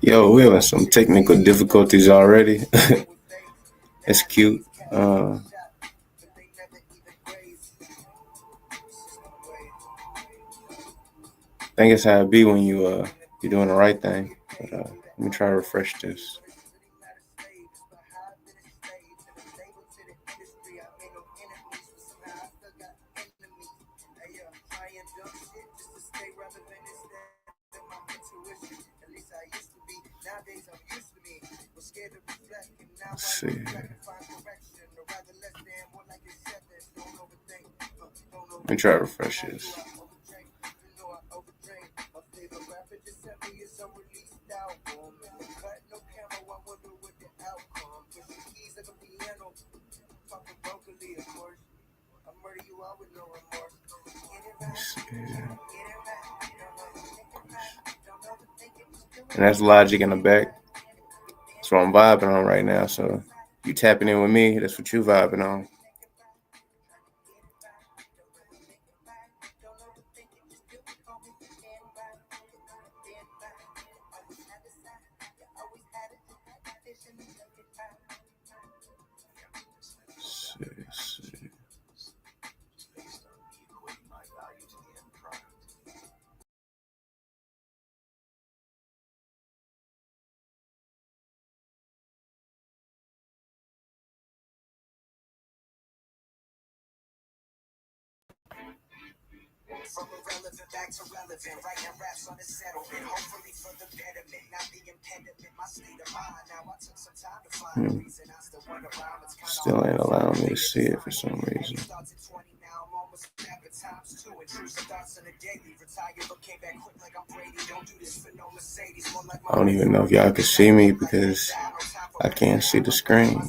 Yo, we having some technical difficulties already. It's cute. I think it's how it be when you're doing the right thing. But let me try to refresh this. Let's see. Let me try to refresh this. And that's Logic in the back. That's what I'm vibing on right now. So you tapping in with me, that's what you vibing on. Let's see. From irrelevant back to relevant, writing raps on the settlement, hopefully for the betterment, not the impediment, my state of mind. Now I took some time to find the reason I still wonder around. It's kind of Still ain't allowing me to see it for some reason. I don't even know if y'all can see me because I can't see the screen.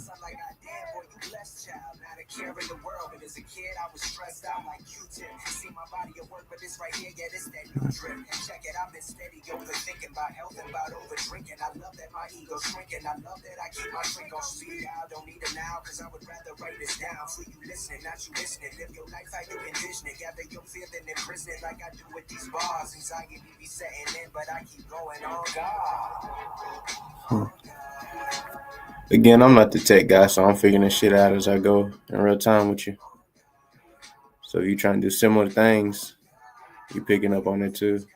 Right here, yeah, this that new drip. Check it, I've been steady overthinking about health and about over drinking. I love that my ego's shrinking. I love that I keep my drink on speed. I don't need it now, cause I would rather write this down. For you listening, not you listening. Live your life how you envision it. Gather your feeling in prison like I do with these bars. Anxiety be setting in, but I keep going on God. Again, I'm not the tech guy, so I'm figuring this shit out as I go in real time with you. So if you're trying to do similar things, you're picking up on it too.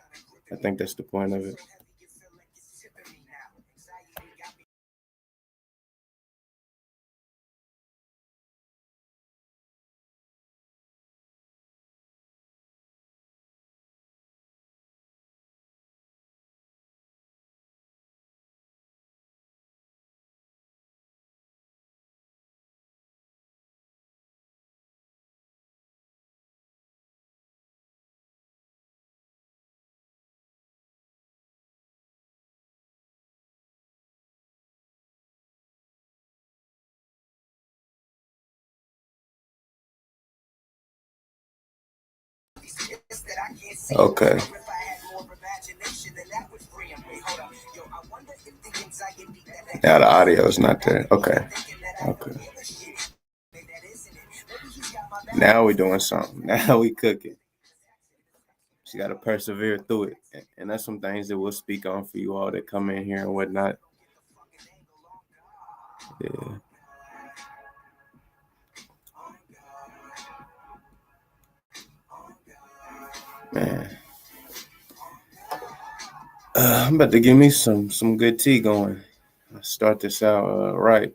I think that's the point of it. Okay. Now the audio is not there. Okay. Now we're doing something. Now we cooking. You got to persevere through it. And that's some things that we'll speak on for you all that come in here and whatnot. Yeah. Man. I'm about to give me some good tea going. Let's start this out right.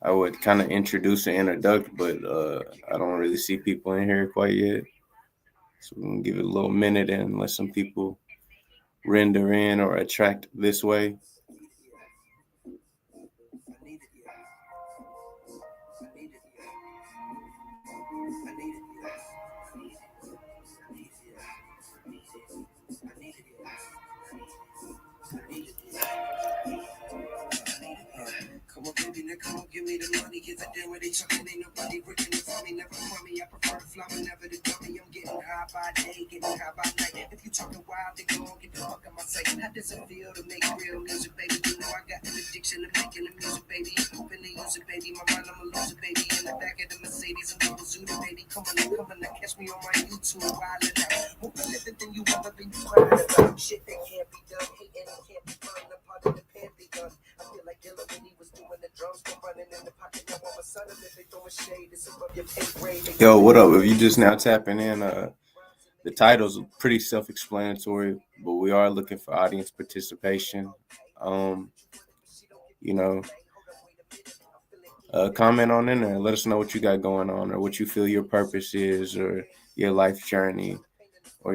I would kind of introduce an introduction, but I don't really see people in here quite yet. So we're going to give it a little minute and let some people render in or attract this way. Come on, baby, now come on, give me the money. Get the damn where they chucking. Ain't nobody working for me, never for me. I prefer to fly whenever the dummy. I'm getting high. high by day, getting high by night. If you talking wild, then go on, get the fuck out my sight. How does it feel to make real music, baby? You know I got an addiction to making the music, baby. Hoping to use it, baby. My mind, I'ma lose it, baby. In the back of the Mercedes, I'm gonna zoom it, baby. Come on, catch me on my YouTube, wildin' out. More prolific than you ever been crying about. Shit that can't be done, hating it can't be fun. The part of the pantheon. I feel like Dilla when he was doing the drums, come running in the pocket. Now all of a sudden, if they throwing shade, it's above your pay grade. Yo, what up? If you just now tapping in, the title's pretty self-explanatory, but we are looking for audience participation. You know, comment on in there. Let us know what you got going on, or what you feel your purpose is, or your life journey, or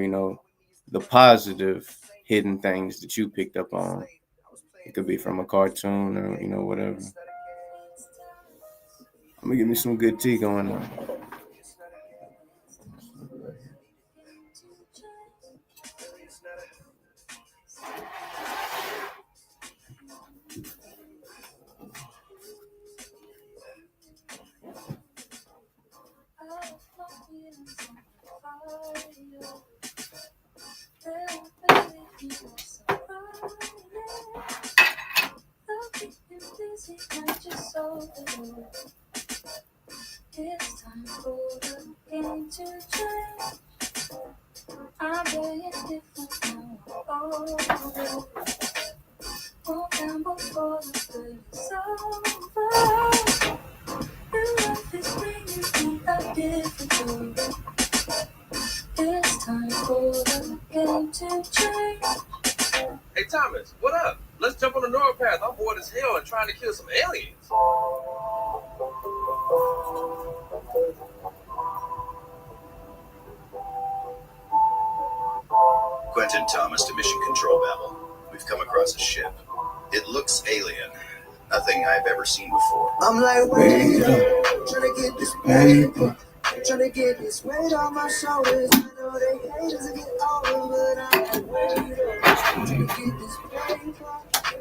the positive hidden things that you picked up on. It could be from a cartoon or whatever. I'm gonna give me some good tea going on. It's time for the game to change. I'm very different now. Oh, won't gamble for the good is over. And life is bringing me a different story. It's time for the game to change. Hey Thomas, what up? Let's jump on the North Path. I'm bored as hell and trying to kill some aliens. Quentin Thomas to Mission Control Babel. We've come across a ship. It looks alien. Nothing I've ever seen before. I'm like, wait up, trying to get this paper, trying to get this weight on my shoulders. I know they hate us to get over, but I'm like, wait up, trying to get this paper,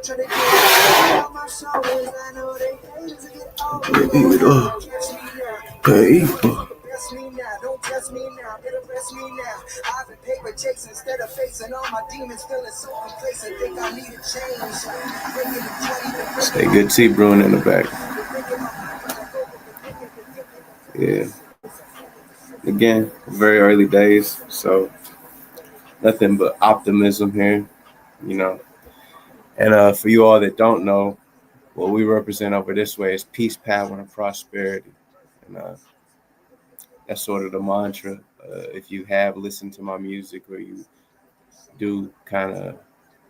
trying to get this weight on my shoulders. I know they hate us to get over, but I'm catch me now. Paper. Arrest me now, don't test me now, better arrest me now. I've been paper chasing instead of facing all my demons, feeling so complacent. Think I need a change. Stay good tea brewing in the back. Yeah. Again, very early days, so nothing but optimism here, And for you all that don't know, what we represent over this way is peace, power, and prosperity. And that's sort of the mantra. If you have listened to my music, or you do kind of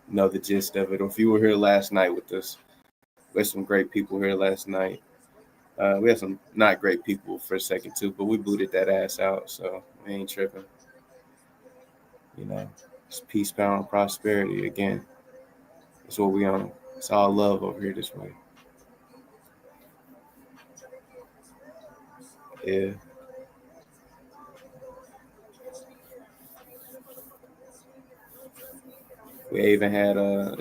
know the gist of it, or if you were here last night with us, we had some great people here last night. We had some not great people for a second too, but we booted that ass out, so we ain't tripping. It's peace, power, and prosperity. Again, that's what we on. It's all love over here this way. Yeah. We even had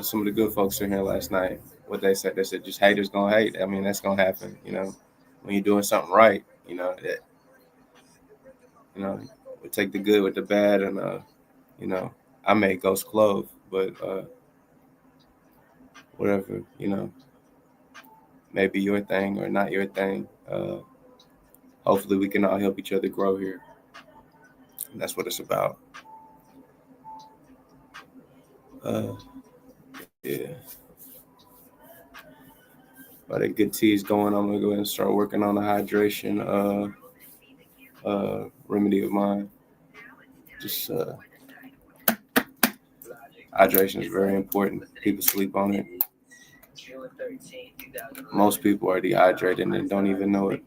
some of the good folks in here last night. What they said just haters gonna hate. I mean, that's gonna happen. When you're doing something right, that we take the good with the bad, and I made Ghost Clove, but whatever, maybe your thing or not your thing. Hopefully we can all help each other grow here. And that's what it's about. Yeah. But a good tea is going. I'm gonna go ahead and start working on a hydration remedy of mine. Just hydration is very important. People sleep on it. Most people are dehydrated and don't even know it.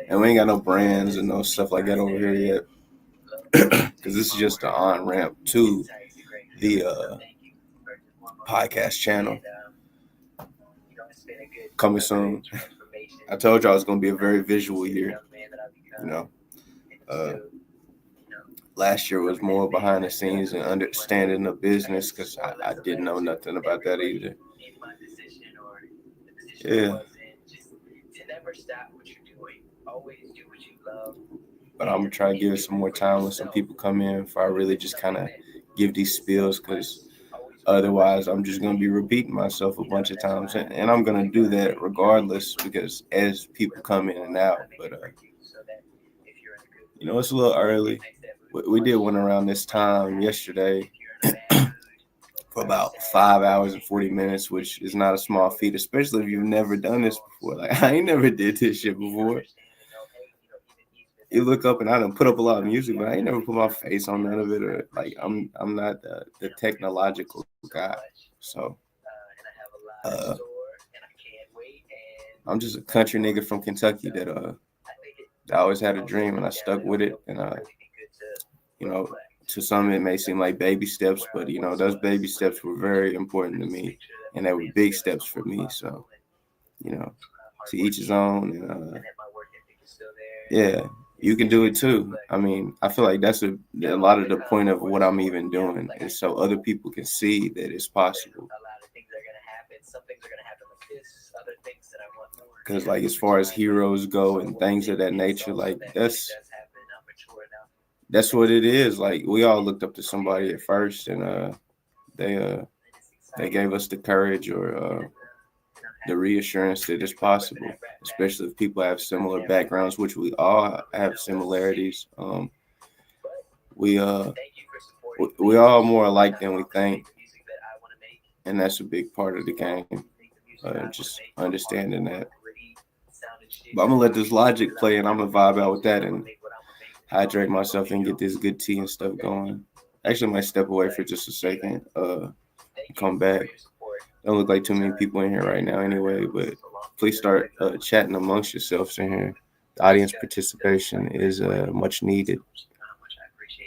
And we ain't got no brands and no stuff like that over here yet, because this is just the on ramp to the podcast channel. Coming soon. I told y'all it's gonna be a very visual year. Last year was more behind the scenes and understanding the business, because I didn't know nothing about that either. Yeah. But I'm gonna try to give it some more time when some people come in before I really just kind of give these spills, because otherwise I'm just gonna be repeating myself a bunch of times, and I'm gonna do that regardless because as people come in and out. But it's a little early. We did one around this time yesterday for about 5 hours and 40 minutes, which is not a small feat, especially if you've never done this before. Like, I ain't never did this shit before. You look up and I done put up a lot of music, but I ain't never put my face on none of it, or like I'm not the technological guy. So I'm just a country nigga from Kentucky that I always had a dream and I stuck with it. And you know, to some it may seem like baby steps, but those baby steps were very important to me, and they were big steps for me. So to each his own. And yeah, you can do it too. I mean, I feel like that's a lot of the point of what I'm even doing, is so other people can see that it's possible. Because like as far as heroes go and things of that nature, like that's what it is. Like we all looked up to somebody at first, and they gave us the courage or the reassurance that it's possible, especially if people have similar backgrounds, which we all have similarities. We all more alike than we think, and that's a big part of the game. Just understanding that. But I'm gonna let this logic play, and I'm gonna vibe out with that and hydrate myself and get this good tea and stuff going. Actually, I might step away for just a second. Come back. Don't look like too many people in here right now, anyway. But please start chatting amongst yourselves in here. The audience participation is much needed,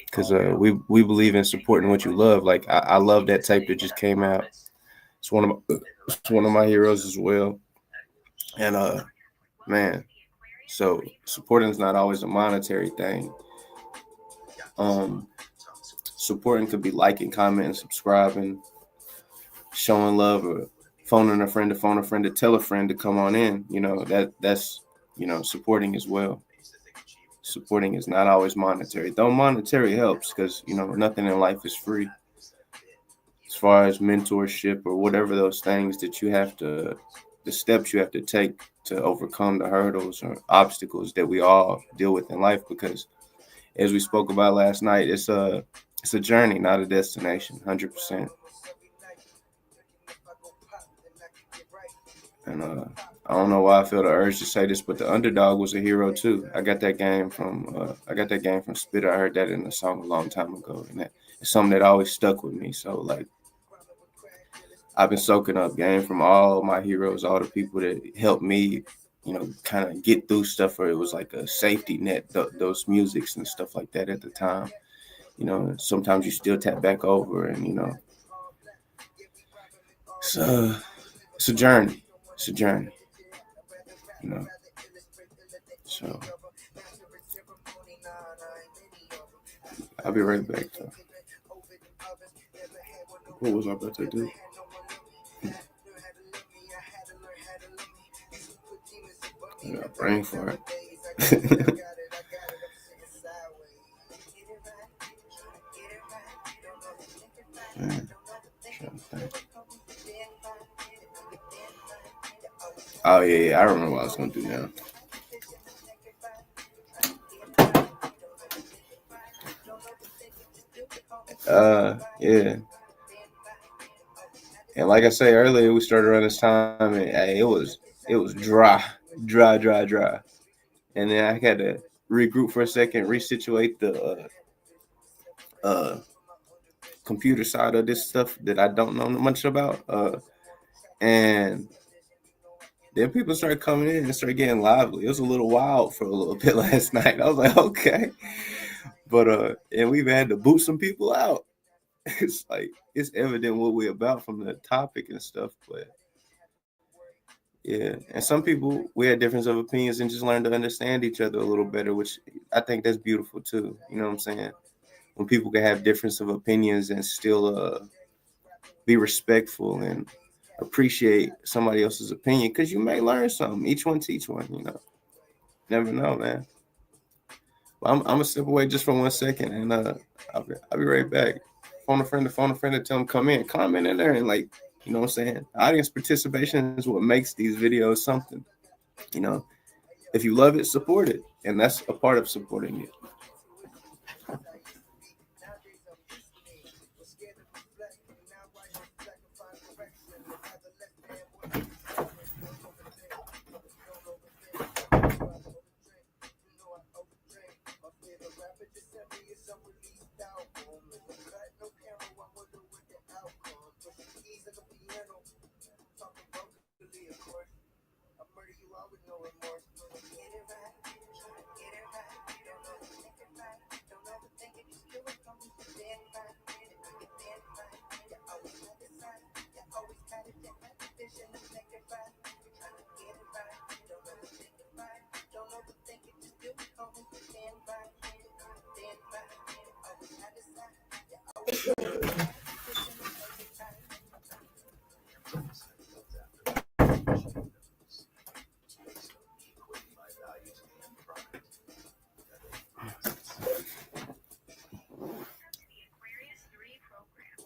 because we believe in supporting what you love. Like I love that tape that just came out. It's one of my heroes as well. And man, so supporting is not always a monetary thing. Supporting could be liking, commenting, subscribing, showing love, or phoning a friend to phone a friend to tell a friend to come on in. That's supporting as well. Supporting is not always monetary, though monetary helps, because nothing in life is free. As far as mentorship or whatever those things that the steps you have to take to overcome the hurdles or obstacles that we all deal with in life, because as we spoke about last night, it's a journey, not a destination, 100%. And I don't know why I feel the urge to say this, but the underdog was a hero too. I got that game from Spitter. I heard that in a song a long time ago, and it's something that always stuck with me. So like, I've been soaking up game from all my heroes, all the people that helped me, kind of get through stuff where it was like a safety net, those musics and stuff like that at the time. Sometimes you still tap back over, and it's a journey. It's a journey. So I'll be right back. Though. What was I about to do? I got brain fart. Oh yeah, I remember what I was gonna do now. Yeah. And like I said earlier, we started around this time, and it was dry. And then I had to regroup for a second, resituate the computer side of this stuff that I don't know much about. And then people started coming in and started getting lively. It was a little wild for a little bit last night. I was like, okay. But and we've had to boot some people out. It's like it's evident what we're about from the topic and stuff. But yeah, and some people we had difference of opinions and just learned to understand each other a little better, which I think that's beautiful too. You know what I'm saying? When people can have difference of opinions and still be respectful and appreciate somebody else's opinion because you may learn something. Each one teach one, you know. Never know, man. I'm gonna step away just for 1 second, and I'll be right back. Phone a friend to tell them come in, comment in there, and like, you know what I'm saying. Audience participation is what makes these videos something. You know, if you love it, support it, and that's a part of supporting it.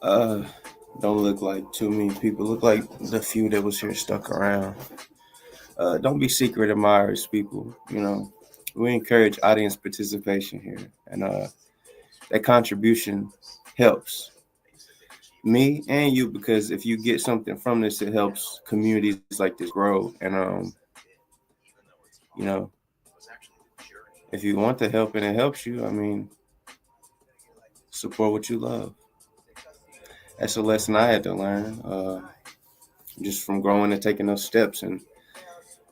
Uh, don't look like too many people. Look like the few that was here stuck around. Don't be secret admirers, people. You know, we encourage audience participation here, and that contribution helps me and you because if you get something from this, it helps communities like this grow. And you know, if you want the help and it helps you, I mean, support what you love. That's a lesson I had to learn, just from growing and taking those steps, and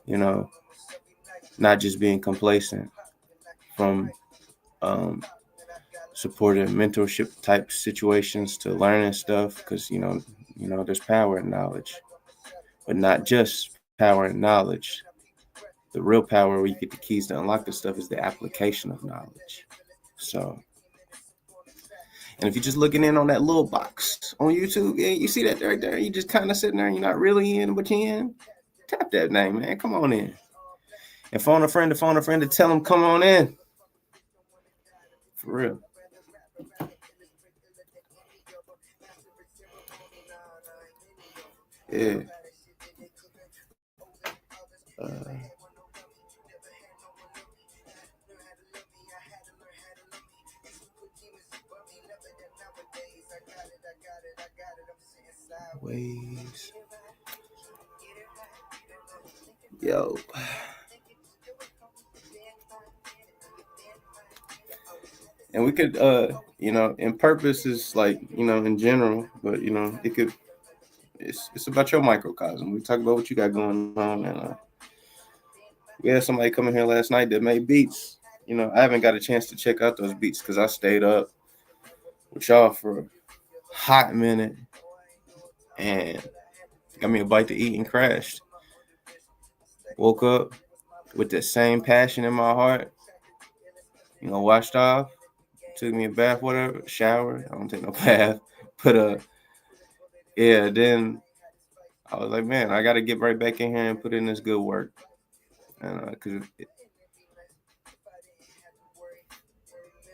you know, not just being complacent. From supportive mentorship type situations to learning stuff, because there's power in knowledge, but not just power in knowledge. The real power where you get the keys to unlock the stuff is the application of knowledge. So, and if you're just looking in on that little box on YouTube, yeah, you see that right there, you just kind of sitting there, and you're not really in, but you're in. Tap that name, man. Come on in. And phone a friend to tell them come on in. For real. Yeah. Ways. Yo. And we could, and purpose is like, in general, but it could. It's about your microcosm. We talk about what you got going on, and we had somebody come in here last night that made beats. I haven't got a chance to check out those beats because I stayed up with y'all for a hot minute and got me a bite to eat and crashed. Woke up with the same passion in my heart. Washed off, took me a bath, whatever, shower. I don't take no bath, but yeah. Then I was like, man, I got to get right back in here and put in this good work, and because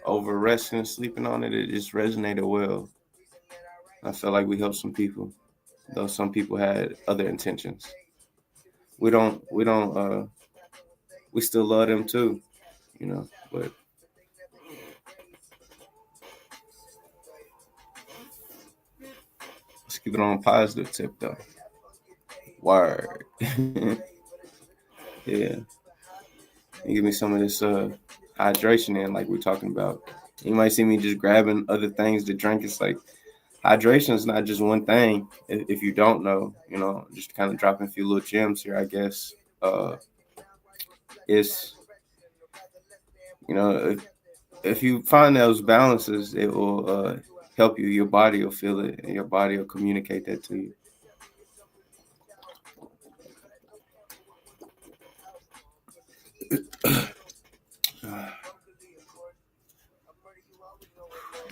over resting and sleeping on it, it just resonated well. I felt like we helped some people, though some people had other intentions. We still love them too, but let's keep it on a positive tip though. Word. Yeah. And give me some of this hydration in like we're talking about. You might see me just grabbing other things to drink. It's like hydration is not just one thing. If you don't know, just kind of dropping a few little gems here, I guess. It's, if you find those balances, it will help you. Your body will feel it, and your body will communicate that to you.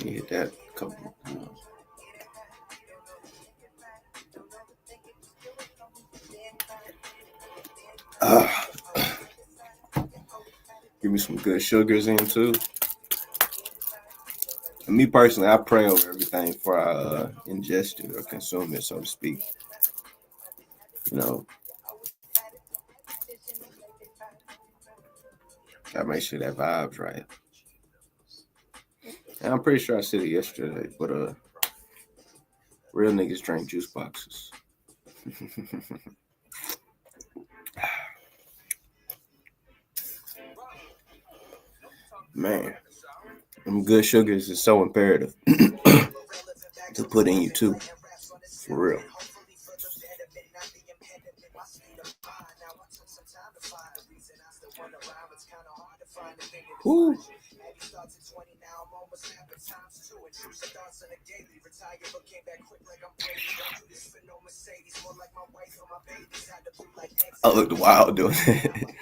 You hit that couple. Give me some good sugars in too. And me personally, I pray over everything before I ingest it or consume it, so to speak. You know, gotta make sure that vibe's right. And I'm pretty sure I said it yesterday, but real niggas drink juice boxes. Man, them good sugars is so imperative to put in you too, for real. Woo. I looked wild doing it.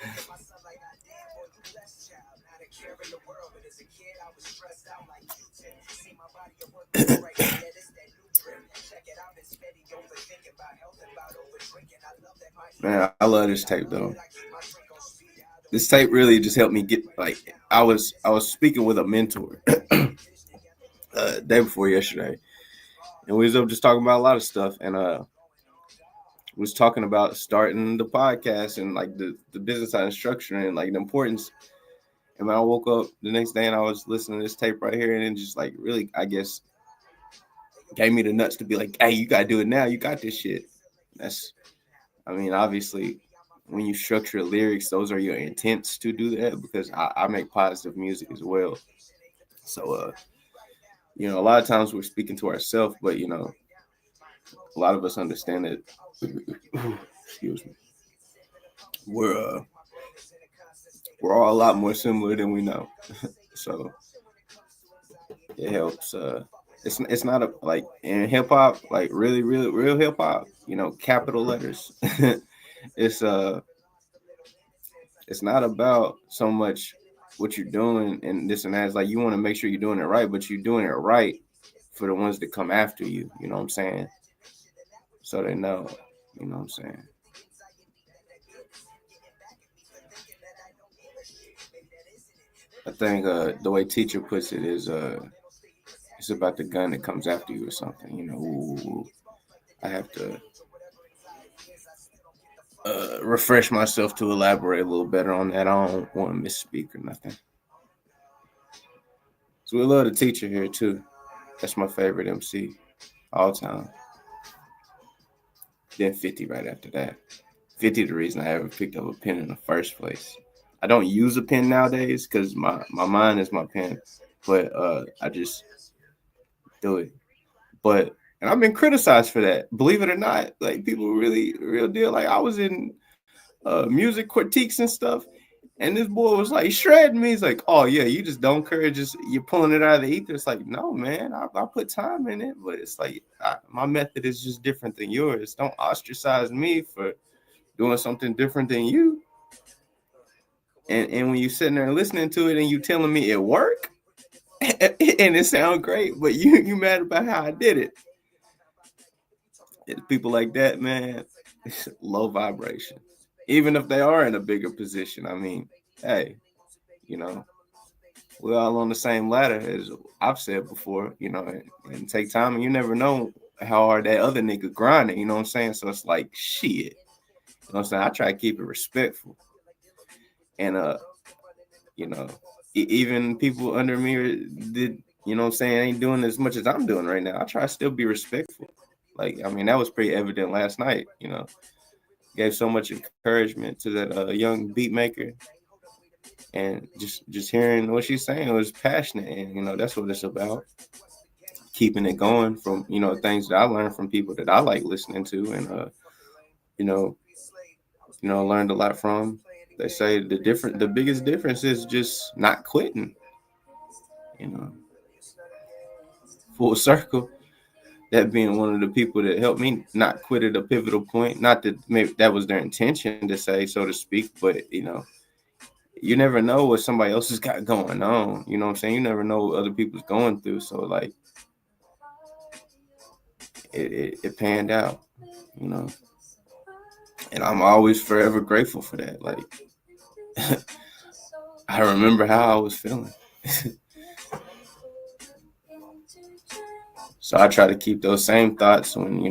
Man, I love this tape though. This tape really just helped me get like I was speaking with a mentor day before yesterday, and we was up just talking about a lot of stuff, and was talking about starting the podcast and like the business side and structure and like the importance. And when I woke up the next day and I was listening to this tape right here, and it just like really, I guess, gave me the nuts to be like, hey, you gotta do it now. You got this shit. I mean, obviously, when you structure lyrics, those are your intents to do that because I make positive music as well. So, you know, a lot of times we're speaking to ourselves, but, you know, a lot of us understand that, excuse me, we're all a lot more similar than we know. So it helps. It's not a like in hip hop, like really real hip hop. You know, capital letters. it's it's not about so much what you're doing and this and that. It's like you want to make sure you're doing it right, but you're doing it right for the ones that come after you. You know what I'm saying? So they know. You know what I'm saying? I think the way teacher puts it is it's about the gun that comes after you or something. You know, ooh, I have to refresh myself to elaborate a little better on that. I don't want to misspeak or nothing. So we love the teacher here too. That's my favorite MC all time. Then 50 right after that. 50 the reason I ever picked up a pen in the first place. I don't use a pen nowadays because my mind is my pen, but I just do it. But and I've been criticized for that. Believe it or not, like people really real deal. Like I was in music critiques and stuff, and this boy was like shredding me. He's like, "Oh yeah, you just don't care. Just you're pulling it out of the ether." It's like, no, man, I put time in it, but it's like my method is just different than yours. Don't ostracize me for doing something different than you. And when you're sitting there listening to it and you telling me it worked and it sounds great, but you mad about how I did it. It's people like that, man, it's low vibration. Even if they are in a bigger position, I mean, hey, you know, we're all on the same ladder, as I've said before, you know, and take time, and you never know how hard that other nigga grinding, you know what I'm saying? So it's like, shit, you know what I'm saying? I try to keep it respectful. And, you know, even people under me did, you know what I'm saying, ain't doing as much as I'm doing right now. I try to still be respectful. Like, I mean, that was pretty evident last night, you know. Gave so much encouragement to that young beat maker, and just hearing what she's saying was passionate, and you know that's what it's about. Keeping it going from things that I learned from people that I like listening to, and you know learned a lot from. They say the biggest difference is just not quitting. You know, full circle. That being one of the people that helped me not quit at a pivotal point. Not that maybe that was their intention to say, so to speak, but you never know what somebody else has got going on. You know what I'm saying? You never know what other people's going through. So like it panned out, you know. And I'm always forever grateful for that. Like I remember how I was feeling. So I try to keep those same thoughts when,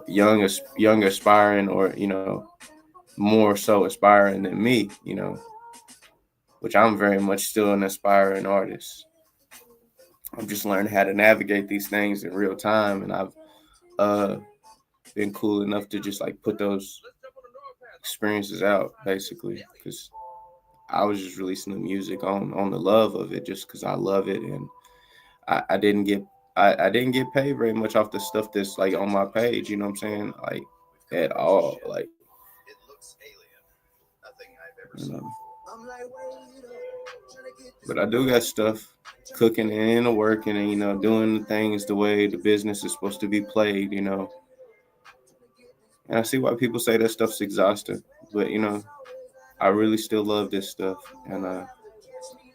young aspiring, or, more so aspiring than me, which I'm very much still an aspiring artist. I'm just learning how to navigate these things in real time, and I've uh, been cool enough to just like put those experiences out, basically, because I was just releasing the music on the love of it, just because I love it, and I didn't get I didn't get paid very much off the stuff that's like on my page. You know what I'm saying? Like at all, like It looks alien. Nothing I've ever you seen know. before. But I do got stuff cooking and in the working, and doing the things the way the business is supposed to be played. And I see why people say that stuff's exhausting, but I really still love this stuff, and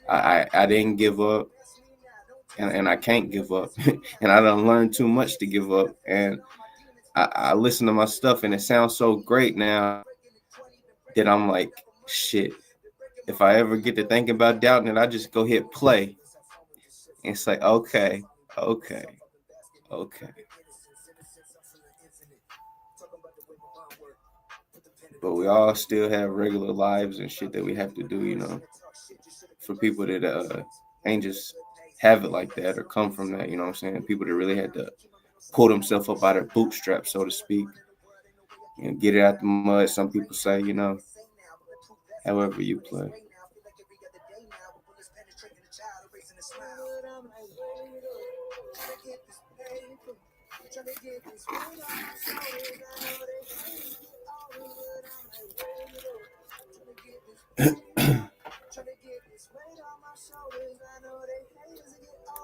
I didn't give up, and I can't give up, and I done learned too much to give up, and I listen to my stuff, and it sounds so great now that I'm like, shit. If I ever get to thinking about doubting it, I just go hit play, and it's like, okay, okay, okay. But we all still have regular lives and shit that we have to do. For people that ain't just have it like that or come from that, you know what I'm saying? People that really had to pull themselves up out of bootstraps, so to speak, and get it out the mud. Some people say, however you play.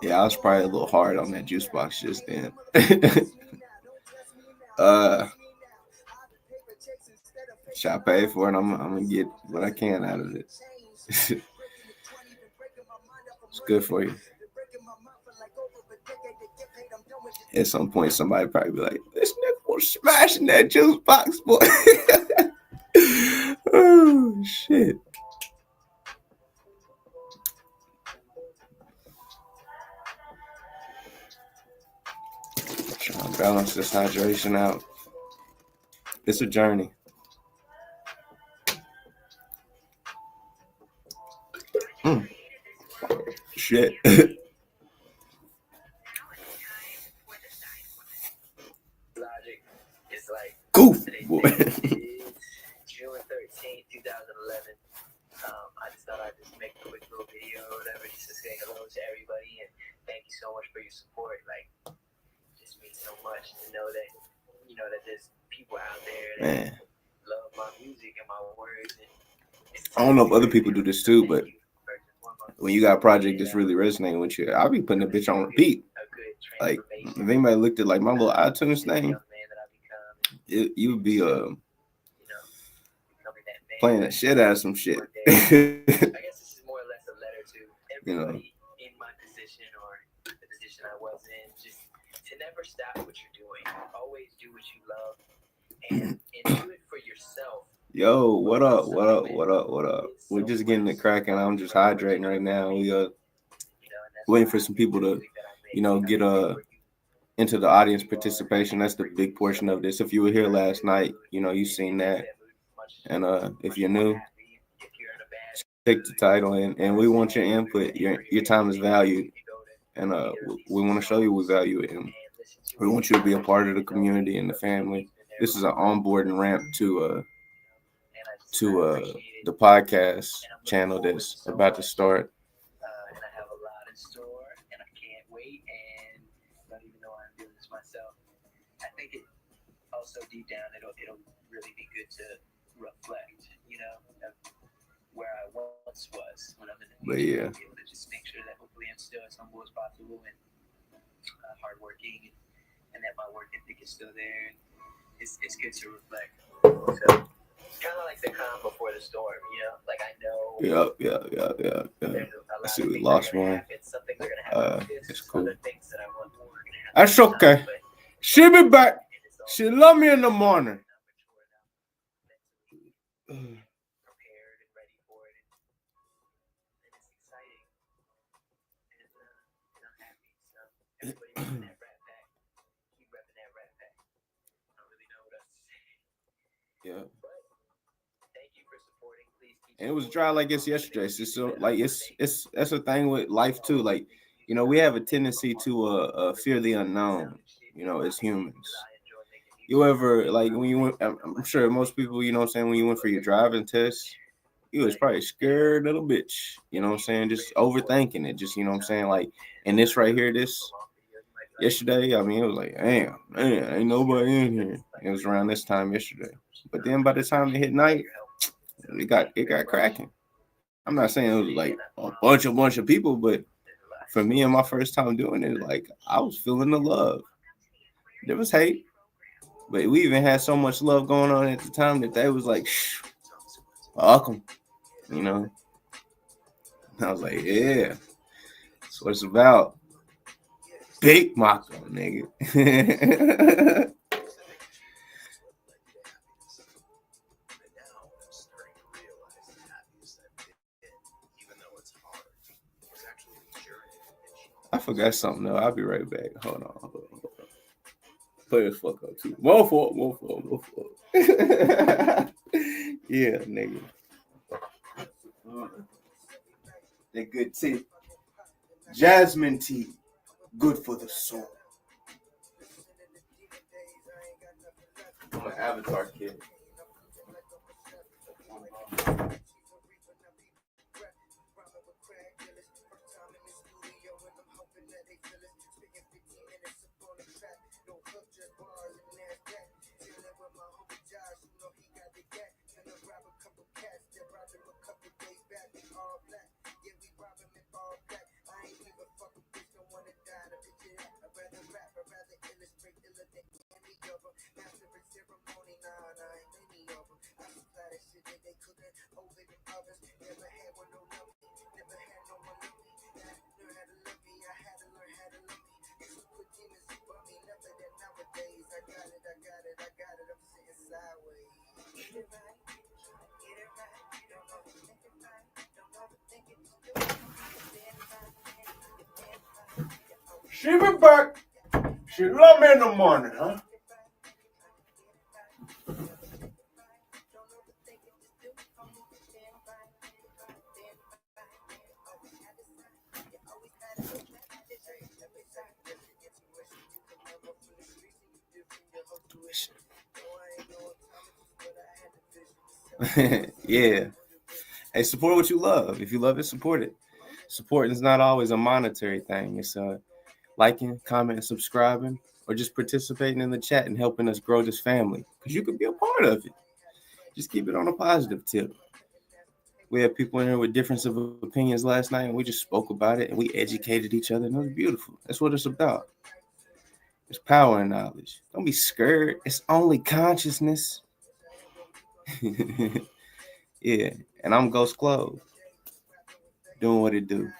Yeah, I was probably a little hard on that juice box just then. Should I pay for it? I'm gonna get what I can out of it. It's good for you. At some point, somebody probably be like, "This nigga was smashing that juice box, boy." Oh shit. Trying to balance this hydration out. It's a journey. Mm. Shit. Goof, boy. June 13th, 2011. I just thought I'd just make a quick little video or whatever, just to say hello to everybody and thank you so much for your support. Like, it just means so much to know that, that there's people out there that love my music and my words. And I don't know if other people do this too, but when you got a project that's really resonating with you, I'll be putting the bitch on repeat. Like, if anybody looked at like my little iTunes thing, you would be playing the shit out of some shit. I guess this is more or less a letter to everybody in my position or the position I was in. Just to never stop what you're doing. Always do what you love and do it for yourself. Yo, what up? What up? What up? What up? We're just getting it cracking. I'm just hydrating right now. We waiting for some people to, get into the audience participation. That's the big portion of this. If you were here last night, you seen that. And if you're new, check the title, and we want your input. Your time is valued, and we want to show you we value it, and we want you to be a part of the community and the family. This is an onboarding ramp to the podcast channel that's about to start. And I have a lot in store, and I can't wait, and I don't even know why I'm doing this myself. I think it also deep down, it'll really be good to reflect, of where I once was when I'm in the future. But yeah, Be able to just make sure that hopefully I'm still as humble as possible and hardworking, and that my work ethic is still there. It's good to reflect. So kind of like the calm before the storm, Like I know. Yeah. I see we lost one. It's cool. That's okay. She'll be back. She'll love me in the morning. Yeah. And it was dry like it's yesterday. So, like it's that's a thing with life too. Like, we have a tendency to fear the unknown. As humans. You ever like when you went? I'm sure most people, what I'm saying, when you went for your driving test, you was probably scared little bitch. You know what I'm saying? Just overthinking it. Just what I'm saying, like, and this right here, this yesterday. I mean, it was like, damn, man, ain't nobody in here. It was around this time yesterday. But then by the time it hit night, it got cracking. I'm not saying it was like a bunch of people, but for me and my first time doing it, like I was feeling the love. There was hate, but we even had so much love going on at the time that they was like, shh, welcome, you know. And I was like, yeah, that's what it's about. Big Mako, nigga. I forgot something though. I'll be right back. Hold on. Play this fuck up too. More for. Yeah, nigga. That good tea. Jasmine tea. Good for the soul. I'm an Avatar kid. She be back. She love me in the morning, huh? Yeah. Hey, support what you love. If you love it, support it. Supporting is not always a monetary thing. It's liking, commenting, subscribing, or just participating in the chat and helping us grow this family. Because you could be a part of it. Just keep it on a positive tip. We had people in here with difference of opinions last night, and we just spoke about it, and we educated each other, and it was beautiful. That's what it's about. There's power in knowledge. Don't be scared. It's only consciousness. Yeah, and I'm Ghost Clove, doing what it do,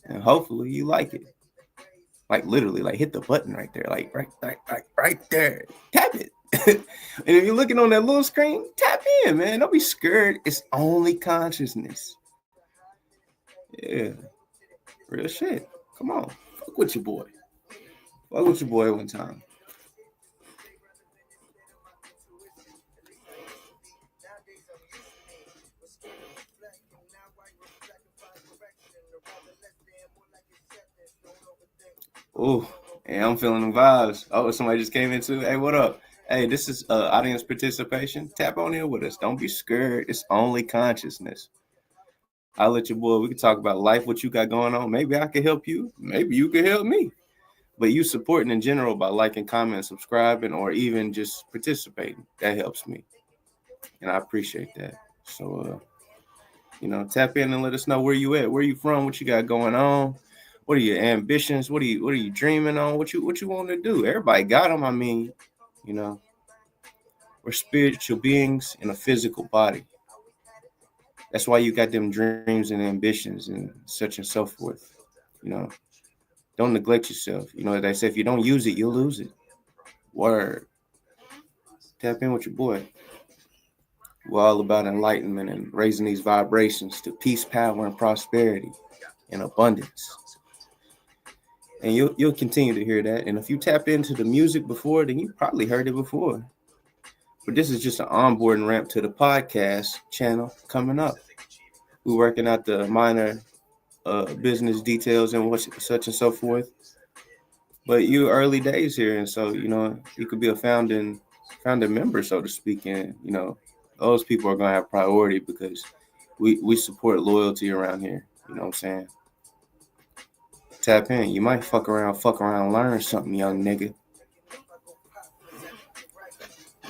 and hopefully you like it. Like literally, like hit the button right there, like right there. Tap it. And if you're looking on that little screen, tap in, man. Don't be scared. It's only consciousness. Yeah, real shit. Come on, fuck with your boy. Fuck with your boy one time. Oh, and I'm feeling the vibes. Oh, somebody just came in too. Hey, what up? Hey, this is audience participation. Tap on in with us. Don't be scared. It's only consciousness. I'll let your boy. We can talk about life, what you got going on. Maybe I can help you. Maybe you can help me. But you supporting in general by liking, commenting, subscribing, or even just participating. That helps me, and I appreciate that. So, tap in and let us know where you at, where you from, what you got going on. What are your ambitions? What are you dreaming on? What you want to do? Everybody got them. I mean, you know, we're spiritual beings in a physical body. That's why you got them dreams and ambitions and such and so forth. You know, don't neglect yourself. You know, they say if you don't use it, you'll lose it. Word. Tap in with your boy. We're all about enlightenment and raising these vibrations to peace, power, and prosperity and abundance. And you'll continue to hear that. And if you tap into the music before, then you probably heard it before. But this is just an onboarding ramp to the podcast channel coming up. We're working out the minor business details and what such and so forth. But you early days here, and so you could be a founding member, so to speak, and those people are gonna have priority because we support loyalty around here. You know what I'm saying? Tap in. You might fuck around, learn something, young nigga.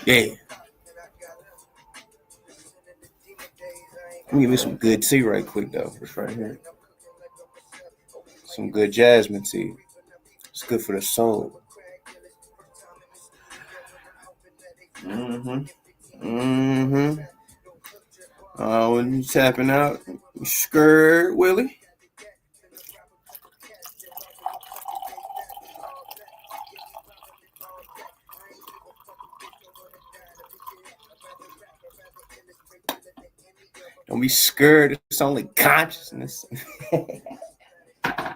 Yeah. Let me give me some good tea right quick though. It's right here. Some good jasmine tea. It's good for the soul. When you tapping out, you scared, Willie? Don't be scared. It's only consciousness.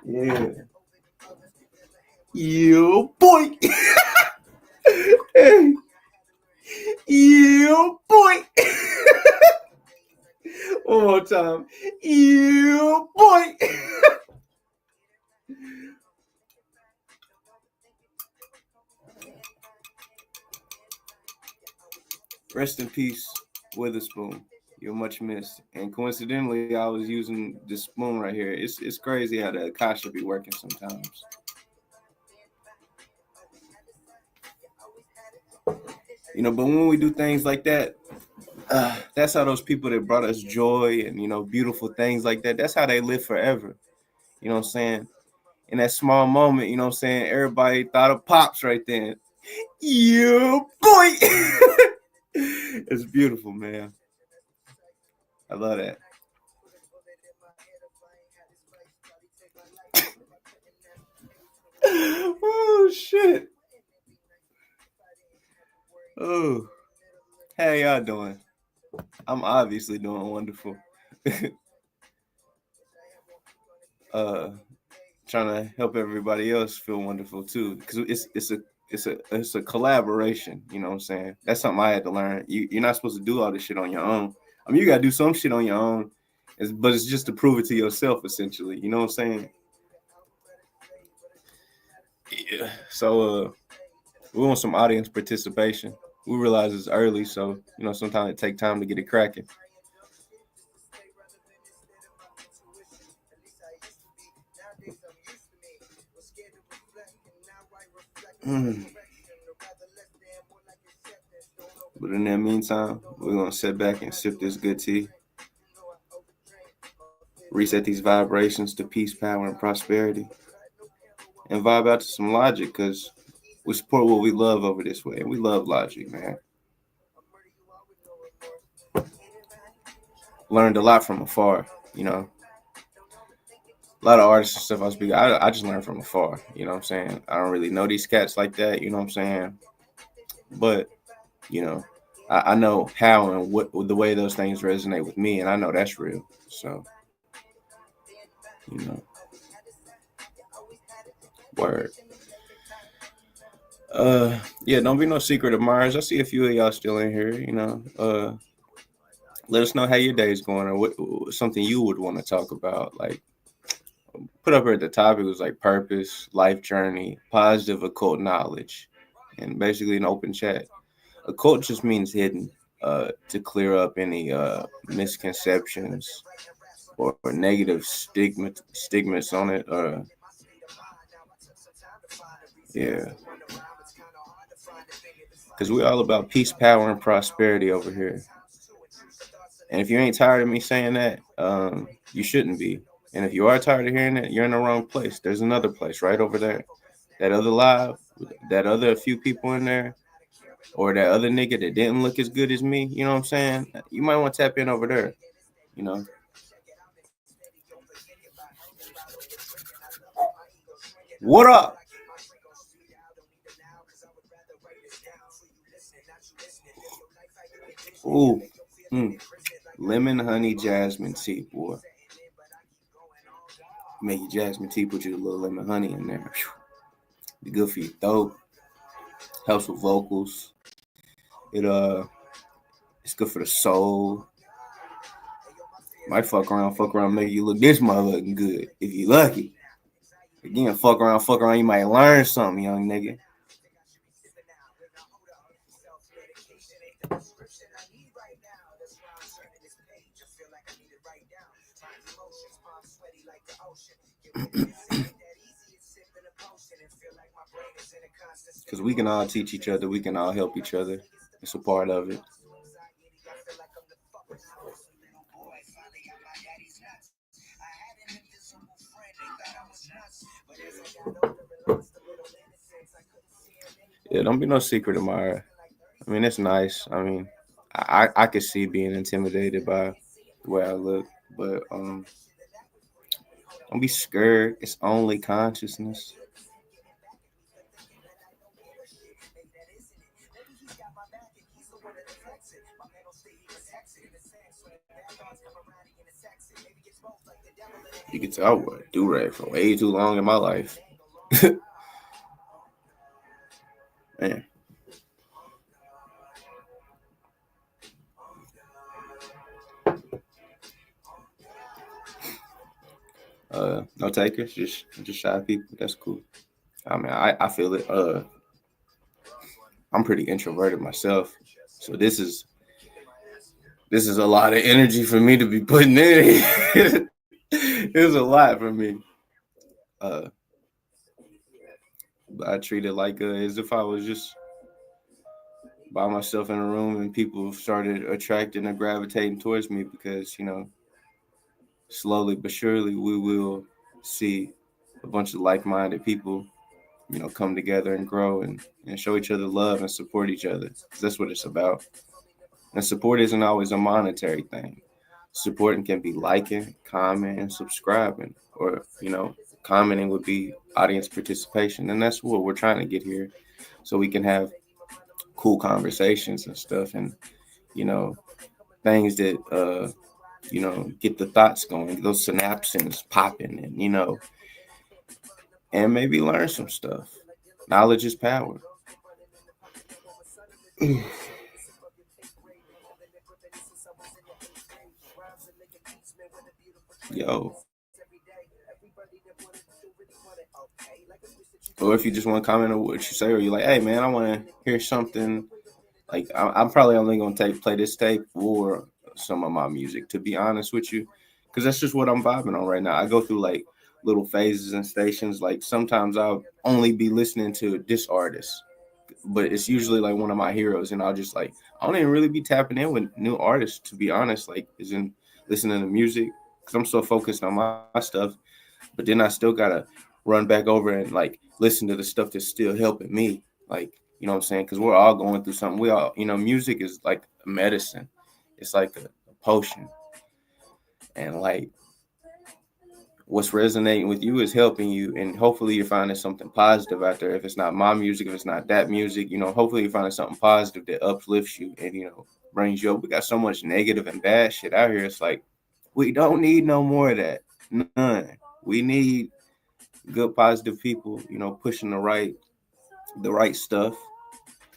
Yeah. Yo, boy. Hey. Yo, boy. One more time. Yo, boy. Rest in peace, Witherspoon. You're much missed. And coincidentally, I was using this spoon right here. It's crazy how the Akasha be working sometimes. But when we do things like that, that's how those people that brought us joy and beautiful things like that, that's how they live forever. You know what I'm saying? In that small moment, you know what I'm saying, everybody thought of Pops right then. Yeah, boy. It's beautiful, man. I love that. Oh shit. Oh, how y'all doing? I'm obviously doing wonderful. Trying to help everybody else feel wonderful too, because it's a collaboration. You know what I'm saying? That's something I had to learn. You're not supposed to do all this shit on your own. I mean, you gotta do some shit on your own, but it's just to prove it to yourself, essentially. You know what I'm saying? Yeah. So we want some audience participation. We realize it's early, so sometimes it takes time to get it cracking. But in that meantime, we're gonna sit back and sip this good tea. Reset these vibrations to peace, power, and prosperity. And vibe out to some logic, because we support what we love over this way. And we love logic, man. Learned a lot from afar, A lot of artists and stuff I speak, I just learned from afar. You know what I'm saying? I don't really know these cats like that, you know what I'm saying? But, I know how and what the way those things resonate with me, and I know that's real. So, word. Yeah, don't be no secret admirers. I see a few of y'all still in here, let us know how your day's going, or what something you would want to talk about. Like, put up here at the top, it was like purpose, life journey, positive occult knowledge, and basically an open chat. Occult just means hidden, to clear up any misconceptions or negative stigmas on it. Yeah. Because we're all about peace, power, and prosperity over here. And if you ain't tired of me saying that, you shouldn't be. And if you are tired of hearing it, you're in the wrong place. There's another place right over there. That other live, that other few people in there, or that other nigga that didn't look as good as me, you know what I'm saying? You might want to tap in over there, What up? Ooh. Lemon honey jasmine tea, boy. Make your jasmine tea, put you a little lemon honey in there. Be good for your throat. Helps with vocals. It's good for the soul. Might fuck around, make you look this motherfucking good if you lucky. Again, fuck around, you might learn something, young nigga. Because we can all teach each other, we can all help each other. It's a part of it. Yeah, don't be no secret admirer. I mean, it's nice. I mean, I could see being intimidated by the way I look, but don't be scared. It's only consciousness. You can tell I wore a do-rag for way too long in my life. Man. No takers, just shy people. That's cool. I mean, I feel it. I'm pretty introverted myself, so this is a lot of energy for me to be putting in. It's a lot for me. Uh, but I treat it like as if I was just by myself in a room and people started attracting or gravitating towards me because slowly but surely we will see a bunch of like-minded people come together and grow and show each other love and support each other. 'Cause that's what it's about. And support isn't always a monetary thing. Supporting can be liking, commenting, and subscribing, or commenting would be audience participation, and that's what we're trying to get here, so we can have cool conversations and stuff, and you know things that get the thoughts going, those synapses popping, and and maybe learn some stuff. Knowledge is power. Yo, or if you just want to comment on what you say, or you're like, hey man, I want to hear something. Like I'm probably only gonna play this tape or some of my music, to be honest with you, because that's just what I'm vibing on right now. I go through like little phases and stations. Like sometimes I'll only be listening to this artist, but it's usually like one of my heroes, and I'll just like I don't even really be tapping in with new artists, to be honest. Like, is in listening to music because I'm so focused on my stuff, but then I still gotta run back over and like listen to the stuff that's still helping me. Like, you know what I'm saying? Because we're all going through something. We all, music is like medicine. It's like a potion, and like what's resonating with you is helping you, and hopefully you're finding something positive out there. If it's not my music, if it's not that music, hopefully you're finding something positive that uplifts you and brings you up. We got so much negative and bad shit out here. It's like we don't need no more of that. None. We need good positive people, pushing the right stuff.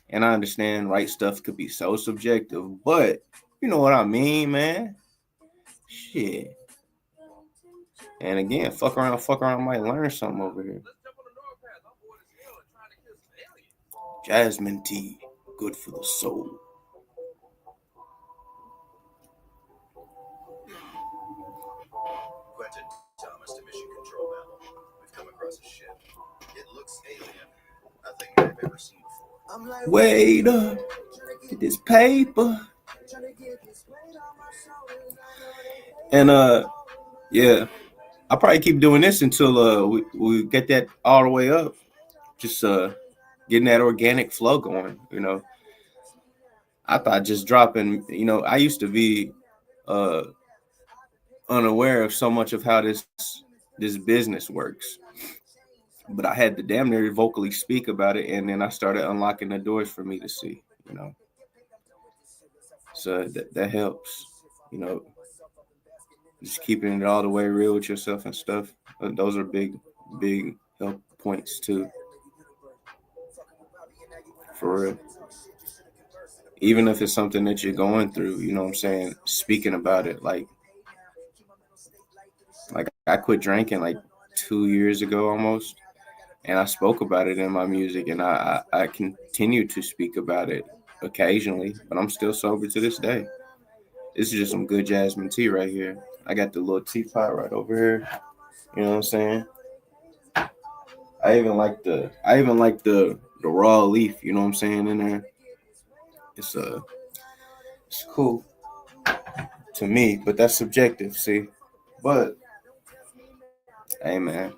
And I understand right stuff could be so subjective, but you know what I mean, man. Shit. And again, fuck around, might learn something over here. Jasmine tea, good for the soul. Quentin Thomas to Mission Control Babel. We've come across a ship. It looks alien. Nothing I've ever seen before. Wait up. Get this paper. And yeah. I'll probably keep doing this until we get that all the way up. Just getting that organic flow going, I thought just dropping, I used to be uh unaware of so much of how this business works. But I had to damn near vocally speak about it, and then I started unlocking the doors for me to see, So that helps, you know, just keeping it all the way real with yourself and stuff. Those are big help points too. For real. even if it's something that you're going through, you know what I'm saying, speaking about it. Like I quit drinking like 2 years ago almost, and I spoke about it in my music, and I continue to speak about it occasionally, but I'm still sober to this day. This is just some good jasmine tea right here. I got the little teapot right over here. You know what I'm saying? I even like the raw leaf. You know what I'm saying in there. It's it's cool to me, but that's subjective. See, but hey man,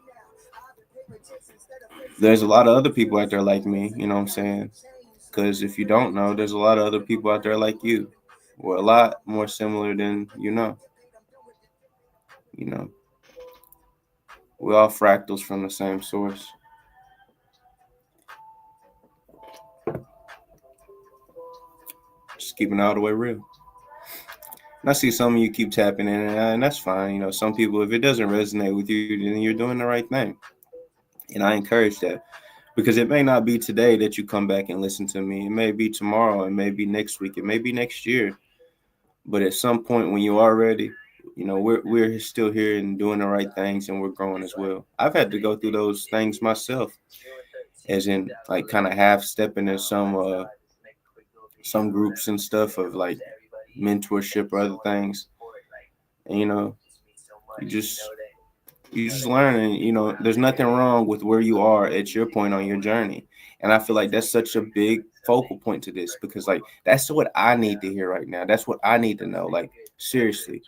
there's a lot of other people out there like me. You know what I'm saying? Because if you don't know, there's a lot of other people out there like you. Well, a lot more similar than you know. You know, we're all fractals from the same source. Just keeping it all the way real. And I see some of you keep tapping in, and that's fine. You know, some people, if it doesn't resonate with you, then you're doing the right thing. And I encourage that because it may not be today that you come back and listen to me. It may be tomorrow. It may be next week. It may be next year. But at some point when you are ready, you know, we're still here and doing the right things, and we're growing as well. I've had to go through those things myself, as in like kind of half stepping in some groups and stuff of like mentorship or other things. And you know, you just you just learn, and you know, there's nothing wrong with where you are at your point on your journey. And I feel like that's such a big focal point to this because like that's what I need to hear right now. That's what I need to know, like seriously.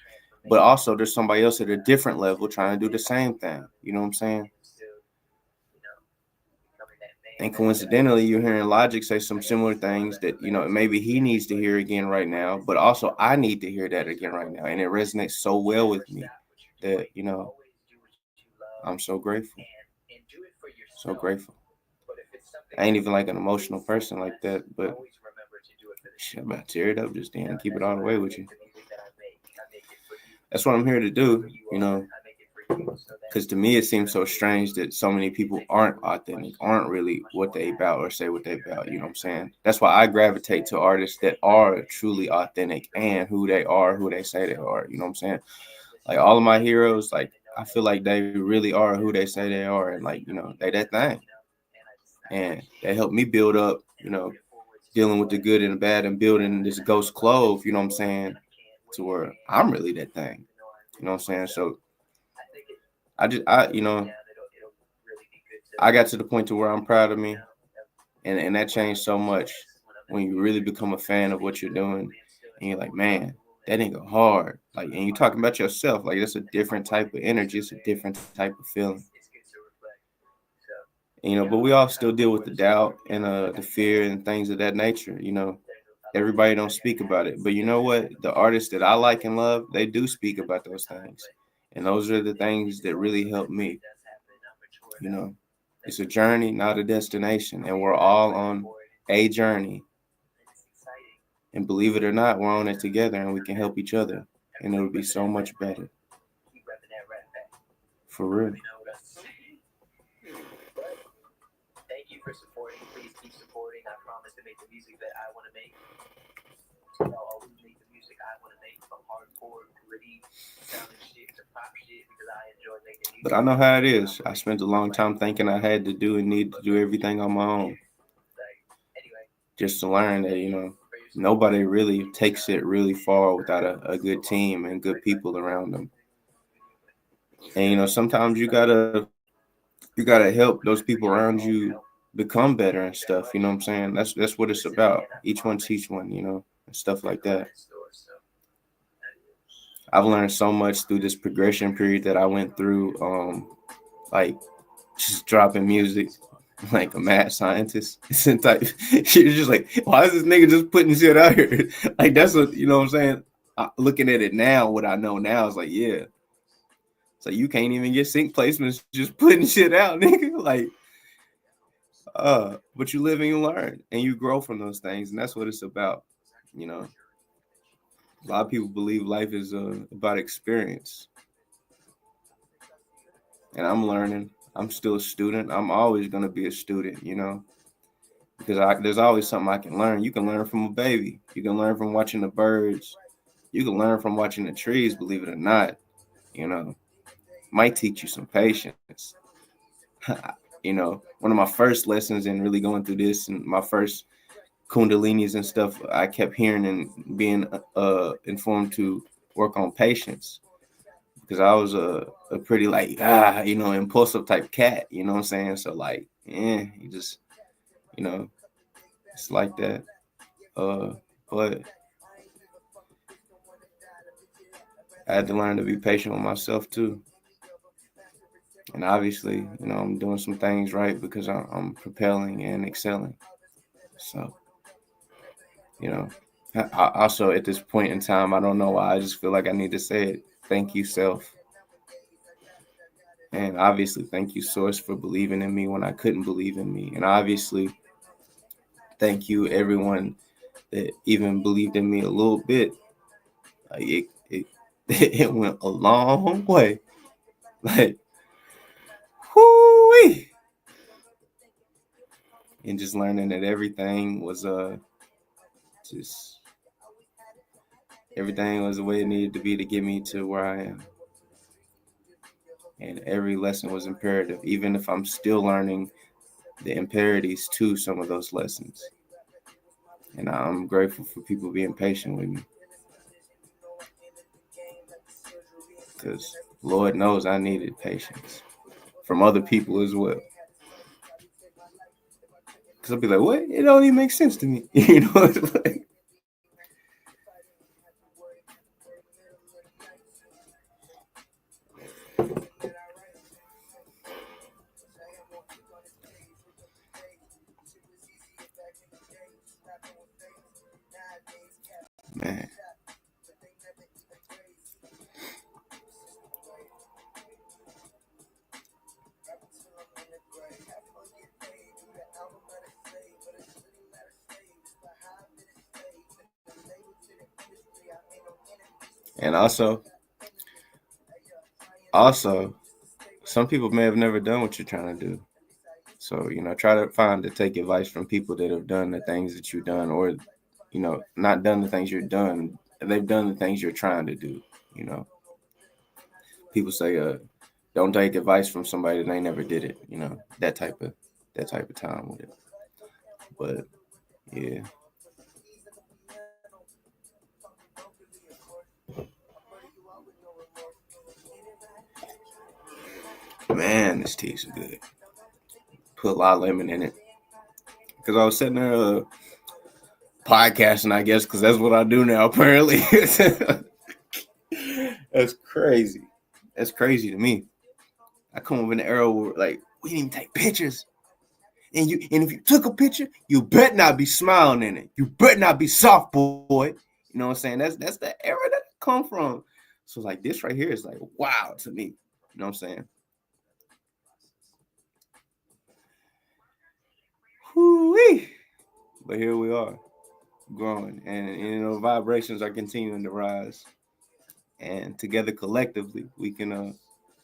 But also there's somebody else at a different level trying to do the same thing. You know what I'm saying? And coincidentally, you're hearing Logic say some similar things that, you know, maybe he needs to hear again right now, but also I need to hear that again right now. And it resonates so well with me that, you know, I'm so grateful. So grateful. I ain't even like an emotional person like that, but shit, I'm about to tear it up just then and keep it all the way with you. That's what I'm here to do, you know, because to me it seems so strange that so many people aren't authentic, aren't really what they about or say what they about. You know what I'm saying? That's why I gravitate to artists that are truly authentic and who they are, who they say they are. You know what I'm saying? Like all of my heroes, like I feel like they really are who they say they are, and like you know they that thing, and they help me build up. You know, dealing with the good and the bad and building this ghost clove. You know what I'm saying? To where I'm really that thing. You know what I'm saying? So you know, I got to the point to where I'm proud of me, and that changed so much when you really become a fan of what you're doing, and you're like, man, that ain't go hard. Like, and you're talking about yourself, like that's a different type of energy, it's a different type of feeling. And, you know, but we all still deal with the doubt and the fear and things of that nature. You know, everybody don't speak about it, but you know what? The artists that I like and love, they do speak about those things, and those are the things that really help me. You know, it's a journey, not a destination, and we're all on a journey. And believe it or not, we're on it together, and we can help each other, and it'll be so much better. For real. Thank you for supporting. Please keep supporting. I promise to make the music that I want to make. I'll always make the music I want to make, from hardcore, gritty, sounding shit to pop shit, because I enjoy making music. But I know how it is. I spent a long time thinking I had to do and need to do everything on my own. Just to learn that, you know, nobody really takes it really far without a good team and good people around them. And you know, sometimes you gotta help those people around you become better and stuff. You know what I'm saying? That's what it's about. Each one teach one, you know, and stuff like that. I've learned so much through this progression period that I went through. Like just dropping music like a mad scientist. And type, you're just like, why is this nigga just putting shit out here? Like that's what you know what I'm saying. Looking at it now, what I know now is like, yeah. So you can't even get sync placements just putting shit out, nigga. Like, but you live and you learn and you grow from those things, and that's what it's about. You know, a lot of people believe life is about experience, and I'm learning. I'm still a student. I'm always gonna be a student. You know, because there's always something I can learn. You can learn from a baby. You can learn from watching the birds. You can learn from watching the trees, believe it or not. You know, might teach you some patience. One of my first lessons in really going through this and my first kundalinis and stuff, I kept hearing and being informed to work on patience because I was a pretty like impulsive type cat. You know what I'm saying? So like, you just it's like that. But I had to learn to be patient with myself too. And obviously, I'm doing some things right because I'm propelling and excelling. So, also at this point in time, I don't know why. I just feel like I need to say it. Thank you, self. And obviously, thank you, Source, for believing in me when I couldn't believe in me. And obviously, thank you, everyone that even believed in me a little bit. Like it it went a long way. Like, whoo-wee. And just learning that everything was just everything was the way it needed to be to get me to where I am. And every lesson was imperative, even if I'm still learning the imperatives to some of those lessons. And I'm grateful for people being patient with me. Because Lord knows I needed patience from other people as well. Because I'll be like, what? It don't even make sense to me. Like, man. And also, some people may have never done what you're trying to do. So, try to take advice from people that have done the things that you've done, or, not done the things you're done. They've done the things you're trying to do. People say, don't take advice from somebody that ain't never did it. That type of time with it. But yeah. Man, this tastes good. Put a lot of lemon in it. Because I was sitting there podcasting, I guess, because that's what I do now, apparently. That's crazy. That's crazy to me. I come up in the era where, like, we didn't even take pictures. And if you took a picture, you better not be smiling in it. You better not be soft, boy. You know what I'm saying? That's the era that I come from. So, like, this right here is, like, wow to me. You know what I'm saying? Whoo-wee. But here we are, growing. And vibrations are continuing to rise. And together, collectively, we can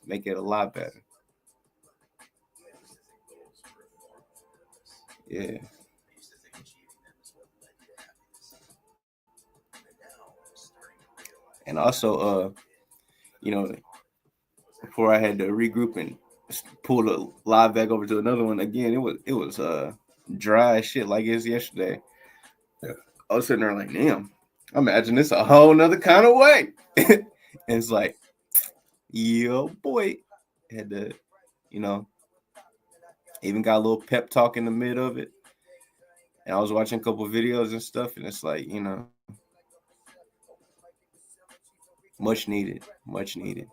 make it a lot better. Yeah. And also, before I had to regroup and pull the live back over to another one again, it was dry as shit like it's yesterday. I was sitting there like, damn, I imagine this a whole nother kind of way. And it's like, yo, boy, had to, even got a little pep talk in the mid of it. And I was watching a couple videos and stuff, and it's like, much needed, much needed.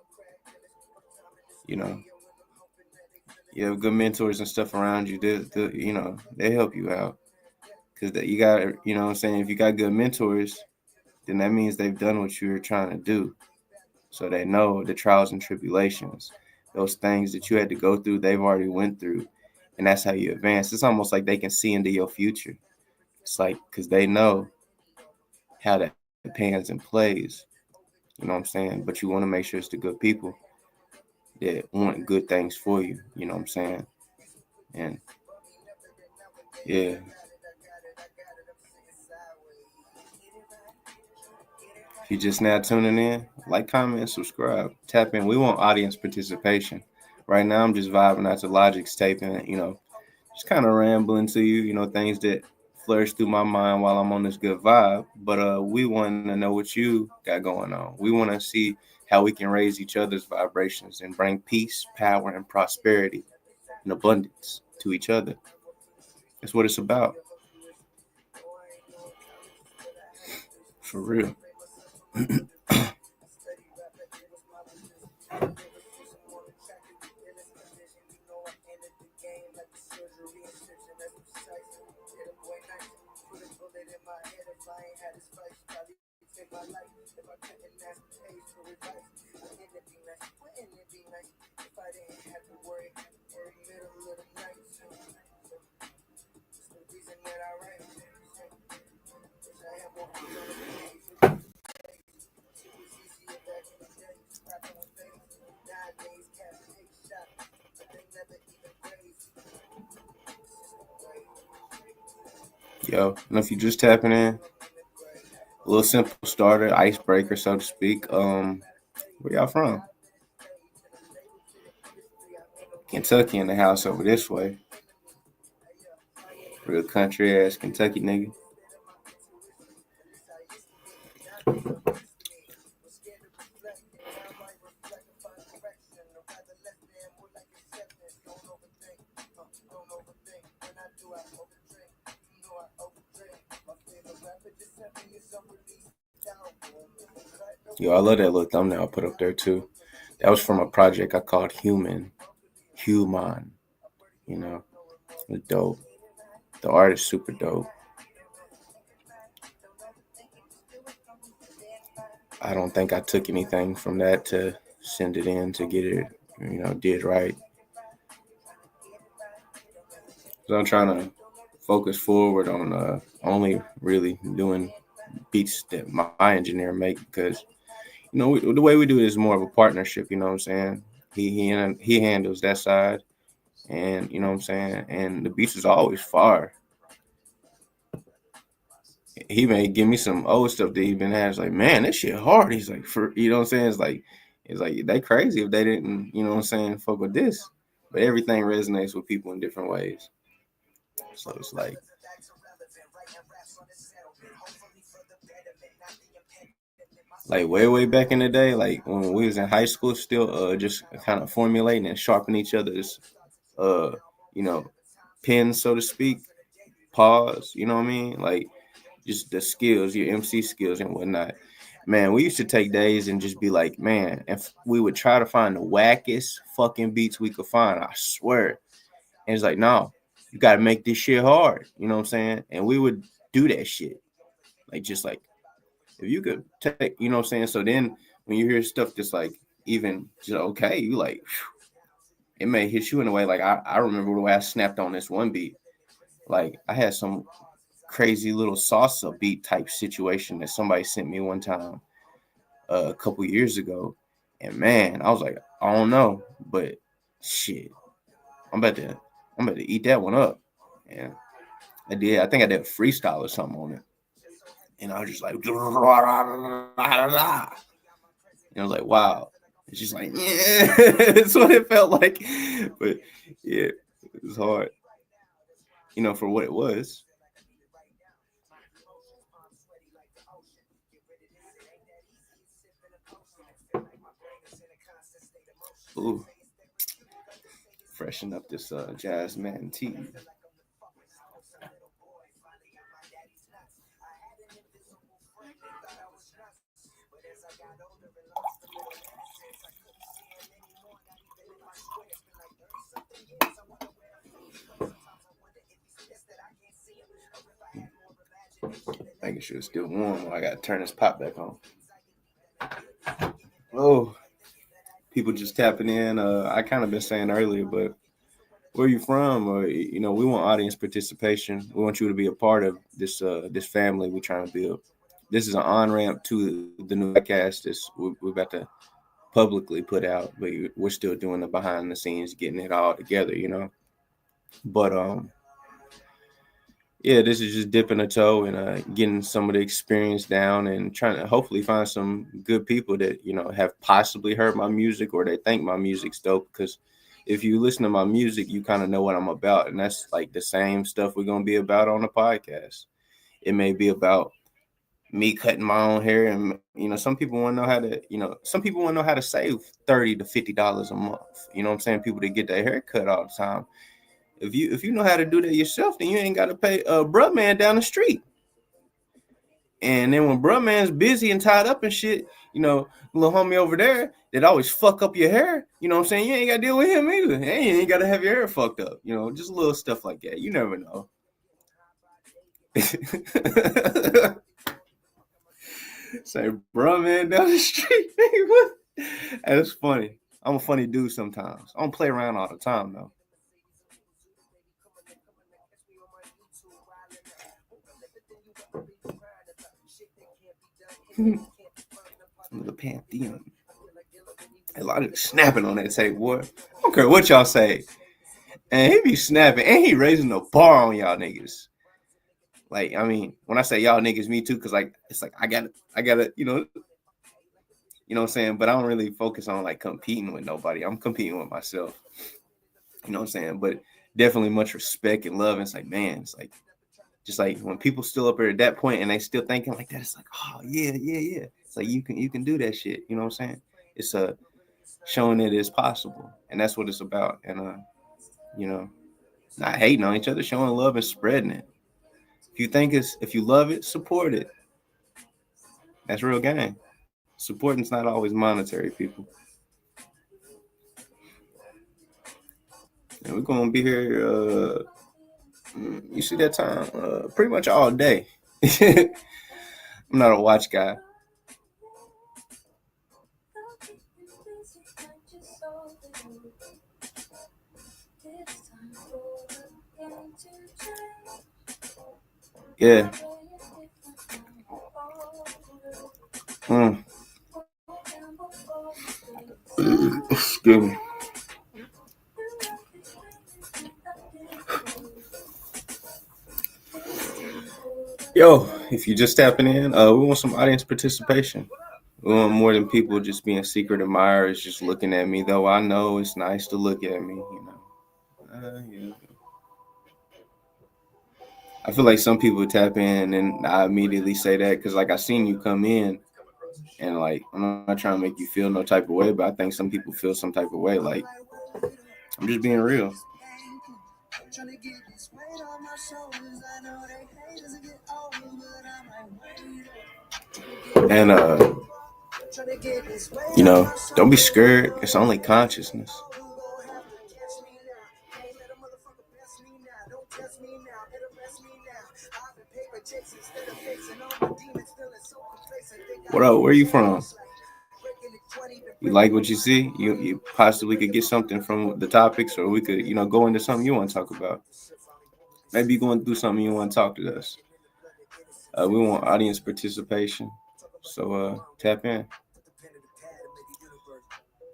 You have good mentors and stuff around you. They help you out. Because you got, what I'm saying, if you got good mentors, then that means they've done what you were trying to do. So they know the trials and tribulations, those things that you had to go through, they've already went through. And that's how you advance. It's almost like they can see into your future. It's like, because they know how that pans and plays. You know what I'm saying? But you want to make sure it's the good people that want good things for you. You know what I'm saying? And yeah. If you're just now tuning in, like, comment, and subscribe. Tap in. We want audience participation. Right now, I'm just vibing out to Logic's tape and, just kind of rambling to you, things that flourish through my mind while I'm on this good vibe. But we want to know what you got going on. We want to see how we can raise each other's vibrations and bring peace, power, and prosperity and abundance to each other. That's what it's about. For real. Yo, and if you're just tapping in, a little simple starter, icebreaker, so to speak. Where y'all from? Kentucky in the house over this way. Real country ass Kentucky nigga. Yo, I love that little thumbnail I put up there too. That was from a project I called Human. It's dope. The art is super dope. I don't think I took anything from that to send it in to get it, did right. So I'm trying to focus forward on only really doing beats that my engineer make because the way we do it is more of a partnership. You know what I'm saying? He handles that side, and you know what I'm saying. And the beats is always fire. He may give me some old stuff that he been has like, man, this shit hard. He's like, for you know what I'm saying? It's like they crazy if they didn't, you know what I'm saying, fuck with this. But everything resonates with people in different ways. So it's like way back in the day, like when we was in high school, still just kind of formulating and sharpening each other's uh you know pens, so to speak. Pause. You know what I mean? Like just the skills, your MC skills and whatnot. Man, we used to take days and just be like, man, if we would try to find the wackest fucking beats we could find, I swear. And it's like, no, you got to make this shit hard. You know what I'm saying? And we would do that shit. Like, just like, if you could take, you know what I'm saying? So then when you hear stuff that's like, even just okay, you like, it may hit you in a way. Like, I remember the way I snapped on this one beat. Like, I had some crazy little salsa beat type situation that somebody sent me one time a couple years ago. And man, I was like, I don't know, but shit, I'm about to eat that one up. And I did. I think I did a freestyle or something on it. And I was just like, and I was like, wow. It's just like, yeah, that's what it felt like. But yeah, it was hard, for what it was. Ooh, freshen up this Jasmine tea. Making sure it's still warm. I gotta turn this pop back on. Oh, people just tapping in. I kind of been saying earlier, but where you from? Or we want audience participation. We want you to be a part of this family we're trying to build. This is an on ramp to the new podcast. We're about to publicly put out, but we're still doing the behind the scenes, getting it all together. But yeah, this is just dipping a toe and getting some of the experience down and trying to hopefully find some good people that have possibly heard my music or they think my music's dope. Because if you listen to my music, you kind of know what I'm about, and that's like the same stuff we're gonna be about on the podcast. It may be about me cutting my own hair, and some people want to know how to, some people want to know how to save $30 to $50 a month. You know what I'm saying? People that get their hair cut all the time. If you know how to do that yourself, then you ain't got to pay a bruh man down the street. And then when bruh man's busy and tied up and shit, little homie over there that always fuck up your hair, you know what I'm saying? You ain't got to deal with him either. And you ain't got to have your hair fucked up. Just little stuff like that. You never know. Say, bruh man down the street. What? Hey, that's funny. I'm a funny dude sometimes. I don't play around all the time, though. The Pantheon. A lot of snapping on that tape, boy. I don't care what y'all say. And he be snapping, and he raising the bar on y'all niggas. Like, I mean, when I say y'all niggas, me too, because like it's like I gotta, what I'm saying. But I don't really focus on like competing with nobody. I'm competing with myself. You know what I'm saying? But definitely much respect and love. And it's like, man, it's like just like when people still up there at that point and they still thinking like that, it's like, oh yeah. It's like you can do that shit. You know what I'm saying? It's showing it is possible, and that's what it's about. And you know, not hating on each other, showing love and spreading it. If you love it, support it. That's real game. Supporting's not always monetary, people. And we're gonna be here. You see that time? Pretty much all day. I'm not a watch guy. Yeah. Mm. Excuse me. Yo, if you just tapping in, we want some audience participation. We want more than people just being secret admirers, just looking at me. Though I know it's nice to look at me, Yeah. I feel like some people tap in and I immediately say that because, like, I seen you come in and, like, I'm not trying to make you feel no type of way, but I think some people feel some type of way. Like, I'm just being real. And, don't be scared. It's only consciousness. What up? Where you from? You like what you see? You possibly could get something from the topics, or we could, go into something you want to talk about. Maybe you're going through something you want to talk to us. We want audience participation, so tap in.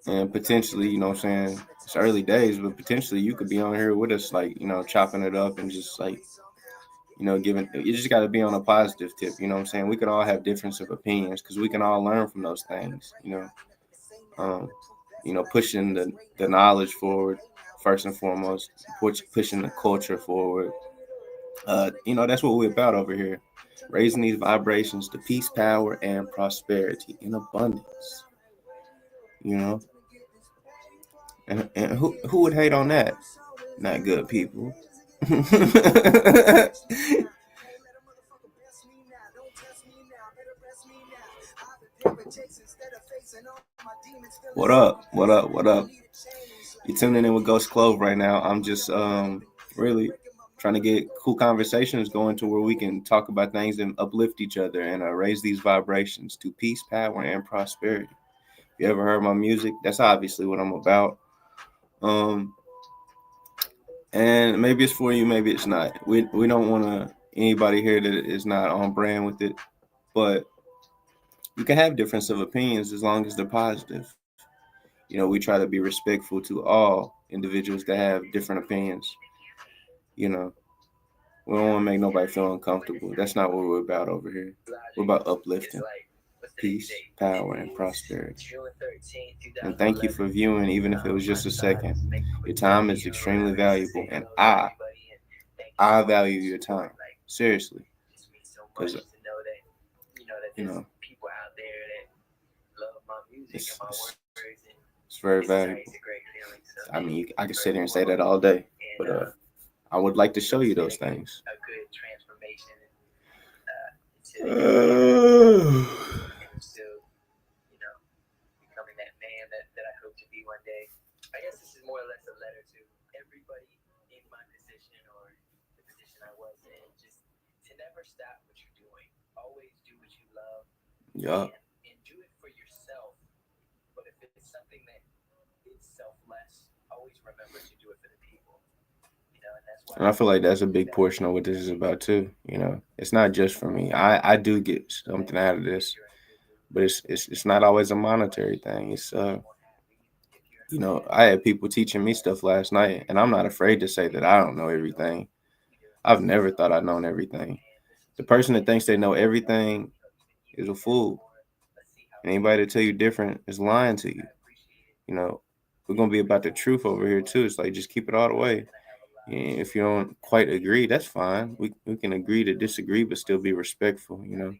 And potentially, what I'm saying, it's early days, but potentially you could be on here with us, like, chopping it up and just like, giving, you just got to be on a positive tip. You know what I'm saying? We can all have difference of opinions because we can all learn from those things, um, pushing the knowledge forward first and foremost, pushing the culture forward. That's what we're about over here, raising these vibrations to peace, power, and prosperity in abundance. You know, and who would hate on that? Not good people. What up? What up? What up? You're tuning in with Ghost Clove right now. I'm just really trying to get cool conversations going to where we can talk about things and uplift each other and raise these vibrations to peace, power, and prosperity. If you ever heard my music, that's obviously what I'm about. And maybe it's for you, maybe it's not. We don't want anybody here that is not on brand with it, but you can have difference of opinions as long as they're positive. We try to be respectful to all individuals that have different opinions. You know, We don't want to make nobody feel uncomfortable. That's not what we're about over here. We're about uplifting, peace, power, and prosperity. And thank you for viewing, even if it was just a second. Your time is extremely valuable, and I value your time. Seriously. Because, you know, it's very valuable. I mean, I could sit here and say that all day, but I would like to show you those things. Yeah. And I feel like that's a big portion of what this is about too. You know, it's not just for me. I do get something out of this, but it's not always a monetary thing. It's you know, I had people teaching me stuff last night, and I'm not afraid to say that I don't know everything. I've never thought I'd known everything. The person that thinks they know everything is a fool. And anybody that tell you different is lying to you. You know, we're gonna be about the truth over here too. It's like just keep it all the way. And if you don't quite agree, that's fine. We can agree to disagree, but still be respectful. You know,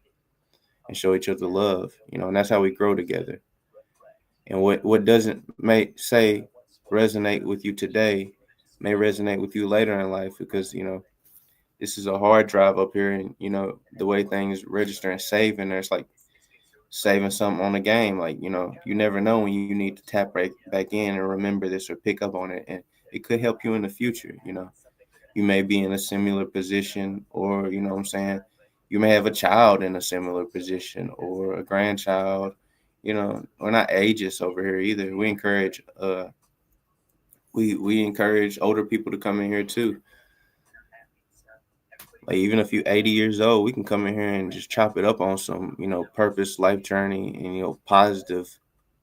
and show each other love. You know, and that's how we grow together. And what doesn't resonate with you today may resonate with you later in life because you know this is a hard drive up here, and you know the way things register and save in there, it's like saving something on a game. Like you know, you never know when you need to tap right back in and remember this or pick up on it, and it could help you in the future. You know, you may be in a similar position, or you know what I'm saying, you may have a child in a similar position or a grandchild. You know, we're not ageist over here either. We encourage older people to come in here too. Like even if you're 80 years old, we can come in here and just chop it up on some, you know, purpose, life journey, and you know, positive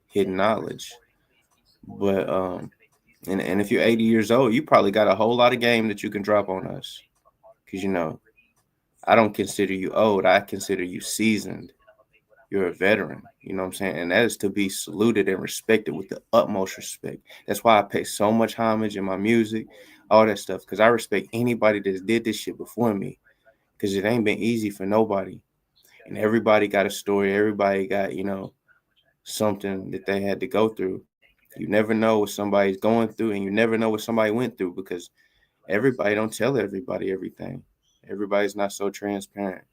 hidden knowledge. But and if you're 80 years old, you probably got a whole lot of game that you can drop on us. Cause you know, I don't consider you old. I consider you seasoned. You're a veteran. You know what I'm saying? And that is to be saluted and respected with the utmost respect. That's why I pay so much homage in my music, all that stuff. Cause I respect anybody that's did this shit before me. Cause it ain't been easy for nobody. And everybody got a story. Everybody got, you know, something that they had to go through. You never know what somebody's going through, and you never know what somebody went through because everybody don't tell everybody everything. Everybody's not so transparent.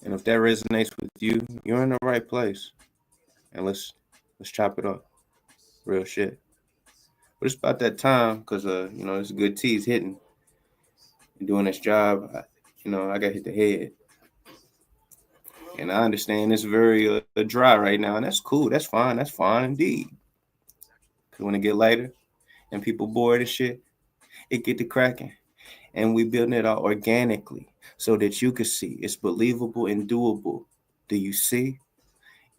And if that resonates with you, you're in the right place. And let's chop it up. Real shit. But it's about that time because you know, it's good tea is hitting and doing this job. You know, I got hit the head. And I understand it's very dry right now, and that's cool. That's fine. That's fine indeed. Cause when it get later and people bored and shit, it get to cracking, and we building it out organically so that you can see it's believable and doable. Do you see?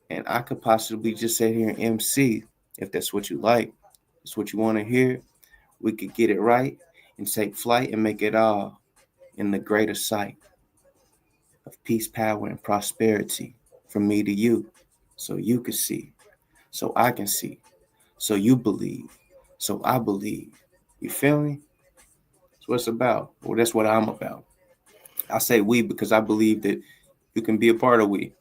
And I could possibly just sit here and MC if that's what you like. It's what you want to hear. We could get it right and take flight and make it all in the greater sight of peace, power, and prosperity from me to you, so you can see, so I can see, so you believe, so I believe. You feel me? That's what it's about. Well, that's what I'm about. I say we because I believe that you can be a part of we.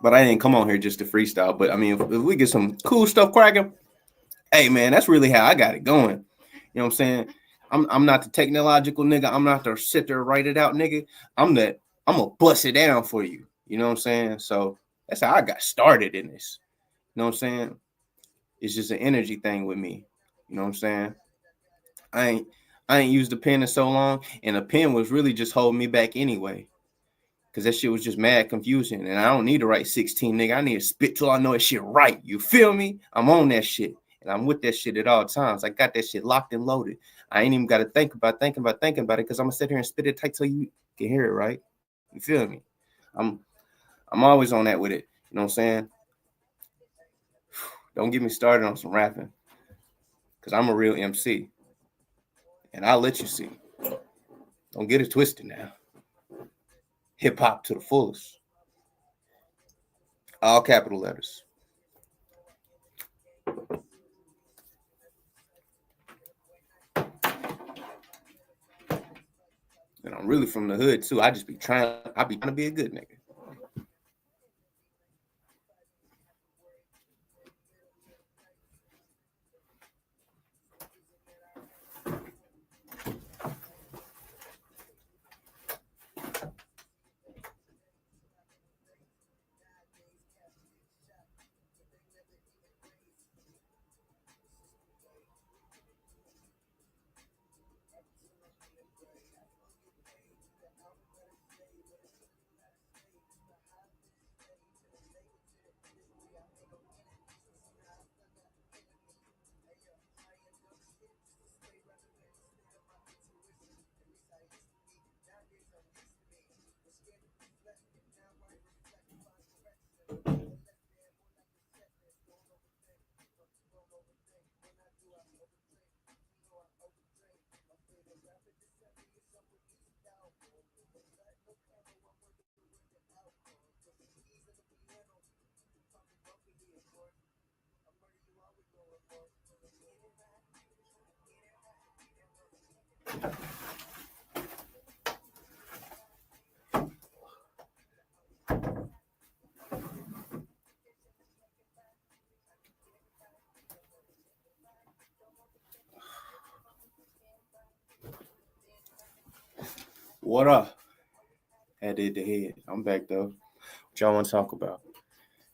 But I didn't come on here just to freestyle. But I mean, if we get some cool stuff cracking, hey man, that's really how I got it going. You know what I'm saying? I'm not the technological nigga. I'm not the sit there write it out nigga. I'm gonna bust it down for you. You know what I'm saying? So that's how I got started in this. You know what I'm saying? It's just an energy thing with me. You know what I'm saying? I ain't I ain't used a pen in so long, and a pen was really just holding me back anyway. Cause that shit was just mad confusing. And I don't need to write 16, nigga. I need to spit till I know that shit right. You feel me? I'm on that shit. And I'm with that shit at all times. I got that shit locked and loaded. I ain't even got to think about it because I'm gonna sit here and spit it tight till you can hear it right. You feel me? I'm I'm always on that with it. You know what I'm saying? Don't get me started on some rapping, because I'm a real MC, and I'll let you see. Don't get it twisted now. Hip hop to the fullest. All capital letters. And I'm really from the hood too. I be trying to be a good nigga. What up? Had it the head. I'm back though. What y'all want to talk about?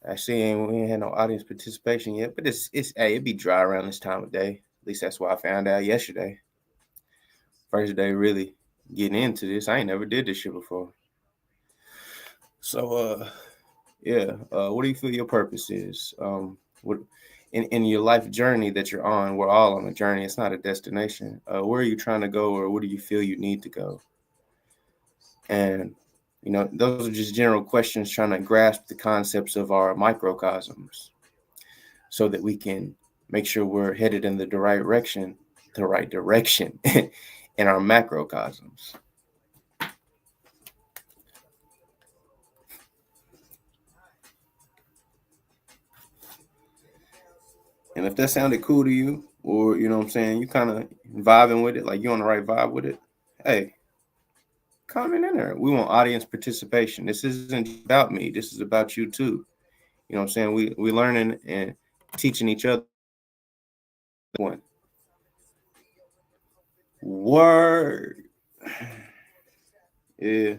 I see we ain't had no audience participation yet, but it's hey, it be dry around this time of day. At least that's what I found out yesterday. First day really getting into this. I ain't never did this shit before. So yeah. What do you feel your purpose is? What in your life journey that you're on? We're all on a journey. It's not a destination. Where are you trying to go, or what do you feel you need to go? And those are just general questions trying to grasp the concepts of our microcosms so that we can make sure we're headed in the right direction in our macrocosms. And if that sounded cool to you, or you know what I'm saying, you kind of vibing with it, like you're on the right vibe with it, hey, comment in there. We want audience participation. This isn't about me. This is about you too. You know what I'm saying? We learning and teaching each other. One word. Yeah.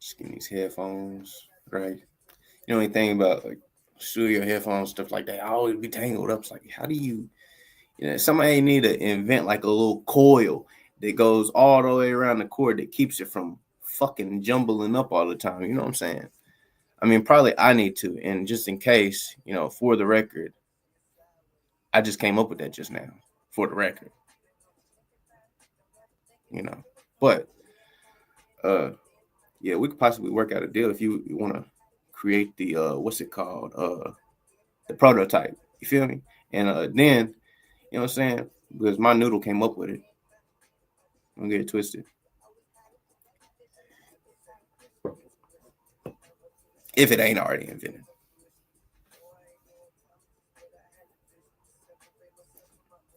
Just getting these headphones, right? You know anything about like studio headphones, stuff like that? I always be tangled up. It's like, how do somebody need to invent like a little coil that goes all the way around the cord that keeps it from fucking jumbling up all the time. You know what I'm saying? I mean, probably I need to. And just in case, for the record, I just came up with that just now for the record, but, yeah, we could possibly work out a deal if you want to create the, what's it called? The prototype. You feel me? And then, you know what I'm saying? Because my noodle came up with it. Don't get it twisted. If it ain't already invented.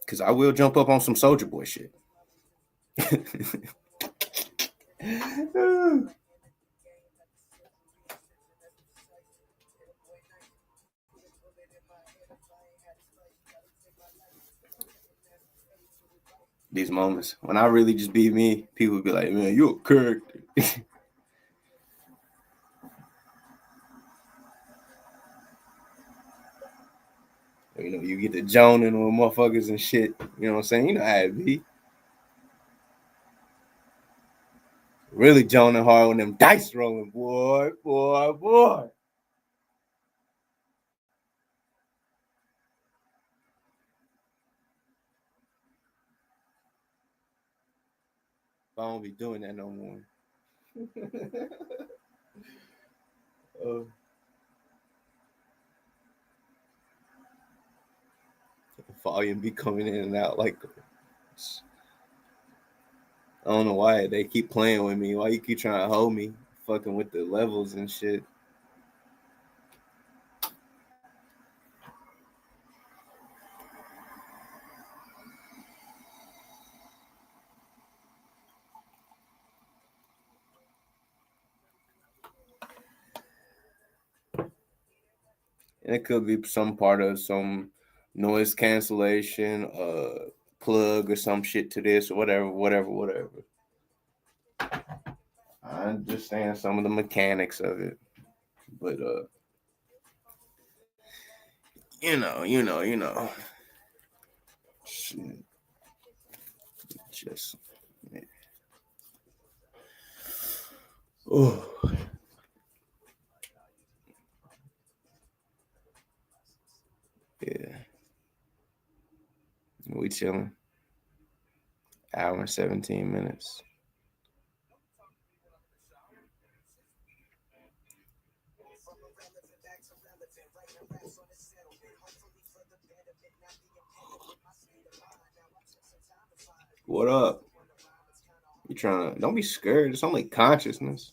Because I will jump up on some Soldier Boy shit. These moments when I really just be me, people be like, "Man, you a character." You get the joning with motherfuckers and shit. You know what I'm saying? You know how it be. Really joning hard when them dice rolling, boy. But I won't be doing that no more. Volume be coming in and out like I don't know why they keep playing with me. Why you keep trying to hold me, fucking with the levels and shit. And it could be some part of some noise cancellation, plug or some shit to this or whatever. I understand some of the mechanics of it, but shit, just oh yeah, we chilling. Hour and 17 minutes. What up? You trying to? Don't be scared. It's only consciousness.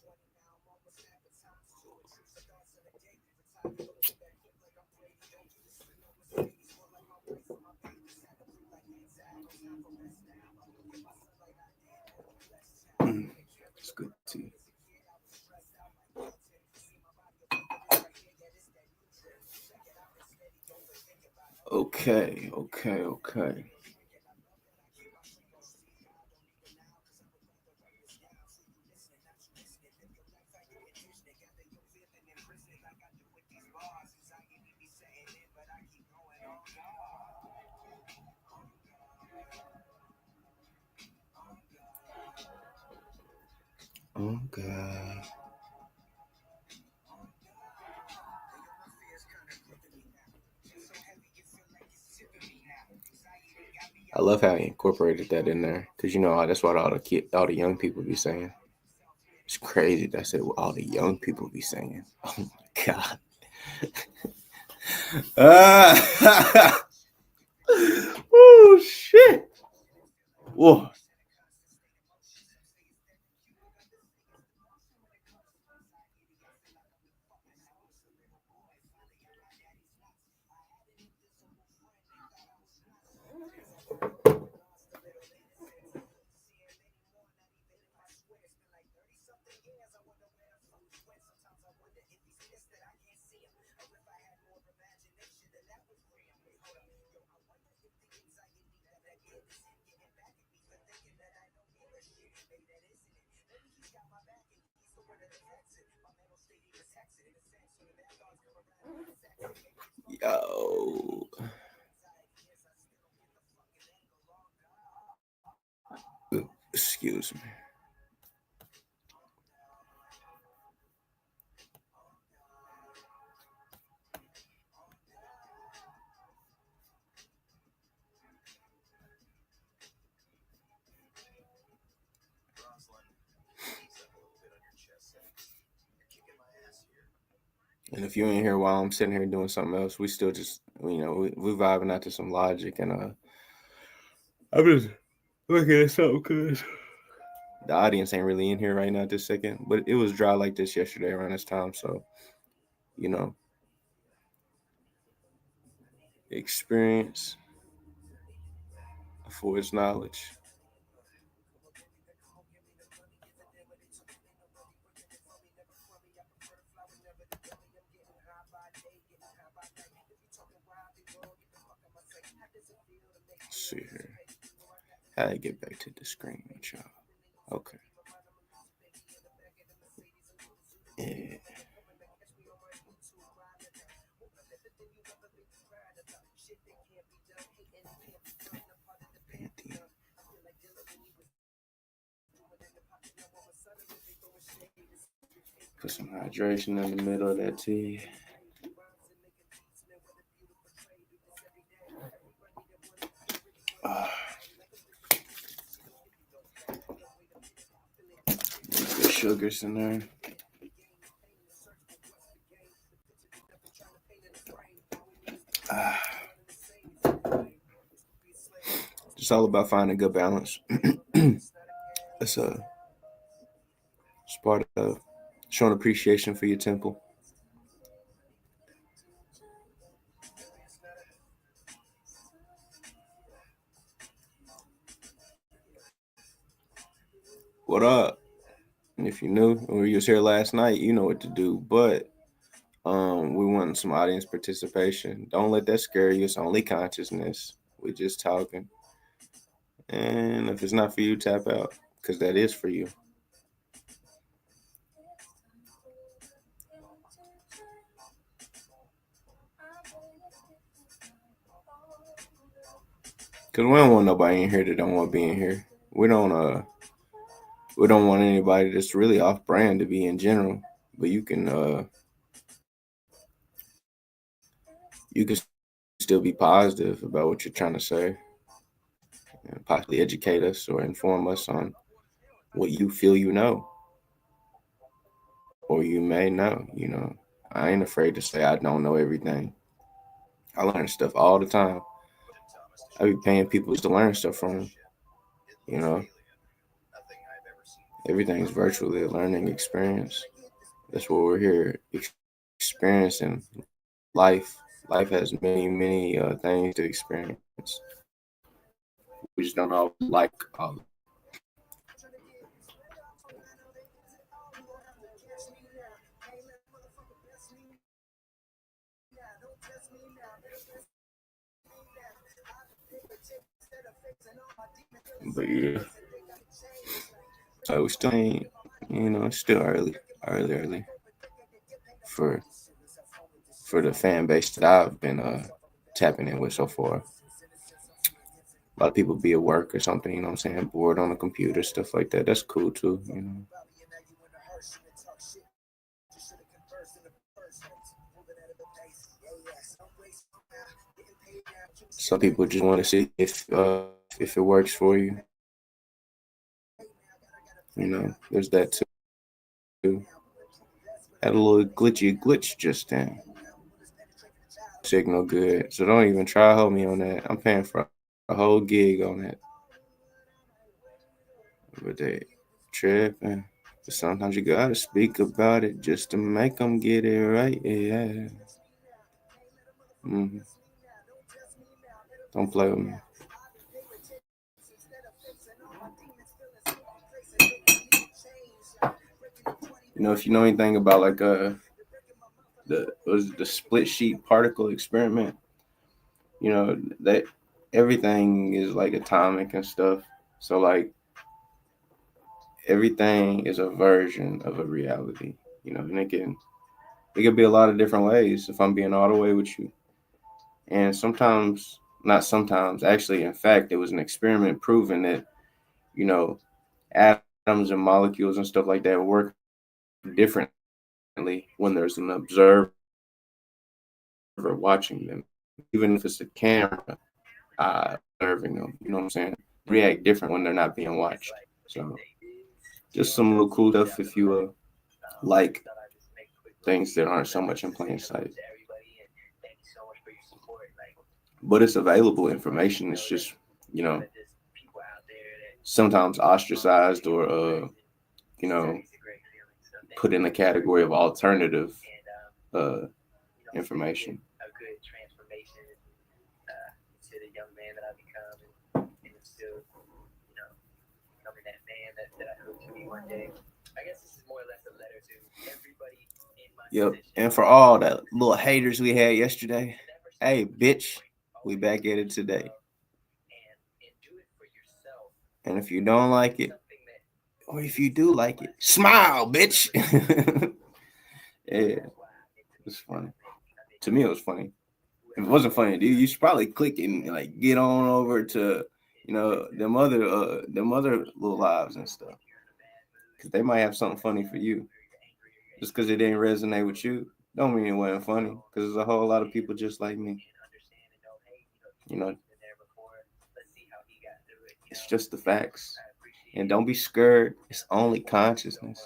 It's good tea. Okay. Okay. I love how he incorporated that in there because that's what all the young people be saying. It's crazy. That's it. What all the young people be saying. Oh my god. Oh shit. Whoa. Yo. Excuse me. And if you ain't here while I'm sitting here doing something else, we still just we vibing out to some logic and I'm just looking at something because the audience ain't really in here right now at this second, but it was dry like this yesterday around this time, so you know, experience affords knowledge. Let's see here. How do I get back to the screen with y'all? Okay. Yeah. Put some hydration in the middle of that tea. sugars in there. It's all about finding a good balance. It's it's part of showing appreciation for your temple. What up? And if you knew or you was here last night, you know what to do. But we want some audience participation. Don't let that scare you. It's only consciousness. We're just talking. And if it's not for you, tap out. Because that is for you. Because we don't want nobody in here that don't want to be in here. We don't want anybody that's really off brand to be in general. But you can still be positive about what you're trying to say and possibly educate us or inform us on what you feel you know or you may know. I ain't afraid to say I don't know everything. I learn stuff all the time. I be paying people to learn stuff from them. You know, everything's virtually a learning experience. That's what we're here experiencing life. Life has many, many things to experience. We just don't always like all of it. But yeah, we still ain't, it's still early for the fan base that I've been tapping in with so far. A lot of people be at work or something, you know what I'm saying, bored on the computer, stuff like that. That's cool too. Some people just want to see if it works for you. There's that too. Had a little glitch just then. Signal good, so don't even try to hold me on that. I'm paying for a whole gig on that. But they tripping. But sometimes you gotta speak about it just to make them get it right. Yeah. Mm-hmm. Don't play with me. If you know anything about like the split sheet particle experiment, that everything is like atomic and stuff. So like everything is a version of a reality, and it can be a lot of different ways if I'm being all the way with you. And sometimes, not sometimes, actually, in fact, it was an experiment proving that, you know, atoms and molecules and stuff like that work differently when there's an observer watching them. Even if it's a camera observing them, you know what I'm saying? React different when they're not being watched. So, just some little cool stuff if you like things that aren't so much in plain sight. But it's available information. It's just, you know, sometimes ostracized or, you know, put in the category of alternative information. Yep. And for all the little haters we had yesterday, hey, bitch, we back at it today. And if you don't like it, or if you do like it, smile, bitch. Yeah, it's funny. To me, it was funny. If it wasn't funny, dude, you should probably click and like get on over to, them other little lives and stuff, because they might have something funny for you. Just because it didn't resonate with you, don't mean it wasn't funny. Because there's a whole lot of people just like me. It's just the facts. And don't be scared. It's only consciousness.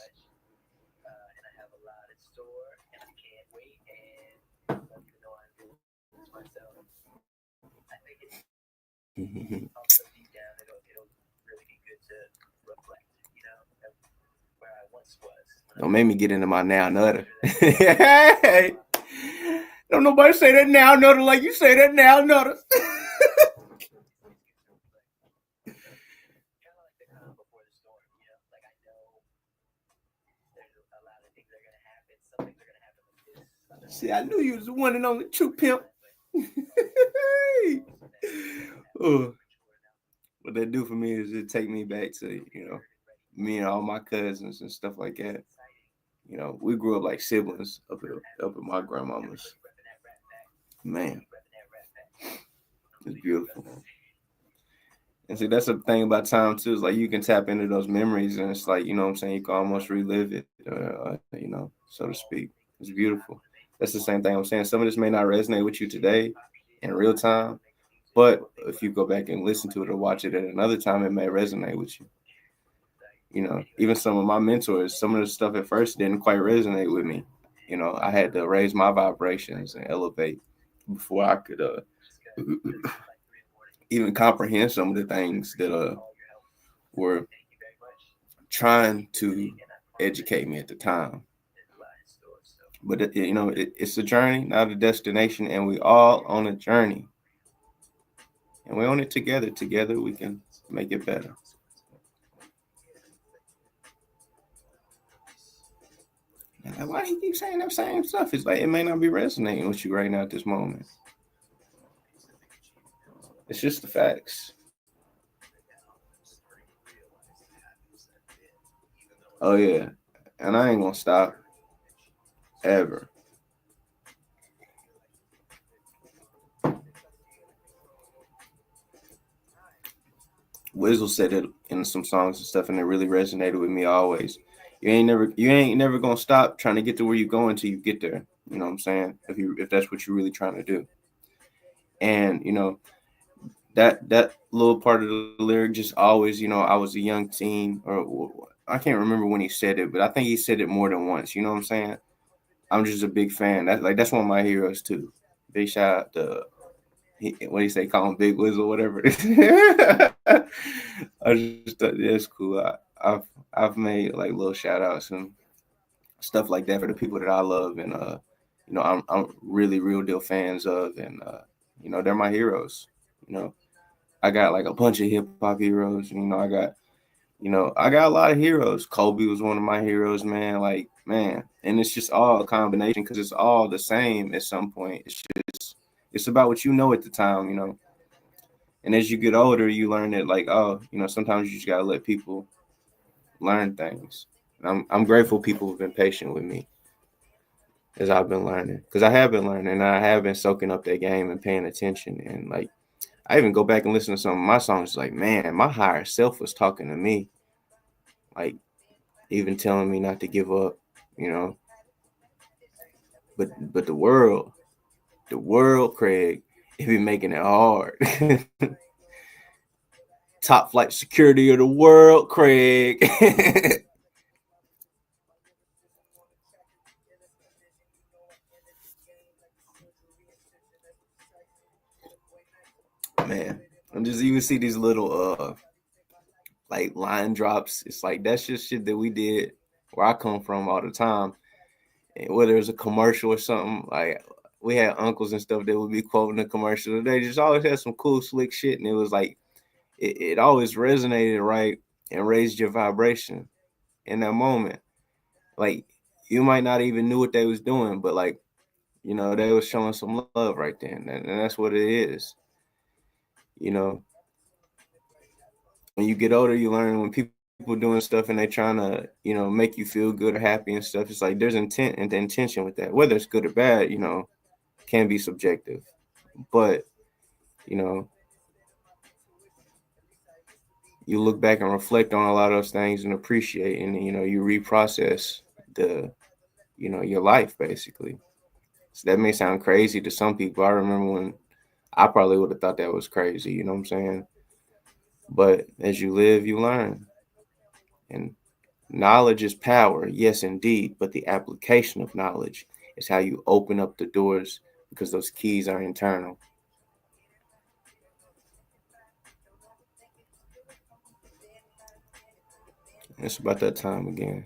Also deep down, it'll really be good to reflect, where I once was. Don't make me get into my now nutter. Hey, don't nobody say that now nutter like you say that now nutter. Kind of like the calm before the storm, Like I know there's a lot of things that are gonna happen. Some things are gonna happen like this. See, I knew you was the one and only true pimp. Oh, what that do for me is it take me back to, me and all my cousins and stuff like that. We grew up like siblings up at my grandmama's. Man, it's beautiful. And see, that's the thing about time too. Is like you can tap into those memories, and it's like what I'm saying. You can almost relive it, so to speak. It's beautiful. That's the same thing I'm saying. Some of this may not resonate with you today, in real time, but if you go back and listen to it or watch it at another time, it may resonate with you. Even some of my mentors, some of the stuff at first didn't quite resonate with me. I had to raise my vibrations and elevate before I could even comprehend some of the things that were trying to educate me at the time. But it's a journey, not a destination, and we all on a journey, and we're on it together. Together, we can make it better. And why he keep saying that same stuff? It's like it may not be resonating with you right now at this moment. It's just the facts. Oh yeah, and I ain't gonna stop ever. Wizzle said it in some songs and stuff, and it really resonated with me always. You ain't never gonna stop trying to get to where you're going till you get there. You know what I'm saying? If that's what you're really trying to do. And that little part of the lyric just always, I was a young teen, or I can't remember when he said it, but I think he said it more than once. You know what I'm saying? I'm just a big fan. That's one of my heroes too. Big shout out to what do you say? Call him Big Wiz or whatever. I just thought that's cool. I've made like little shout outs and stuff like that for the people that I love, and I'm really real deal fans of, and they're my heroes. I got like a bunch of hip hop heroes. I got a lot of heroes. Kobe was one of my heroes, man. Like, man, and it's just all a combination because it's all the same at some point. It's about what you know at the time. And as you get older, you learn that like, oh, sometimes you just gotta let people learn things. I'm grateful people have been patient with me as I've been learning, because I have been learning and I have been soaking up that game and paying attention. And like, I even go back and listen to some of my songs. Like, man, my higher self was talking to me, like even telling me not to give up. You know, but the world, Craig, it be making it hard. Top flight security of the world, Craig. Man, I'm just even see these little like line drops. It's like that's just shit that we did where I come from all the time. And whether it's a commercial or something, like we had uncles and stuff that would be quoting the commercial. They just always had some cool slick shit, and it was like it always resonated right and raised your vibration in that moment. Like you might not even knew what they was doing, but like they was showing some love right then, and that's what it is. You know, when you get older, you learn when people doing stuff and they trying to make you feel good or happy and stuff. It's like there's intent and the intention with that, whether it's good or bad. Can be subjective, but you know you look back and reflect on a lot of those things and appreciate, and you reprocess the your life basically. So that may sound crazy to some people. I remember when I probably would have thought that was crazy, you know what I'm saying? But as you live, you learn. And knowledge is power, yes, indeed. But the application of knowledge is how you open up the doors because those keys are internal. It's about that time again.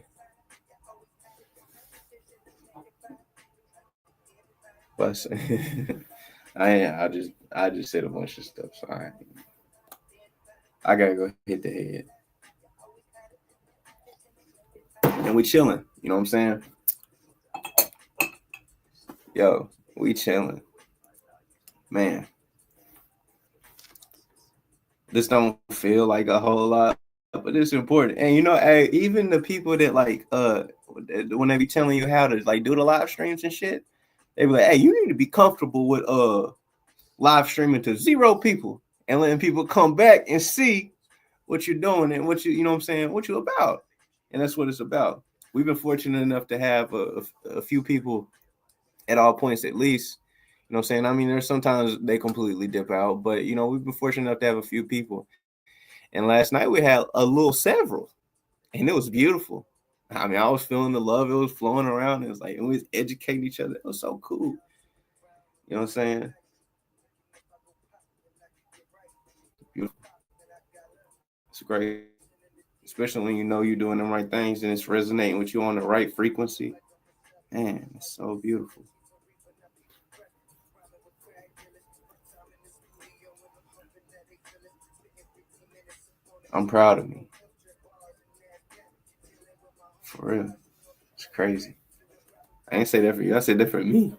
But I just said a bunch of stuff. So I gotta go hit the head. And we chilling. You know what I'm saying? Yo, we chilling. Man, this don't feel like a whole lot, but it's important. And hey, even the people that when they be telling you how to like do the live streams and shit, they be like, hey, you need to be comfortable with live streaming to 0 people and letting people come back and see what you're doing and what you know what I'm saying, what you're about. And that's what it's about. We've been fortunate enough to have a few people at all points at least. You know what I'm saying? I mean, there's sometimes they completely dip out, but we've been fortunate enough to have a few people. And last night we had a little several, and it was beautiful. I mean, I was feeling the love; it was flowing around. It was like, and we was educating each other. It was so cool. You know what I'm saying? Beautiful. It's great, especially when you're doing the right things and it's resonating with you on the right frequency. Man, it's so beautiful. I'm proud of me, for real. It's crazy. I ain't say that for you. I said that for me.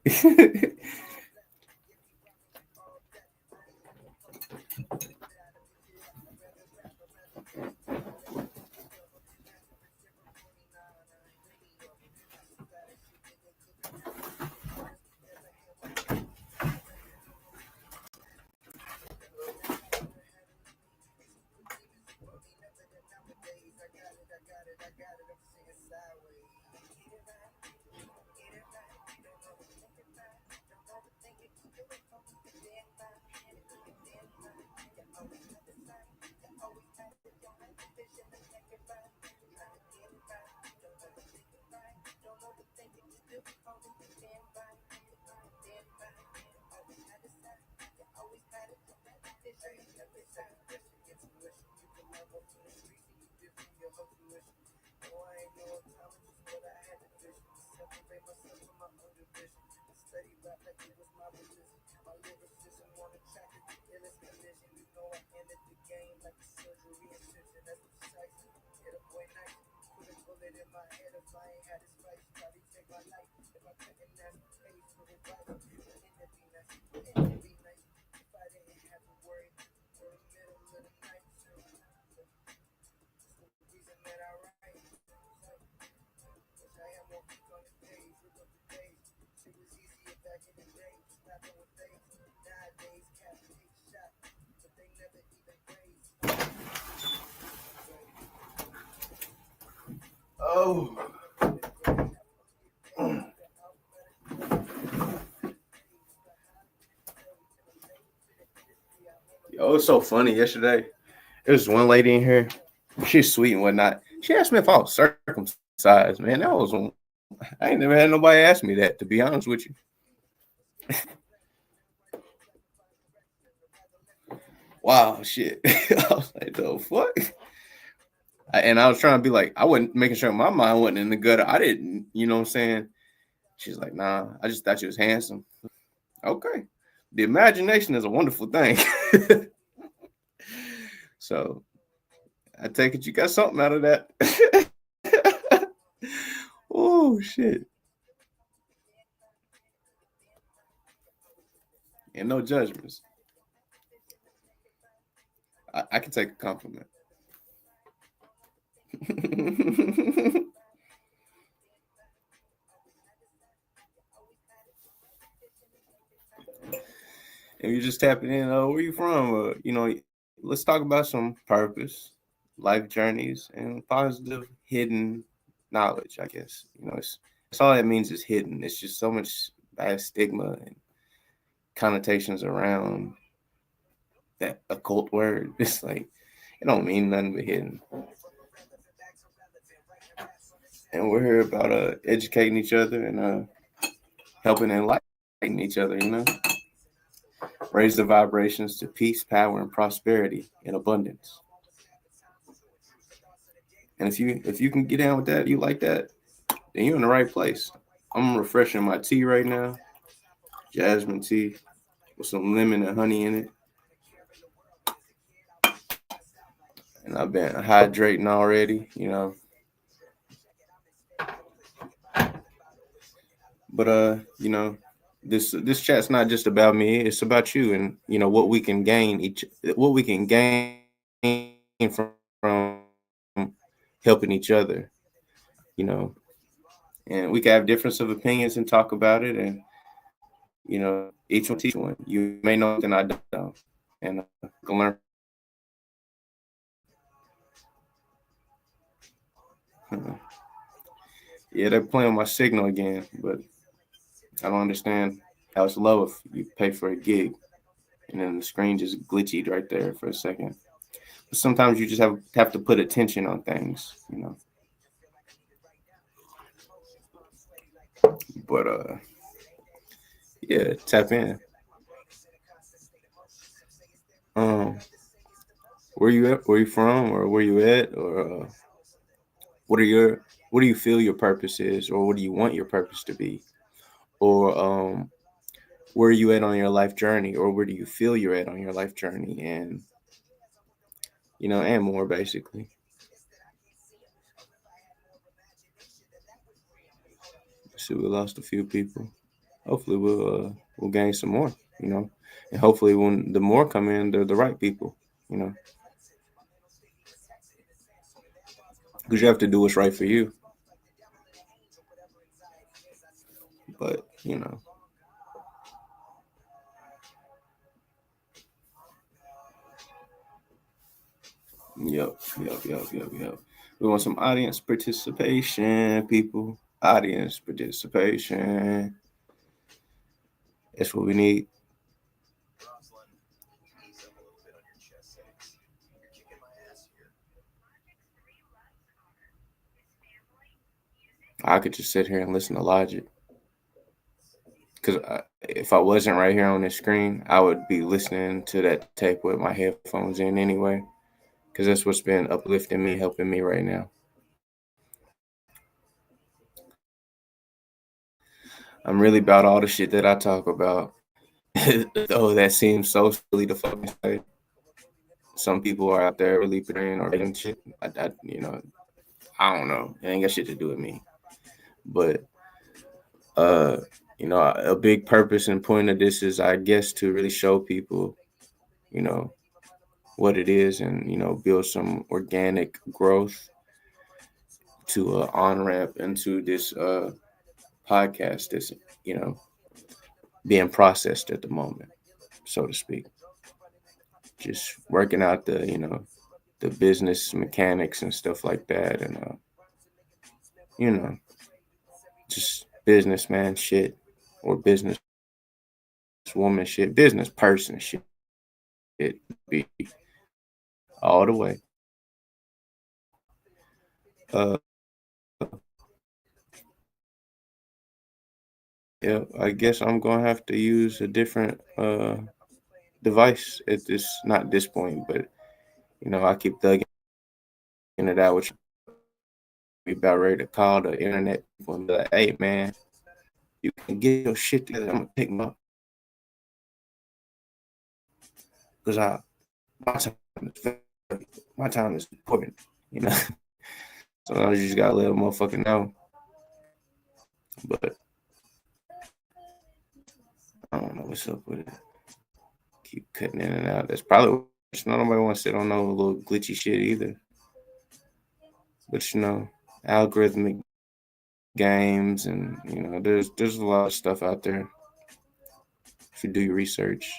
Oh, yo, it was so funny yesterday. There was one lady in here. She's sweet and whatnot. She asked me if I was circumcised. Man, that was one. I ain't never had nobody ask me that. To be honest with you. Wow, shit. I was like, the fuck? And I was trying to be like, I wasn't making sure my mind wasn't in the gutter. I didn't, you know what I'm saying? She's like, nah, I just thought you was handsome. Okay. The imagination is a wonderful thing. So I take it you got something out of that. Oh, shit. And no judgments. I can take a compliment. And you're just tapping in. Where you from? Let's talk about some purpose, life journeys, and positive hidden knowledge. I guess it's all that means is hidden. It's just so much bad stigma and connotations around that occult word. It's like it don't mean nothing but hidden. And we're here about educating each other and helping enlighten. each other, raise the vibrations to peace, power, and prosperity in abundance. And if you can get down with that, you like that, then you're in the right place. I'm refreshing my tea right now, jasmine tea with some lemon and honey in it, and I've been hydrating already. But this chat's not just about me; it's about you, and what we can gain from helping each other. You know, and we can have difference of opinions and talk about it, and each one teach one. You may know something I don't, and can learn. Yeah, they're playing my signal again, but I don't understand how it's low if you pay for a gig, and then the screen just glitched right there for a second. But sometimes you just have to put attention on things. But yeah, tap in. Um, where you at? Where you from? Or where you at? Or what are your what do you feel your purpose is, or what do you want your purpose to be? Or where are you at on your life journey, or where do you feel you're at on your life journey, and more basically. See, we lost a few people. Hopefully, we'll gain some more. You know, and hopefully, when the more come in, they're the right people. You know, because you have to do what's right for you. But yep. We want some audience participation, people. Audience participation. That's what we need. Rosalind, ease up a little bit on your chest settings. You're kicking my ass here. I could just sit here and listen to Logic. Because if I wasn't right here on the screen, I would be listening to that tape with my headphones in anyway. Because that's what's been uplifting me, helping me right now. I'm really about all the shit that I talk about. Oh, that seems so silly to fucking say. Some people are out there really portraying or writing shit. I don't know. It ain't got shit to do with me. But uh, a big purpose and point of this is, I guess, to really show people, you know, what it is, and build some organic growth to on ramp into this podcast that's you know being processed at the moment, so to speak. Just working out the business mechanics and stuff like that, and you know just businessman shit, or business woman shit, business person shit. It be all the way. Uh, yeah, I guess I'm gonna have to use a different device at this, not this point, but I keep thugging it out, which be about ready to call the internet people and be like, "Hey, man, you can get your shit together. I'm gonna take because my time is my time is important." You know, sometimes you just gotta let a motherfucker know. But I don't know what's up with it. Keep cutting in and out. That's probably not nobody wants to sit on no little glitchy shit either. But algorithmic games, and there's a lot of stuff out there if you do your research.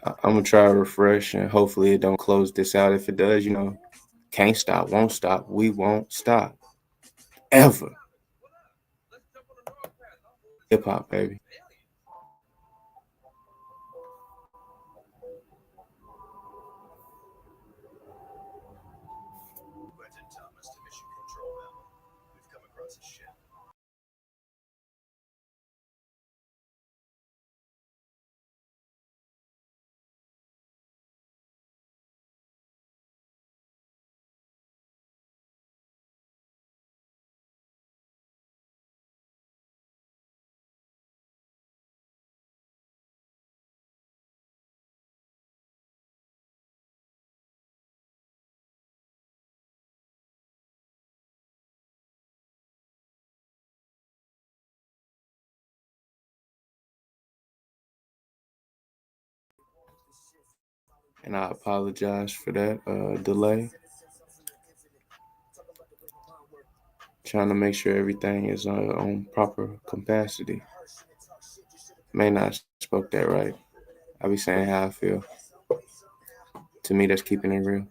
I'm gonna try to refresh, and hopefully it don't close this out. If it does, can't stop, won't stop. We won't stop ever. Hip hop, baby. Quentin Thomas to Mission Control Babel. We've come across a ship. and I apologize for that delay. Trying to make sure everything is on proper capacity. May not spoke that right. I be saying how I feel. To me, that's keeping it real.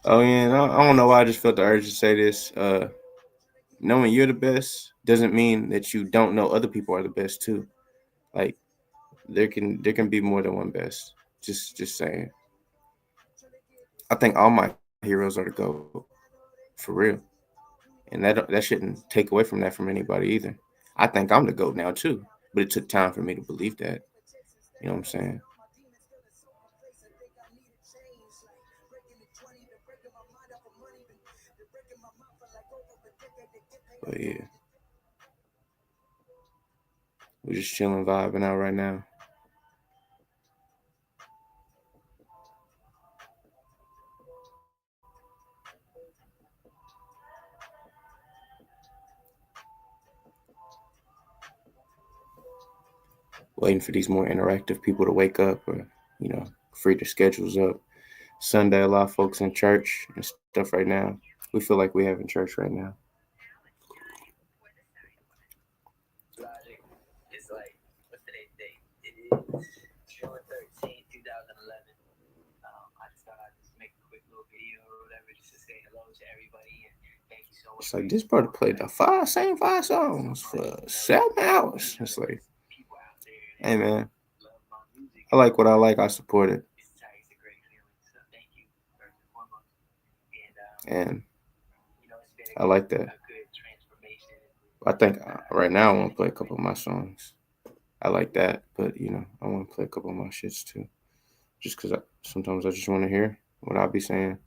Oh yeah, and I don't know why I just felt the urge to say this. Knowing you're the best doesn't mean that you don't know other people are the best too. Like there can be more than one best. Just saying. I think all my heroes are the GOAT, for real, and that shouldn't take away from that from anybody either. I think I'm the GOAT now too, but it took time for me to believe that. You know what I'm saying? But yeah, we're just chilling, vibing out right now. Waiting for these more interactive people to wake up or, you know, free their schedules up. Sunday, a lot of folks in church and stuff right now. We feel like we have in church right now. Logic. It's like, what's today's date? It is June 13th, 2011. I just thought I'd just make a quick little video or whatever just to say hello to everybody and thank you so much. It's like this brother played the same five songs for 7 hours. It's like, People out there hey that man, love my music. I like what I like. I support it, It's tight. It's a great feeling. So thank you first and foremost. and You know, it's been I like that. a good transformation. I think right now I want to play a couple of my songs. I like that, but you know, I want to play a couple of my shits too, just because sometimes I just want to hear what I'll be saying,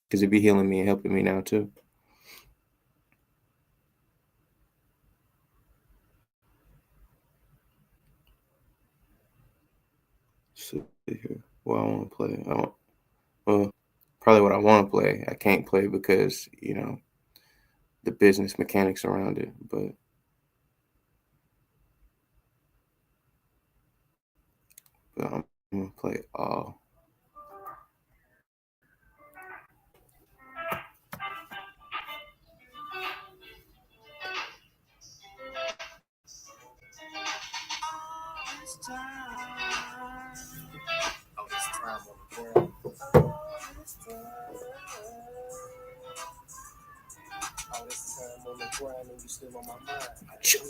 because it be healing me and helping me now too. See here, what I want to play. Well, probably what I want to play. I can't play because you know the business mechanics around it, but I'm gonna play all. All this time on the grind and you still on my mind. You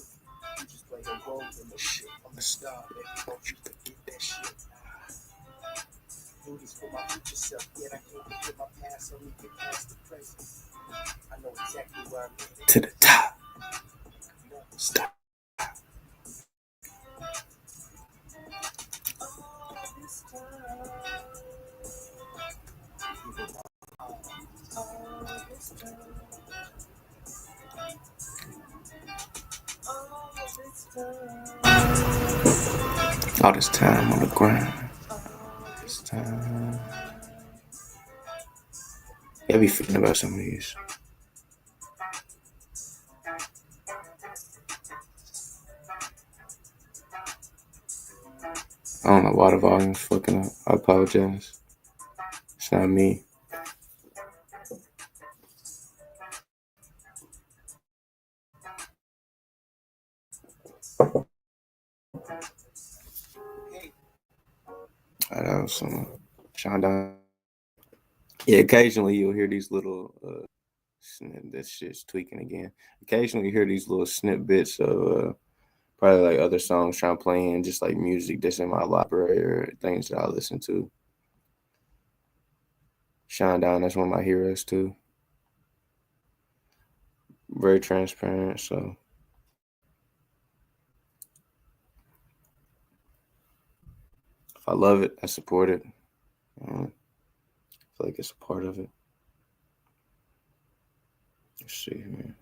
just play a role in the shit. I'm the star, baby. Don't you forget that shit. Do this for my future self. Yet I can't forget my past. Only get past the present. I know exactly where I'm headed. To the top. Never Stop. all this time. All this time. All this time. All this time on the grind. This time. Yeah, I be forgetting about some of these. I don't know why the volume's fucking up. I apologize. It's not me. That was some Sean Don. Yeah, occasionally you'll hear these little that shit's tweaking again. Occasionally you hear these little snippets of probably like other songs trying to play in, just like music that's in my library or things that I listen to. Sean Don, that's one of my heroes too. Very transparent, so if I love it, I support it. I feel like it's a part of it. Let's see here.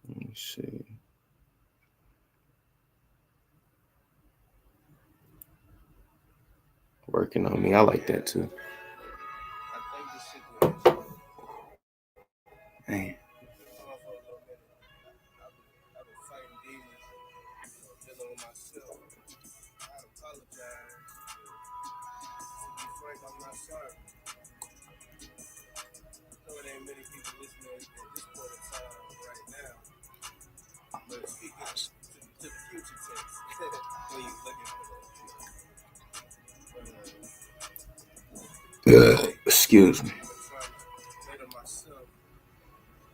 Let me see. working on me. I like that too. I think this shit will hit you. Man. For a little minute. I've been fighting demons, dealing with myself. I apologize. To be frank, I'm not sorry. I know it ain't many people listening at this point in time right now. But speaking to the future tense, when you looking for that. Excuse me. I'm trying to better myself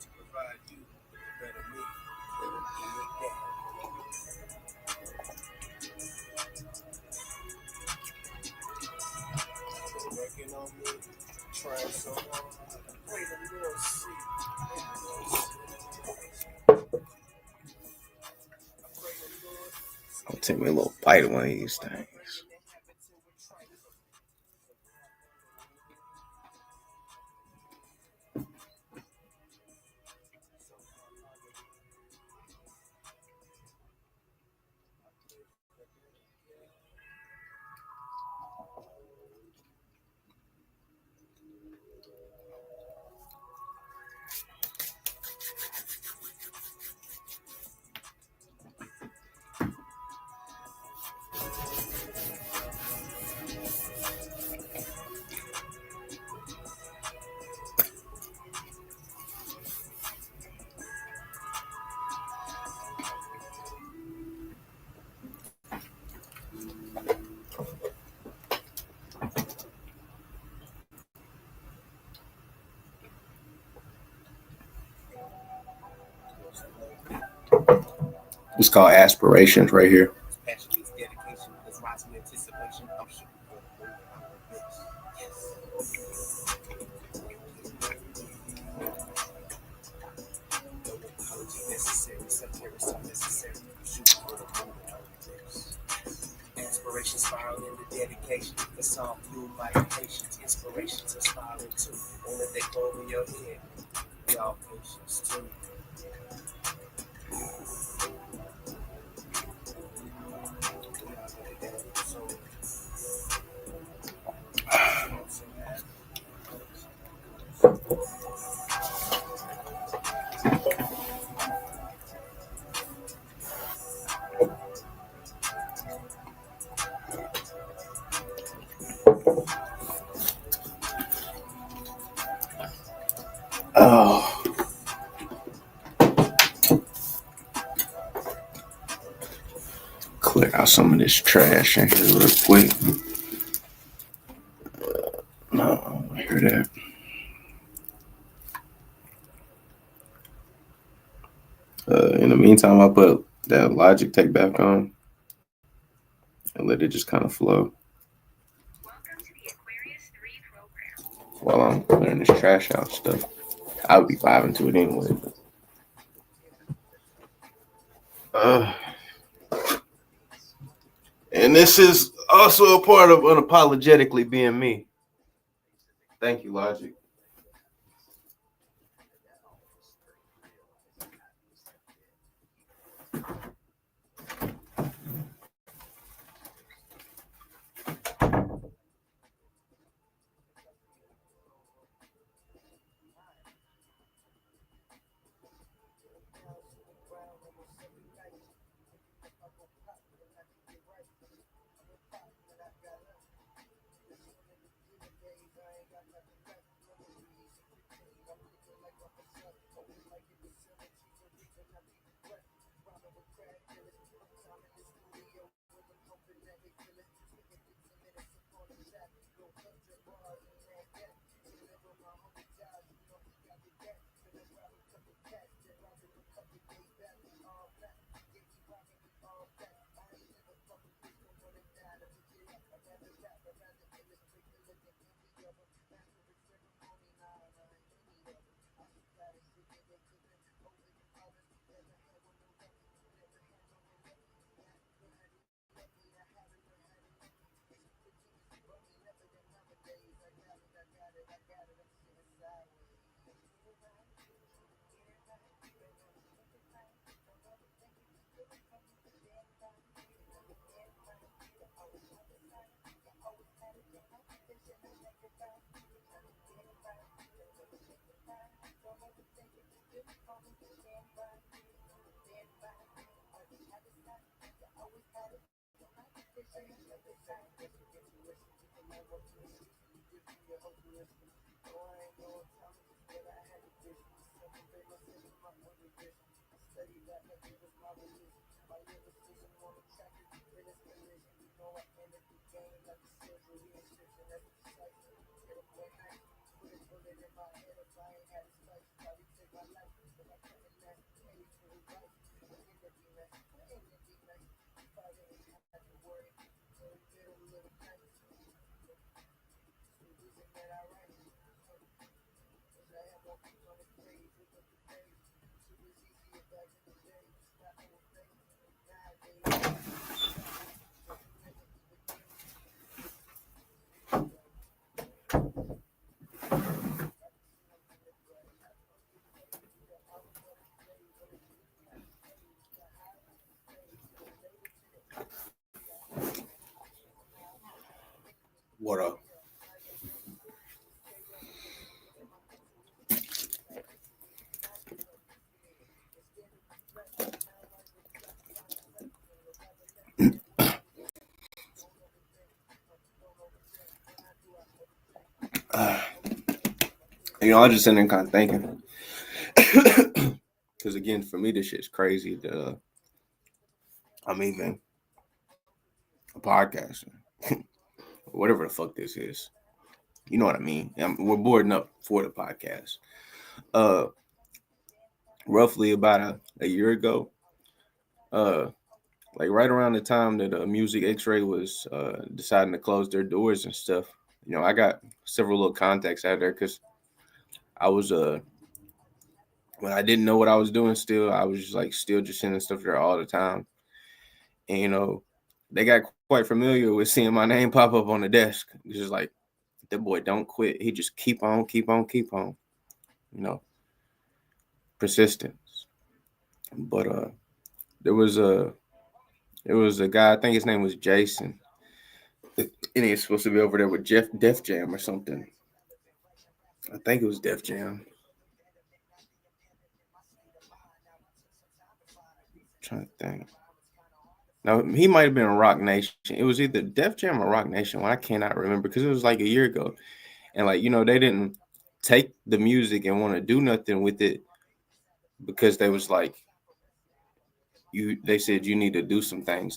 to provide you with a better me. Been working on me, trying so hard. Pray the Lord see. I'll take me a little bite of one of these things. It's called aspirations right here. Inspiration spiral into dedication. The song fueled by your patience. Inspirations are spiraling too. Only they go over your head. Y'all patience too. Oh. Clear out some of this trash in here real quick. No, I don't want to hear that. In the meantime, I put that Logic Take back on and let it just kind of flow. Welcome to the Aquarius 3 program. While I'm clearing this trash out stuff. I would be vibing to it anyway. And this is also a part of unapologetically being me. Thank you, Logic. What up? I just sitting there kind of thinking, because again, for me, this shit's crazy. I'm even a podcaster, whatever the fuck this is. You know what I mean? We're boarding up for the podcast. Uh, roughly about a year ago, uh, like right around the time that Music X-Ray was deciding to close their doors and stuff. I got several little contacts out there because I was when I didn't know what I was doing. Still, I was just like still just sending stuff there all the time, and they got quite familiar with seeing my name pop up on the desk. It's just like that boy don't quit. He just keep on, keep on, keep on. You know, persistence. But there was a guy. I think his name was Jason, and he's supposed to be over there with Def Jam or something. I think it was Def Jam. Trying to think. Now he might have been Rock Nation. It was either Def Jam or Rock Nation. One I cannot remember because it was like a year ago, and like they didn't take the music and want to do nothing with it because they was like they said you need to do some things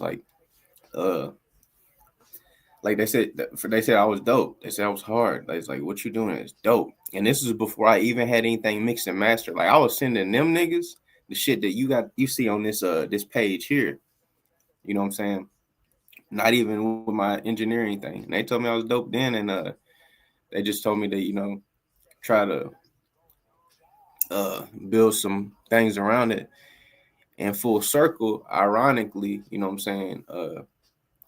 uh they said I was dope. They said I was hard. They was like, what you doing is dope. And this is before I even had anything mixed and mastered. Like I was sending them niggas the shit that you see on this page here. You know what I'm saying? Not even with my engineering thing. And they told me I was dope then, and they just told me to try to build some things around it. And full circle, ironically, you know what I'm saying?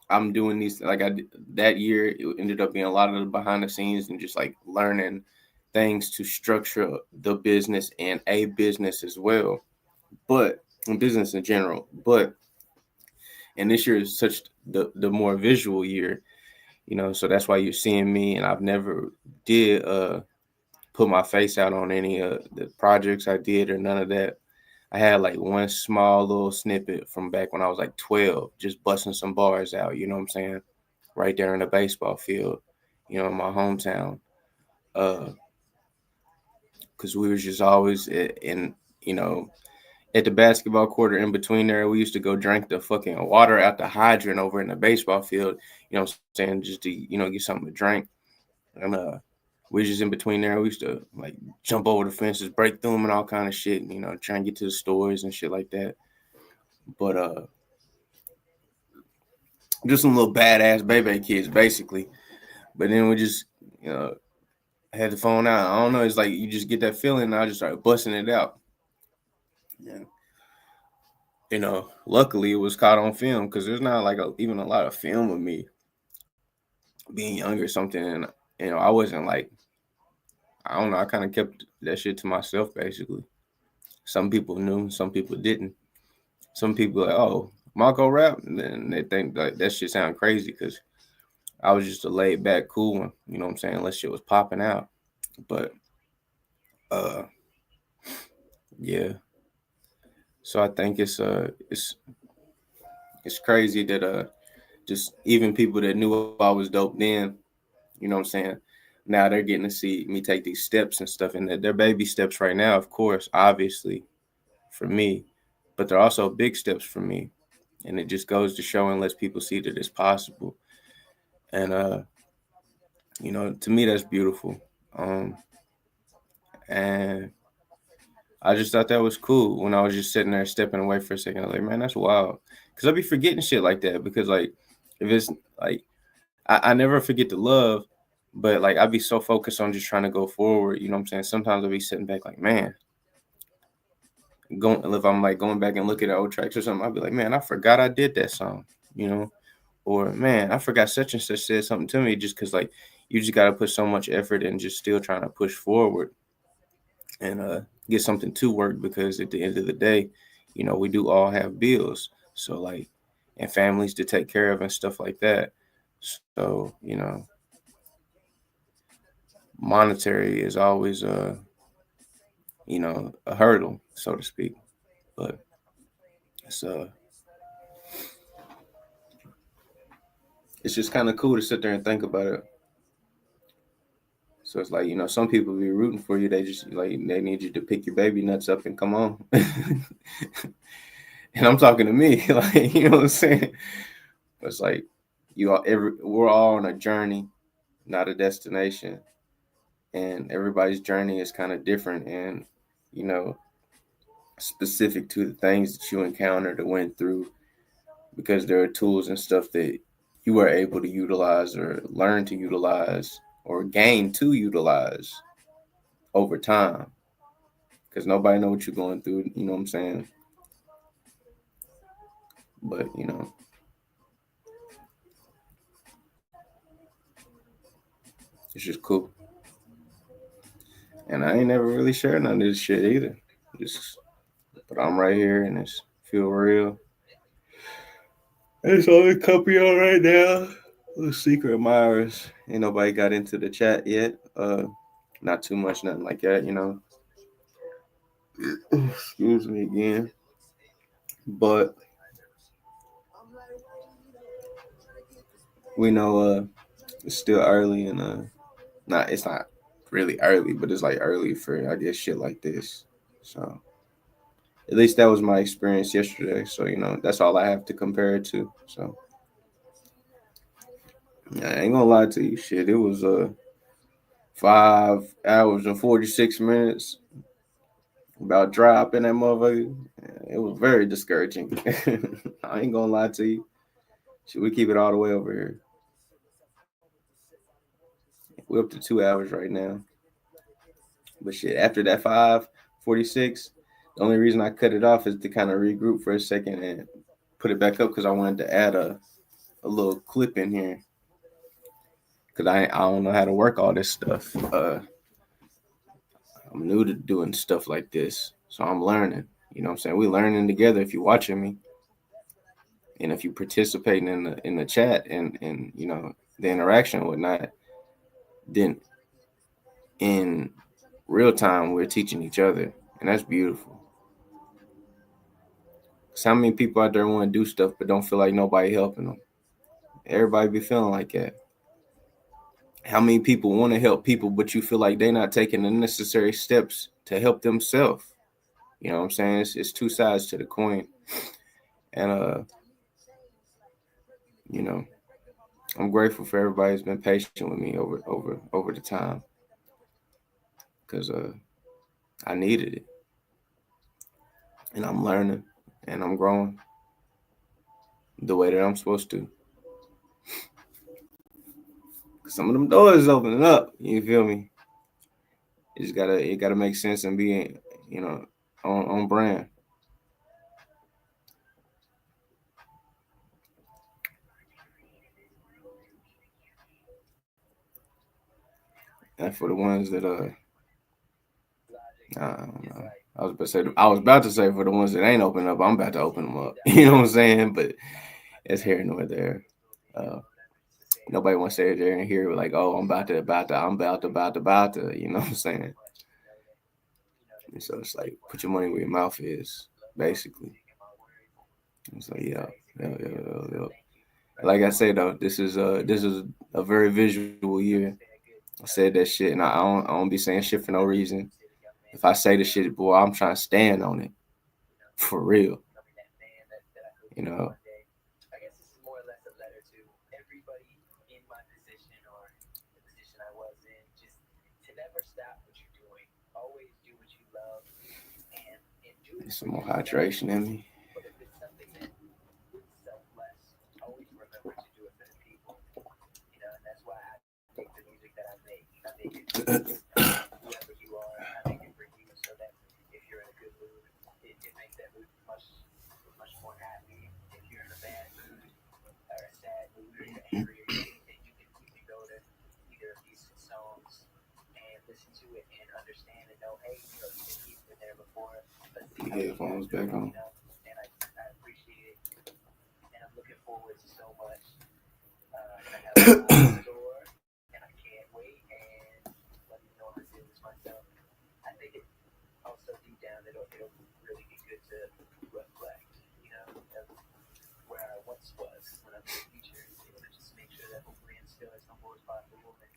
I'm doing these like I did that year. It ended up being a lot of the behind the scenes and just like learning things to structure the business and a business as well, but business in general. But and this year is such the more visual year, so that's why you're seeing me. And I've never did put my face out on any of the projects I did or none of that. I had like one small little snippet from back when I was like 12, just busting some bars out, you know what I'm saying? Right there in the baseball field, in my hometown. Because we was just always at the basketball court or in between there, we used to go drink the fucking water out the hydrant over in the baseball field, what I'm saying? Just to, get something to drink. And we was just in between there. We used to like jump over the fences, break through them and all kind of shit, try and get to the stores and shit like that. But just some little badass baby kids, basically. But then we just, had the phone out. I don't know. It's like you just get that feeling, and I just started busting it out. Yeah. Luckily it was caught on film because there's not like even a lot of film of me being young or something. And I wasn't like, I don't know. I kind of kept that shit to myself, basically. Some people knew, some people didn't. Some people like, oh, Marco rap, and then they think like that shit sound crazy because I was just a laid back, cool one. You know what I'm saying? Unless shit was popping out. But uh, yeah. So I think it's it's crazy that just even people that knew I was dope then, you know what I'm saying? Now they're getting to see me take these steps and stuff, and they're baby steps right now, of course, obviously for me, but they're also big steps for me, and it just goes to show and lets people see that it's possible. And to me that's beautiful. Um, and I just thought that was cool when I was just sitting there stepping away for a second. I was like, man, that's wild, because I be forgetting shit like that. Because like if it's like I never forget to love, but like I be so focused on just trying to go forward. You know what I'm saying? Sometimes I'll be sitting back like, man, going if I'm like going back and looking at old tracks or something, I'll be like, man, I forgot I did that song. You know, or man, I forgot such and such said something to me, just because like you just got to put so much effort and just still trying to push forward and get something to work, because at the end of the day, we do all have bills. So like, and families to take care of and stuff like that. So monetary is always a hurdle, so to speak. But it's uh it's just kind of cool to sit there and think about it. So it's like, some people be rooting for you. They just like they need you to pick your baby nuts up and come on. And I'm talking to me, like, you know what I'm saying? It's like we're all on a journey, not a destination. And everybody's journey is kind of different and, you know, specific to the things that you encountered or went through, because there are tools and stuff that you were able to utilize or learn to utilize or gain to utilize over time, because nobody know what you're going through, you know what I'm saying? But it's just cool. And I ain't never really shared none of this shit either. Just but I'm right here and it's feel real. It's only company on right now. The secret admirers. Ain't nobody got into the chat yet. Not too much, nothing like that. Excuse me again. But we know it's still early and it's not really early, but it's like early for I guess shit like this. So at least that was my experience yesterday. So that's all I have to compare it to. So I ain't gonna lie to you, shit. It was 5 hours and 46 minutes about dropping that motherfucker. It was very discouraging. I ain't gonna lie to you. Should we keep it all the way over here? We're up to 2 hours right now. But shit, after that 5:46, the only reason I cut it off is to kind of regroup for a second and put it back up, because I wanted to add a little clip in here, because I don't know how to work all this stuff. I'm new to doing stuff like this, so I'm learning. You know what I'm saying? We learning together if you're watching me, and if you participating in the chat and the interaction and whatnot, then in real time we're teaching each other, and that's beautiful. Cause how many people out there want to do stuff but don't feel like nobody helping them? Everybody be feeling like that. How many people want to help people but you feel like they're not taking the necessary steps to help themselves? You know what I'm saying? It's two sides to the coin. And you know, I'm grateful for everybody who's been patient with me over the time, because I needed it, and I'm learning and I'm growing the way that I'm supposed to. Cause some of them doors is opening up. You feel me? It gotta make sense and be on brand. And for the ones that I don't know. I was about to say for the ones that ain't open up, I'm about to open them up. You know what I'm saying? But it's here nor there. Uh, Nobody wants to sit there and hear like, oh, I'm about to. You know what I'm saying? And so it's like, put your money where your mouth is, basically. It's like, yeah. Yeah. Like I say though, this is a very visual year. I said that shit, and I don't be saying shit for no reason. If I say the shit, boy, I'm trying to stand on it for real. You know, I guess this is more or less a letter to everybody in my position or the position I was in. Just to never stop what you're doing. Always do what you love and do it get for some more yourself. hydration in me. But if it's something that is selfless, always remember to do it for the people. And that's why I make the music that I make. I make it for whoever you are. I make it for you so that if you're in a good mood, it makes that mood much more happy. If you're in a bad mood or a sad mood or you're angry or anything, you can go to either of these songs and listen to it and understand and know, hey, he's been there before. Let's see how he Headphones handles back it. on. And I appreciate it, and I'm looking forward to so much. And I have a lot in store, and I can't wait. And let me know I did this myself. I think it also deep down it'll really be good to reflect, of where I once was when I was a teacher, just make sure that hopefully instill as humble as possible and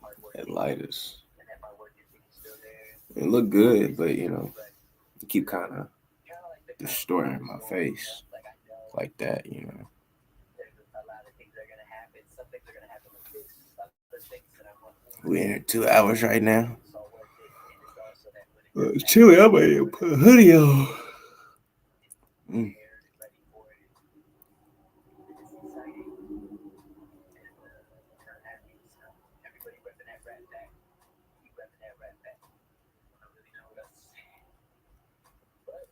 hard work That ethic, light is and that my work ethic is still there. it look good, but But you keep kind of kind of like the distorting my story, face like I know like that. there's a lot of things that are gonna happen. Some things are gonna happen like this. Other things that I want more. We in here 2 hours right now. It's all worth it, and it's also that when it It's does chilly. happen, I'm ready to put a hoodie on. Mm. prepared and ready for it. It's exciting and happy. So everybody repping that rat pack. Keep repping that rat pack. I don't really know what else to say. But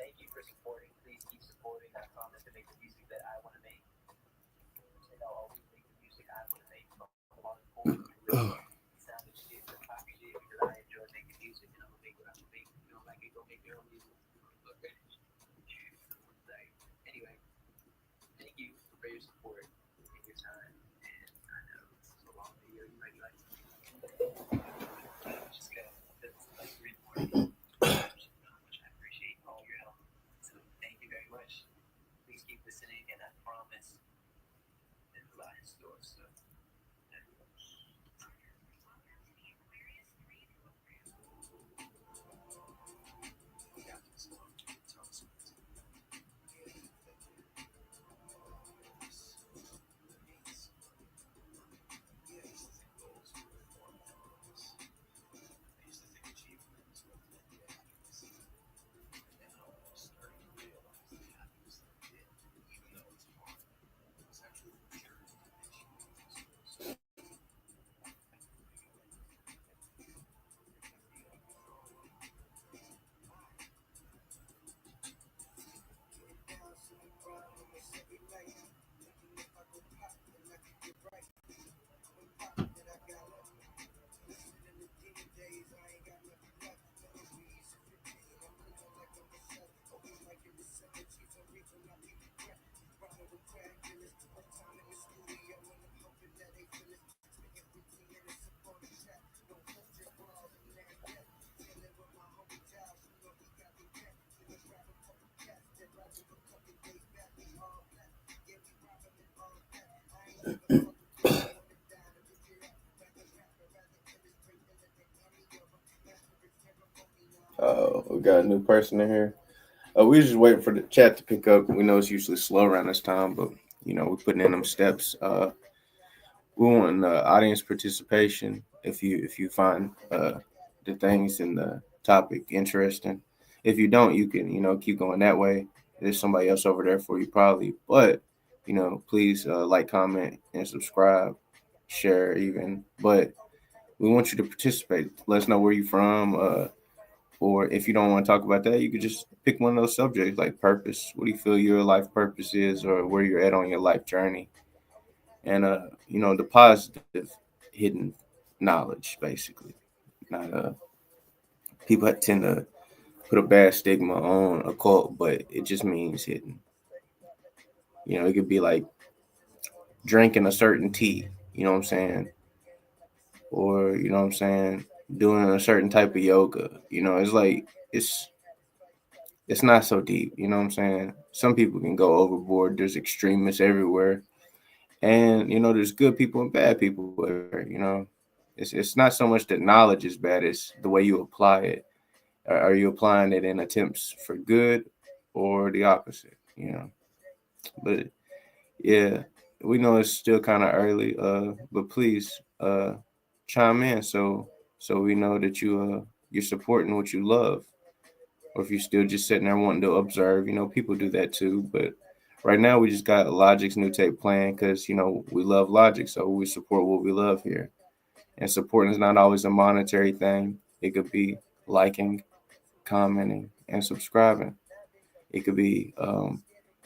thank you for supporting. Please keep supporting. I promise to make the music that I want to make. And I'll always make the music I want to make from a lot of form. Ugh. Sounded shit or pop shit because I enjoy making music and I'm gonna make what I'm gonna make. If you don't like it, go make your own music. Like, anyway, thank you for your support and your time. And I know this is a long video. You might be like, just go. That's like 3 more. Which I appreciate all your help. So thank you very much. Please keep listening, and I promise there's a lot in store. So. We got a new person in here. We just waiting for the chat to pick up. We know it's usually slow around this time, but we're putting in them steps. We want audience participation. If you find the things in the topic interesting, if you don't, you can keep going that way. There's somebody else over there for you probably, but please like, comment, and subscribe, share even. But we want you to participate. Let us know where you're from. Or if you don't want to talk about that, you could just pick one of those subjects like purpose. What do you feel your life purpose is, or where you're at on your life journey? And the positive hidden knowledge, basically. Not people tend to put a bad stigma on occult, but it just means hidden. It could be like drinking a certain tea. You know what I'm saying? Or you know what I'm saying, doing a certain type of yoga. It's like it's not so deep. You know what I'm saying? Some people can go overboard. There's extremists everywhere, and there's good people and bad people everywhere. It's not so much that knowledge is bad; it's the way you apply it. Are you applying it in attempts for good, or the opposite? But yeah, we know it's still kind of early. But please, chime in so we know that you're supporting what you love, or if you're still just sitting there wanting to observe. People do that too. But right now, we just got Logic's new tape playing because we love Logic, so we support what we love here. And supporting is not always a monetary thing. It could be liking, commenting, and subscribing. It could be,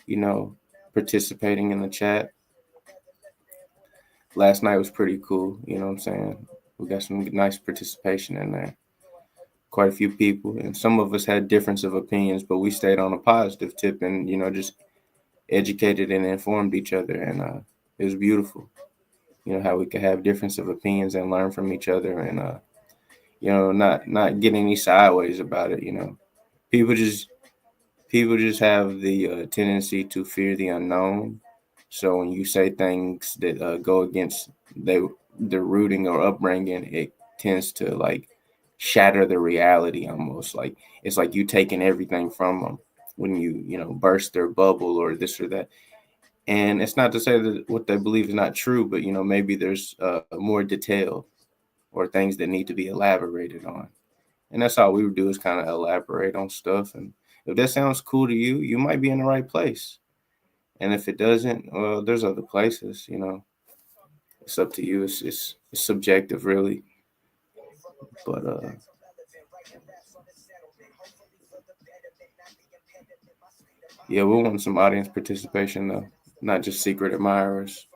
you know, participating in the chat. Last night was pretty cool. You know what I'm saying? We got some nice participation in there. Quite a few people, and some of us had difference of opinions, but we stayed on a positive tip and just educated and informed each other, and it was beautiful. How we could have difference of opinions and learn from each other, and not get any sideways about it. People just people just have the tendency to fear the unknown. So when you say things that go against their rooting or upbringing, it tends to like shatter the reality almost. Like it's like you taking everything from them when you burst their bubble or this or that. And it's not to say that what they believe is not true, but maybe there's more detail or things that need to be elaborated on. And that's all we would do is kind of elaborate on stuff. And if that sounds cool to you, you might be in the right place. And if it doesn't, well, there's other places. It's up to you. It's subjective, really. But yeah, we want some audience participation though, not just secret admirers.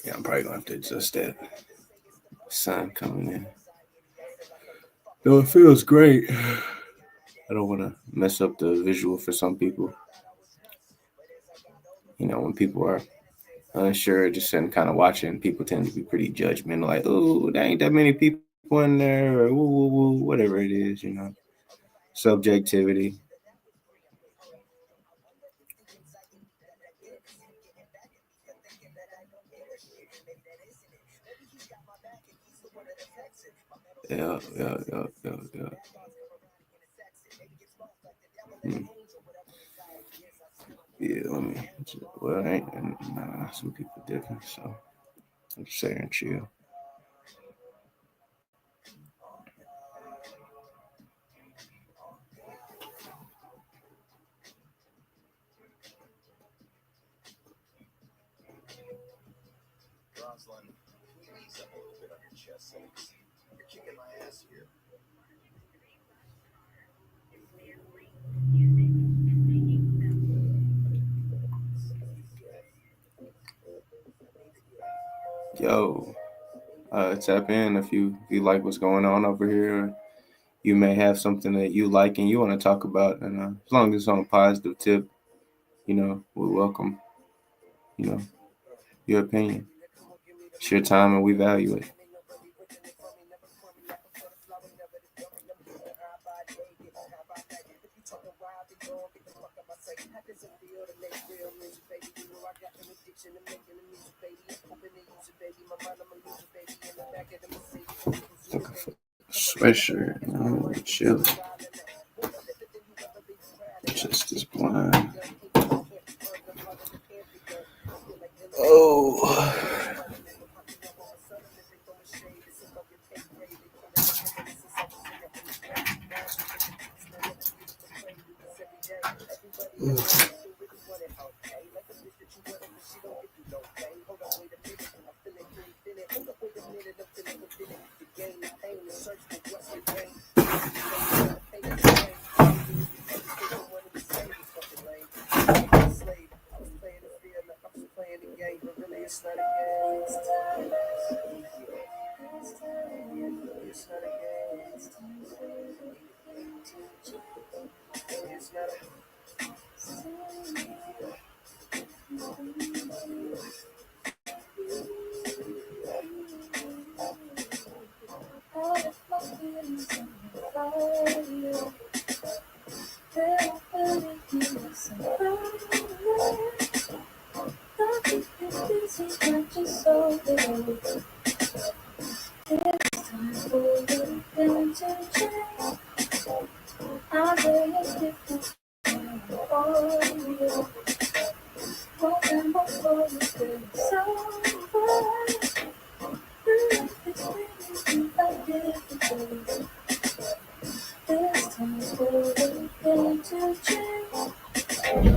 Yeah, I'm probably gonna have to adjust that sun coming in. Though it feels great. I don't want to mess up the visual for some people. When people are unsure, just sitting kind of watching, people tend to be pretty judgmental. Like, oh, there ain't that many people in there, or woo, woo, woo, whatever it is. Subjectivity. Yeah, yeah, yeah, yeah, yeah. Hmm. Yeah, let me. Well, ain't nah, some people different, so I'm just saying chill. Roslyn, can you ease up a little bit on your chest settings? You're kicking my ass here. Yo, tap in if you like what's going on over here. You may have something that you like and you want to talk about, and as long as it's on a positive tip, we welcome you know your opinion. It's your time, and we value it. Like, how does it feel to make real music, baby? You know I got an addiction to making the music, baby. I'm hoping to use it, baby. My mind, I'm a loser, baby. In the back of the Mercedes, Sweatshirt, I'm chilling. Just as blind. Oh.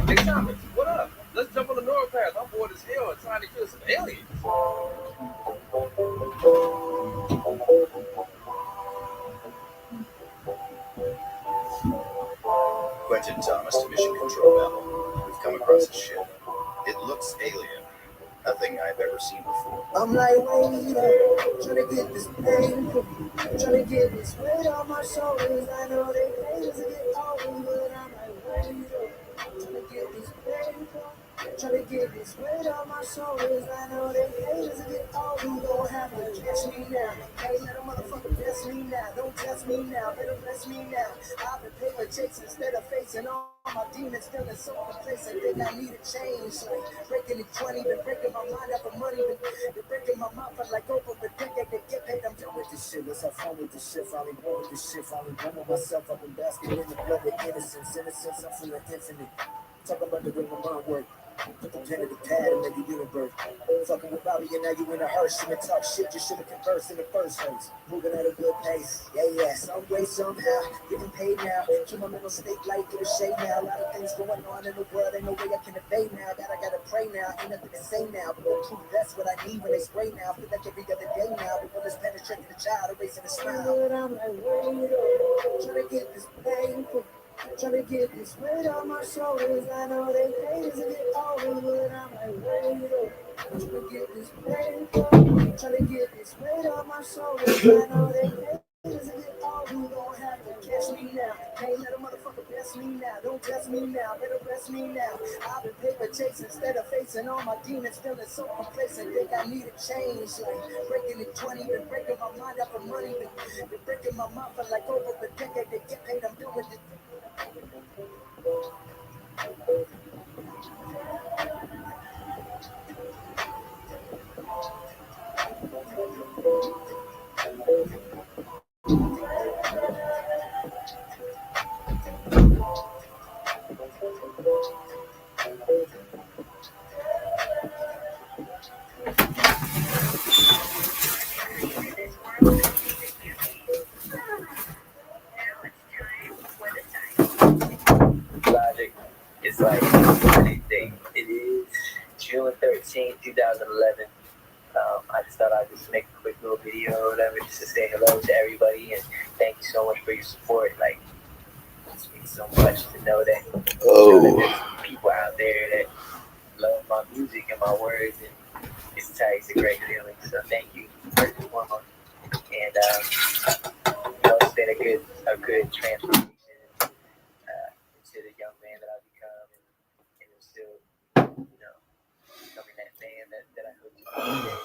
Hey Thomas, what up? Let's jump on the north path. I'm bored as hell and trying to kill some aliens. Quentin Thomas to Mission Control Babel. We've come across a ship. It looks alien. Nothing I've ever seen before. I'm like, wait up, trying to get this pain, trying to get this weight on my shoulders. I know they hate us get over, but I'm like, wait up, trying to get this pain, trying to get this weight on my shoulders. I know they hate us get over, you gon' have to catch me now. Can't let a motherfucker test me now, don't test me now, better bless me now. I've been paper checks instead of facing all my demons, feeling so complacent. Think I need a change, like breaking the 20, been breaking my mind up for money, been breaking my mouth for like over a decade to get paid. I'm done with this shit. Let's have fun with this shit. Finally born with this shit. Finally born with myself. I've been basking in the blood of innocence. Innocence, I'm from the infinite. Talk about the way my mind work. Put the pen to the pad and make a universe. Fucking with Bobby and now you in a hearse. You talk shit, you should have conversed in the first place. Moving at a good pace. Yeah, some way, somehow. Getting paid now. Keep my mental state light through the shade now. A lot of things going on in the world. Ain't no way I can evade now. Gotta pray now. Ain't nothing to say now. But the truth, that's what I need when they spray now. Feel like every other day now. The bullets penetrating the child, erasing the smile. But I'm like, wait up. Trying to get this pain. Trying to get this weight on my shoulders. I know they hate us get over, but I'm like, wait up. Trying to get this pain. Trying to get this weight on my shoulders. I know they hate us get over. You gon' have to catch me now. Can't let a motherfucker best me now. Don't test me now. Better rest me now. I've been paper chasing instead of facing all my demons. Feeling so complacent. Think I need a change. Like breaking the 20. Been breaking my mind up for money. Been breaking my mouth for like over a decade to get paid. I'm doing it. Logic. It's like anything. It is June 13th, 2011. I just thought I'd just make a quick little video or whatever just to say hello to everybody and thank you so much for your support. Like, it means so much to know that, there's people out there that love my music and my words, and it's a great feeling. So thank you first and foremost. And it's been a good transformation into the young man that I've become, and I'm still, becoming that man that I hope to be today.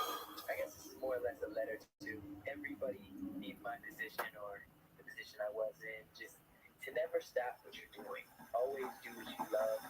I guess this is more or less a letter to everybody in my position or the position I was in. Just to never stop what you're doing. Always do what you love.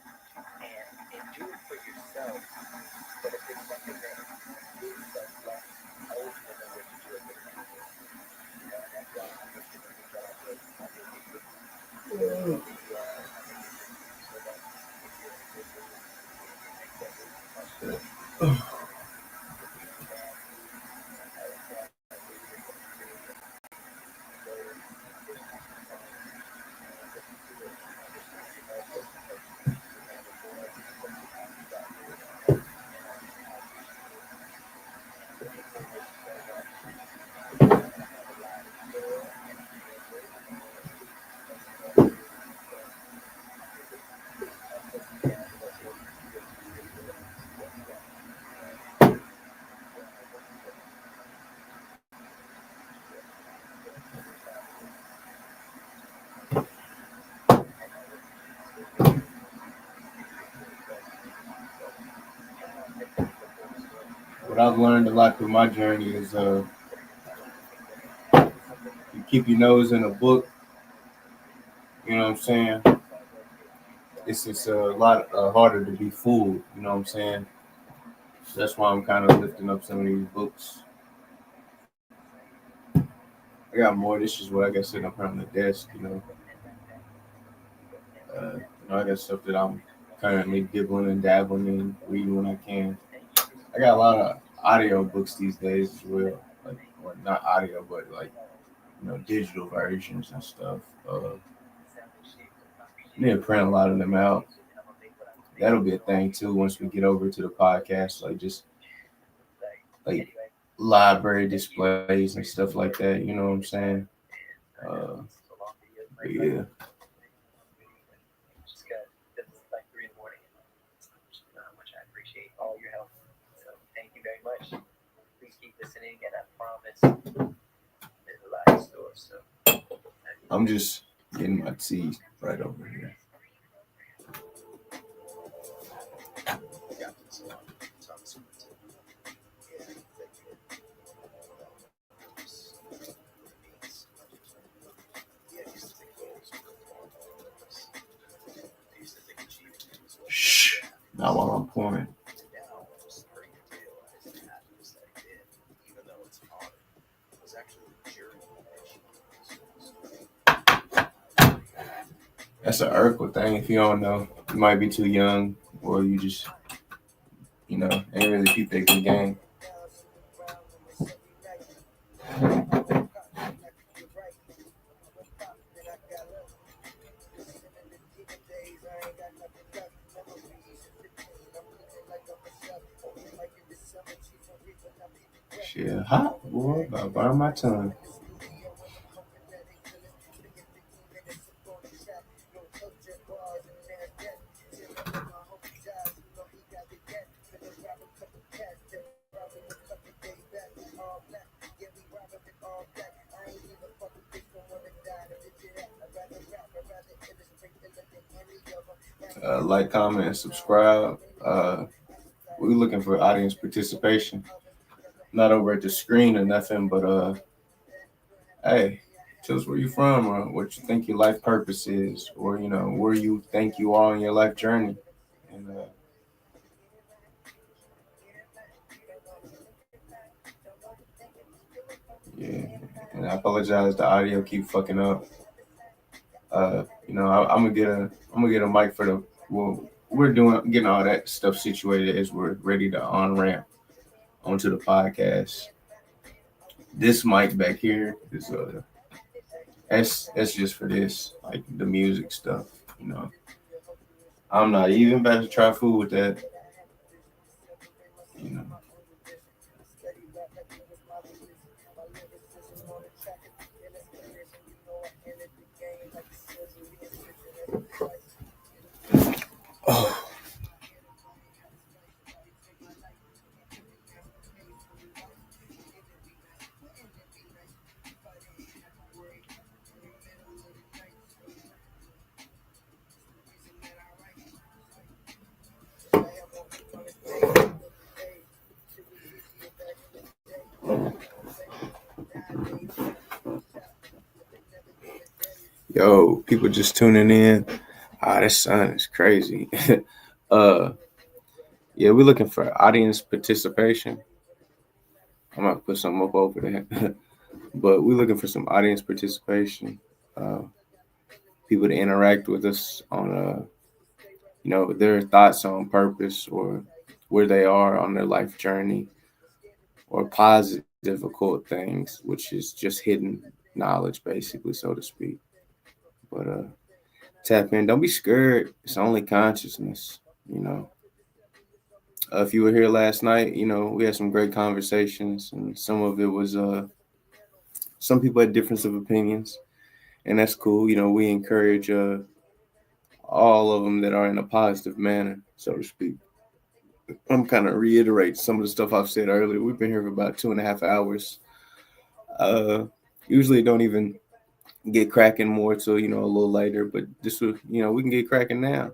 What I've learned a lot through my journey is you keep your nose in a book. You know what I'm saying? It's a lot harder to be fooled. You know what I'm saying? That's why I'm kind of lifting up some of these books. I got more. This is what I got sitting up here on the desk. I got stuff that I'm currently dibbling and dabbling in, reading when I can. I got a lot of audio books these days as well. Like, or not audio, but like digital versions and stuff. I need to print a lot of them out. That'll be a thing too once we get over to the podcast, like just like library displays and stuff like that. You know what I'm saying? Uh, but yeah. Just got it's like 3 in the morning. How much I appreciate all your help. So thank you very much. Please keep listening, and I promise there's a lot in store. So I'm just getting my tea right over here. Shh. Not while I'm pouring. That's an Urkel thing. If you don't know, you might be too young, or you just, ain't really peep that good game. Shit, hot boy, about to burn my tongue. Like, comment, and subscribe. We're looking for audience participation. Not over at the screen or nothing, but hey, tell us where you're from, or what you think your life purpose is, or where you think you are in your life journey. And yeah, and I apologize. The audio keep fucking up. I'm gonna get a mic for the. Well, we're getting all that stuff situated as we're ready to on ramp onto the podcast. This mic back here is that's just for this, like the music stuff. I'm not even about to try food with that. You know. Oh. Yo, people just tuning in. This sun is crazy. Yeah, we're looking for audience participation. I'm gonna put something up over there. But we're looking for some audience participation. People to interact with us on their thoughts on purpose, or where they are on their life journey, or positive occult things, which is just hidden knowledge, basically, so to speak. But tap in. Don't be scared. It's only consciousness. You know, if you were here last night, we had some great conversations, and some of it was some people had difference of opinions, and that's cool. We encourage all of them that are in a positive manner, so to speak. I'm kind of reiterate some of the stuff I've said earlier. We've been here for about 2.5 hours. Uh, Usually don't even get cracking more till a little later, but this was we can get cracking now.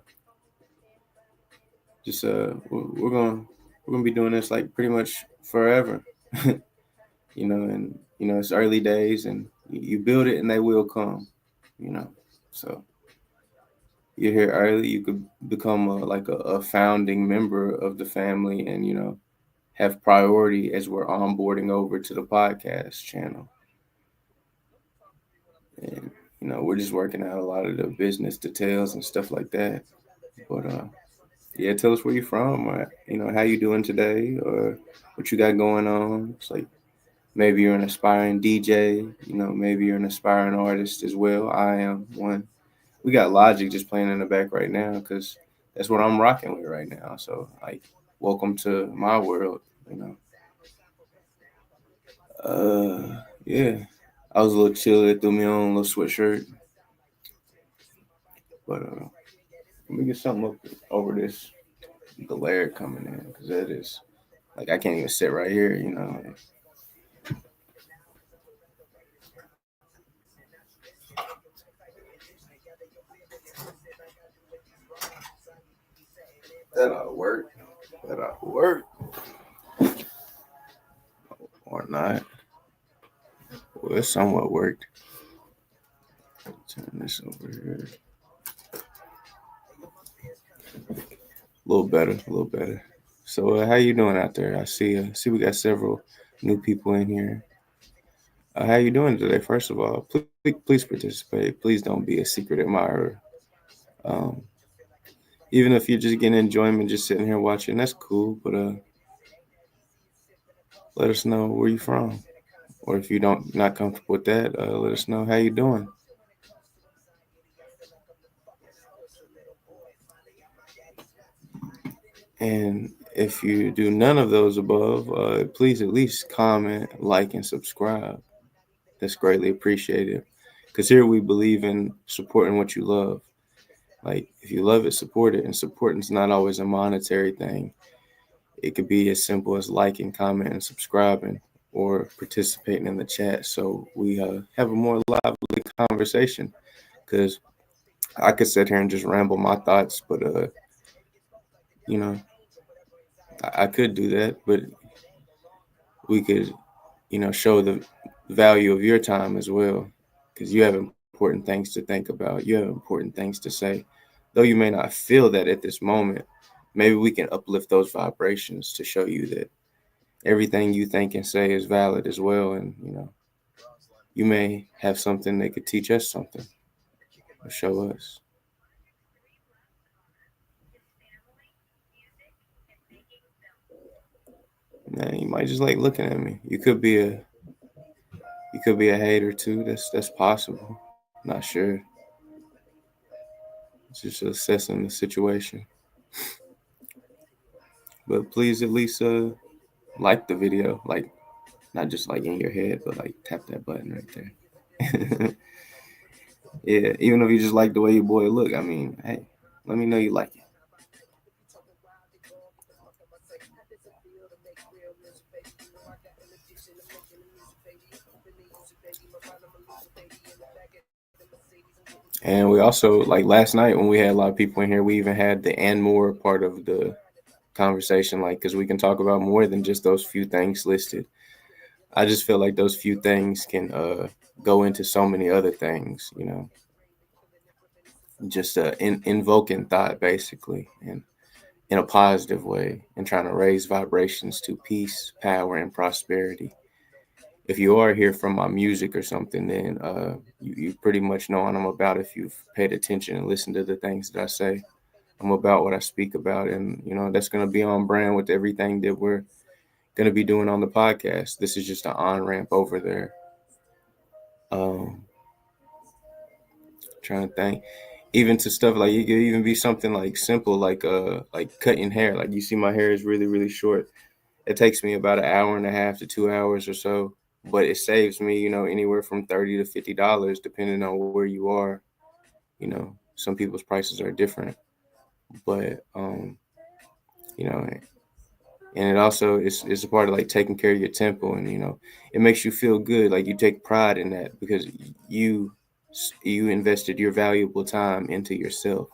Just we're gonna be doing this like pretty much forever. And it's early days, and you build it and they will come. you know so you're here early, you could become a founding member of the family, and have priority as we're onboarding over to the podcast channel. And we're just working out a lot of the business details and stuff like that. But yeah, tell us where you're from, or how you doing today, or what you got going on. It's like maybe you're an aspiring DJ, maybe you're an aspiring artist as well. I am one. We got Logic just playing in the back right now because that's what I'm rocking with right now. So like, welcome to my world. Yeah, I was a little chill. Threw me on a little sweatshirt, but let me get something up over this glare coming in, because that is like I can't even sit right here. That ought to work. That ought to work or not. Well, it somewhat worked. Turn this over here. A little better, a little better. So, how you doing out there? I see we got several new people in here. How you doing today? First of all, please participate. Please don't be a secret admirer. Um, Even if you're just getting enjoyment, just sitting here watching, that's cool. But let us know where you're from, or if you don't not comfortable with that, let us know how you doing. And if you do none of those above, please at least comment, like, and subscribe. That's greatly appreciated. Because here we believe in supporting what you love. Like, if you love it, support it. And supporting is not always a monetary thing. It could be as simple as liking, commenting, subscribing, or participating in the chat. So we have a more lively conversation. Because I could sit here and just ramble my thoughts, but you know, I could do that, but we could, show the value of your time as well, because you have important things to think about. You have important things to say. Though you may not feel that at this moment, maybe we can uplift those vibrations to show you that everything you think and say is valid as well. And, you may have something that could teach us something or show us. Man, you might just like looking at me. You could be a hater too. That's possible. Not sure. Just assessing the situation. But please at least like the video. Like, not just like in your head, but like tap that button right there. Yeah, even if you just like the way your boy look, I mean, hey, let me know you like it. And we also, like last night when we had a lot of people in here, we even had the and more part of the conversation, like, because we can talk about more than just those few things listed. I just feel like those few things can go into so many other things, just invoking thought basically, and in a positive way, and trying to raise vibrations to peace, power, and prosperity. If you are here from my music or something, then you pretty much know what I'm about if you've paid attention and listened to the things that I say. I'm about what I speak about, and that's going to be on brand with everything that we're going to be doing on the podcast. This is just an on ramp over there. Um, trying to think, even to stuff like it could even be something like simple, like cutting hair. Like you see, my hair is really really short. It takes me about an hour and a half to 2 hours or so, but it saves me, anywhere from $30 to $50 depending on where you are. Some people's prices are different, but you know, and it also is a part of like taking care of your temple, and it makes you feel good. Like you take pride in that because you you invested your valuable time into yourself,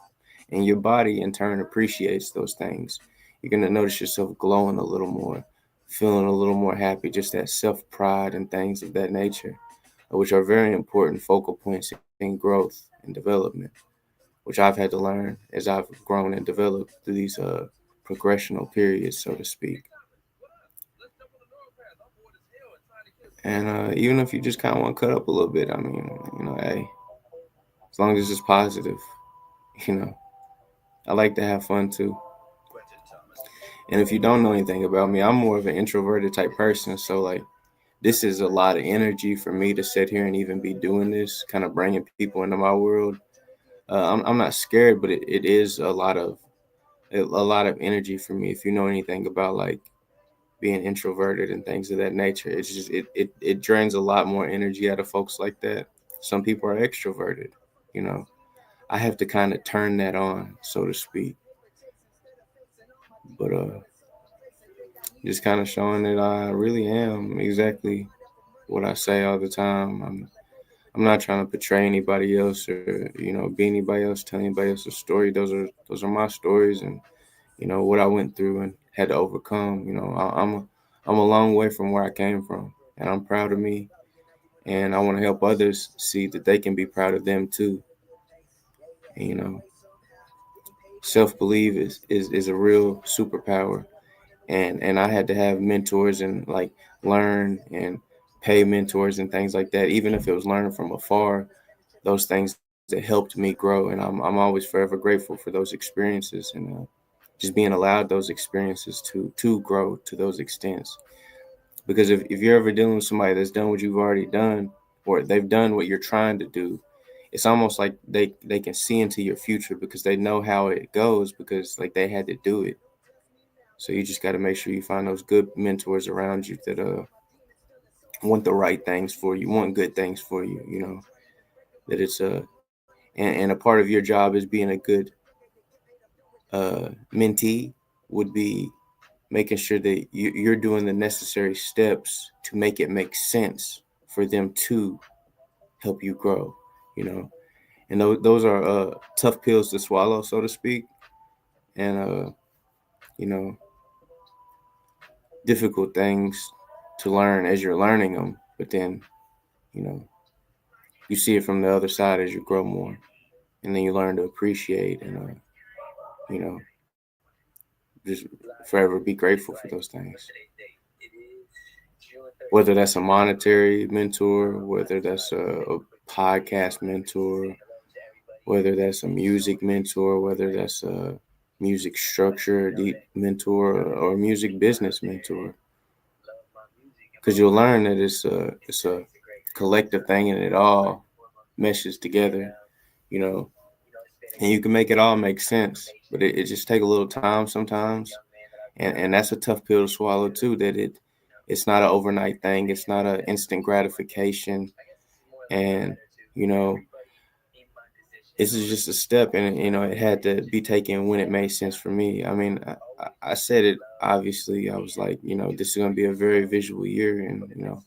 and your body in turn appreciates those things. You're gonna notice yourself glowing a little more, feeling a little more happy, just that self pride and things of that nature, which are very important focal points in growth and development, which I've had to learn as I've grown and developed through these progressional periods, so to speak. And even if you just kind of want to cut up a little bit, I mean, hey, as long as it's positive, you know, I like to have fun too. And if you don't know anything about me, I'm more of an introverted type person. So, like, this is a lot of energy for me to sit here and even be doing this, kind of bringing people into my world. I'm not scared, but it is a lot of energy for me. If you know anything about like being introverted and things of that nature, it's just it drains a lot more energy out of folks like that. Some people are extroverted, you know. I have to kind of turn that on, so to speak. But just kind of showing that I really am exactly what I say all the time. I'm not trying to portray anybody else or be anybody else, tell anybody else's story. Those are my stories, and what I went through and had to overcome. I'm a long way from where I came from, and I'm proud of me. And I want to help others see that they can be proud of them too. And, self belief is a real superpower. And I had to have mentors and like learn and pay mentors and things like that. Even if it was learning from afar, those things that helped me grow. And I'm always forever grateful for those experiences, and just being allowed those experiences to grow to those extents. Because if you're ever dealing with somebody that's done what you've already done, or they've done what you're trying to do, it's almost like they can see into your future because they know how it goes because like they had to do it. So you just got to make sure you find those good mentors around you that want the right things for you, want good things for you. That it's and a part of your job is being a good mentee would be making sure that you're doing the necessary steps to make it make sense for them to help you grow. You know, and those are tough pills to swallow, so to speak, and you know, difficult things to learn as you're learning them. But then, you know, you see it from the other side as you grow more, and then you learn to appreciate and you know, just forever be grateful for those things. Whether that's a monetary mentor, whether that's a podcast mentor, whether that's a music mentor, whether that's a music structure mentor, or music business mentor, because you'll learn that it's a collective thing and it all meshes together, you know, and you can make it all make sense, but it just take a little time sometimes, and that's a tough pill to swallow too. That it's not an overnight thing, it's not an instant gratification, and you know this is just a step, and it had to be taken when it made sense for me. I mean, I said it obviously. I was like, this is gonna be a very visual year, and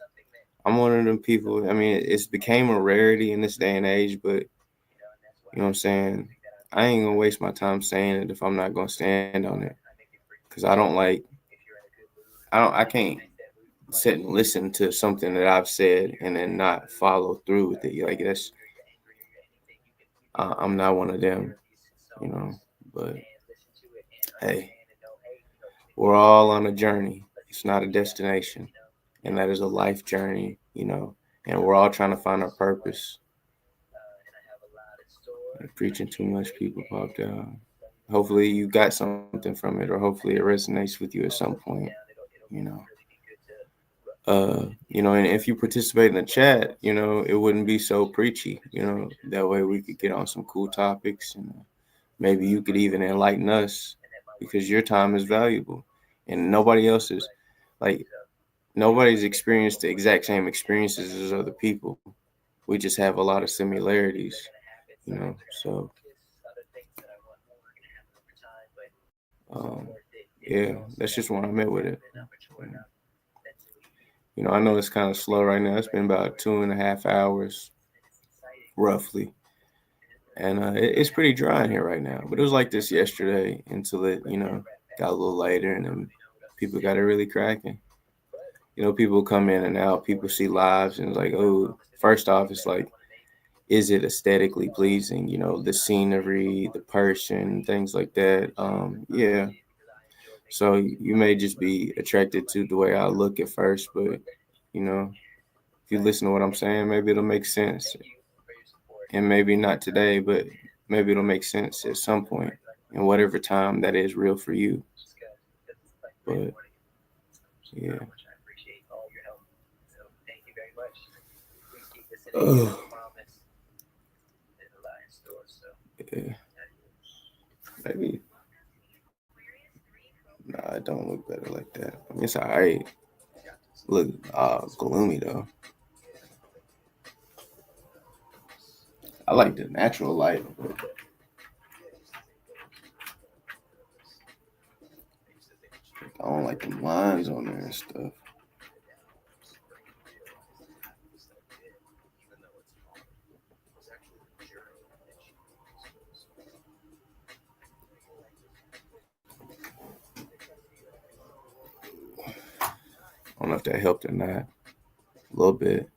I'm one of them people. I mean, it's became a rarity in this day and age, but what I'm saying, I ain't gonna waste my time saying it if I'm not gonna stand on it, because I don't like, I can't sit and listen to something that I've said and then not follow through with it. Like I'm not one of them, you know. But hey, we're all on a journey. It's not a destination, and that is a life journey, And we're all trying to find our purpose. Preaching too much, people popped out. hopefully you got something from it, or hopefully it resonates with you at some point. You know. And if you participate in the chat, it wouldn't be so preachy. That way we could get on some cool topics, and maybe you could even enlighten us, because your time is valuable, and nobody else is. Like, nobody's experienced the exact same experiences as other people. We just have a lot of similarities, you know. So, yeah, that's just where I'm at with it. I know it's kind of slow right now. It's been about 2.5 hours, roughly, and it's pretty dry in here right now. But it was like this yesterday until it, got a little later, and then people got it really cracking. People come in and out. People see lives, and it's like, oh, first off, it's like, is it aesthetically pleasing? The scenery, the person, things like that. Yeah. So you may just be attracted to the way I look at first, but if you listen to what I'm saying, maybe it'll make sense. And maybe not today, but maybe it'll make sense at some point, in whatever time that is real for you. But yeah. Oh. Yeah. Maybe. Nah, it don't look better like that. I mean, it's alright. Look gloomy though. I like the natural light, but I don't like the lines on there and stuff. I don't know if that helped or not. A little bit.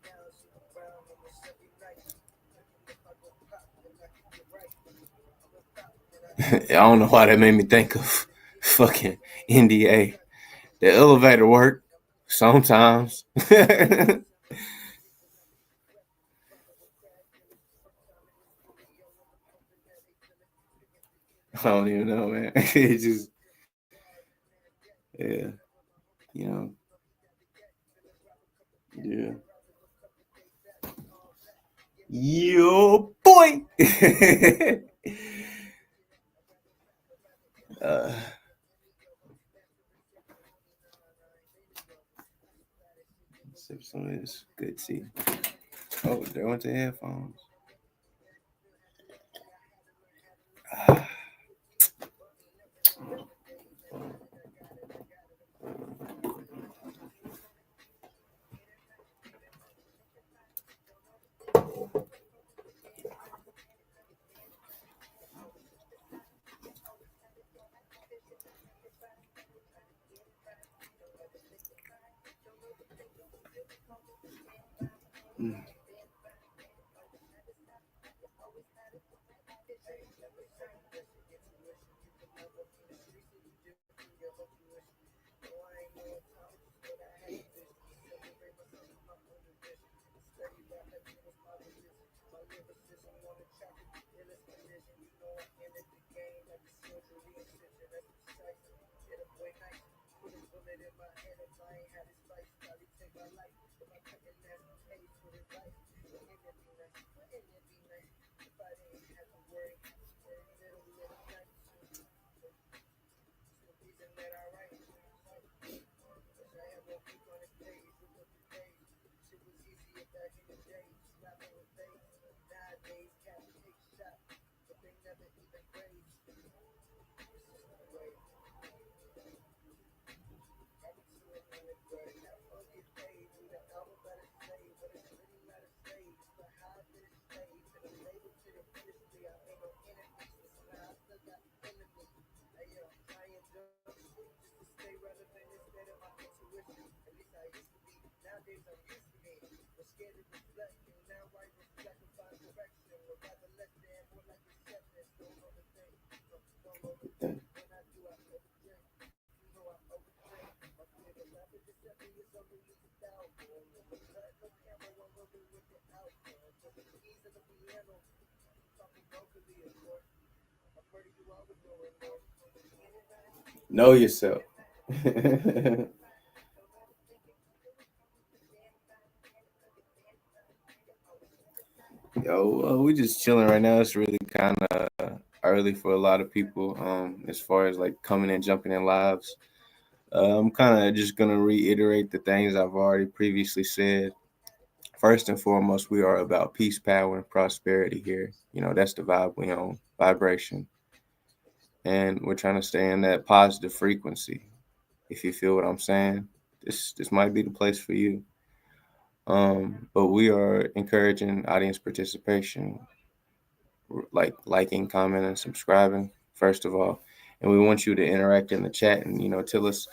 I don't know why that made me think of fucking NDA. The elevator work sometimes. I don't even know, man. It just, yeah, you know, yeah. Yo, boy. uh, sip some of this good tea. Oh, there went the headphones. Mm. Know yourself. Yo, we just chilling right now. It's really kind of early for a lot of people. As far as like coming and jumping in lives, I'm kind of just gonna reiterate the things I've already previously said. First and foremost, we are about peace, power, and prosperity here. You know, that's the vibe we on, vibration, and we're trying to stay in that positive frequency. If you feel what I'm saying, this might be the place for you. But we are encouraging audience participation, like liking, commenting, subscribing, first of all. And we want you to interact in the chat and, tell us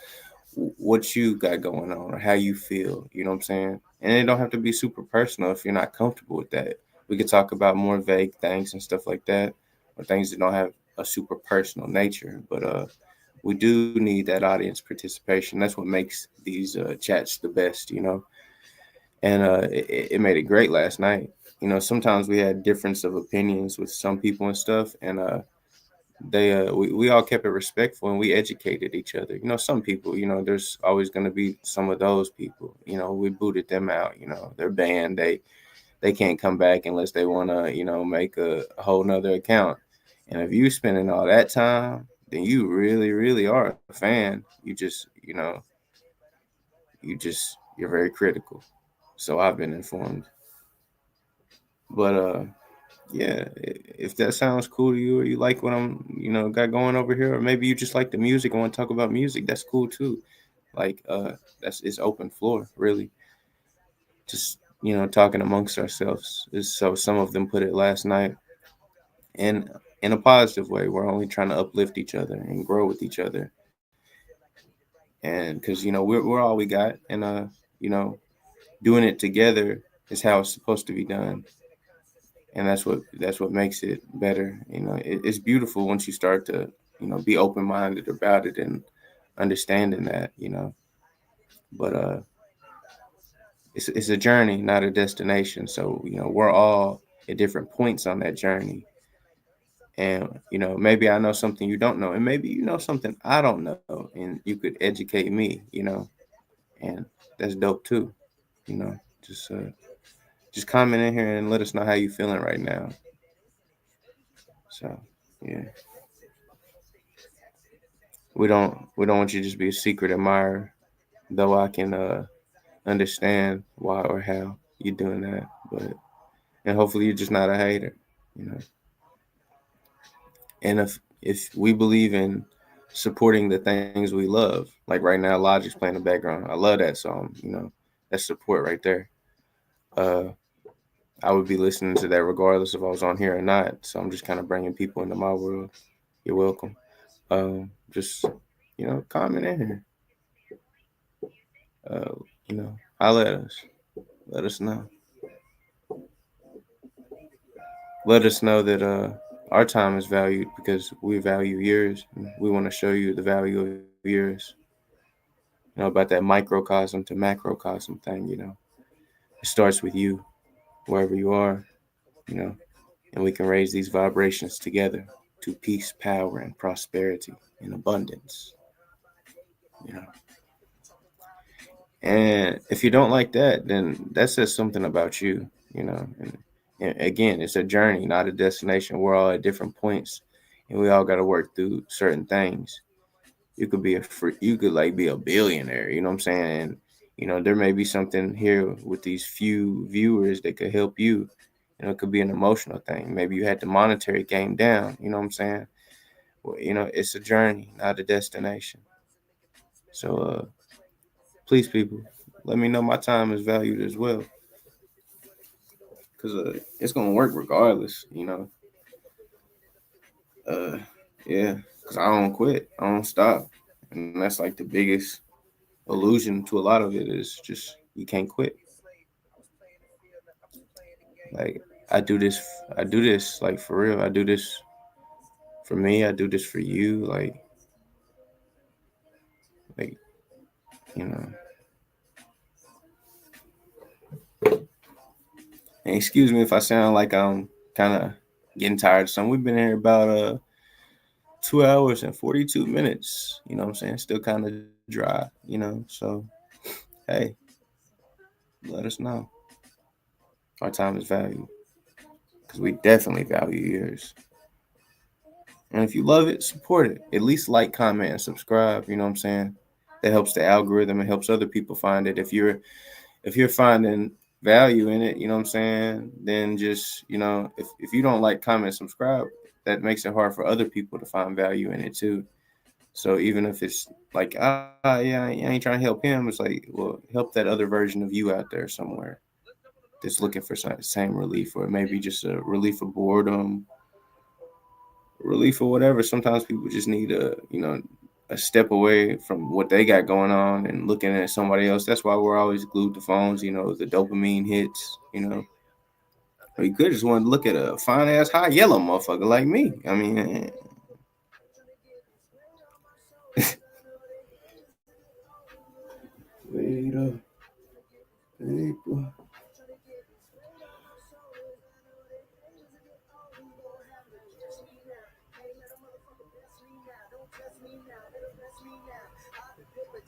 what you got going on or how you feel. You know what I'm saying? And it don't have to be super personal if you're not comfortable with that. We could talk about more vague things and stuff like that, or things that don't have a super personal nature. But we do need that audience participation. That's what makes these chats the best. And it made it great last night. Sometimes we had difference of opinions with some people and stuff, and we all kept it respectful and we educated each other. Some people, there's always going to be some of those people. We booted them out. They're banned. They can't come back unless they want to, make a whole nother account. And if you spending all that time, then you really, really are a fan. You're very critical. So I've been informed. But yeah, if that sounds cool to you, or you like what I'm, got going over here, or maybe you just like the music and want to talk about music, that's cool too. Like that's it's open floor, really. Just talking amongst ourselves. So some of them put it last night, and in a positive way. We're only trying to uplift each other and grow with each other, and because we're all we got, and you know doing it together is how it's supposed to be done, and that's what makes it better. It's beautiful once you start to be open minded about it and understanding that. But it's a journey, not a destination. So we're all at different points on that journey, and maybe I know something you don't know, and maybe you know something I don't know, and you could educate me. And that's dope too. You know, just uh, just comment in here and let us know how you feeling right now. So yeah. We don't want you to just be a secret admirer, though I can understand why or how you're doing that. But and hopefully you're just not a hater, you know. And if we believe in supporting the things we love, like right now, Logic's playing in the background. I love that song. That's support right there. Uh, I would be listening to that regardless if I was on here or not. So I'm just kind of bringing people into my world. You're welcome. Just comment in here. Uh, holla at us. Let us know. Let us know that our time is valued because we value yours. We want to show you the value of yours. About that microcosm to macrocosm thing. It starts with you, wherever you are. You know, and we can raise these vibrations together to peace, power, and prosperity and abundance. You know, and if you don't like that, then that says something about you. And again, it's a journey, not a destination. We're all at different points, and we all got to work through certain things. You could like be a billionaire. You know what I'm saying? And there may be something here with these few viewers that could help you. It could be an emotional thing. Maybe you had the monetary game down. You know what I'm saying? Well, it's a journey, not a destination. So, please, people, let me know my time is valued as well, because it's gonna work regardless. Uh, yeah, because I don't quit, I don't stop, and that's like the biggest illusion to a lot of it is just you can't quit. Like I do this like for real. I do this for me. I do this for you. Like you know. And excuse me if I sound like I'm kind of getting tired of something. We've been here about 2 hours and 42 minutes. You know what I'm saying? Still kind of dry, So, hey, let us know. Our time is valued because we definitely value yours. And if you love it, support it. At least like, comment, and subscribe. You know what I'm saying? That helps the algorithm. It helps other people find it. If you're finding value in it, you know what I'm saying, then just, if you don't like, comment, subscribe, that makes it hard for other people to find value in it too. So even if it's like, yeah, I ain't trying to help him, it's like, well, help that other version of you out there somewhere that's looking for same relief, or maybe just a relief of boredom, relief or whatever. Sometimes people just need a step away from what they got going on and looking at somebody else. That's why we're always glued to phones, the dopamine hits. Or you could just want to look at a fine ass high yellow motherfucker like me. I mean, wait up, people.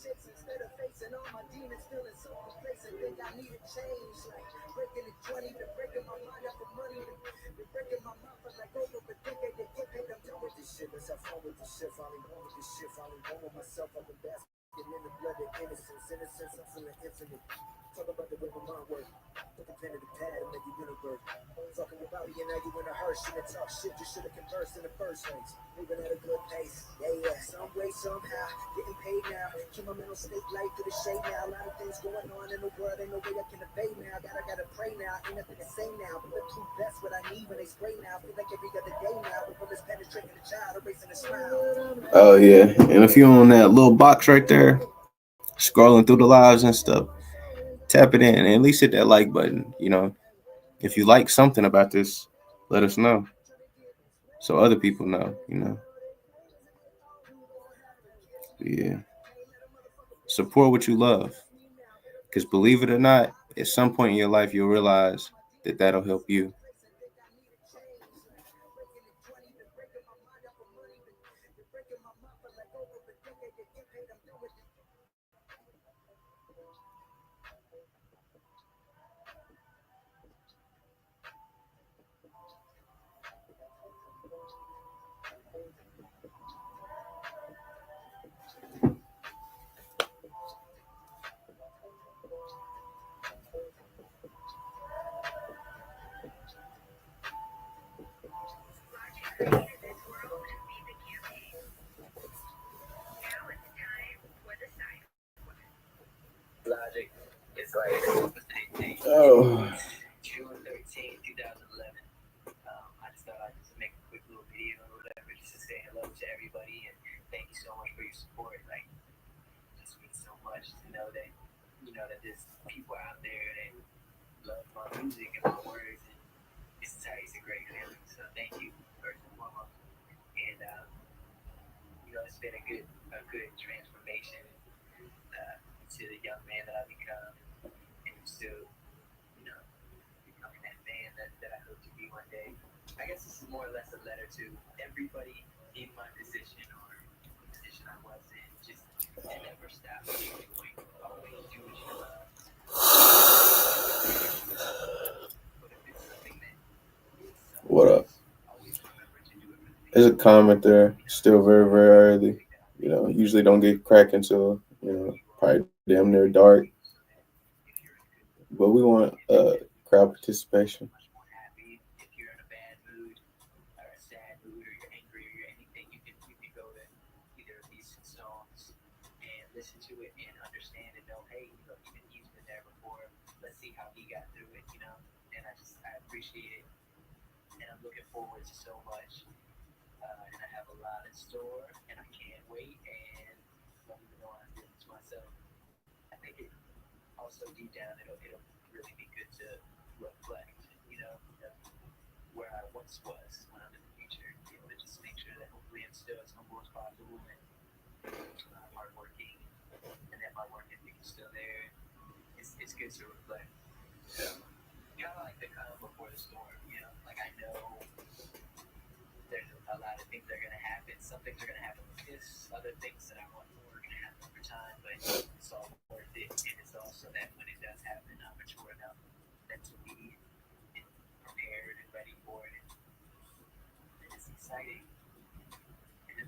Instead of facing all my demons, feeling so complacent, think I need a change. Like breaking the 20, been breaking my mind up for money, been breaking my mouth for like over a decade. They get paid, I'm done with this shit. Let's have fun with this shit. Finally home with this shit. Finally home with myself. I've been basking in the blood of innocence. Innocence, I'm feeling infinite. Talk about the way my mind work. Put the pen to the pad and make it universe. Fucking your body and now you in a hearse. Shouldn't talk shit, you should have conversed in the first place. Moving at a good pace, yeah. Some way, somehow, getting paid now. Keep my mental state light through the shade now. A lot of things going on in the world, ain't no way I can evade now. Gotta pray now, ain't nothing to say now. But the truth, that's what I need when they spray now. Feel like every other day now. With bullets penetrating the child, erasing a smile. Oh yeah, and if you're on that little box right there, scrolling through the lives and stuff, tap it in and at least hit that like button. If you like something about this, let us know so other people know. Yeah, support what you love, because believe it or not, at some point in your life you'll realize that that'll help you. Logic created this world to be the campaign. Now it's time for the side quest. Logic. It's like, what's today's date? Oh, June 13, 2011. I just thought I'd just make a quick little video or whatever just to say hello to everybody and thank you so much for your support. Like, it just means so much to know that, that there's people out there that love my music and my words, and it's a great feeling. So thank you, first and foremost. And, it's been a good transformation to the young man that I've become, and I'm still, becoming that man that I hope to be one day. I guess this is more or less a letter to everybody in my position or the position I was in, just to never stop doing, always do what you love. But if it's something that is what up? always remember to do it for the There's a comment there. Still very, very early. Usually don't get cracking until probably damn near dark. But we want crowd participation. much more happy. If you're in a bad mood or a sad mood or you're angry or you're anything, you can go to either of these songs and listen to it and understand and know, hey, even he's been there before. Let's see how he got through it, And I appreciate it, and I'm looking forward to so much. And I have a lot in store, and I can't wait. And don't even know how I'm doing to myself. I think it also deep down it'll really be good to reflect, where I once was when I'm in the future, to just make sure that hopefully I'm still as humble as possible and hardworking, and that my work ethic is still there. It's good to reflect. So, I like the calm before the storm. Like I know there's a a lot of things are going to happen. Some things are going to happen with this, other things that I want more are going to happen over time, but it's all worth it. And it's also that when it does happen, I'm mature enough mentally and prepared and ready for it. And it's exciting. And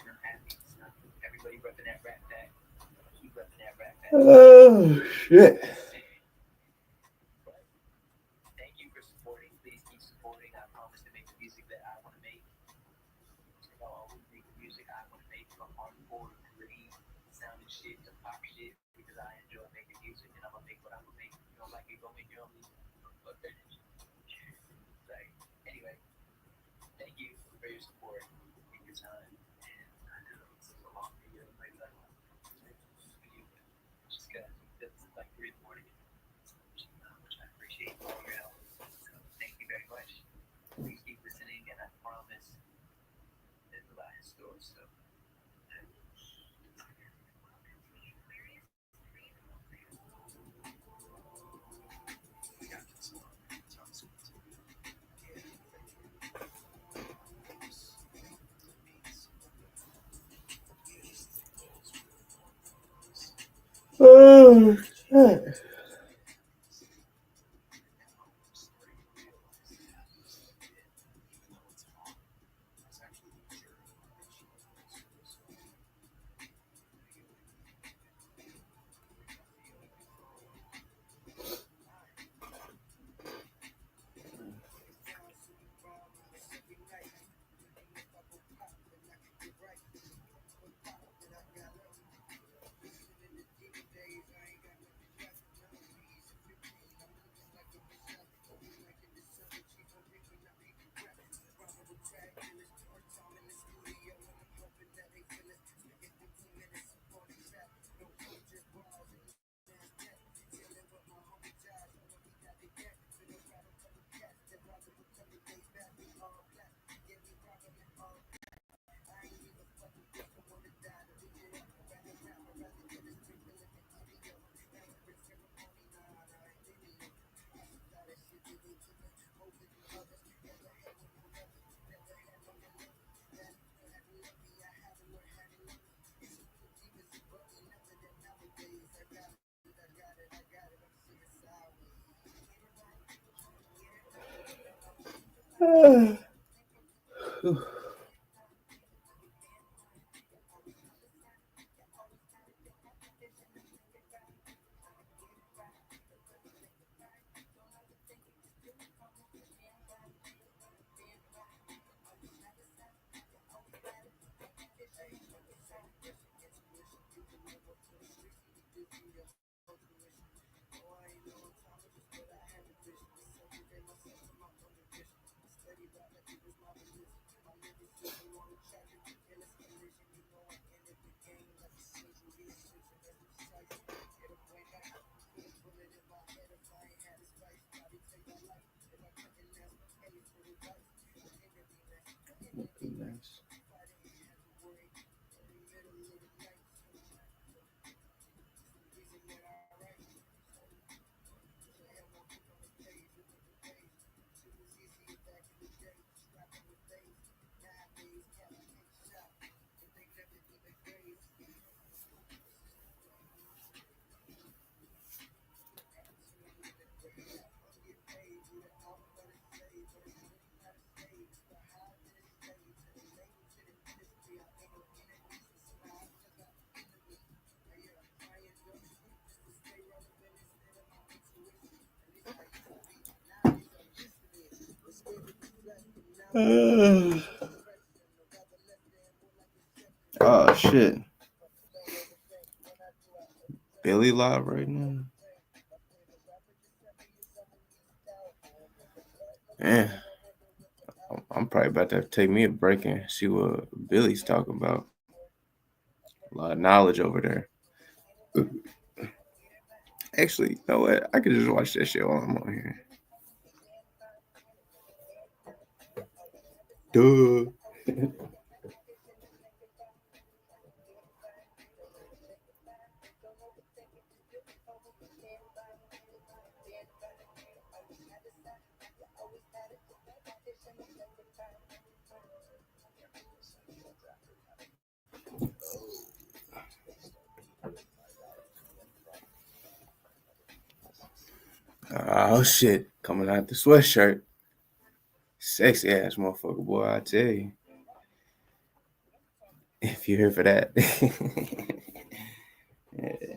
I'm happy. So everybody repping that rap pack. Keep repping that rap pack. Oh shit. But thank you for supporting. Please keep supporting. I promise to make the music that I want to make. I'll always make the music I want to make from hardcore, gritty sounding shit to pop shit because I enjoy making music and I'm gonna make what I'm gonna make. You don't like it, go make your own music. Okay. Like, anyway, thank you for your support and your time. And I know this is a long video, like I want to make this video, but just because it's like 3 in the morning, which I appreciate all your help. So thank you very much. Please keep listening, and I promise there's a lot in store. So. Oh shit. Nice. Oh shit. Billy live right now. Man, I'm probably about to take me a break and see what Billy's talking about. A lot of knowledge over there. Actually, you know what? I could just watch that shit while I'm on here. Duh. Oh shit, coming out the sweatshirt. Sexy ass motherfucker, boy, I tell you. If you're here for that. Yeah.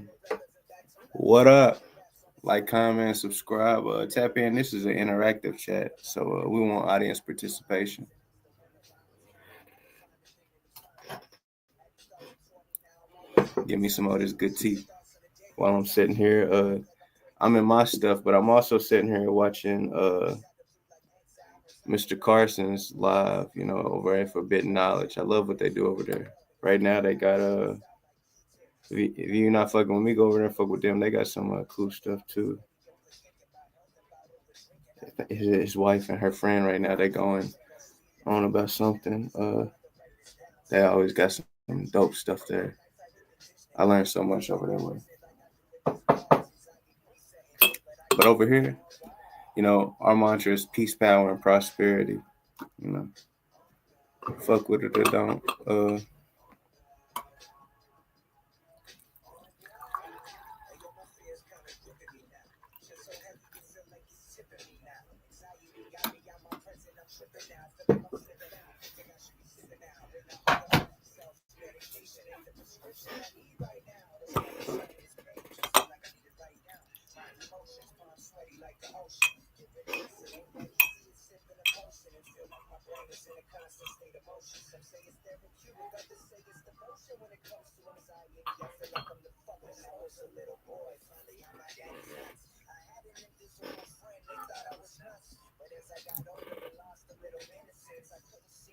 What up? Like, comment, subscribe, tap in. This is an interactive chat, so we want audience participation. Give me some of this good tea while I'm sitting here. I'm in my stuff, but I'm also sitting here watching Mr. Carson's live, over at Forbidden Knowledge. I love what they do over there. Right now, they got if you're not fucking with me, go over there and fuck with them. They got some cool stuff too. His wife and her friend right now, they going on about something. They always got some dope stuff there. I learned so much over there. But over here, our mantra is peace, power, and prosperity. You know, fuck with it or don't.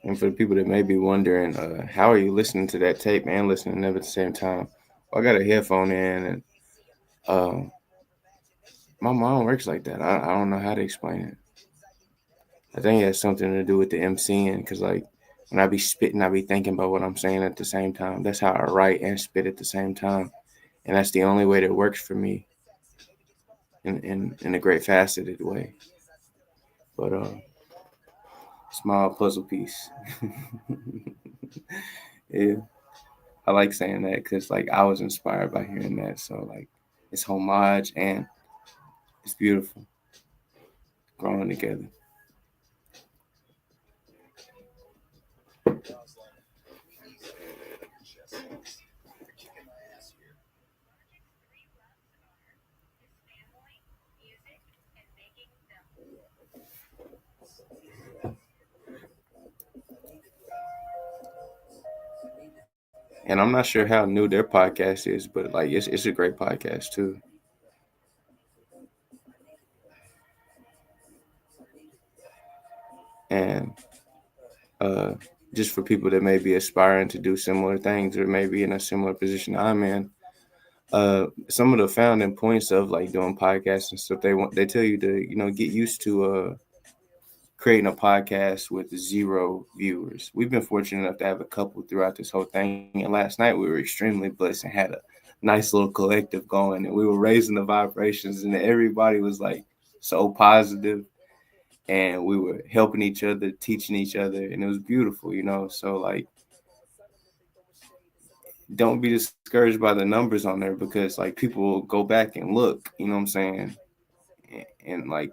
And for the people that may be wondering, how are you listening to that tape and listening to them at the same time? Well, I got a headphone in, and my mom works like that. I don't know how to explain it. I think it has something to do with the MCing, because like when I be spitting, I be thinking about what I'm saying at the same time. That's how I write and spit at the same time, and that's the only way that works for me in a great faceted way. But small puzzle piece. Yeah, I like saying that because like I was inspired by hearing that. So like it's homage and it's beautiful growing together. And I'm not sure how new their podcast is, but like it's a great podcast too. And uh, just for people that may be aspiring to do similar things or maybe in a similar position I'm in, some of the founding points of like doing podcasts and stuff, they tell you to get used to creating a podcast with 0 viewers. We've been fortunate enough to have a couple throughout this whole thing, and last night we were extremely blessed and had a nice little collective going, and we were raising the vibrations, and everybody was like so positive, and we were helping each other, teaching each other, and it was beautiful, So like, don't be discouraged by the numbers on there, because like people will go back and look, you know what I'm saying, and like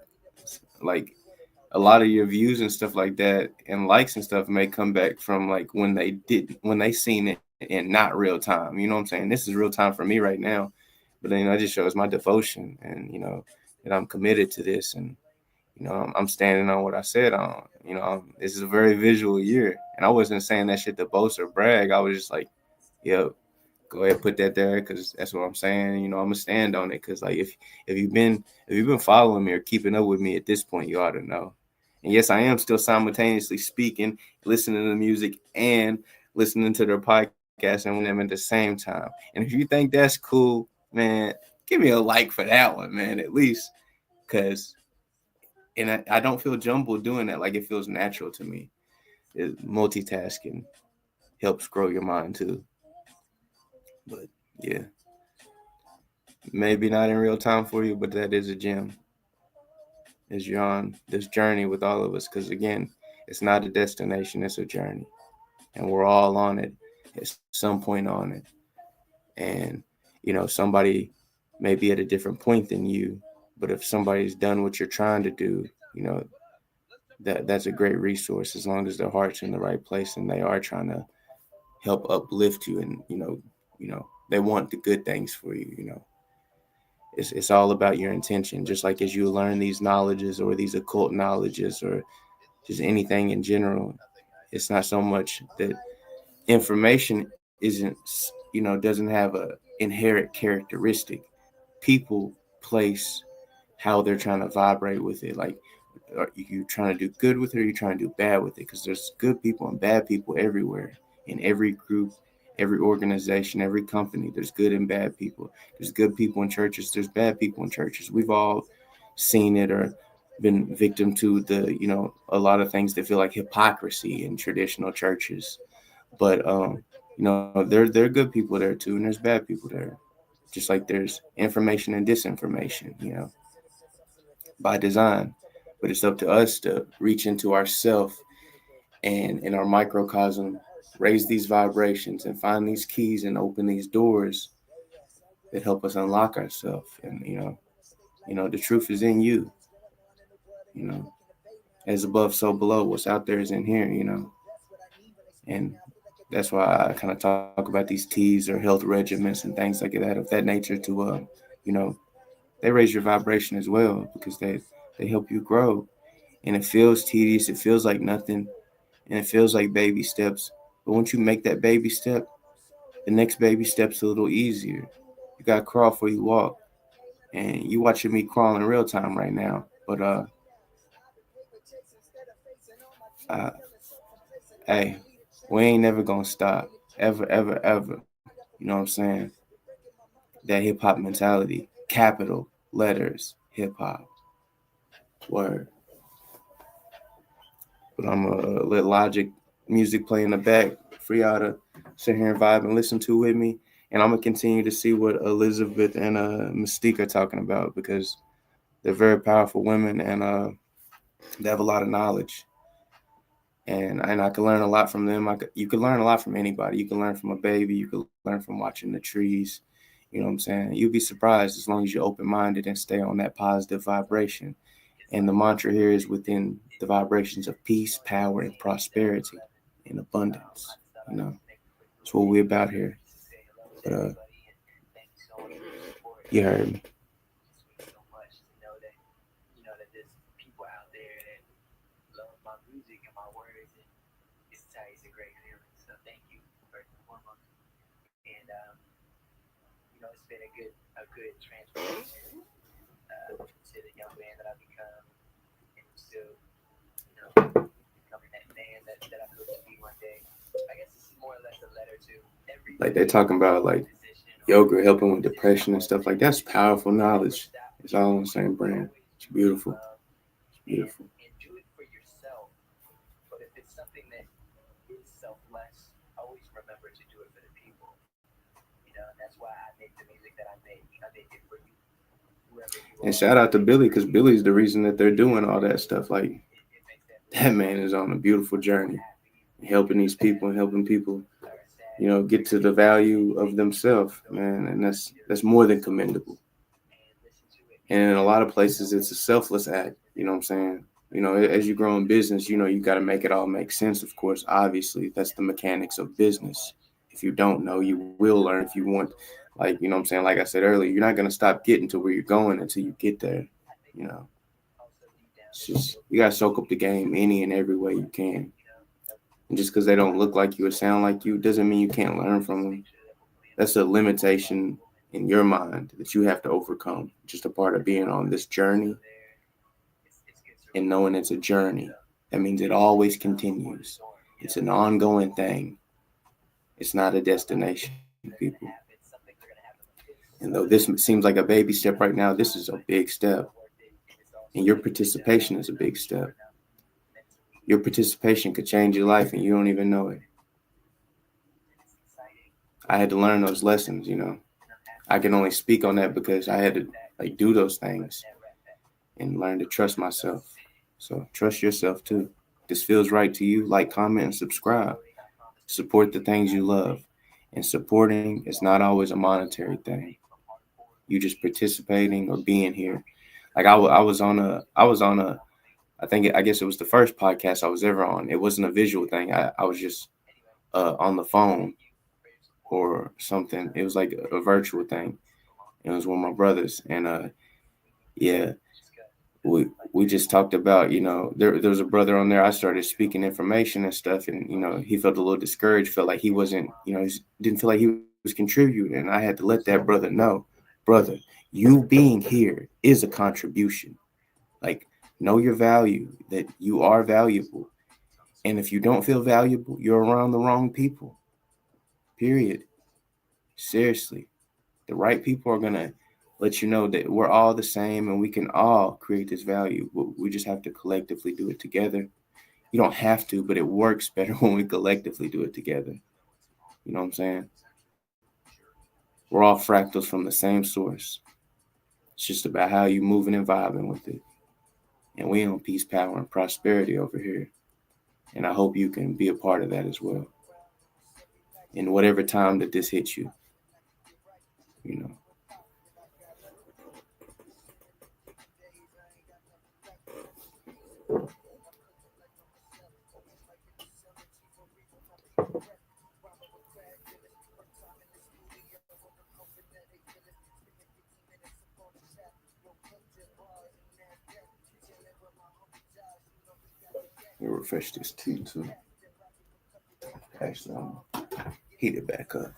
a lot of your views and stuff like that and likes and stuff may come back from like when they seen it in not real time. You know what I'm saying? This is real time for me right now. But then it just shows my devotion, and that I'm committed to this, and I'm standing on what I said on. This is a very visual year, and I wasn't saying that shit to boast or brag. I was just like, yo, go ahead, put that there, because that's what I'm saying. I'm gonna stand on it, because like if you've been following me or keeping up with me at this point, you ought to know. And yes, I am still simultaneously speaking, listening to music, and listening to their podcast and with them at the same time. And if you think that's cool, man, give me a like for that one, man, at least, because I don't feel jumbled doing that. Like, it feels natural to me. Multitasking helps grow your mind too. But yeah, maybe not in real time for you, but that is a gem as you're on this journey with all of us. Because again, it's not a destination, it's a journey. And we're all on it at some point on it. And, somebody may be at a different point than you, But if somebody's done what you're trying to do, that's a great resource as long as their heart's in the right place and they are trying to help uplift you, and they want the good things for you. It's all about your intention. Just like as you learn these knowledges or these occult knowledges or just anything in general, it's not so much that information isn't, doesn't have a inherent characteristic. People, place, how they're trying to vibrate with it. Like, are you trying to do good with it, or are you trying to do bad with it? Because there's good people and bad people everywhere, in every group, every organization, every company. There's good and bad people. There's good people in churches, there's bad people in churches. We've all seen it or been victim to a lot of things that feel like hypocrisy in traditional churches. But there are good people there too, and there's bad people there. Just like there's information and disinformation, by design. But it's up to us to reach into ourself and in our microcosm, raise these vibrations and find these keys and open these doors that help us unlock ourselves. And the truth is in you. You know, as above, so below. What's out there is in here. And that's why I kind of talk about these teas or health regimens and things like that of that nature to you know they raise your vibration as well, because they help you grow. And it feels tedious, it feels like nothing, and it feels like baby steps. But once you make that baby step, the next baby step's a little easier. You gotta crawl before you walk. And you watching me crawl in real time right now. But uh hey, we ain't never gonna stop. Ever, ever, ever. You know what I'm saying? That hip hop mentality. Capital letters, hip hop. Word. But I'm gonna let Logic music play in the back for y'all to sit here and vibe and listen to with me. And I'm gonna continue to see what Elizabeth and Mystique are talking about, because they're very powerful women, and they have a lot of knowledge. And I can learn a lot from them. You can learn a lot from anybody. You can learn from a baby. You can learn from watching the trees. You know what I'm saying? You'll be surprised as long as you're open minded and stay on that positive vibration. And the mantra here is within the vibrations of peace, power, and prosperity and abundance. That's what we're about here. But you heard me. So much to know that there's people out there that love my music and my words, and it's a great feeling. So thank you first and foremost. And it's been a good transformation to the young man that I've become, and I'm still becoming that man that I hope to be one day. I guess this is more or less a letter to every. Like they're talking about like yoga helping with depression and stuff like that's powerful knowledge. It's all on the same brand. It's beautiful. It's beautiful. And do it for yourself. But if it's something that is selfless, always remember to do it for the people. And that's why I make the music that I make. I make it for you. Whoever you are. And shout out to Billy, because Billy's the reason that they're doing all that stuff. Like, that man is on a beautiful journey, helping these people and helping people, get to the value of themselves, man. And that's more than commendable. And in a lot of places, it's a selfless act. You know what I'm saying? As you grow in business, you got to make it all make sense. Of course, obviously, that's the mechanics of business. If you don't know, you will learn if you want. Like, you know what I'm saying? Like I said earlier, you're not going to stop getting to where you're going until you get there. It's just, you got to soak up the game any and every way you can. And just because they don't look like you or sound like you doesn't mean you can't learn from them. That's a limitation in your mind that you have to overcome. Just a part of being on this journey and knowing it's a journey. That means it always continues. It's an ongoing thing. It's not a destination, people. And though this seems like a baby step right now, this is a big step. And your participation is a big step. Your participation could change your life and you don't even know it. I had to learn those lessons, I can only speak on that because I had to do those things and learn to trust myself. So trust yourself too. This feels right to you. Like, comment, and subscribe. Support the things you love. And supporting is not always a monetary thing. You just participating or being here. Like I was on a I guess it was the first podcast I was ever on. It wasn't a visual thing. I was just on the phone or something. It was like a virtual thing. It was one of my brothers, and yeah, we just talked about, there was a brother on there. I started speaking information and stuff, and he felt a little discouraged, felt like he wasn't, he didn't feel like he was contributing, and I had to let that brother know, brother, you being here is a contribution. Like, know your value, that you are valuable, and if you don't feel valuable, you're around the wrong people. Period. Seriously, the right people are gonna let you know that we're all the same and we can all create this value. We just have to collectively do it together. You don't have to, but it works better when we collectively do it together. You know what I'm saying? We're all fractals from the same source. It's just about how you moving and vibing with it. And we on peace, power, and prosperity over here. And I hope you can be a part of that as well. In whatever time that this hits you, you know. Let me refresh this tea too. Actually, heat it back up.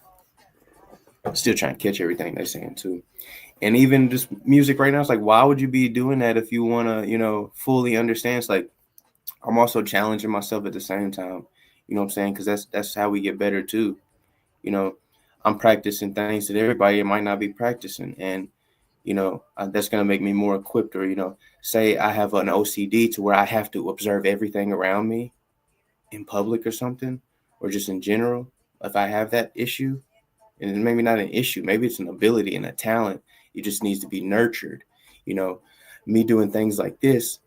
Still trying to catch everything they're saying too. And even just music right now, it's like, why would you be doing that if you want to, fully understand? It's like, I'm also challenging myself at the same time. You know what I'm saying? Because that's how we get better too. You know, I'm practicing things that everybody might not be practicing, and that's gonna make me more equipped. Or say I have an OCD to where I have to observe everything around me in public or something, or just in general. If I have that issue, and maybe not an issue, maybe it's an ability and a talent. It just needs to be nurtured. You know, me doing things like this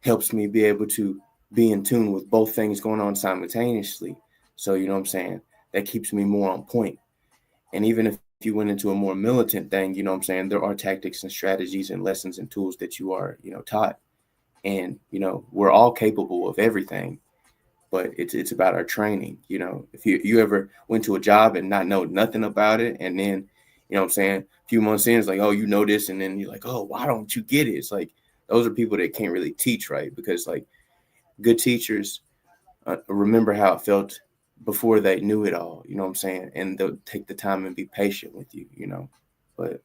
helps me be able to be in tune with both things going on simultaneously. So, you know what I'm saying? That keeps me more on point. And even if you went into a more militant thing, you know what I'm saying? There are tactics and strategies and lessons and tools that you are, taught. And, we're all capable of everything, but it's about our training. If you ever went to a job and not know nothing about it, and then what I'm saying, a few months in, it's like, oh, you know this, and then you're like, oh, why don't you get it? It's like, those are people that can't really teach, right? Because like good teachers remember how it felt before they knew it all, you know what I'm saying? And they'll take the time and be patient with you, but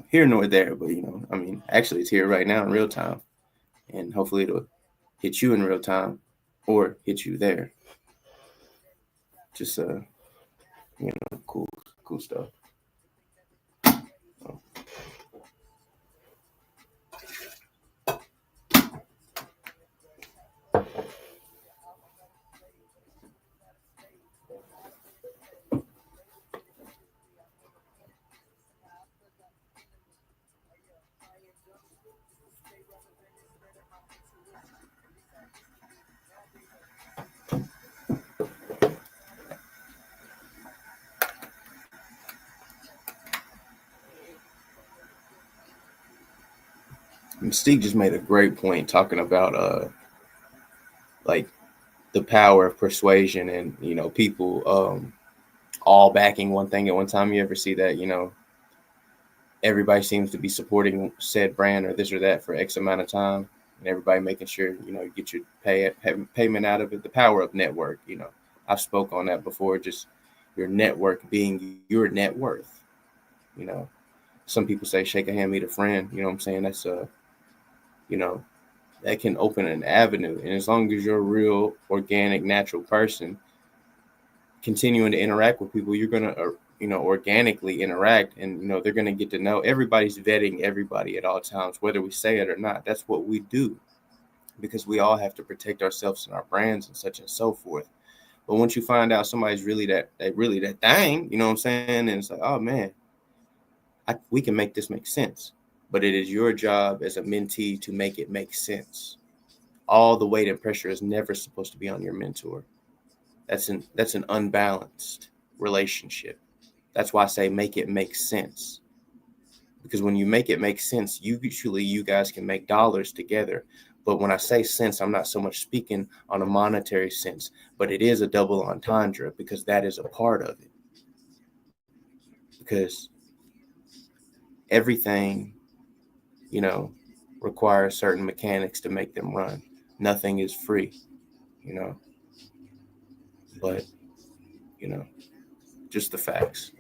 here nor there. But I mean, actually it's here right now in real time, and hopefully it'll hit you in real time or hit you there. Just cool stuff. Oh. Mystique just made a great point talking about like the power of persuasion, and people all backing one thing at one time. You ever see that? Everybody seems to be supporting said brand or this or that for X amount of time, and everybody making sure you get your payment out of it. The power of network. I've spoke on that before. Just your network being your net worth. You know, some people say shake a hand, meet a friend. You know what I'm saying? That's you know, that can open an avenue. And as long as you're a real, organic, natural person, continuing to interact with people, you're gonna, organically interact, and they're gonna get to know. Everybody's vetting everybody at all times, whether we say it or not. That's what we do, because we all have to protect ourselves and our brands and such and so forth. But once you find out somebody's really that thing, you know what I'm saying, and it's like, oh man, we can make this make sense. But it is your job as a mentee to make it make sense. All the weight and pressure is never supposed to be on your mentor. That's an unbalanced relationship. That's why I say make it make sense, Because when you make it make sense, usually you guys can make dollars together. But when I say sense, I'm not so much speaking on a monetary sense, but it is a double entendre because that is a part of it. Because everything, you know, requires certain mechanics to make them run. Nothing is free, you know, but, you know, just the facts.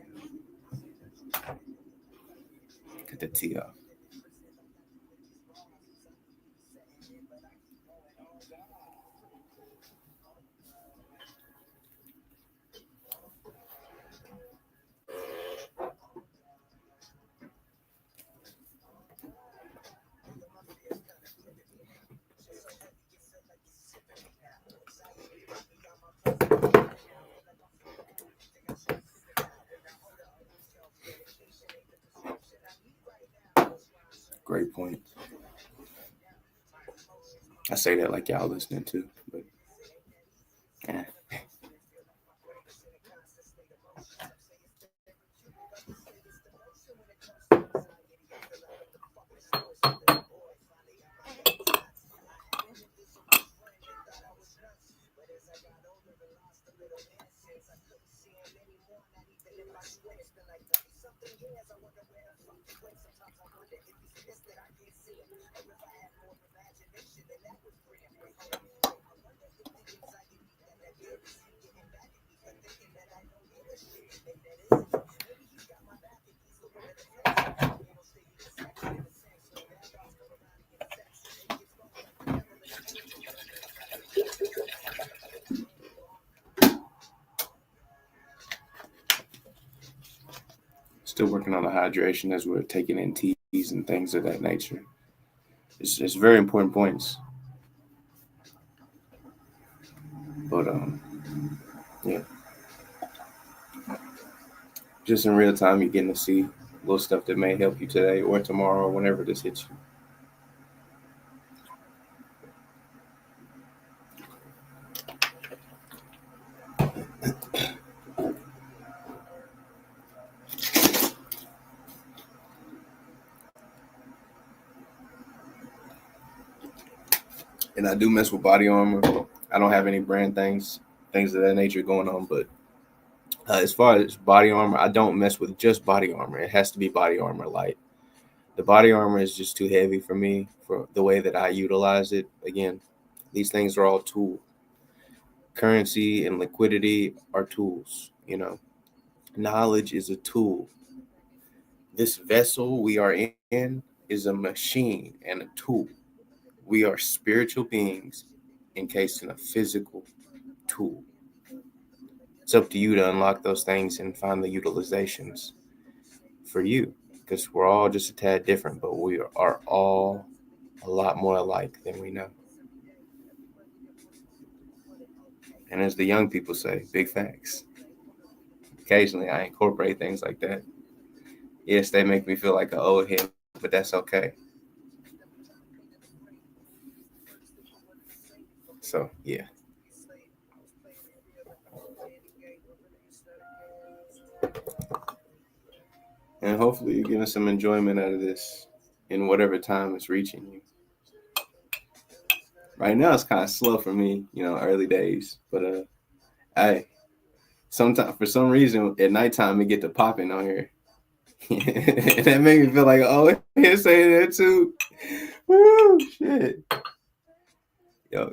Get the tea off. Great point. I say that like y'all listening too, but eh. Still working on the hydration as we're taking in teas and things of that nature. It's very important points. But yeah. Just in real time, you're getting to see little stuff that may help you today or tomorrow or whenever this hits you. And I do mess with body armor. I don't have any brand things of that nature going on, but as far as body armor, I don't mess with just body armor. It has to be body armor light. The body armor is just too heavy for me for the way that I utilize it. Again, these things are all tools. Currency and liquidity are tools, you know. Knowledge is a tool. This vessel we are in is a machine and a tool. We are spiritual beings encased in a physical tool. It's up to you to unlock those things and find the utilizations for you, because we're all just a tad different, but we are all a lot more alike than we know. And as the young people say, big facts. Occasionally I incorporate things like that. Yes, they make me feel like an old head, but that's okay. So, yeah. And hopefully you're getting some enjoyment out of this in whatever time it's reaching you. Right now it's kind of slow for me, you know, early days. But I sometimes for some reason at nighttime it get to popping on here. That made me feel like, oh, he'll say that too. Woo, shit. Yo.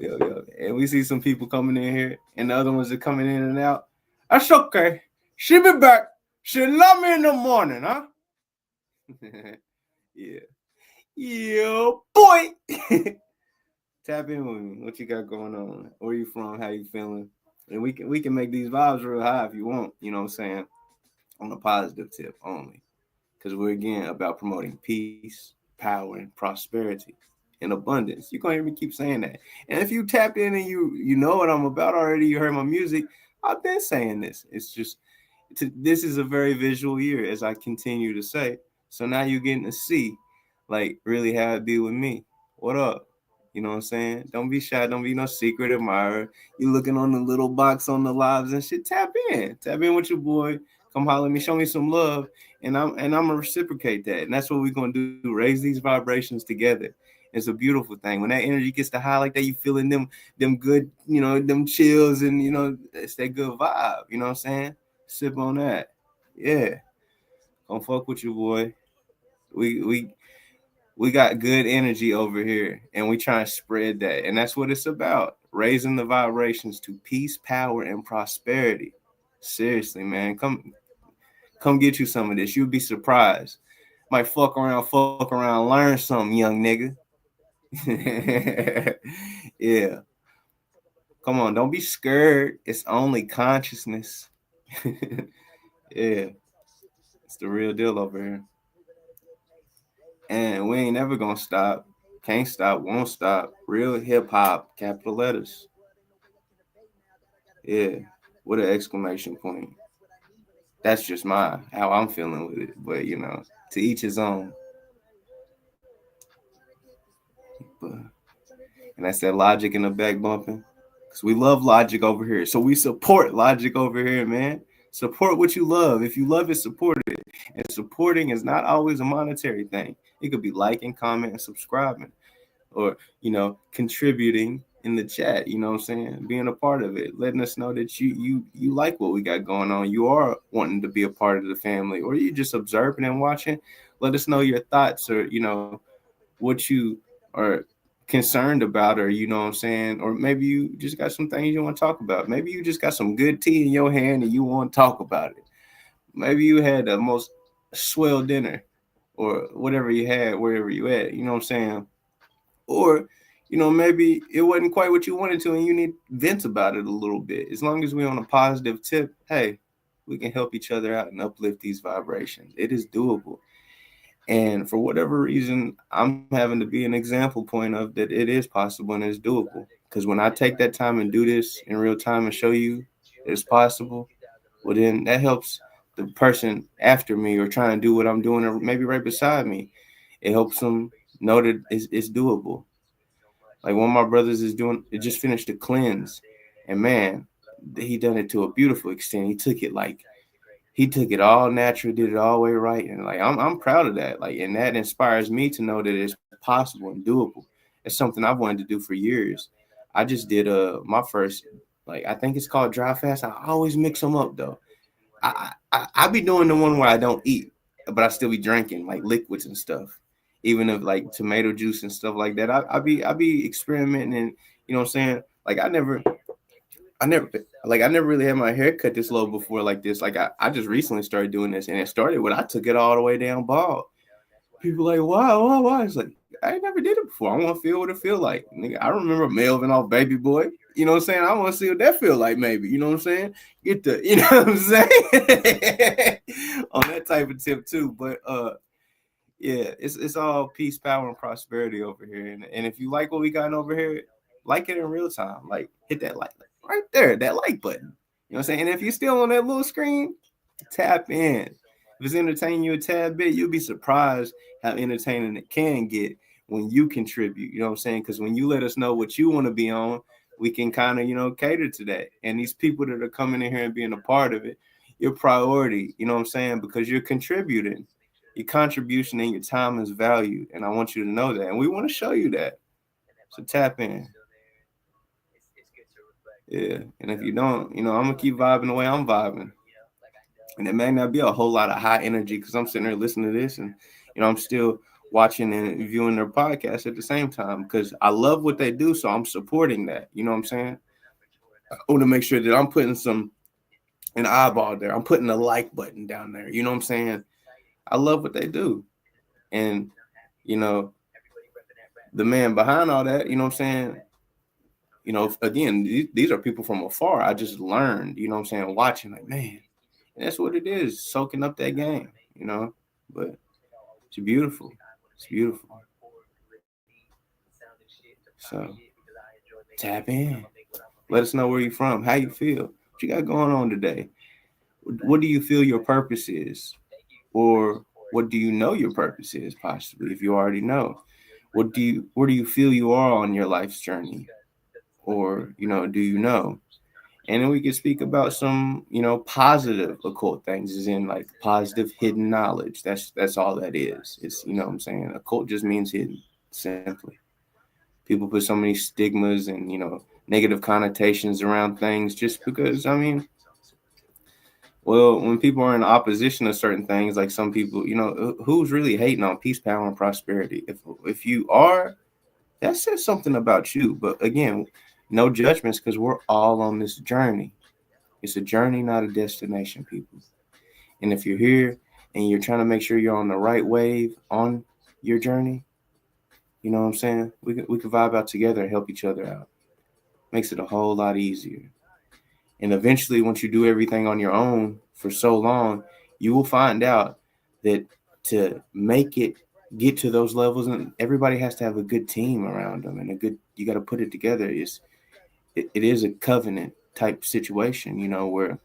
And we see some people coming in here, and the other ones are coming in and out. That's okay. She'll be back. She'll love me in the morning, huh? Yeah. Yeah, boy. Tap in with me. What you got going on? Where you from? How you feeling? And we can make these vibes real high if you want. You know what I'm saying? On a positive tip only. Because we're again about promoting peace, power, and prosperity and abundance. You're gonna hear me keep saying that. And if you tapped in and you know what I'm about already, you heard my music, I've been saying this. It's just this is a very visual year, as I continue to say. So now you're getting to see like really how it be with me. What up? You know what I'm saying? Don't be shy. Don't be no secret admirer. You looking on the little box on the lives and shit. Tap in with your boy. come holler at me, show me some love, and I'm gonna reciprocate that. And that's what we're gonna do, raise these vibrations together. It's a beautiful thing. When that energy gets to high like that, you feeling them good, them chills, and it's that good vibe. You know what I'm saying? Sip on that. Yeah. Don't fuck with you, boy. We got good energy over here, and we try to spread that, and that's what it's about: raising the vibrations to peace, power, and prosperity. Seriously, man, come get you some of this. You'll be surprised. Might fuck around, learn something, young nigga. Yeah, come on, don't be scared. It's only consciousness. Yeah, it's the real deal over here. And we ain't never gonna stop. Can't stop, won't stop. Real hip hop, capital letters. Yeah, with an exclamation point. That's just how I'm feeling with it. But to each his own. But, and that's that logic in the back bumping. Cause we love logic over here. So we support logic over here, man. Support what you love. If you love it, support it. And supporting is not always a monetary thing. It could be liking, commenting, subscribing, or contributing in the chat. You know what I'm saying? Being a part of it, letting us know that you like what we got going on. You are wanting to be a part of the family, or you just observing and watching. Let us know your thoughts, or what you are concerned about, or what I'm saying, or maybe you just got some things you want to talk about. Maybe you just got some good tea in your hand and you want to talk about it. Maybe you had the most swell dinner, or whatever you had wherever you at. You know what I'm saying? Or maybe it wasn't quite what you wanted to, and you need vent about it a little bit. As long as we're on a positive tip, hey, we can help each other out and uplift these vibrations. It is doable. And for whatever reason, I'm having to be an example point of that it is possible and it's doable. Because when I take that time and do this in real time and show you that it's possible, well, then that helps the person after me or trying to do what I'm doing, or maybe right beside me. It helps them know that it's doable. Like one of my brothers is doing, it just finished a cleanse, and man, he done it to a beautiful extent. He took it all natural, did it all the way right, and like I'm proud of that. Like, and that inspires me to know that it's possible and doable. It's something I've wanted to do for years. I just did my first, like, I think it's called dry fast. I always mix them up though. I be doing the one where I don't eat, but I still be drinking like liquids and stuff, even if like tomato juice and stuff like that. I be experimenting, and what I'm saying. Like I never really had my hair cut this low before like this. Like I just recently started doing this, and it started when I took it all the way down bald. People like, why? It's like, I ain't never did it before. I want to feel what it feel like. Nigga, I remember Melvin off Baby Boy. You know what I'm saying? I want to see what that feel like, maybe. You know what I'm saying? You know what I'm saying? On that type of tip too. But yeah, it's all peace, power, and prosperity over here. And if you like what we got over here, like it in real time. Like, hit that like right there, that like button. You know what I'm saying? And if you're still on that little screen, tap in. If it's entertaining you a tad bit, you'll be surprised how entertaining it can get when you contribute. You know what I'm saying? Because when you let us know what you want to be on, we can kind of, cater to that. And these people that are coming in here and being a part of it, your priority, you know what I'm saying? Because you're contributing. Your contribution and your time is valued. And I want you to know that. And we want to show you that. So tap in. Yeah. And if you don't, I'm going to keep vibing the way I'm vibing. And it may not be a whole lot of high energy because I'm sitting there listening to this, and I'm still watching and viewing their podcast at the same time because I love what they do, so I'm supporting that. You know what I'm saying? I want to make sure that I'm putting an eyeball there. I'm putting a like button down there. You know what I'm saying? I love what they do, and the man behind all that. You know what I'm saying? Again, these are people from afar. I just learned. You know what I'm saying? Watching, like, man. And that's what it is, soaking up that game, But it's beautiful. It's beautiful. So tap in. Let us know where you're from, how you feel, what you got going on today. What do you feel your purpose is? Or what do you know your purpose is, possibly, if you already know? Where do you feel you are on your life's journey? Or, do you know? And then we could speak about some, positive occult things, as in like positive hidden knowledge. That's all that is. It's, what I'm saying, occult just means hidden, simply. People put so many stigmas and, negative connotations around things just because, well, when people are in opposition to certain things, like some people, who's really hating on peace, power, and prosperity? If you are, that says something about you. But again, no judgments, because we're all on this journey. It's a journey, not a destination, people. And if you're here and you're trying to make sure you're on the right wave on your journey, you know what I'm saying? We can vibe out together and help each other out. Makes it a whole lot easier. And eventually, once you do everything on your own for so long, you will find out that to make it get to those levels, and everybody has to have a good team around them, and you got to put it together. It is a covenant type situation, where,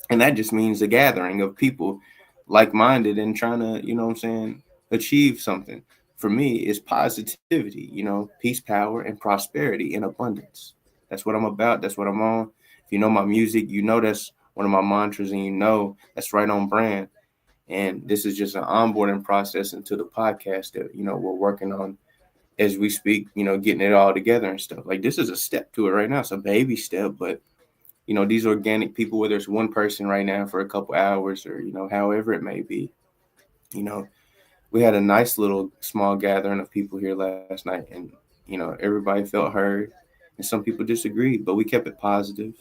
and that just means a gathering of people like-minded and trying to, achieve something. For me, it's positivity, peace, power, and prosperity in abundance. That's what I'm about. That's what I'm on. If you know my music, that's one of my mantras, and that's right on brand. And this is just an onboarding process into the podcast that, we're working on as we speak, getting it all together and stuff. Like, this is a step to it right now. It's a baby step, but these organic people, whether it's one person right now for a couple hours or, however it may be, you know, we had a nice little small gathering of people here last night, and, everybody felt heard, and some people disagreed, but we kept it positive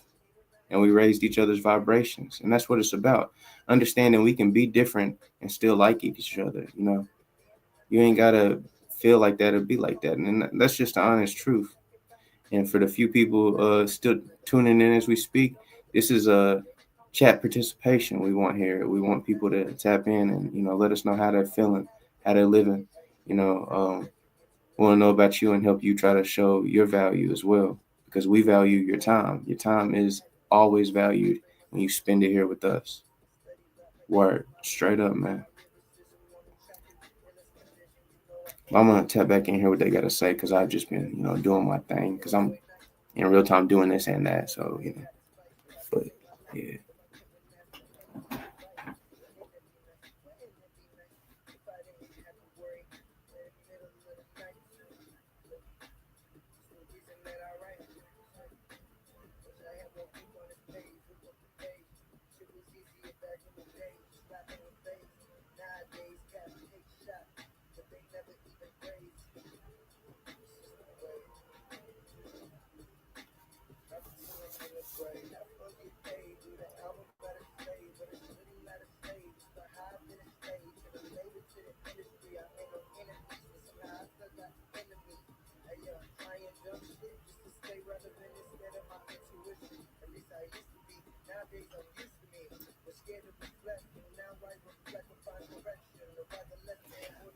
and we raised each other's vibrations. And that's what it's about. Understanding we can be different and still like each other. You ain't got to feel like that or be like that. And that's just the honest truth. And for the few people still tuning in as we speak, this is a chat participation we want here. We want people to tap in and, let us know how they're feeling, how they're living. We want to know about you and help you try to show your value as well, because we value your time. Your time is always valued when you spend it here with us. Word, straight up, man. I'm gonna tap back in here what they gotta say, because I've just been, doing my thing, because I'm in real time doing this and that. So, but yeah.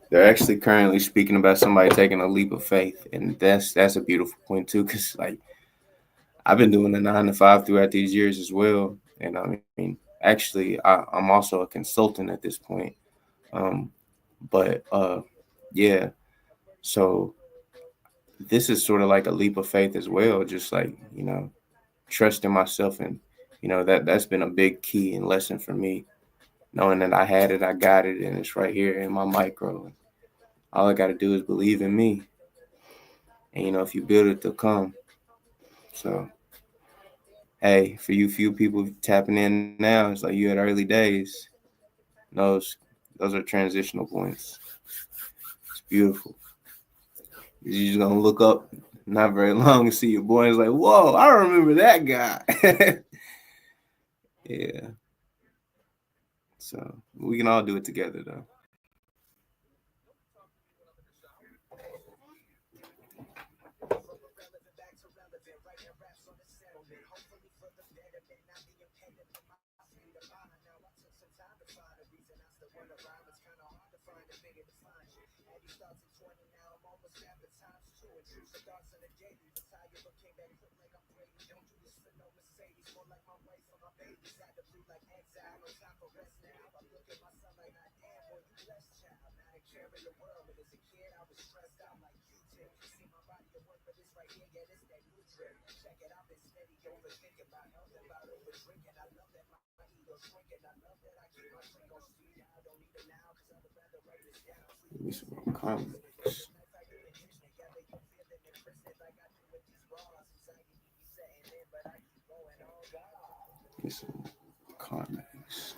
They're actually currently speaking about somebody taking a leap of faith, and that's a beautiful point too. Because like, I've been doing the 9 to 5 throughout these years as well, and I mean, actually, I'm also a consultant at this point. Um, but yeah, so this is sort of like a leap of faith as well. Just like, trusting myself, and that's been a big key and lesson for me. Knowing that I had it, I got it, and it's right here in my micro. All I got to do is believe in me, and if you build it, they'll come. So, hey, for you few people tapping in now, it's like you had early days. Those are transitional points. It's beautiful. You're just gonna look up not very long and see your boy. It's like, whoa, I remember that guy. Yeah. So we can all do it together, though. Give me some more comics. Give me some comics.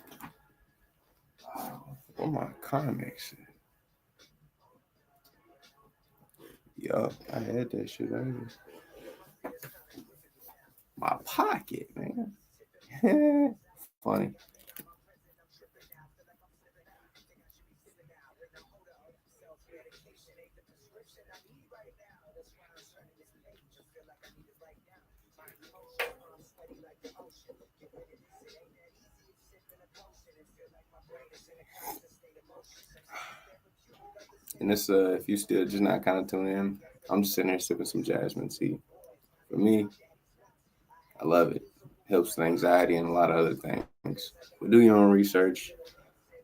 Where my comics at? Yup, I had that shit earlier. My pocket, man. Funny. And this, if you still just not kind of tuning in, I'm just sitting there sipping some jasmine tea. For me, I love it. Helps with anxiety and a lot of other things. But do your own research.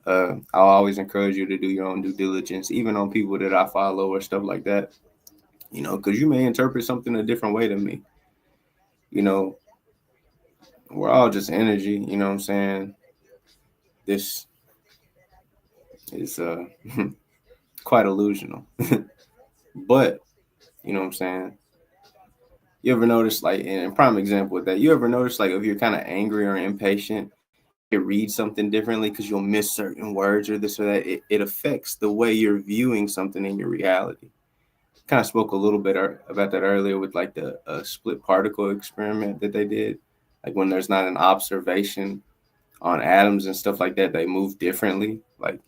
I'll always encourage you to do your own due diligence, even on people that I follow or stuff like that. Because you may interpret something a different way than me. You know, we're all just energy. You know what I'm saying? This is quite illusional, but you know what I'm saying. You ever notice, like, in prime example with that, you ever notice, like, if you're kind of angry or impatient, you read something differently because you'll miss certain words or this or that. It affects the way you're viewing something in your reality. Kind of spoke a little bit about that earlier with like the split particle experiment that they did. Like when there's not an observation on atoms and stuff like that, they move differently. Like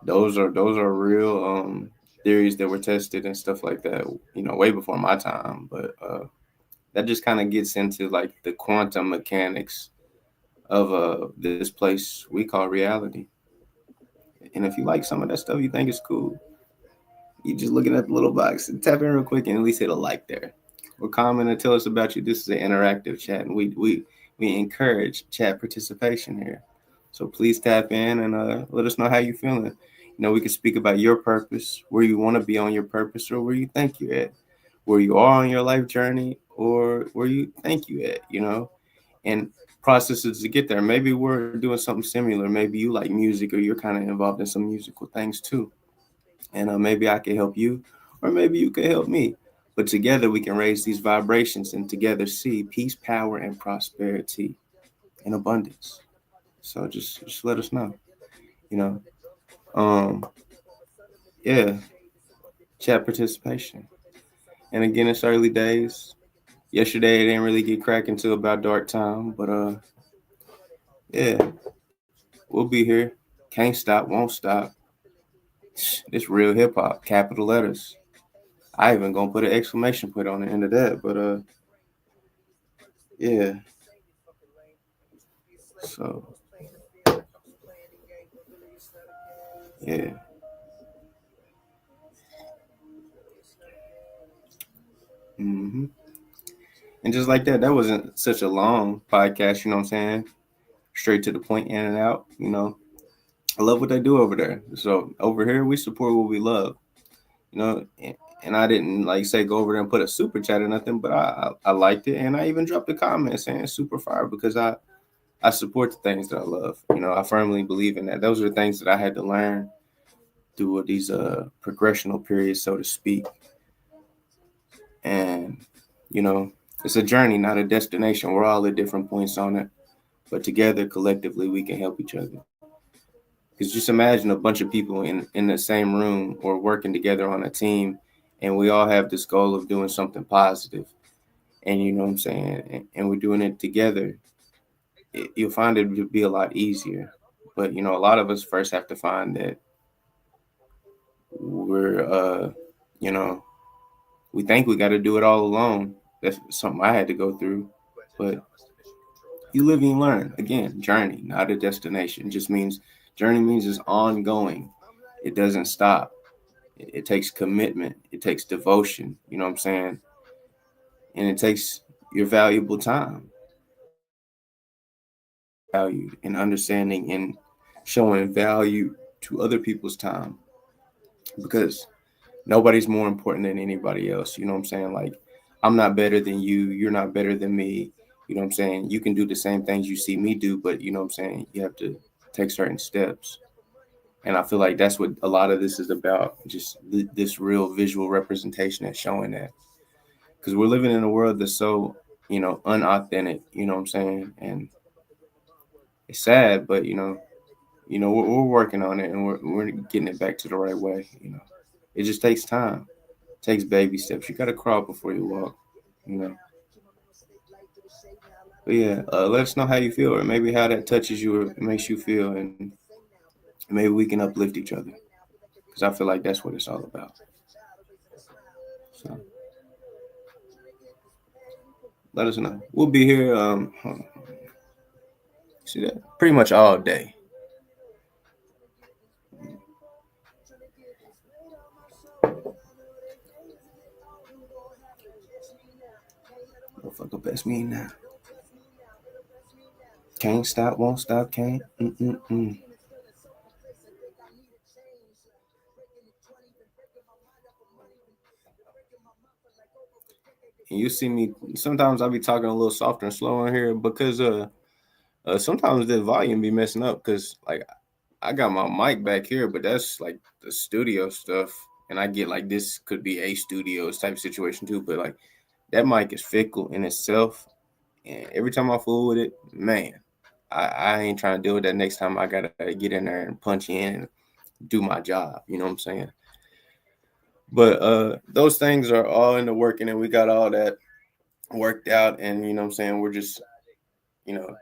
those are real theories that were tested and stuff like that. Way before my time, but that just kind of gets into like the quantum mechanics of this place we call reality. And if you like some of that stuff, you think it's cool, you just looking at the little box and tap in real quick and at least hit a like there. Or comment and tell us about you. This is an interactive chat, and we encourage chat participation here. So please tap in and let us know how you're feeling. We can speak about your purpose, where you want to be on your purpose, or where you think you're at, where you are on your life journey, or where you think you at. And processes to get there. Maybe we're doing something similar. Maybe you like music, or you're kind of involved in some musical things too. And maybe I can help you, or maybe you can help me. But together we can raise these vibrations and together see peace, power, and prosperity and abundance. So just let us know. You know, um, yeah, chat participation. And again, it's early days. Yesterday it didn't really get cracking until about dark time, but yeah, we'll be here. Can't stop, won't stop. It's real hip hop, capital letters. I even gonna put an exclamation point on the end of that, but yeah. So yeah. hmm And just like that wasn't such a long podcast. You know what I'm saying? Straight to the point, in and out. I love what they do over there. So over here, we support what we love. And I didn't like say go over there and put a super chat or nothing, but I liked it, and I even dropped a comment saying super fire because I support the things that I love. I firmly believe in that. Those are things that I had to learn through these progressional periods, so to speak. And you know, it's a journey, not a destination. We're all at different points on it, but together, collectively, we can help each other. Because just imagine a bunch of people in the same room or working together on a team, and we all have this goal of doing something positive. And you know what I'm saying? And we're doing it together. You'll find it to be a lot easier. But a lot of us first have to find that we're you know we think we got to do it all alone. That's something I had to go through. But you live and you learn. Again, journey, not a destination. Just means journey means it's ongoing. It doesn't stop. It takes commitment. It takes devotion. You know what I'm saying? And it takes your valuable time. Valued and understanding and showing value to other people's time. Because Nobody's more important than anybody else. You know what I'm saying? Like, I'm not better than you. You're not better than me. You know what I'm saying? You can do the same things you see me do, but you know what I'm saying? You have to take certain steps. And I feel like that's what a lot of this is about, just this real visual representation and showing that. Because we're living in a world that's so, unauthentic, you know what I'm saying? And it's sad, but, we're working on it and we're getting it back to the right way. It just takes time, it takes baby steps. You got to crawl before you walk, you know. But yeah, let us know how you feel, or maybe how that touches you or makes you feel, and maybe we can uplift each other. Because I feel like that's what it's all about. So let us know. We'll be here. See that pretty much all day. Motherfucker, best me now. Can't stop, won't stop, can't. Mm-mm-mm. And you see me. Sometimes I be talking a little softer and slower in here because sometimes the volume be messing up because like I got my mic back here, but that's like the studio stuff, and I get like this could be a studios type situation too, but like that mic is fickle in itself, and every time I fool with it, man, I ain't trying to deal with that next time. I gotta get in there and punch in and do my job. You know what I'm saying? But those things are all in the working, and we got all that worked out, and you know what I'm saying. We're just you know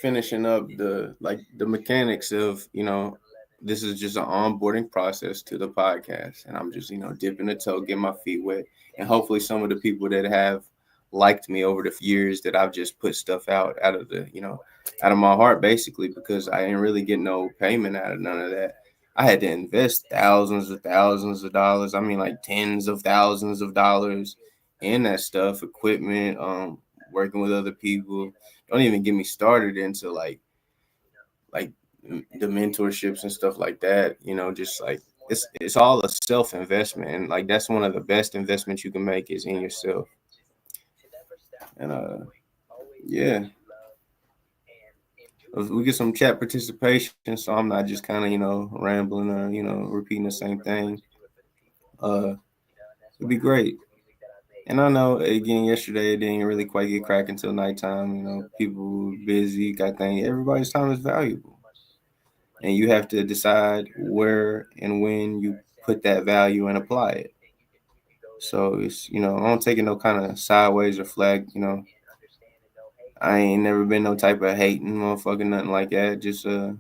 finishing up the mechanics of this is just an onboarding process to the podcast, and I'm just dipping the toe, getting my feet wet, and hopefully some of the people that have liked me over the years that I've just put stuff out of the out of my heart basically, because I didn't really get no payment out of none of that. I had to invest thousands of dollars. I mean, like tens of thousands of dollars in that stuff, equipment, working with other people. Don't even get me started into like the mentorships and stuff like that. Just like it's all a self investment, and like that's one of the best investments you can make is in yourself. And yeah, if we get some chat participation, so I'm not just kind of rambling or repeating the same thing. It'd be great. And I know again yesterday it didn't really quite get cracking until nighttime. People were busy, got things. Everybody's time is valuable, and you have to decide where and when you put that value and apply it. So it's I don't take it no kind of sideways or flag. I ain't never been no type of hating motherfucker, nothing like that. I'm just a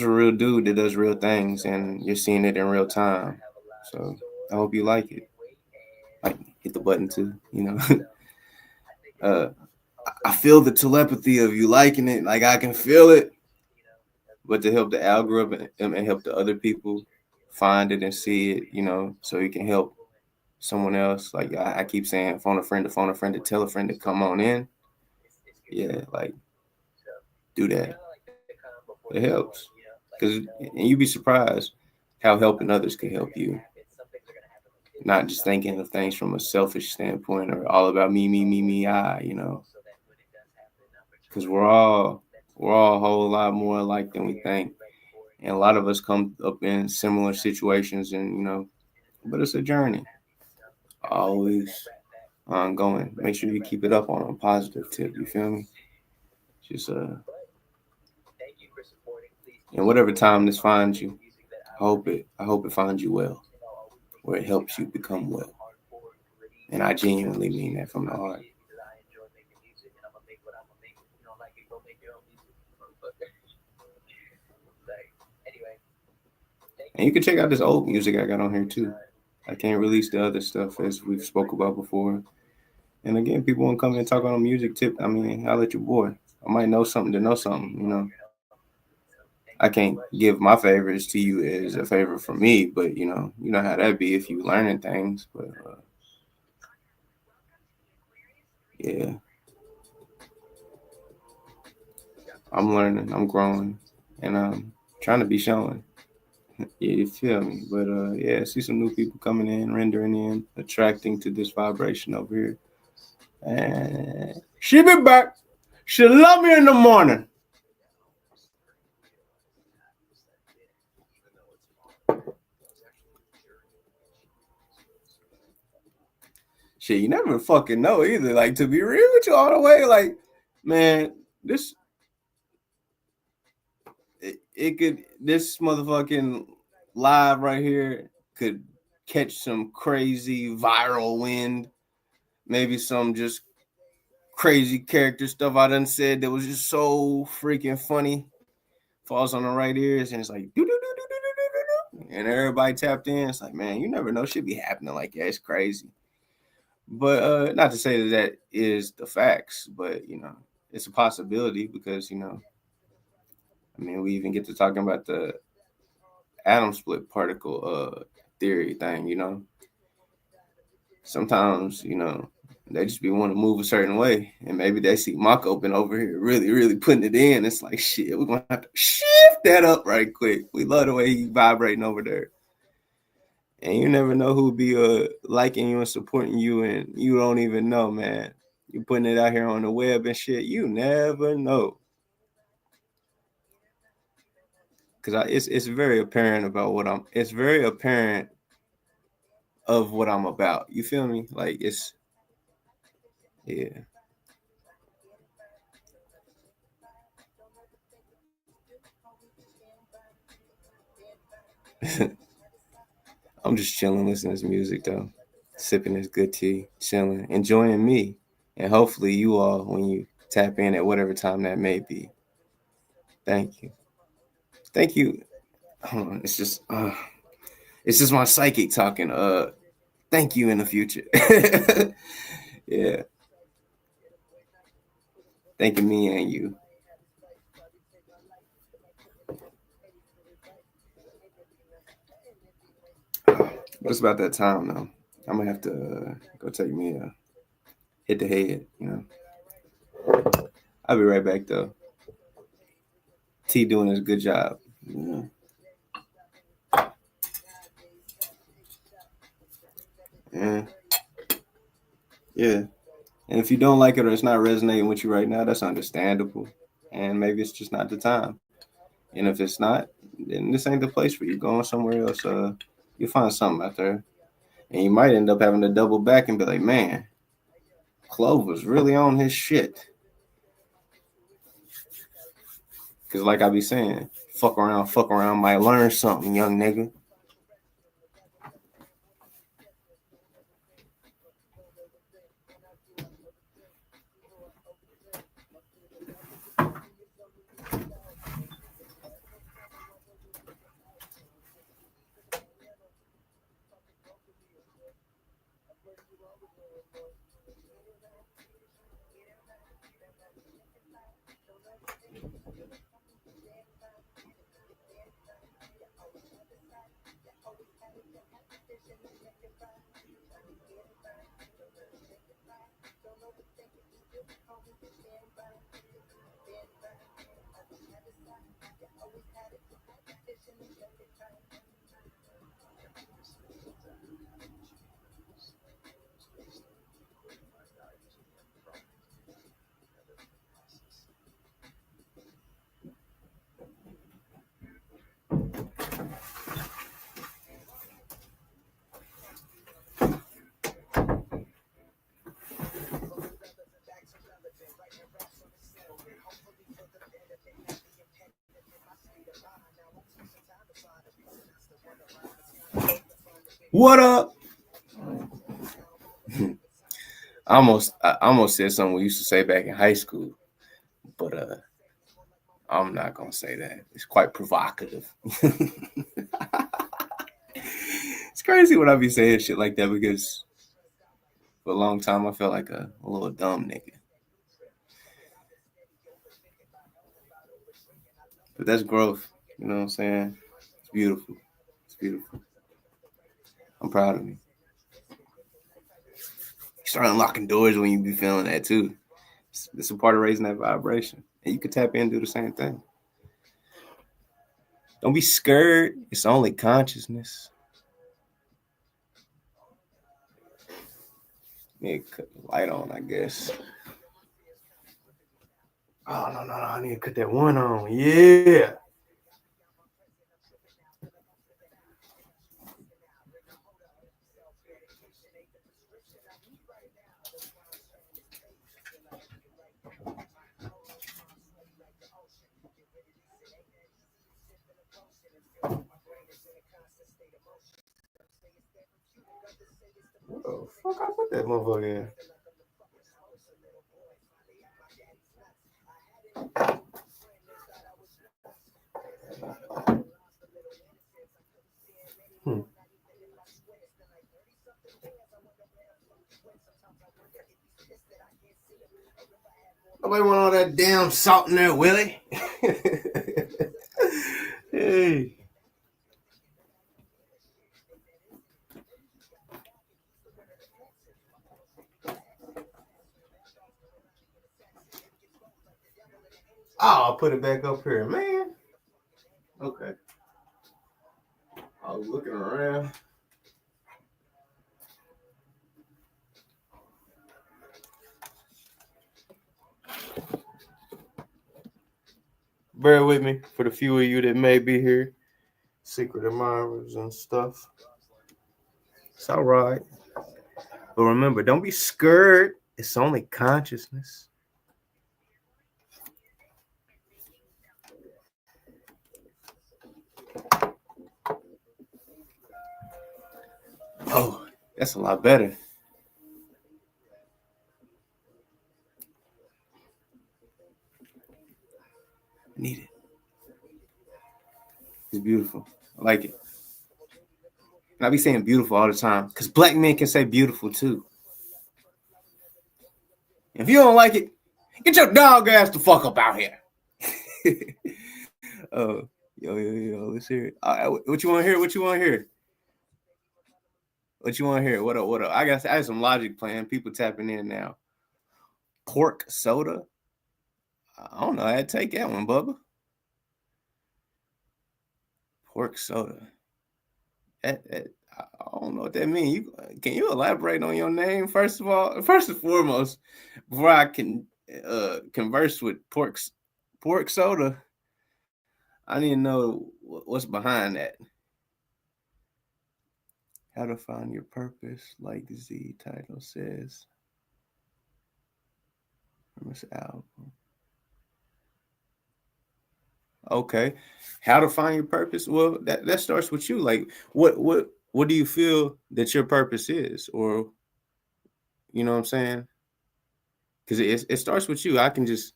real dude that does real things, and you're seeing it in real time. So I hope you like it. Like hit the button too. uh, I feel the telepathy of you liking it. Like I can feel it. But to help the algorithm and help the other people find it and see it, so you can help someone else. Like I keep saying, phone a friend to phone a friend to tell a friend to come on in. Yeah, like do that. It helps. Cause and you'd be surprised how helping others can help you. Not just thinking of things from a selfish standpoint or all about me, I. Because we're all a whole lot more alike than we think, and a lot of us come up in similar situations, and but it's a journey, always ongoing. Make sure you keep it up on a positive tip. You feel me? Just and whatever time this finds you, I hope it finds you well, where it helps you become well. And I genuinely mean that from the heart. And you can check out this old music I got on here too. I can't release the other stuff as we've spoke about before. And again, people want to come and talk on a music tip. I mean, I'll let your boy. I might know something to know something. I can't give my favorites to you as a favor from me, but you know how that be if you learning things. But yeah, I'm learning, I'm growing, and I'm trying to be showing. Yeah, you feel me? But yeah, see some new people coming in, rendering in, attracting to this vibration over here. And she be back. She love me in the morning. Shit, you never fucking know either. Like, to be real with you all the way, like, man, this motherfucking live right here could catch some crazy viral wind. Maybe some just crazy character stuff I done said that was just so freaking funny. Falls on the right ears and it's like, and everybody tapped in. It's like, man, you never know. Shit be happening like that. It's crazy. But not to say that is the facts, but it's a possibility because I mean, we even get to talking about the atom split particle theory thing. Sometimes, they just be want to move a certain way. And maybe they see Mako been over here really, really putting it in. It's like, shit, we're going to have to shift that up right quick. We love the way he vibrating over there. And you never know who'll be liking you and supporting you, and you don't even know, man. You putting it out here on the web and shit. You never know. Because it's very apparent about what I'm. It's very apparent of what I'm about. You feel me? Like it's, yeah. I'm just chilling, listening to this music though, sipping this good tea, chilling, enjoying me, and hopefully you all when you tap in at whatever time that may be. Thank you, thank you. Hold on, it's just my psychic talking. Thank you in the future. Yeah, thanking me and you. But it's about that time though. I'm gonna have to go take me a hit the head. I'll be right back though. T doing his good job. Yeah. Yeah. And if you don't like it or it's not resonating with you right now, that's understandable. And maybe it's just not the time. And if it's not, then this ain't the place for you. Going somewhere else, you'll find something out there. And you might end up having to double back and be like, man, Clove was really on his shit. Because like I be saying, fuck around, might learn something, young nigga. What up? I almost said something we used to say back in high school, but I'm not gonna say that. It's quite provocative. It's crazy when I be saying shit like that because for a long time I felt like a little dumb nigga. But that's growth. You know what I'm saying? It's beautiful. It's beautiful. I'm proud of me. You start unlocking doors when you be feeling that too. It's a part of raising that vibration. And you can tap in and do the same thing. Don't be scared. It's only consciousness. Need to cut the light on, I guess. Oh, no. I need to cut that one on. Yeah. What the fuck I put that motherfucker in? Nobody want all that damn salt in there, Willie. Hey. Oh, I'll put it back up here, man. Okay. I was looking around. Bear with me for the few of you that may be here. Secret admirers and stuff. It's all right. But remember, don't be scared. It's only consciousness. Oh, that's a lot better. I need it. It's beautiful. I like it. And I be saying beautiful all the time because black men can say beautiful too. If you don't like it, get your dog ass the fuck up out here. Oh, yo, let's hear it. What you want to hear? What you want to hear? What you want to hear? What up? I have some logic playing. People tapping in now. Pork soda? I don't know. I had to take that one, Bubba. Pork soda. I don't know what that means. Can you elaborate on your name first of all? First and foremost, before I can converse with pork soda, I need to know what's behind that. How to find your purpose, like Z title says. From this album. Okay. How to find your purpose? Well, that starts with you. Like, what do you feel that your purpose is? Or, you know what I'm saying? Because it starts with you. I can just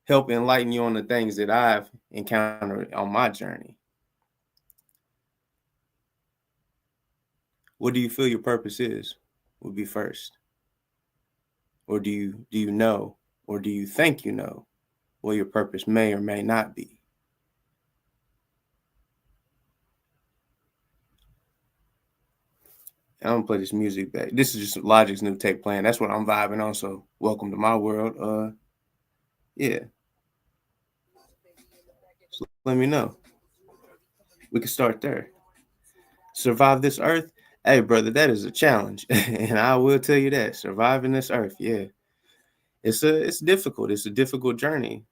help enlighten you on the things that I've encountered on my journey. What do you feel your purpose is? Would be first. Or do you know, or do you think you know what your purpose may or may not be? I'm gonna play this music back. This is just Logic's new tape playing. That's what I'm vibing on. So welcome to my world. Yeah. So let me know. We can start there. Survive this earth. Hey, brother, that is a challenge. And I will tell you that. Surviving this earth, yeah. It's difficult. It's a difficult journey.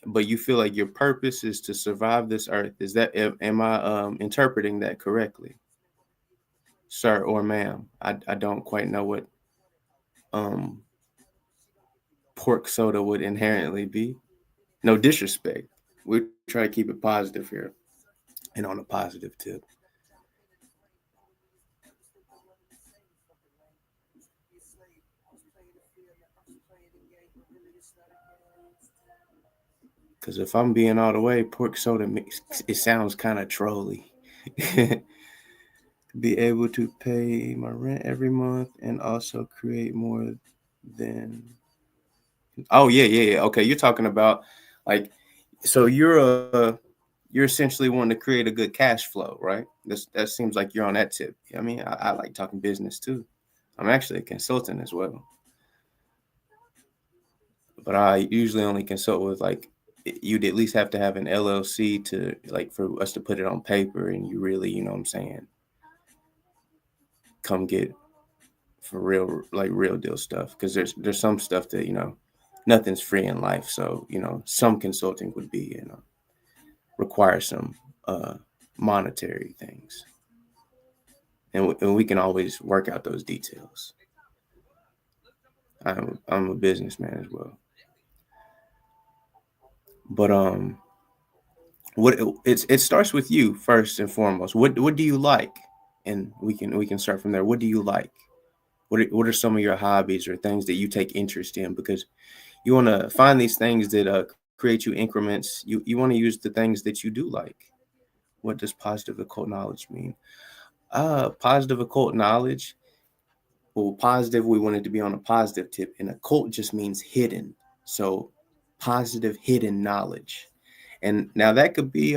But you feel like your purpose is to survive this earth. Is that am I interpreting that correctly? Sir or ma'am? I don't quite know what pork soda would inherently be. No disrespect. We try to keep it positive here and on a positive tip. Because if I'm being all the way, pork soda it sounds kind of trolly. Be able to pay my rent every month and also create more than. Oh yeah. Okay, you're talking about like, so you're essentially wanting to create a good cash flow, right? That seems like you're on that tip. I mean, I like talking business too. I'm actually a consultant as well, but I usually only consult with like you'd at least have to have an LLC to, like, for us to put it on paper, and you really, you know what I'm saying, come get for real, like real deal stuff. Because there's some stuff that, you know, nothing's free in life. So, you know, some consulting would be, you know, require some monetary things, and we can always work out those details. I'm a businessman as well, but what it starts with you first and foremost. What do you like, and we can start from there. What do you like? What are some of your hobbies or things that you take interest in? Because you want to find these things that create you increments. You want to use the things that you do like. What does positive occult knowledge mean? Positive occult knowledge. Well, positive, we wanted to be on a positive tip, and occult just means hidden. So positive hidden knowledge. And now that could be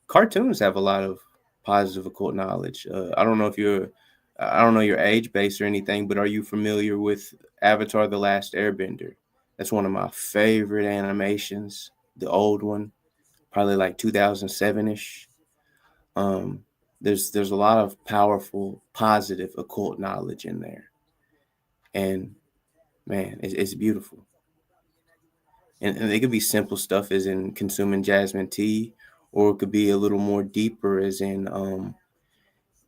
cartoons have a lot of positive occult knowledge. I don't know your age base or anything, but are you familiar with Avatar: The Last Airbender? That's one of my favorite animations, the old one, probably like 2007 ish. Um, there's a lot of powerful, positive occult knowledge in there, and man, it's beautiful. And it could be simple stuff, as in consuming jasmine tea, or it could be a little more deeper, as in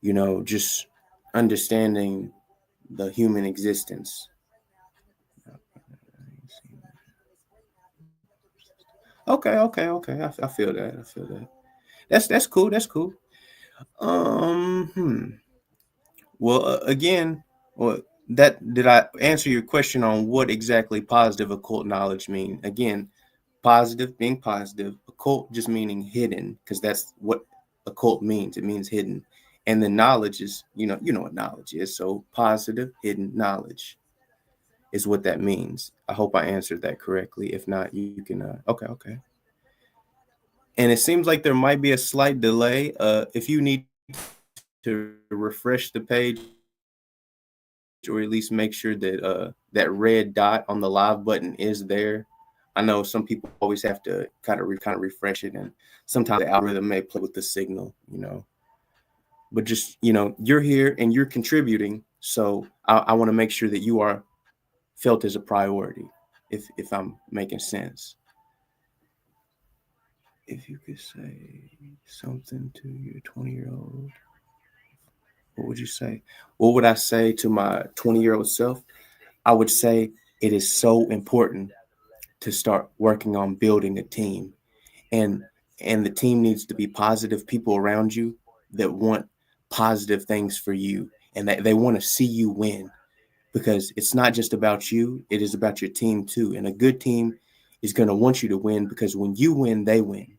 you know, just understanding the human existence. Okay. I feel that. I feel that. That's cool. That's cool. Um. Hmm. Well, again, well, that did I answer your question on what exactly positive occult knowledge mean? Again, positive being positive, occult just meaning hidden, because that's what occult means. It means hidden, and the knowledge is, you know what knowledge is. So positive hidden knowledge is what that means. I hope I answered that correctly. If not, you can. Okay. And it seems like there might be a slight delay. If you need to refresh the page, or at least make sure that that red dot on the live button is there. I know some people always have to kind of refresh it, and sometimes the algorithm may play with the signal, But just, you're here and you're contributing, so I want to make sure that you are felt as a priority. If I'm making sense. If you could say something to your 20-year-old, what would you say? What would I say to my 20-year-old self? I would say it is so important to start working on building a team, and the team needs to be positive people around you that want positive things for you, and that they want to see you win, because it's not just about you, it is about your team too. And a good team is going to want you to win, because when you win, they win.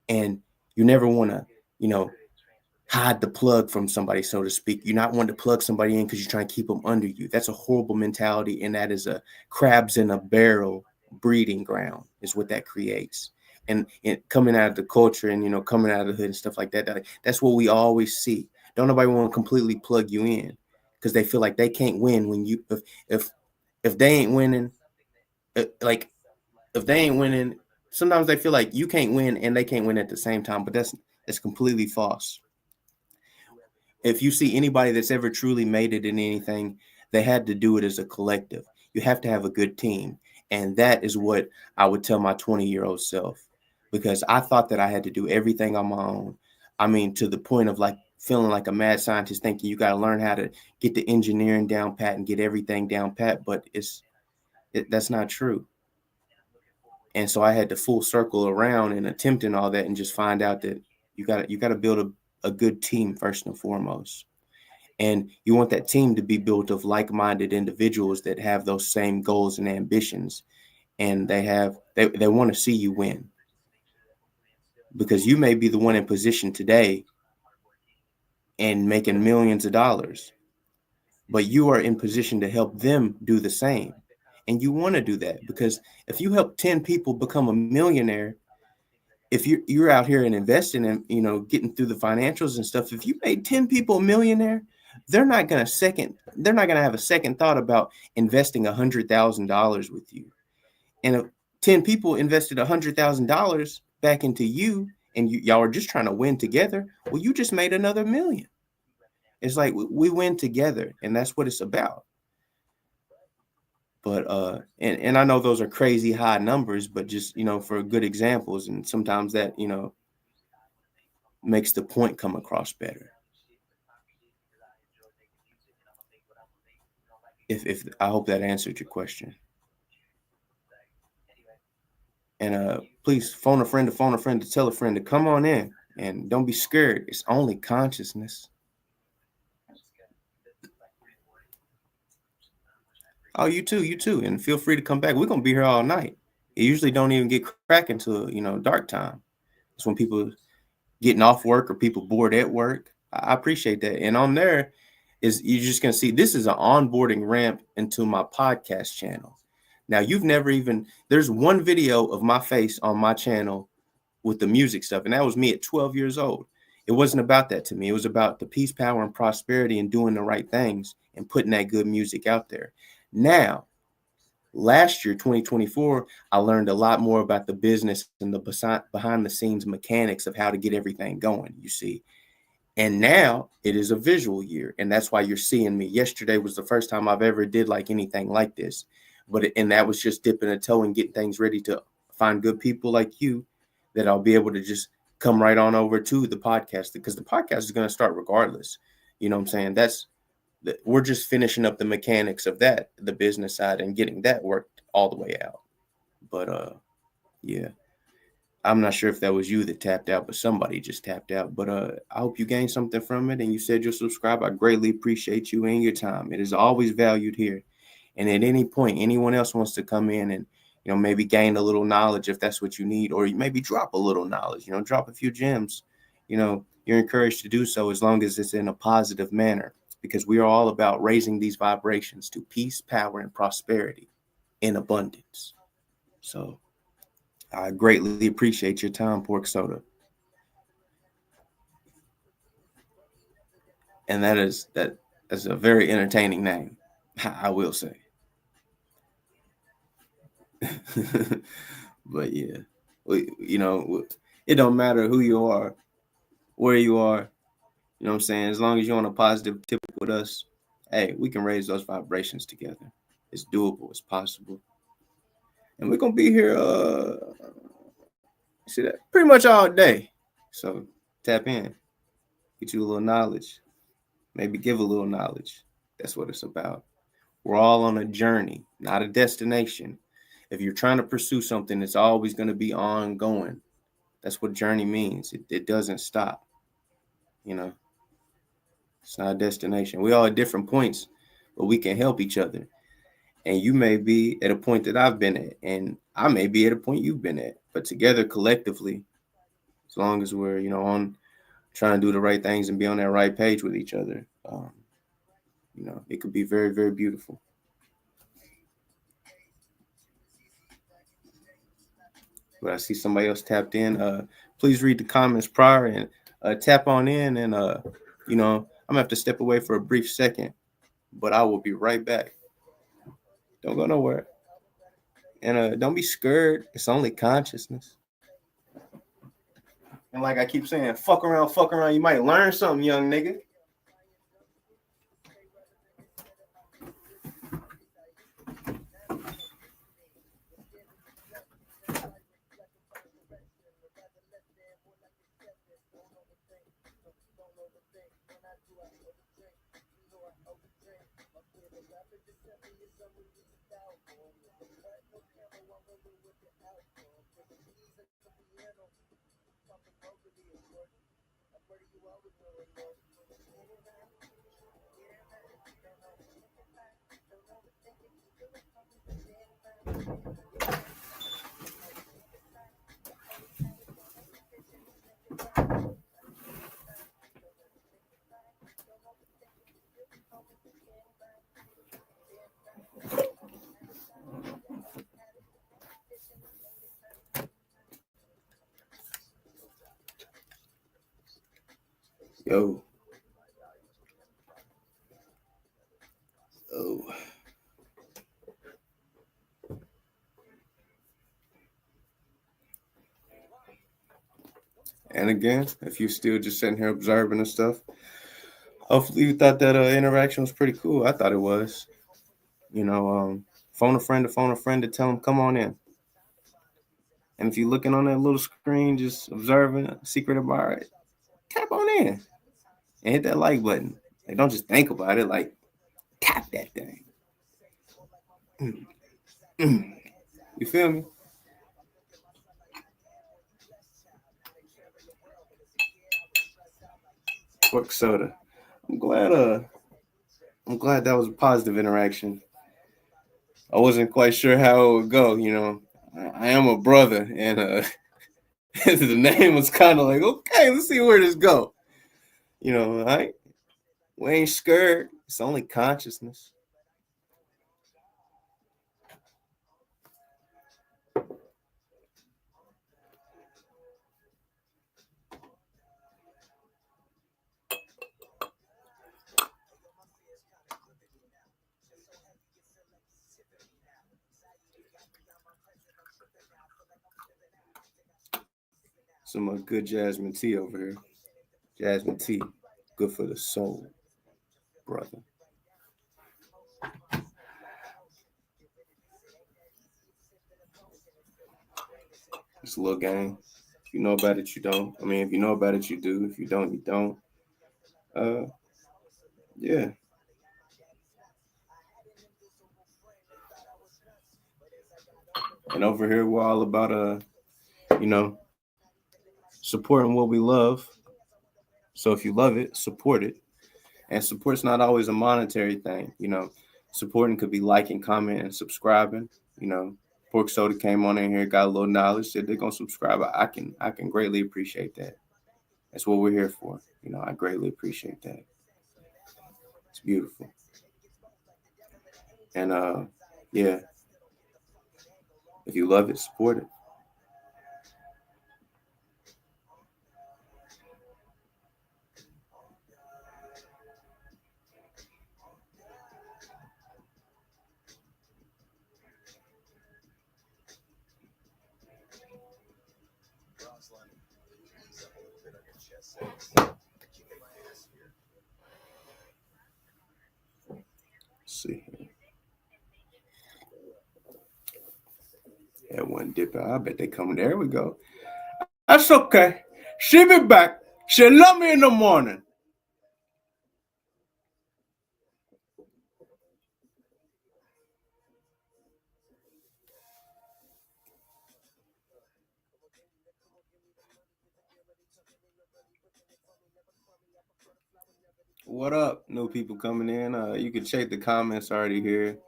And you never want to, you know, hide the plug from somebody, so to speak. You're not wanting to plug somebody in because you're trying to keep them under you. That's a horrible mentality, and that is a crabs in a barrel breeding ground, is what that creates. And coming out of the culture, and, coming out of the hood and stuff like that, that's what we always see. Don't nobody want to completely plug you in, because they feel like they can't win when you if if they ain't winning, like if they ain't winning, sometimes they feel like you can't win and they can't win at the same time. But that's completely false. If you see anybody that's ever truly made it in anything, they had to do it as a collective. You have to have a good team. And that is what I would tell my 20-year-old self, because I thought that I had to do everything on my own. I mean, to the point of like feeling like a mad scientist, thinking you got to learn how to get the engineering down pat and get everything down pat. But that's not true. And so I had to full circle around and attempting all that, and just find out that you got to build a good team first and foremost. And you want that team to be built of like-minded individuals that have those same goals and ambitions, and they want to see you win, because you may be the one in position today and making millions of dollars, but you are in position to help them do the same. And you want to do that, because if you help 10 people become a millionaire, if you're out here and investing and, getting through the financials and stuff, if you made 10 people a millionaire, they're not going to have a second thought about investing $100,000 with you. And 10 people invested $100,000 back into you, and y'all are just trying to win together, well, you just made another million. It's like we win together, and that's what it's about. But and I know those are crazy high numbers, but just, for good examples, and sometimes that, makes the point come across better. If I hope that answered your question. And please phone a friend to tell a friend to come on in, and don't be scared. It's only consciousness. Oh, you too. And feel free to come back. We're gonna be here all night. It usually don't even get cracking until dark time. It's when people getting off work or people bored at work. I appreciate that. And on there is, you're just gonna see, this is an onboarding ramp into my podcast channel. Now, there's one video of my face on my channel with the music stuff, and that was me at 12 years old. It wasn't about that to me. It was about the peace, power, and prosperity, and doing the right things and putting that good music out there. Now, last year, 2024, I learned a lot more about the business and the behind the scenes mechanics of how to get everything going, you see. And now it is a visual year, and that's why you're seeing me. Yesterday was the first time I've ever did like anything like this, and that was just dipping a toe and getting things ready to find good people like you that I'll be able to just come right on over to the podcast, because the podcast is going to start regardless. You know what I'm saying? We're just finishing up the mechanics of that, the business side, and getting that worked all the way out. But yeah, I'm not sure if that was you that tapped out, but somebody just tapped out. But I hope you gained something from it, and you said you'll subscribe. I greatly appreciate you and your time. It is always valued here. And at any point, anyone else wants to come in and maybe gain a little knowledge, if that's what you need, or maybe drop a little knowledge, drop a few gems, you're encouraged to do so, as long as it's in a positive manner, because we are all about raising these vibrations to peace, power, and prosperity in abundance. So I greatly appreciate your time, Pork Soda. And that's a very entertaining name, I will say. But yeah, it don't matter who you are, where you are, what I'm saying? As long as you're on a positive tip with us, hey, we can raise those vibrations together. It's doable, it's possible. And we're gonna be here see that pretty much all day. So tap in, get you a little knowledge, maybe give a little knowledge. That's what it's about. We're all on a journey, not a destination. If you're trying to pursue something, it's always going to be ongoing. That's what journey means. It doesn't stop. It's not a destination. We all at different points, but we can help each other. And you may be at a point that I've been at, and I may be at a point you've been at. But together, collectively, as long as we're, on trying to do the right things and be on that right page with each other, it could be very, very beautiful. But I see somebody else tapped in. Please read the comments prior and tap on in. And, I'm going to have to step away for a brief second, but I will be right back. Don't go nowhere. And don't be scared. It's only consciousness. And like I keep saying, fuck around. You might learn something, young nigga. Yo. Oh. And again, if you're still just sitting here observing and stuff, hopefully you thought that interaction was pretty cool. I thought it was. Phone a friend to tell them come on in. And if you're looking on that little screen, just observing, secret admirer, tap on in and hit that like button. Like, don't just think about it. Like, tap that thing. You feel me? Pork soda. I'm glad that was a positive interaction. I wasn't quite sure how it would go. I am a brother, and the name was kind of like, okay, let's see where this go. All right, we ain't scared. It's only consciousness. Some good jasmine tea over here. Jasmine tea, good for the soul, brother. It's a little game. If you know about it, you don't. I mean, if you know about it, you do. If you don't, you don't. Yeah. And over here, we're all about you know, supporting what we love. So if you love it, support it. And support's not always a monetary thing. Supporting could be liking, commenting, subscribing. You know, Pork Soda came on in here, got a little knowledge, said they're gonna subscribe. I can greatly appreciate that. That's what we're here for. I greatly appreciate that. It's beautiful. And yeah, if you love it, support it. See. That one dip out. I bet they coming. There we go. That's okay. She be back. She love me in the morning. What up, new people coming in? You can check the comments already here.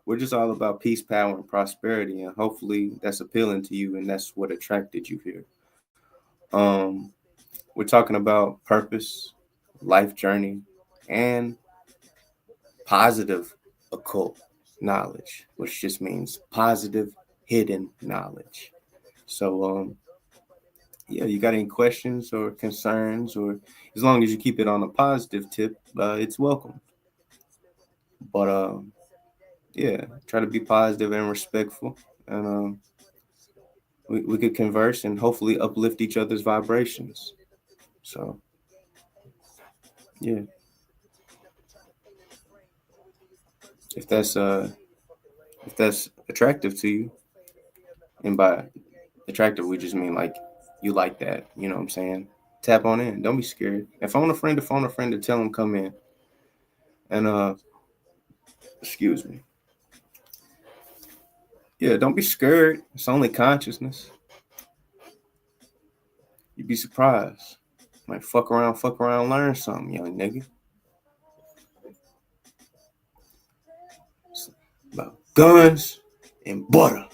We're just all about peace, power, and prosperity, and hopefully that's appealing to you, and that's what attracted you here. Um, we're talking about purpose, life journey, and positive occult knowledge, which just means positive hidden knowledge. So, yeah, you got any questions or concerns, or as long as you keep it on a positive tip, it's welcome. But yeah, try to be positive and respectful, and we could converse and hopefully uplift each other's vibrations. So, yeah, if that's attractive to you, and by attractive we just mean like you like that. You know what I'm saying? Tap on in. Don't be scared. And phone a friend to tell them come in. And excuse me. Yeah, don't be scared. It's only consciousness. You'd be surprised. Might fuck around, learn something, young nigga. It's about guns and butter.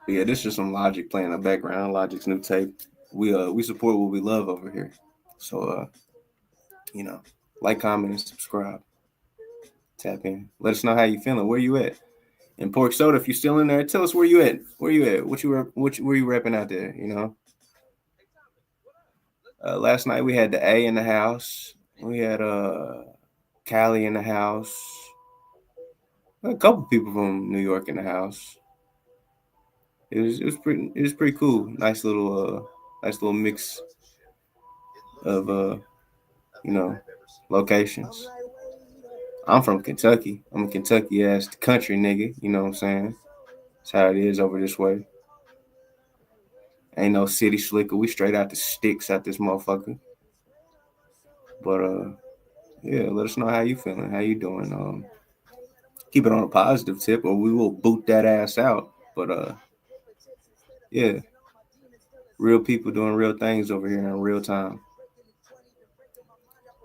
But yeah, this is some Logic playing in the background. Logic's new tape. We support what we love over here. So like, comment, and subscribe. Tap in. Let us know how you feeling. Where you at? And Pork Soda, if you're still in there, tell us where you at. Where you at? Where you repping out there? Last night we had the A in the house. We had Cali in the house. A couple people from New York in the house. It was pretty cool. Nice little mix of you know locations. I'm from Kentucky. I'm a Kentucky ass country nigga. You know what I'm saying? That's how it is over this way. Ain't no city slicker. We straight out the sticks out this motherfucker. But yeah, let us know how you feeling. How you doing? Keep it on a positive tip, or we will boot that ass out. But yeah, real people doing real things over here in real time.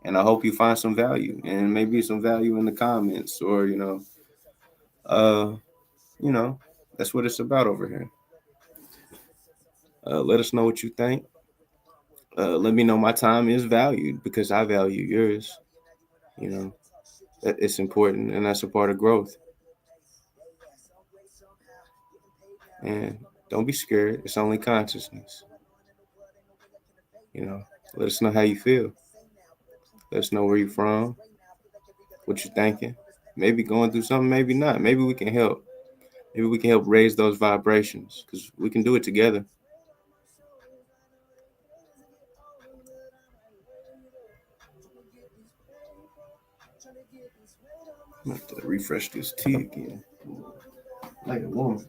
And I hope you find some value, and maybe some value in the comments, or uh, you know, that's what it's about over here. Let us know what you think. Let me know my time is valued because I value yours. You know, it's important, and that's a part of growth. And don't be scared. It's only consciousness. You know, let us know how you feel. Let us know where you're from, what you're thinking. Maybe going through something, maybe not. Maybe we can help. Maybe we can help raise those vibrations because we can do it together. I'm gonna have to refresh this tea again. Like a woman.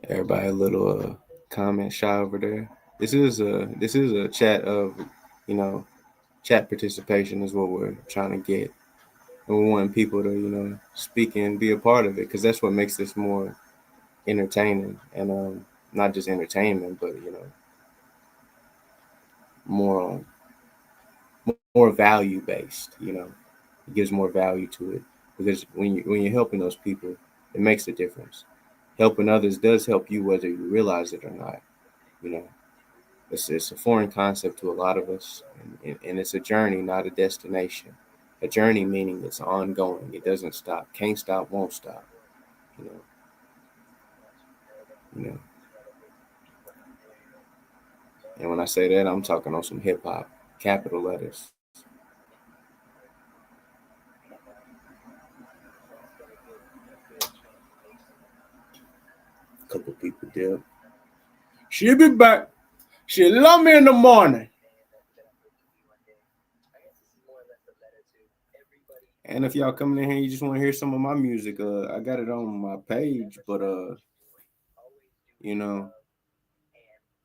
Everybody, a little comment shy over there. This is a chat of, you know, chat participation is what we're trying to get, and we want people to speak and be a part of it because that's what makes this more entertaining and not just entertainment, but more more value based. It gives more value to it because when you're helping those people, it makes a difference. Helping others does help you whether you realize it or not. You know, it's a foreign concept to a lot of us, and it's a journey, not a destination. A journey meaning it's ongoing. It doesn't stop. Can't stop. Won't stop. You know. You know. And when I say that, I'm talking on some hip hop, capital letters. A couple people did. She'll be back. She love me in the morning. And if y'all coming in here, you just want to hear some of my music, I got it on my page, but you know,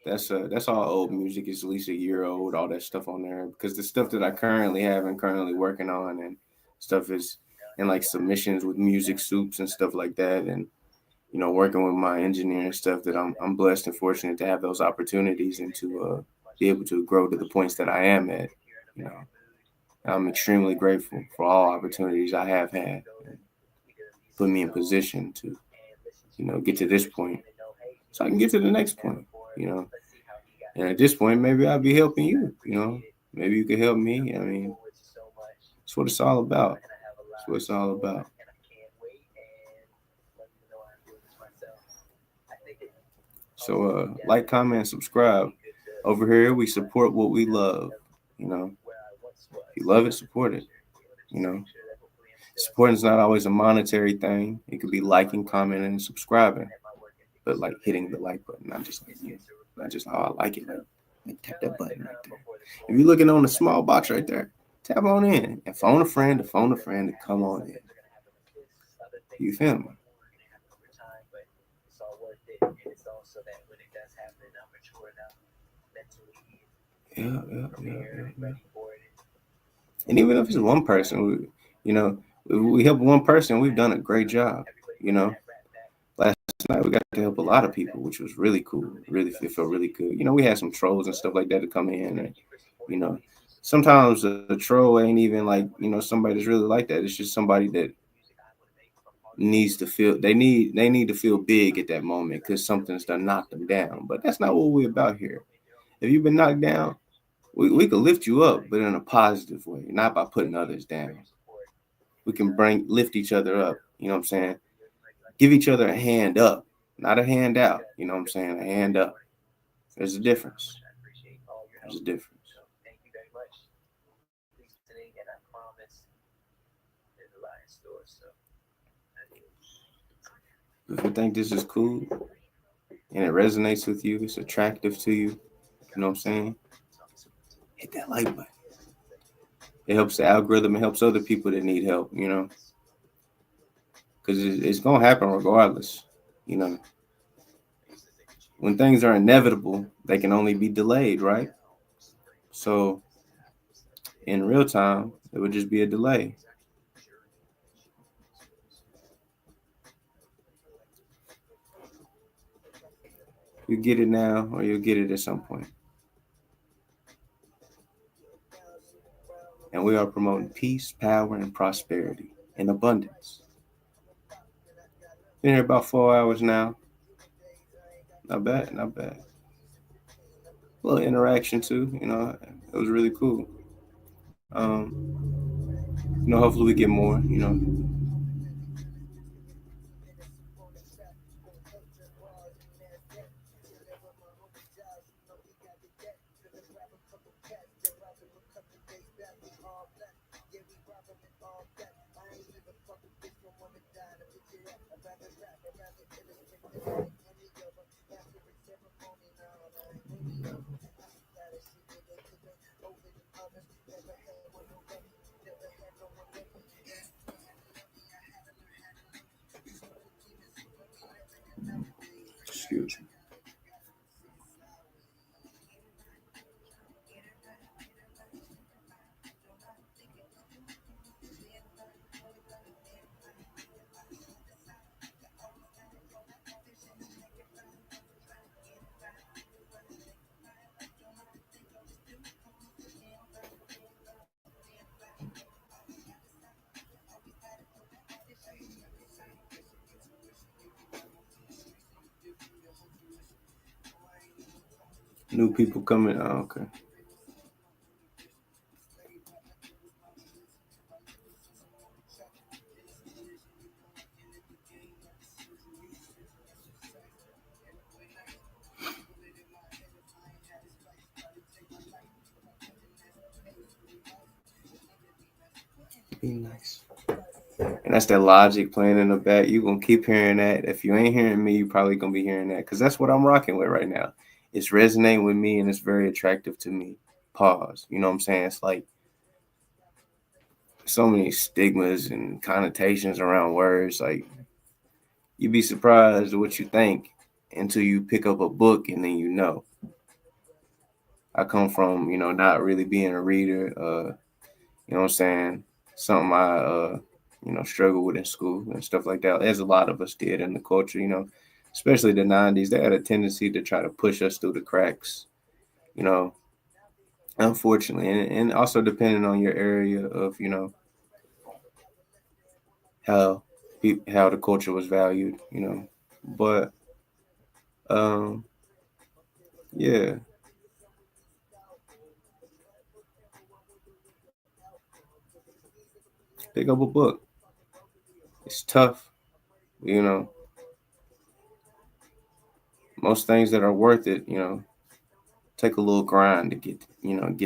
that's all old music. It's at least a year old. All that stuff on there because the stuff that I currently have and currently working on and stuff is in like submissions with music soups and stuff like that, and working with my engineer and stuff. That I'm blessed and fortunate to have those opportunities and to be able to grow to the points that I am at. You know, I'm extremely grateful for all opportunities I have had. And put me in position to get to this point so I can get to the next point. And at this point, maybe I'll be helping you. Maybe you could help me. I mean, that's what it's all about. That's what it's all about. So, like, comment, subscribe. Over here, we support what we love. If you love it, support it. Supporting is not always a monetary thing. It could be liking, commenting, and subscribing, but like hitting the like button, not just how I like it. Like tap that button right there. If you're looking on the small box right there, tap on in and phone a friend to come on in. You feel me? Yeah. And even if it's one person, we help one person, we've done a great job. Last night we got to help a lot of people, which was really cool. It felt really good. We had some trolls and stuff like that to come in, and sometimes a troll ain't even like somebody that's really like that. It's just somebody that needs to feel they need to feel big at that moment because something's done knocked them down. But that's not what we're about here. If you've been knocked down, we could lift you up, but in a positive way, not by putting others down. We can lift each other up. You know what I'm saying? Give each other a hand up, not a hand out. You know what I'm saying? A hand up. There's a difference. There's a difference. Thank you very much. Please listening, and I promise there's a lot in store. So, If you think this is cool and it resonates with you, it's attractive to you, you know what I'm saying? Hit that like button. It helps the algorithm. It helps other people that need help, you know, because it's going to happen regardless. You know, when things are inevitable, they can only be delayed, right? So in real time, it would just be a delay. You get it now or you'll get it at some point. And we are promoting peace, power, and prosperity and abundance. Been here about 4 hours now. Not bad, not bad. A little interaction too, you know, it was really cool. Hopefully we get more, you know. Excuse me. New people coming. Oh, okay. Be nice. And that's that logic playing in the back. You gonna keep hearing that. If you ain't hearing me, you probably gonna be hearing that because that's what I'm rocking with right now. It's resonating with me and it's very attractive to me. Pause. You know what I'm saying? It's like so many stigmas and connotations around words. Like you'd be surprised at what you think until you pick up a book and then you know. I come from, not really being a reader. You know what I'm saying? Something I struggled with in school and stuff like that. As a lot of us did in the culture, especially the 90s. They had a tendency to try to push us through the cracks, you know, unfortunately. And also depending on your area of, how how the culture was valued, But um yeah, pick up a book. It's tough, you know. Most things that are worth it, take a little grind to get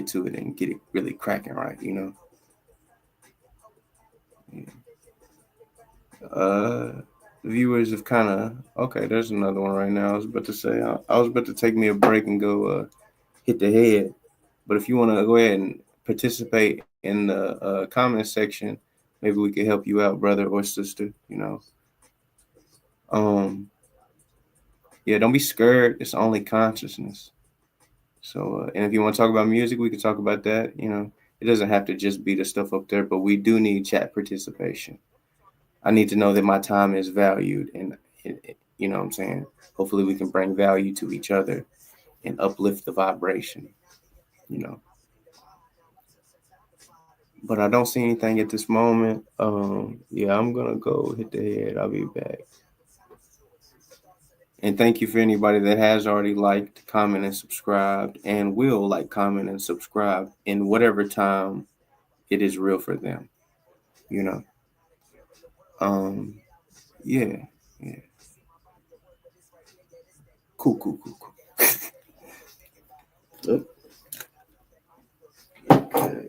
to it and get it really cracking right. Uh, Viewers have kind of okay. There's another one right now. I was about to say I was about to take me a break and go hit the head, but if you want to go ahead and participate in the comment section, maybe we could help you out, brother or sister. Um, yeah, don't be scared. It's only consciousness. So, and if you want to talk about music, we can talk about that. It doesn't have to just be the stuff up there, but we do need chat participation. I need to know that my time is valued, and you know what I'm saying. Hopefully, we can bring value to each other and uplift the vibration. You know, but I don't see anything at this moment. Yeah, I'm gonna go hit the head. I'll be back. And thank you for anybody that has already liked, comment, and subscribed, and will like, comment, and subscribe in whatever time it is real for them. You know. Um. Yeah. Yeah. Cool. Cool. Cool. Cool. Look. Okay.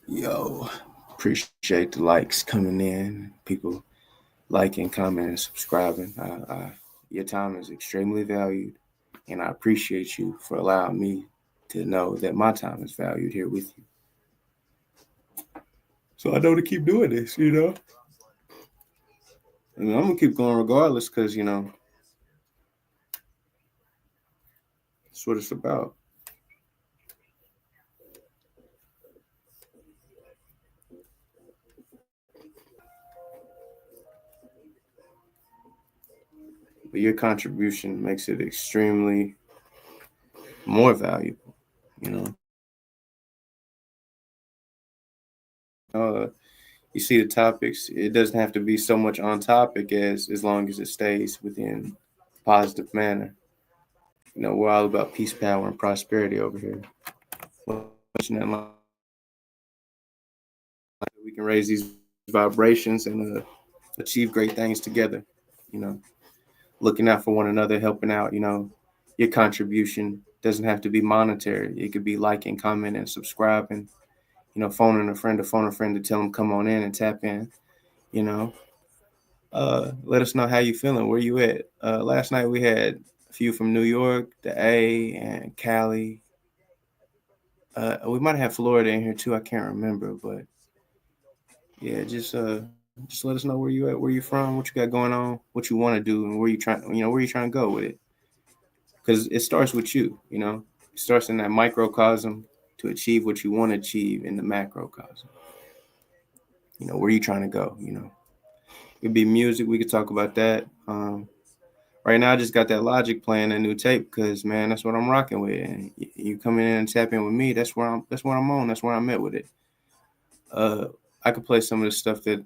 Yo, appreciate the likes coming in. People liking, commenting, and subscribing. Your time is extremely valued, and I appreciate you for allowing me to know that my time is valued here with you. So I know to keep doing this, you know. And I'm gonna keep going regardless, cause that's what it's about. But your contribution makes it extremely more valuable, you know. You see the topics. It doesn't have to be so much on topic as long as it stays within a positive manner. You know, we're all about peace, power, and prosperity over here. We can raise these vibrations and achieve great things together. You know, looking out for one another, helping out. You know, your contribution doesn't have to be monetary. It could be liking, commenting, subscribing. You know, phoning a friend to phone a friend to tell them come on in and tap in. You know, let us know how you feeling. Where you at? Last night we had a few from New York, the A, and Cali. We might have Florida in here too. I can't remember, but yeah, just let us know where you at, where you from, what you got going on, what you want to do, and where you trying, where you trying to go with it. Because it starts with you. You know, it starts in that microcosm to achieve what you want to achieve in the macrocosm. You know, where you trying to go. You know, it could be music. We could talk about that. Right now, I just got that Logic playing a new tape because man, that's what I'm rocking with. And you come in and tap in with me. That's where I'm on. That's where I'm at with it. Uh, I could play some of the stuff that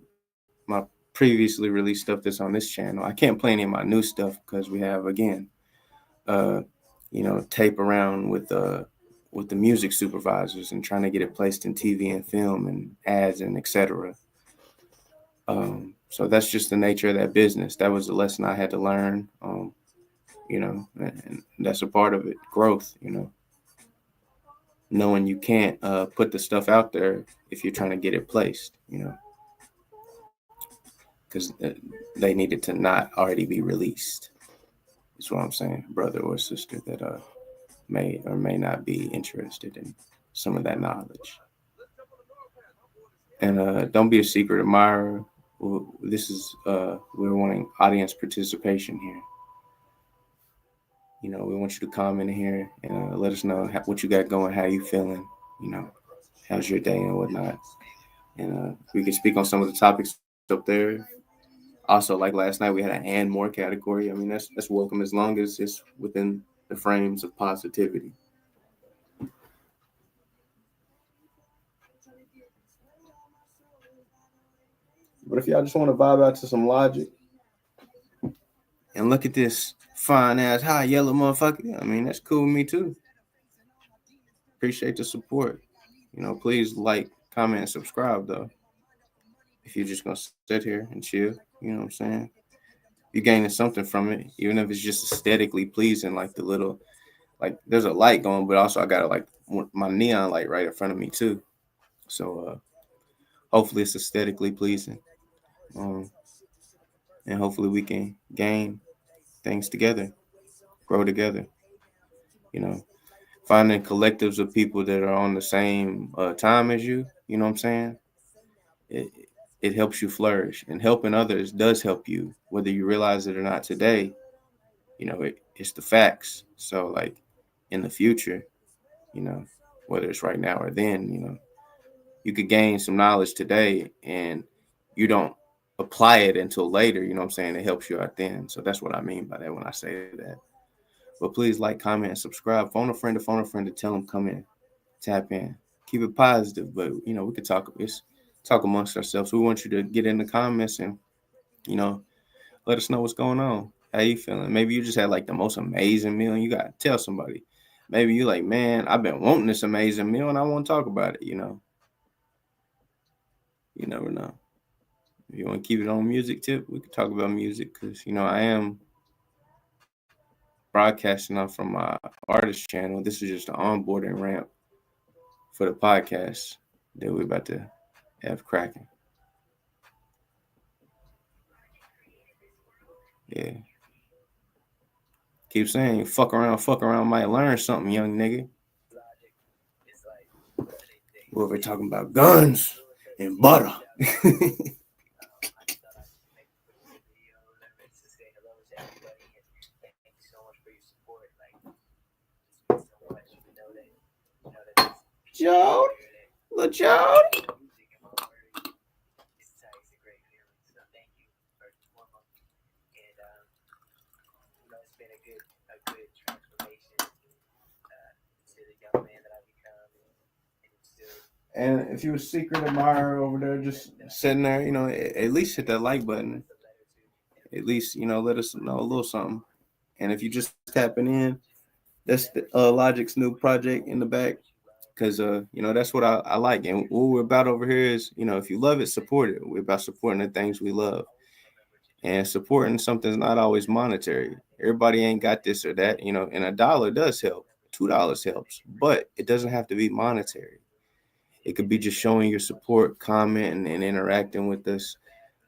my previously released stuff that's on this channel. I can't play any of my new stuff because we have again, uh, tape around with the music supervisors and trying to get it placed in TV and film and ads and etc. So that's just the nature of that business. That was a lesson I had to learn. And that's a part of it. Growth. Knowing you can't put the stuff out there if you're trying to get it placed. Because they needed to not already be released. That's what I'm saying, brother or sister that may or may not be interested in some of that knowledge. And don't be a secret admirer. This is we're wanting audience participation here. We want you to comment here and let us know what you got going, how you feeling. How's your day and whatnot. And we can speak on some of the topics up there. Also, like last night, we had an and more category. I mean, that's welcome as long as it's within the frames of positivity. But if y'all just want to vibe out to some Logic and look at this fine ass high yellow motherfucker, I mean, that's cool with me too. Appreciate the support. You know, please like, comment, and subscribe though. If you're just gonna sit here and chill, you know what I'm saying? You're gaining something from it, even if it's just aesthetically pleasing, like the little, like there's a light going, but also I got like my neon light right in front of me too. So hopefully it's aesthetically pleasing, um, and hopefully we can gain things together, grow together. You know, finding collectives of people that are on the same time as you. You know what I'm saying? It it helps you flourish, and helping others does help you, whether you realize it or not today. You know, it's the facts. So like in the future, you know, whether it's right now or then, you know, you could gain some knowledge today and you don't apply it until later, you know what I'm saying? It helps you out then. So that's what I mean by that when I say that. But please like, comment, and subscribe. Phone a friend to tell them come in, tap in. Keep it positive, but you know, we could talk talk amongst ourselves. We want you to get in the comments and, you know, let us know what's going on. How you feeling? Maybe you just had like the most amazing meal and you gotta tell somebody. Maybe you like, man, I've been wanting this amazing meal and I want to talk about it, you know. You never know. If you want to keep it on music tip, we could talk about music because you know I am broadcasting off from my artist channel. This is just an onboarding ramp for the podcast that we're about to have cracking. Yeah. Keep saying fuck around, might learn something, young nigga. We're talking about guns and butter. Joe, little Joe. And if you're a secret admirer over there, just sitting there, you know, at least hit that like button. At least, you know, let us know a little something. And if you just tapping in, that's the Logic's new project in the back. Because, you know, that's what I like. And what we're about over here is, you know, if you love it, support it. We're about supporting the things we love. And supporting something's not always monetary. Everybody ain't got this or that, you know, and a dollar does help. $2 helps, but it doesn't have to be monetary. It could be just showing your support, commenting, and interacting with us,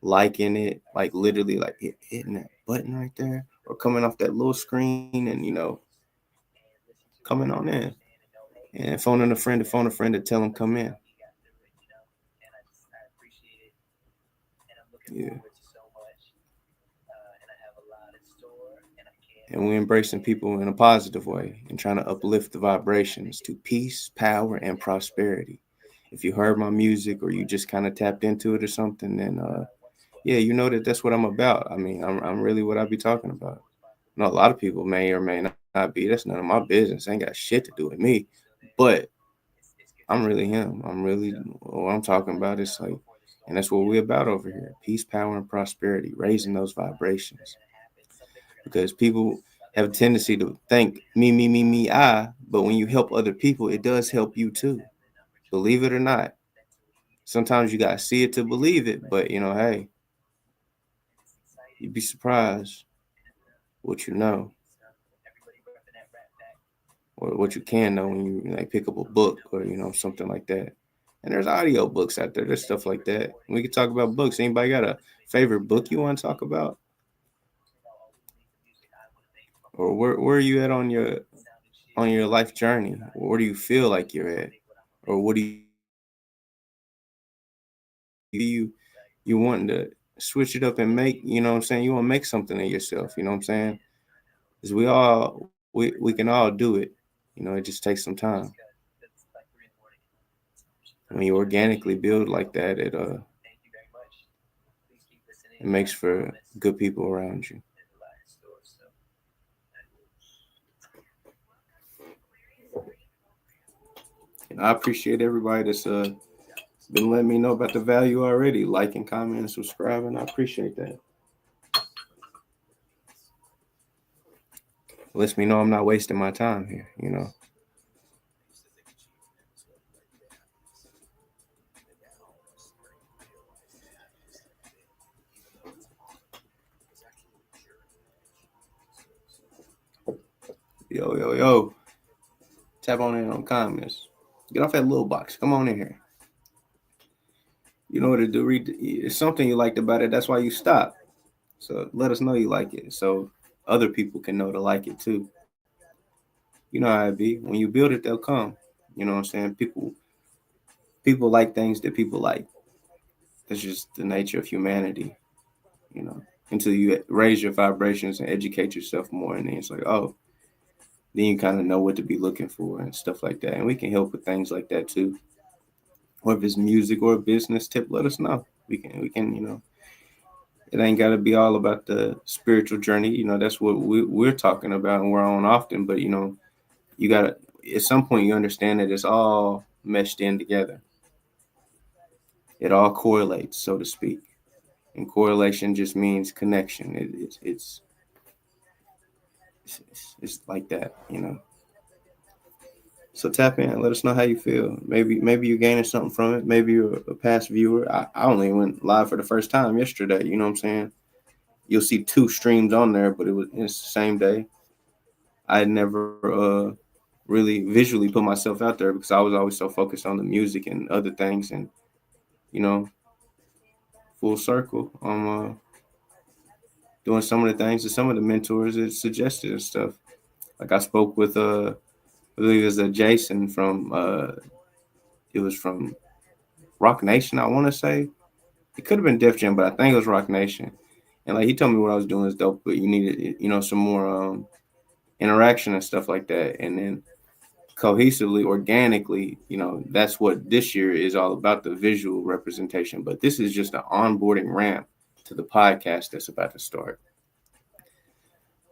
liking it, like literally like hitting that button right there, or coming off that little screen and, you know, coming on in. And phoning a friend to phone a friend to tell them come in. Yeah. And we're embracing people in a positive way and trying to uplift the vibrations to peace, power, and prosperity. If you heard my music or you just kind of tapped into it or something, then yeah, you know that that's what I'm about. I mean, I'm really what I be talking about. You know, a lot of people may or may not be. That's none of my business. Ain't got shit to do with me. But I'm really him. I'm really what I'm talking about. It's like, and that's what we're about over here: peace, power, and prosperity, raising those vibrations. Because people have a tendency to think me, I. But when you help other people, it does help you too. Believe it or not. Sometimes you gotta see it to believe it. But you know, hey, you'd be surprised what you know, or what you can know when you like pick up a book or you know something like that. And there's audio books out there. There's stuff like that. We could talk about books. Anybody got a favorite book you want to talk about, or where are you at on your life journey? Where do you feel like you're at, or what do you wanting to switch it up and make? You know what I'm saying? You want to make something of yourself. You know what I'm saying? Because we can all do it. You know, it just takes some time. When you organically build like that, it It makes for good people around you. There's a lot in store. So And I appreciate everybody that's been letting me know about the value already, liking, commenting, subscribing. I appreciate that. Lets me know I'm not wasting my time here, you know. Yo, yo, yo. Tap on in on comments. Get off that little box. Come on in here. You know what to do. Read. It's something you liked about it. That's why you stop. So let us know you like it, so other people can know to like it too. You know how it be. When you build it, they'll come. You know what I'm saying? People like things that people like. That's just the nature of humanity. You know, until you raise your vibrations and educate yourself more, and then it's like, oh, then you kind of know what to be looking for and stuff like that. And we can help with things like that too. Or if it's music or a business tip, let us know. We can, it ain't got to be all about the spiritual journey. That's what we're talking about and we're on often. But, you got to, at some point, you understand that it's all meshed in together. It all correlates, so to speak. And correlation just means connection. It's like that. So tap in. Let us know how you feel. Maybe you're gaining something from it. Maybe you're a past viewer. I only went live for the first time yesterday. You know what I'm saying? You'll see 2 streams on there, but it's the same day. I had never really visually put myself out there because I was always so focused on the music and other things, and you know, full circle. I'm doing some of the things that some of the mentors had suggested and stuff. Like I spoke with I believe it was Jason from it was from Rock Nation. I want to say it could have been Def Jam, but I think it was Rock Nation. And like he told me what I was doing is dope, but you needed some more interaction and stuff like that, and then cohesively, organically, that's what this year is all about, the visual representation. But this is just an onboarding ramp to the podcast that's about to start.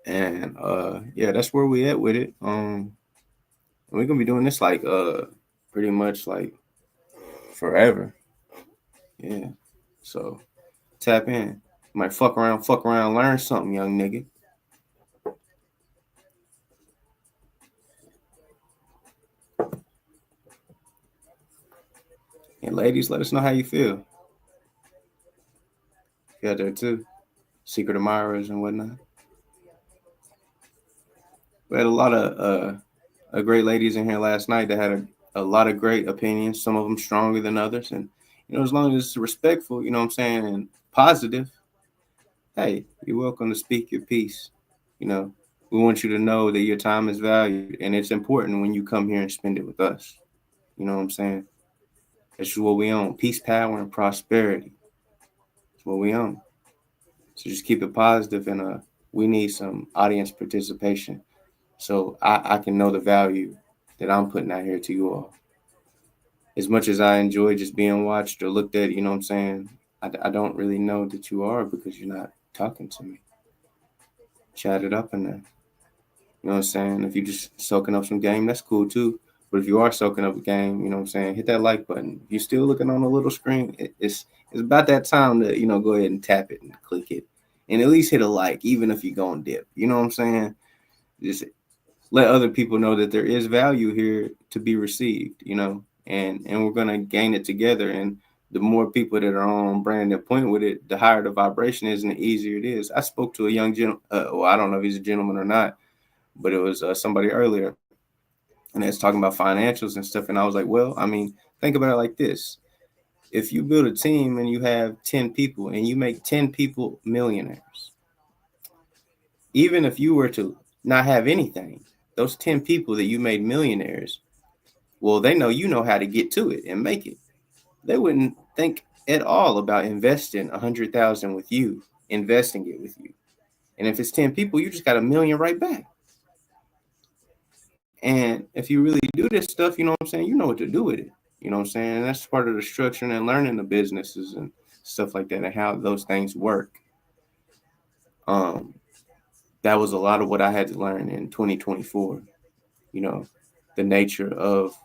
And yeah, that's where we at with it. We're gonna be doing this like pretty much like forever. Yeah. So tap in. Might fuck around, learn something, young nigga. And ladies, let us know how you feel. You out there too. Secret admirers and whatnot. We had a lot of great ladies in here last night that had a lot of great opinions, some of them stronger than others. And, as long as it's respectful, you know what I'm saying, and positive, hey, you're welcome to speak your piece. You know, we want you to know that your time is valued and it's important when you come here and spend it with us. You know what I'm saying? That's what we own. Peace, power, and prosperity. That's what we own. So just keep it positive, and we need some audience participation so I can know the value that I'm putting out here to you all. As much as I enjoy just being watched or looked at, you know what I'm saying? I don't really know that you are because you're not talking to me. Chat it up in there. You know what I'm saying? If you're just soaking up some game, that's cool too. But if you are soaking up a game, you know what I'm saying? Hit that like button. If you're still looking on the little screen, it's about that time to, go ahead and tap it and click it. And at least hit a like, even if you're going to dip. You know what I'm saying? Just let other people know that there is value here to be received, and we're going to gain it together. And the more people that are on brand and point with it, the higher the vibration is and the easier it is. I spoke to a young gentleman, well, I don't know if he's a gentleman or not, but it was somebody earlier, and it's talking about financials and stuff. And I was like, well, I mean, think about it like this. If you build a team and you have 10 people and you make 10 people millionaires, even if you were to not have anything, those 10 people that you made millionaires, well, they know how to get to it and make it. They wouldn't think at all about investing 100,000 with you, investing it with you. And if it's 10 people, you just got $1 million right back. And if you really do this stuff, you know what I'm saying? You know what to do with it. You know what I'm saying? And that's part of the structuring and learning the businesses and stuff like that, and how those things work. Um, that was a lot of what I had to learn in 2024. You know, the nature of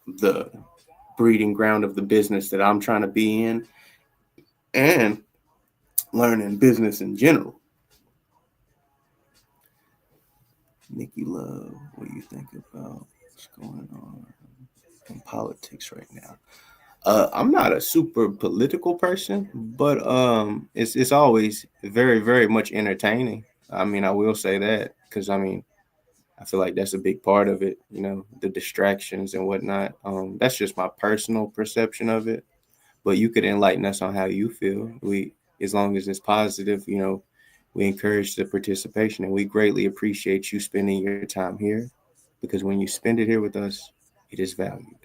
the breeding ground of the business that I'm trying to be in, and learning business in general. Nikki Love, what do you think about what's going on in politics right now? I'm not a super political person, but it's always very very much entertaining. I mean, I will say that because I mean, I feel like that's a big part of it. You know, the distractions and whatnot. That's just my personal perception of it. But you could enlighten us on how you feel. We, as long as it's positive, you know, we encourage the participation, and we greatly appreciate you spending your time here, because when you spend it here with us, it is valued.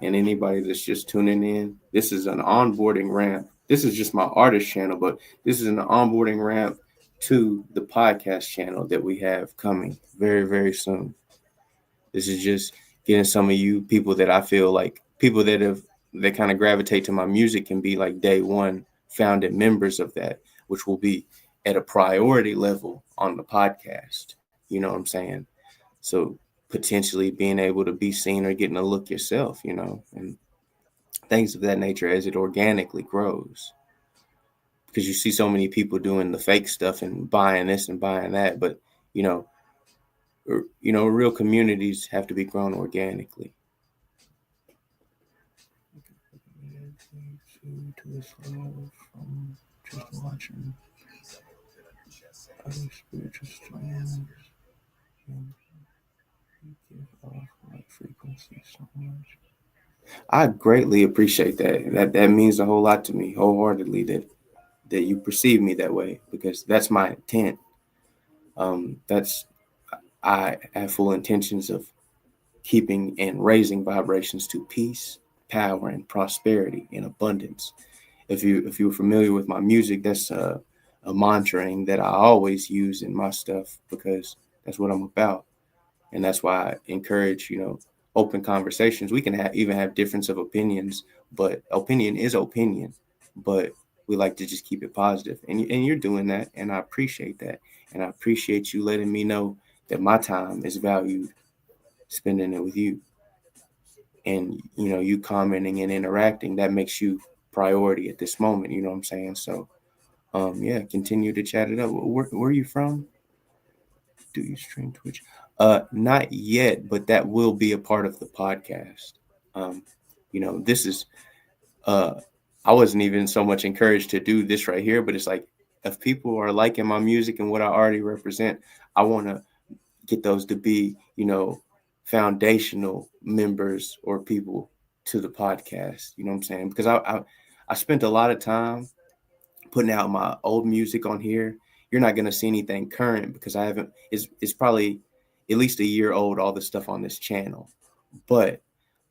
And anybody that's just tuning in, this is an onboarding ramp. This is just my artist channel, but this is an onboarding ramp to the podcast channel that we have coming very, very soon. This is just getting some of you people that I feel like people that kind of gravitate to my music can be like day one founded members of that, which will be at a priority level on the podcast. You know what I'm saying? So potentially being able to be seen or getting a look yourself, you know, and things of that nature as it organically grows. Because you see so many people doing the fake stuff and buying this and buying that, but you know, real communities have to be grown organically. To this love from just watching other spiritual streams and give off like frequency so much. I greatly appreciate that. That means a whole lot to me, wholeheartedly. That you perceive me that way, because that's my intent. That's I have full intentions of keeping and raising vibrations to peace, power, and prosperity and abundance. If you're familiar with my music, that's a mantra that I always use in my stuff, because that's what I'm about, and that's why I encourage open conversations. We can even have difference of opinions, but opinion is opinion. But we like to just keep it positive, and you're doing that, and I appreciate that, and I appreciate you letting me know that my time is valued, spending it with you, and you commenting and interacting, that makes you priority at this moment. You know what I'm saying? So yeah, continue to chat it up. Where are you from? Do you stream Twitch? Not yet, but that will be a part of the podcast. um this is uh I wasn't even so much encouraged to do this right here, but it's like, if people are liking my music and what I already represent, I want to get those to be foundational members or people to the podcast. You know what I'm saying? Because I spent a lot of time putting out my old music on here. You're not going to see anything current because I haven't. It's probably at least a year old, all the stuff on this channel, but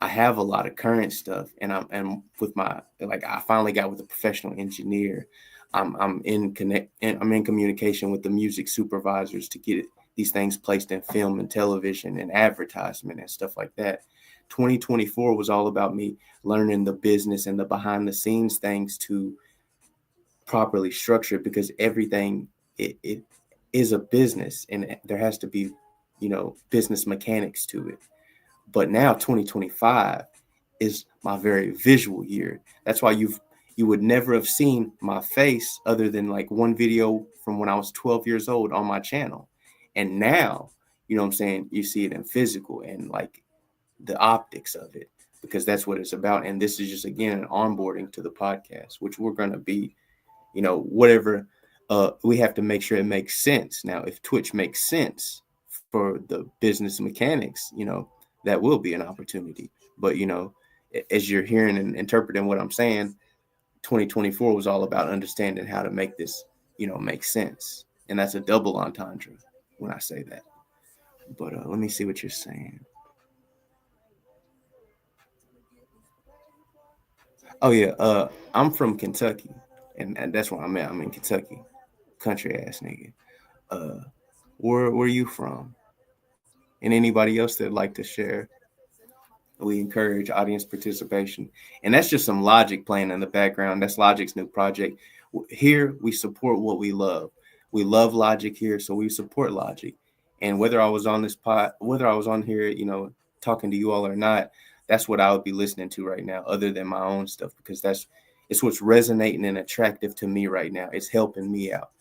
I have a lot of current stuff, and with my, like, I finally got with a professional engineer. I'm in communication with the music supervisors to get these things placed in film and television and advertisement and stuff like that. 2024 was all about me learning the business and the behind the scenes things to properly structure it, because everything, it is a business, and there has to be business mechanics to it. But now 2025 is my very visual year. That's why you would never have seen my face other than like one video from when I was 12 years old on my channel. And now, what I'm saying, you see it in physical and like the optics of it, because that's what it's about. And this is just, again, an onboarding to the podcast, which we're going to be, whatever. We have to make sure it makes sense. Now, if Twitch makes sense for the business mechanics, that will be an opportunity. But as you're hearing and interpreting what I'm saying, 2024 was all about understanding how to make this make sense, and that's a double entendre when I say that. But let me see what you're saying. Oh yeah, I'm from Kentucky, and that's where I'm at. I'm in Kentucky, country ass nigga. uh where you from? And anybody else that'd like to share We encourage audience participation. And that's just some Logic playing in the background. That's Logic's new project. Here, we support what we love. We love Logic here, so we support Logic. And whether I was on this pod, whether I was on here, talking to you all or not, that's what I would be listening to right now, other than my own stuff, because it's what's resonating and attractive to me right now. It's helping me out.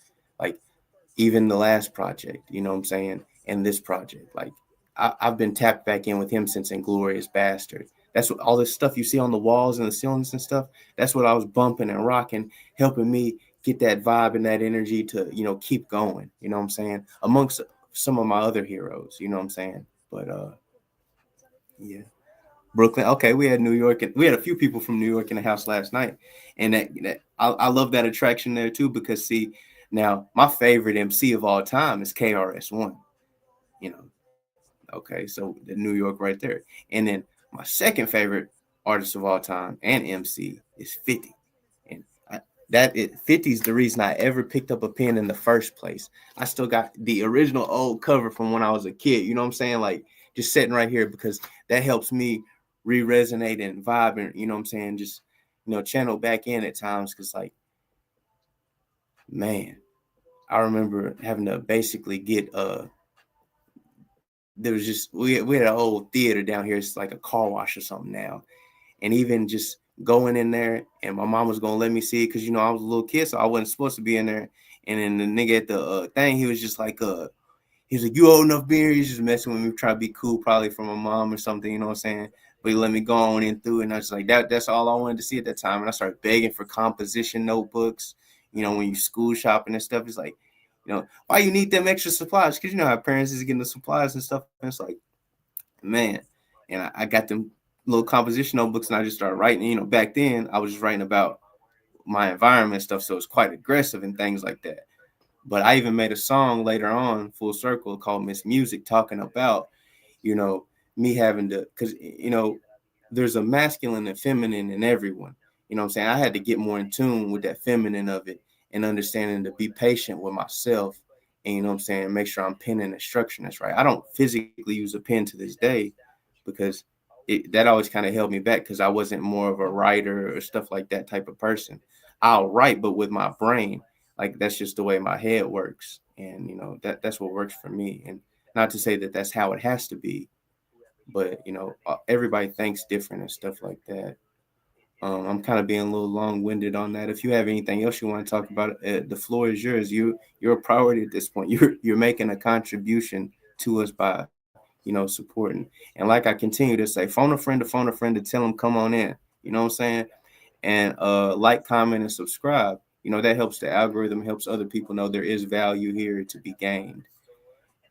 Like, even the last project, you know what I'm saying? And this project, like, I've been tapped back in with him since Inglorious Bastard. That's what all this stuff you see on the walls and the ceilings and stuff. That's what I was bumping and rocking, helping me get that vibe and that energy to, keep going. You know what I'm saying? Amongst some of my other heroes, you know what I'm saying? But yeah. Brooklyn. Okay, we had New York, and we had a few people from New York in the house last night, and I love that attraction there too, because see, now my favorite MC of all time is KRS-One. You know, okay, so the New York right there, and then my second favorite artist of all time and MC is 50, and that 50 is the reason I ever picked up a pen in the first place. I still got the original old cover from when I was a kid. You know what I'm saying? Like, just sitting right here, because that helps me re-resonate and vibe, and you know what I'm saying, just channel back in at times, because like, man, I remember having to basically get there was just we had an old theater down here. It's like a car wash or something now, and even just going in there, and my mom was gonna let me see it, because I was a little kid, so I wasn't supposed to be in there. And then the nigga at the thing, he was just like, he's like, "You old enough being here?" He's just messing with me, trying to be cool, probably from my mom or something, you know what I'm saying? But he let me go on in through it, and I was like, that's all I wanted to see at that time. And I started begging for composition notebooks. When you school shopping and stuff, it's like, why you need them extra supplies? Because how parents is getting the supplies and stuff. And it's like, man. And I got them little composition notebooks, and I just started writing. Back then I was just writing about my environment stuff, so it's quite aggressive and things like that. But I even made a song later on, full circle, called Miss Music, talking about, me having to, because, there's a masculine and feminine in everyone. You know what I'm saying? I had to get more in tune with that feminine of it, and understanding to be patient with myself. And, you know what I'm saying, make sure I'm penning the structure that's right. I don't physically use a pen to this day, because that always kind of held me back, because I wasn't more of a writer or stuff like that type of person. I'll write, but with my brain. Like, that's just the way my head works. And, that's what works for me. And not to say that that's how it has to be, but, everybody thinks different and stuff like that. I'm kind of being a little long-winded on that. If you have anything else you want to talk about, the floor is yours. You're a priority at this point. You're making a contribution to us by, supporting. And like I continue to say, phone a friend to tell them come on in. You know what I'm saying? And like, comment, and subscribe. That helps the algorithm, helps other people know there is value here to be gained.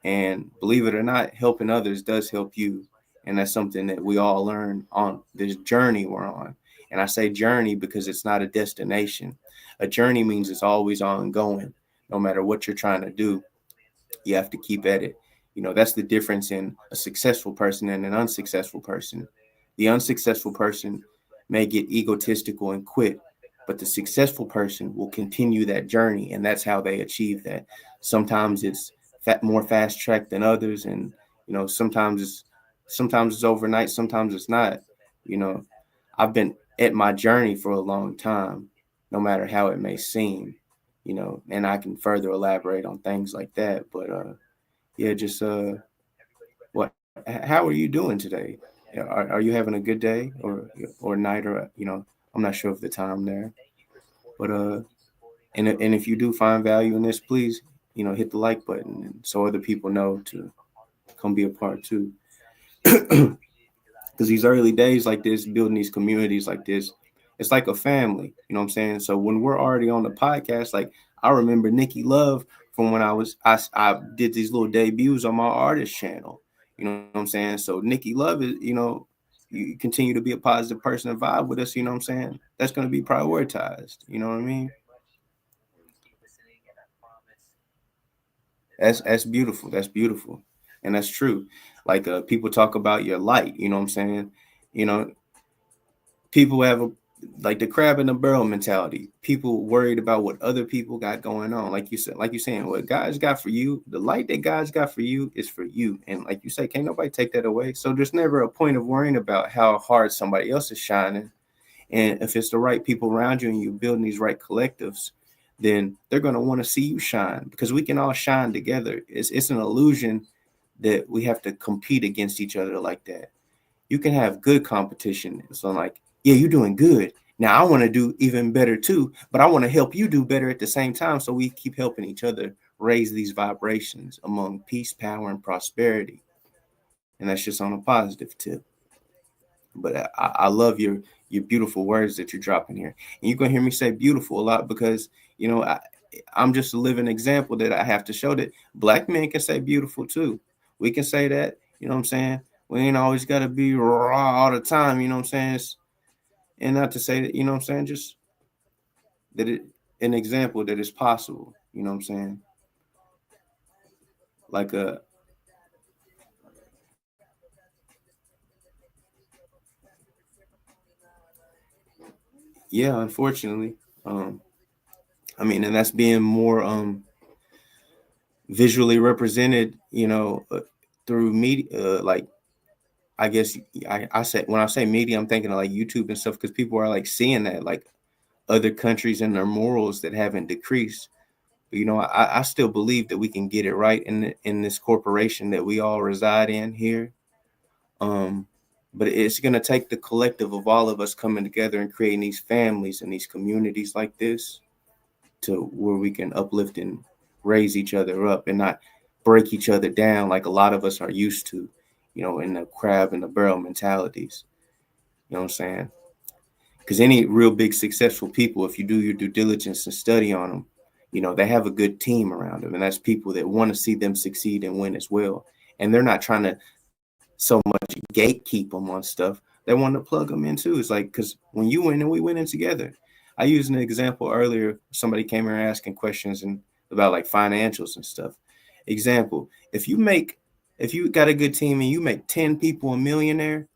And believe it or not, helping others does help you. And that's something that we all learn on this journey we're on. And I say journey because it's not a destination. A journey means it's always ongoing. No matter what you're trying to do, you have to keep at it. That's the difference in a successful person and an unsuccessful person. The unsuccessful person may get egotistical and quit, but the successful person will continue that journey, and that's how they achieve that. Sometimes it's more fast track than others, and sometimes it's overnight, sometimes it's not. You know, I've been at my journey for a long time, no matter how it may seem. And I can further elaborate on things like that. But yeah, just what? How are you doing today? Are you having a good day or night, or I'm not sure of the time there, but and if you do find value in this, please hit the like button, and so other people know to come be a part too. Because these early days like this, building these communities like this, it's like a family. You know what I'm saying? So when we're already on the podcast, like I remember Nikki Love from when I did these little debuts on my artist channel. You know what I'm saying? So Nikki Love is, you continue to be a positive person and vibe with us. You know what I'm saying? That's going to be prioritized. You know what I mean? That's beautiful. That's beautiful. And that's true. Like people talk about your light, you know what I'm saying? You know, people have like the crab in the barrel mentality. People worried about what other people got going on. Like you said, like you're saying, what God's got for you, the light that God's got for you is for you. And like you say, can't nobody take that away. So there's never a point of worrying about how hard somebody else is shining. And if it's the right people around you and you're building these right collectives, then they're going to want to see you shine, because we can all shine together. It's an illusion that we have to compete against each other like that. You can have good competition. So like, yeah, you're doing good. Now I want to do even better too, but I want to help you do better at the same time. So we keep helping each other raise these vibrations among peace, power, and prosperity. And that's just on a positive tip. But I love your beautiful words that you're dropping here. And you're gonna hear me say beautiful a lot because I'm just a living example that I have to show that black men can say beautiful too. We can say that, you know what I'm saying? We ain't always gotta be raw all the time, you know what I'm saying? And not to say that, you know what I'm saying, just that it an example that is possible, you know what I'm saying? Like yeah, unfortunately. Um I mean, and that's being more visually represented, through media, like I guess I say when I say media, I'm thinking of like YouTube and stuff because people are like seeing that like other countries and their morals that haven't decreased. But, I still believe that we can get it right in this corporation that we all reside in here. Um, but it's gonna take the collective of all of us coming together and creating these families and these communities like this to where we can uplift and raise each other up and not break each other down like a lot of us are used to, in the crab and the barrel mentalities. You know what I'm saying? Because any real big successful people, if you do your due diligence and study on them, they have a good team around them. And that's people that want to see them succeed and win as well. And they're not trying to so much gatekeep them on stuff. They want to plug them in too. It's like, because when you win and we win in together. I used an example earlier. Somebody came here asking questions and about like financials and stuff. Example, if you got a good team and you make 10 people a millionaire,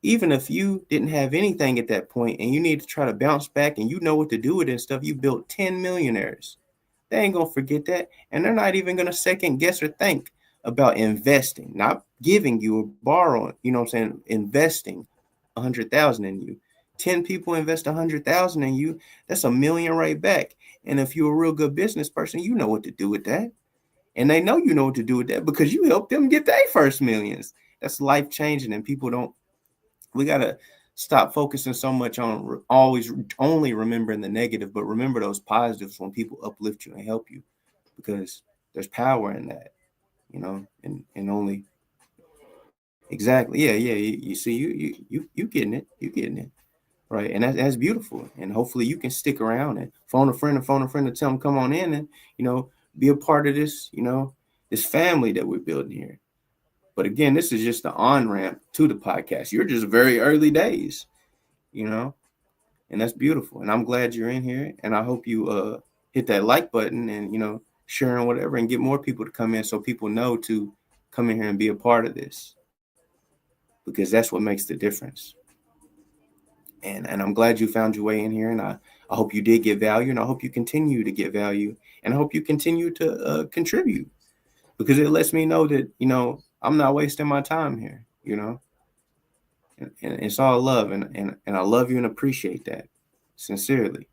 even if you didn't have anything at that point and you need to try to bounce back and you know what to do with it and stuff, you built 10 millionaires. They ain't gonna forget that. And they're not even gonna second guess or think about investing, not giving you or borrowing, you know what I'm saying? Investing 100,000 in you. 10 people invest 100,000 in you, that's a million right back. And if you're a real good business person, you know what to do with that. And they know you know what to do with that because you helped them get their first millions. That's life changing, and people don't. We gotta stop focusing so much on always only remembering the negative, but remember those positives when people uplift you and help you, because there's power in that, and only exactly, yeah, yeah. You see, you getting it, you getting it right, and that's beautiful. And hopefully you can stick around and phone a friend to tell them come on in and be a part of this, this family that we're building here. But again, this is just the on ramp to the podcast. You're just very early days, you know, and that's beautiful. And I'm glad you're in here. And I hope you hit that like button and sharing whatever and get more people to come in so people know to come in here and be a part of this, because that's what makes the difference. And I'm glad you found your way in here. And I hope you did get value, and I hope you continue to get value, and I hope you continue to contribute, because it lets me know that I'm not wasting my time here. And it's all love, and I love you and appreciate that sincerely.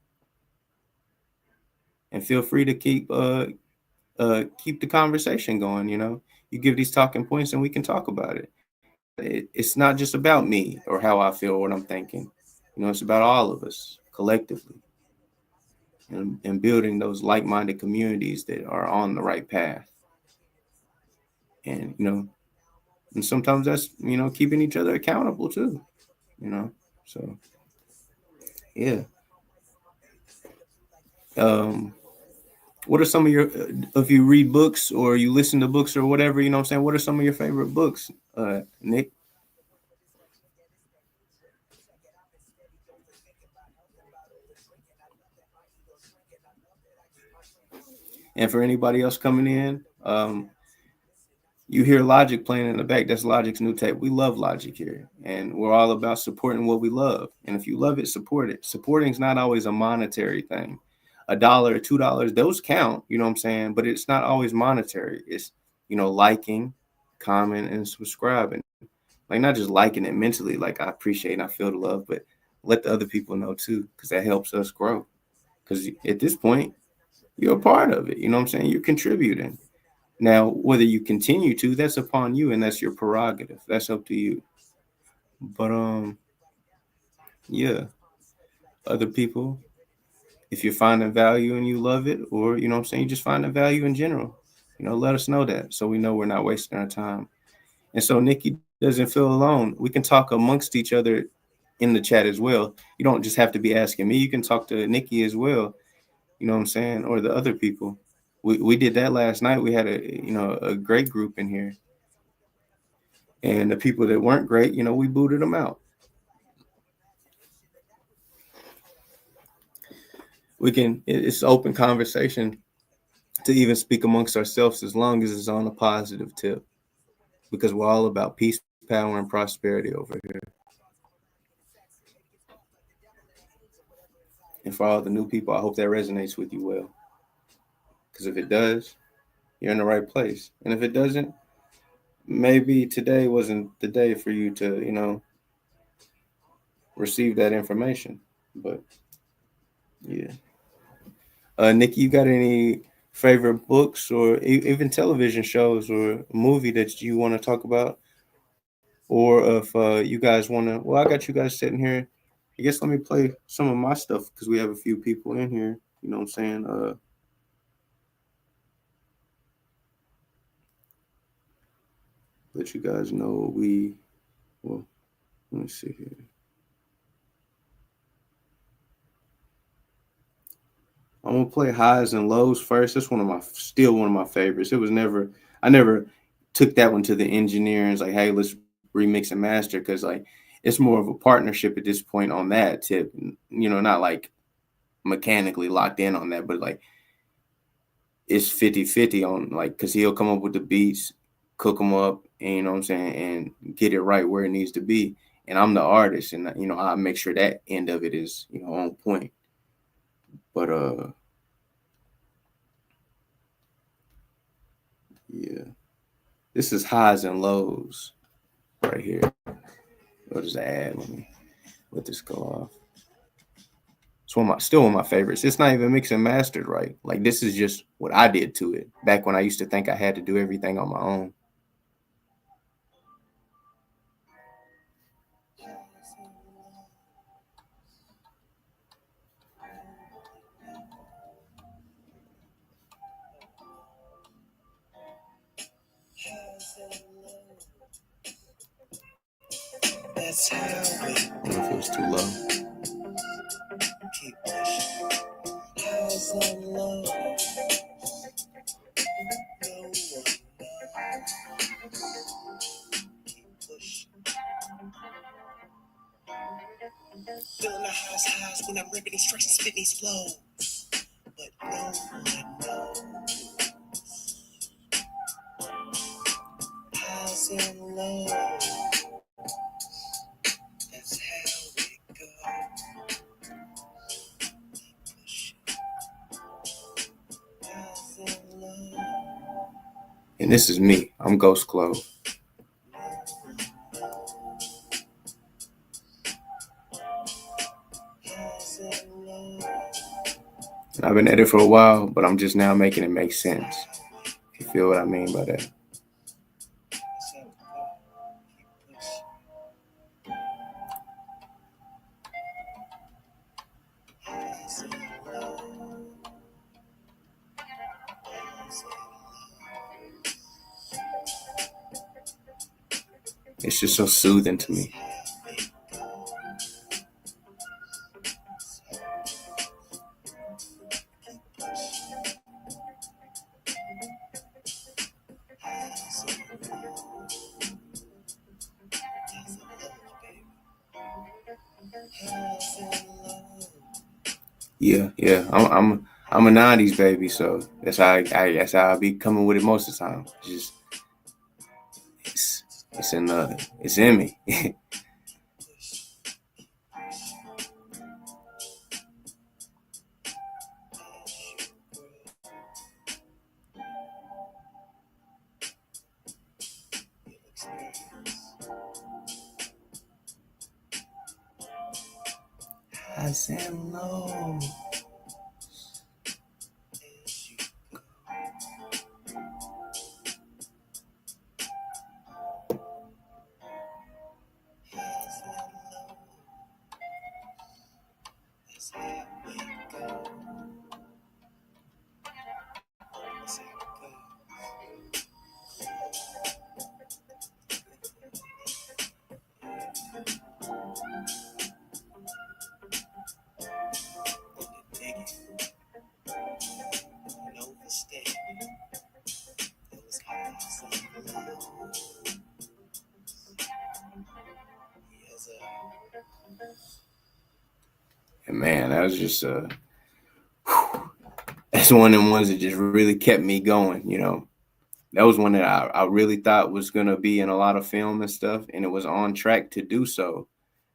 And feel free to keep the conversation going. You give these talking points and we can talk about it. It's not just about me or how I feel or what I'm thinking. It's about all of us collectively, and building those like-minded communities that are on the right path. And and sometimes that's keeping each other accountable too. So yeah. um what are some of your if you read books or you listen to books or whatever, what I'm saying, what are some of your favorite books, Nick? And for anybody else coming in, You hear Logic playing in the back. That's Logic's new tape. We love Logic here, and we're all about supporting what we love. And if you love it, support it. Supporting is not always a monetary thing. $1, $2, those count. You know what I'm saying? But it's not always monetary. It's liking, comment, and subscribing. Like not just liking it mentally. Like I appreciate and I feel the love, but let the other people know too, because that helps us grow. Because at this point, you're a part of it. You know what I'm saying? You're contributing. Now, whether you continue to, that's upon you, and that's your prerogative. That's up to you. But yeah, other people, if you're finding value and you love it, or you know what I'm saying, you just find the value in general. Let us know that so we know we're not wasting our time. And so Nikki doesn't feel alone. We can talk amongst each other in the chat as well. You don't just have to be asking me. You can talk to Nikki as well. You know what I'm saying, or the other people. We did that last night. We had a great group in here. And the people that weren't great, we booted them out. It's open conversation to even speak amongst ourselves as long as it's on a positive tip, because we're all about peace, power, and prosperity over here. And for all the new people, I hope that resonates with you well. Because if it does, you're in the right place. And if it doesn't, maybe today wasn't the day for you to, receive that information. But yeah. Nikki, you got any favorite books or even television shows or a movie that you want to talk about? Or if you guys want to, well, I got you guys sitting here. I guess let me play some of my stuff because we have a few people in here. You know what I'm saying? Let you guys know well, let me see here. I'm gonna play Highs and Lows first. That's still one of my favorites. I never took that one to the engineer and was like, hey, let's remix and master, because like it's more of a partnership at this point on that tip. Not like mechanically locked in on that, but like it's 50-50 on like, because he'll come up with the beats, cook them up, and you know what I'm saying, and get it right where it needs to be. And I'm the artist, and I make sure that end of it is on point. But yeah, this is Highs and Lows right here. What does that add? Let me let this go off. It's still one of my favorites. It's not even mixed and mastered right. Like this is just what I did to it back when I used to think I had to do everything on my own. That's how we I don't know if it was too low. keep pushing. Highs and lows. No one knows. Keep pushing. Feeling the highs when I'm ripping these tracks and spitting these flows. But no one knows. Highs and lows. That's how we go. Pushing. Highs and lows. And this is me. I'm Ghost Clove. And I've been at it for a while, but I'm just now making it make sense. If you feel what I mean by that. It's just so soothing to me. Yeah. I'm a '90s baby, so that's how I be coming with it most of the time. Just it's in me. Highs and lows. And man, that was just that's one of them ones that just really kept me going. That was one that I really thought was gonna be in a lot of film and stuff, and it was on track to do so.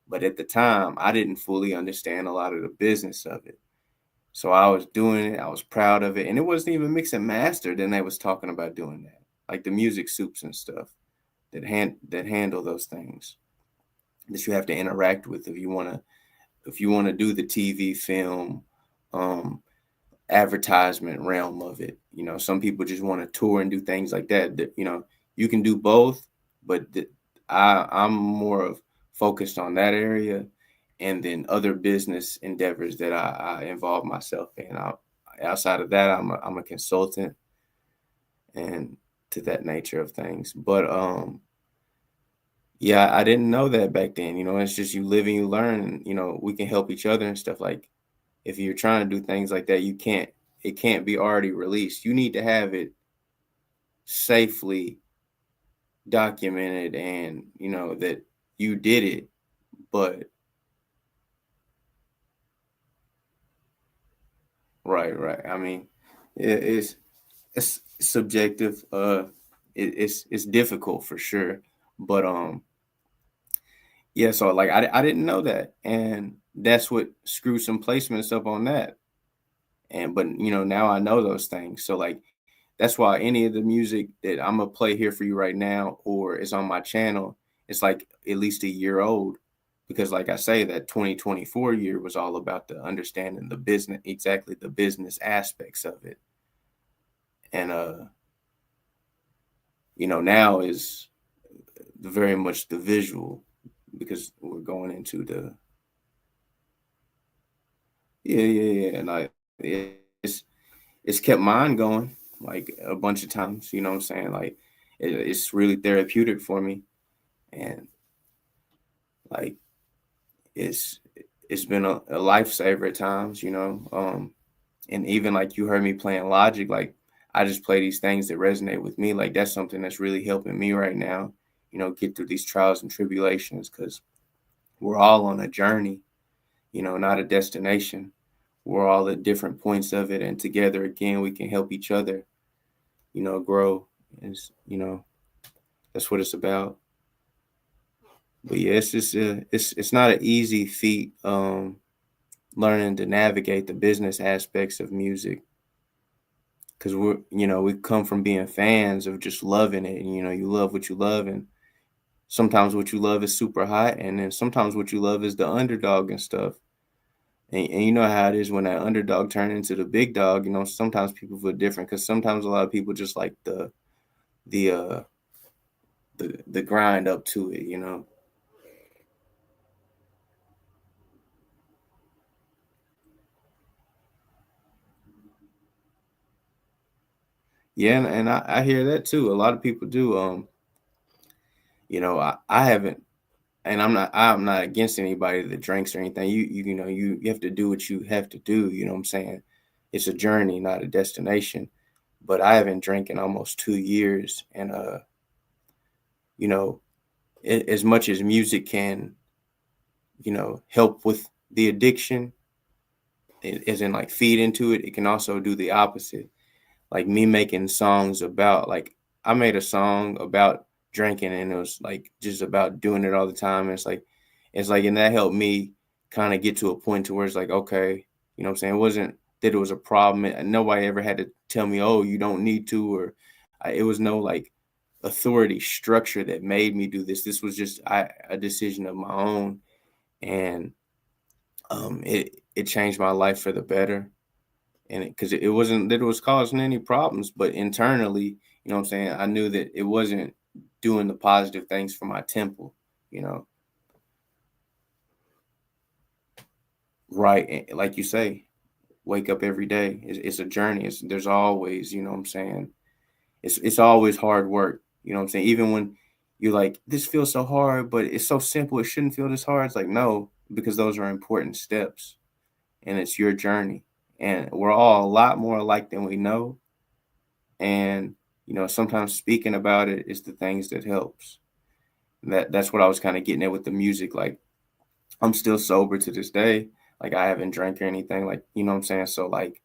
But at the time, I didn't fully understand a lot of the business of it. So I was doing it. I was proud of it, and it wasn't even mix and master. Then they was talking about doing that, like the music soups and stuff that handle those things that you have to interact with if you want to do the TV, film, um, advertisement realm of it. Some people just want to tour and do things like that. You can do both, but I'm more of focused on that area, and then other business endeavors that I involve myself in. Outside of that, I'm a consultant and to that nature of things. But yeah, I didn't know that back then. It's just you live and you learn, and we can help each other and stuff. Like if you're trying to do things like that, it can't be already released. You need to have it safely documented, and that you did it. But right. I mean, it's subjective. It's difficult for sure. But yeah. So like I didn't know that, and that's what screwed some placements up on that. But now I know those things. So like that's why any of the music that I'm gonna play here for you right now, or is on my channel, it's like at least a year old, because like I say, that 2024 year was all about the understanding the business, exactly the business aspects of it. And now is very much the visual, because we're going into the yeah, and it's it's kept mine going like a bunch of times. You know what I'm saying? Like it's really therapeutic for me, and like it's it's been a lifesaver at times. And even like you heard me playing Logic, like I just play these things that resonate with me. Like that's something that's really helping me right now. Get through these trials and tribulations, because we're all on a journey. Not a destination. We're all at different points of it, and together again we can help each other grow. That's what it's about. But yeah, it's just it's not an easy feat, learning to navigate the business aspects of music, because we come from being fans of just loving it, and you love what you love, and sometimes what you love is super hot, and then sometimes what you love is the underdog and stuff. And you know how it is when that underdog turn into the big dog. Sometimes people feel different, because sometimes a lot of people just like the the grind up to it. Yeah, and I hear that too. A lot of people do. I haven't, and I'm not against anybody that drinks or anything. You have to do what you have to do. You know what I'm saying? It's a journey, not a destination. But I haven't drank in almost 2 years, and you know, as much as music can, help with the addiction, as in like feed into it, it can also do the opposite. Like me making songs about, like I made a song about drinking, and it was like just about doing it all the time. And it's like, and that helped me kind of get to a point to where it's like, okay, you know what I'm saying? It wasn't that it was a problem. Nobody ever had to tell me, oh, you don't need to, or it was no like authority structure that made me do this. This was just a decision of my own. And it changed my life for the better. And because it wasn't that it was causing any problems, but internally, you know what I'm saying, I knew that it wasn't doing the positive things for my temple, you know. Right, like you say, wake up every day. It's a journey. There's always, you know what I'm saying, it's always hard work, you know what I'm saying. Even when you're like, this feels so hard, but it's so simple, it shouldn't feel this hard. It's like, no, because those are important steps, and it's your journey. And we're all a lot more alike than we know. And you know, sometimes speaking about it is the things that helps. That's what I was kind of getting at with the music. Like, I'm still sober to this day. Like, I haven't drank or anything, like, you know what I'm saying. So like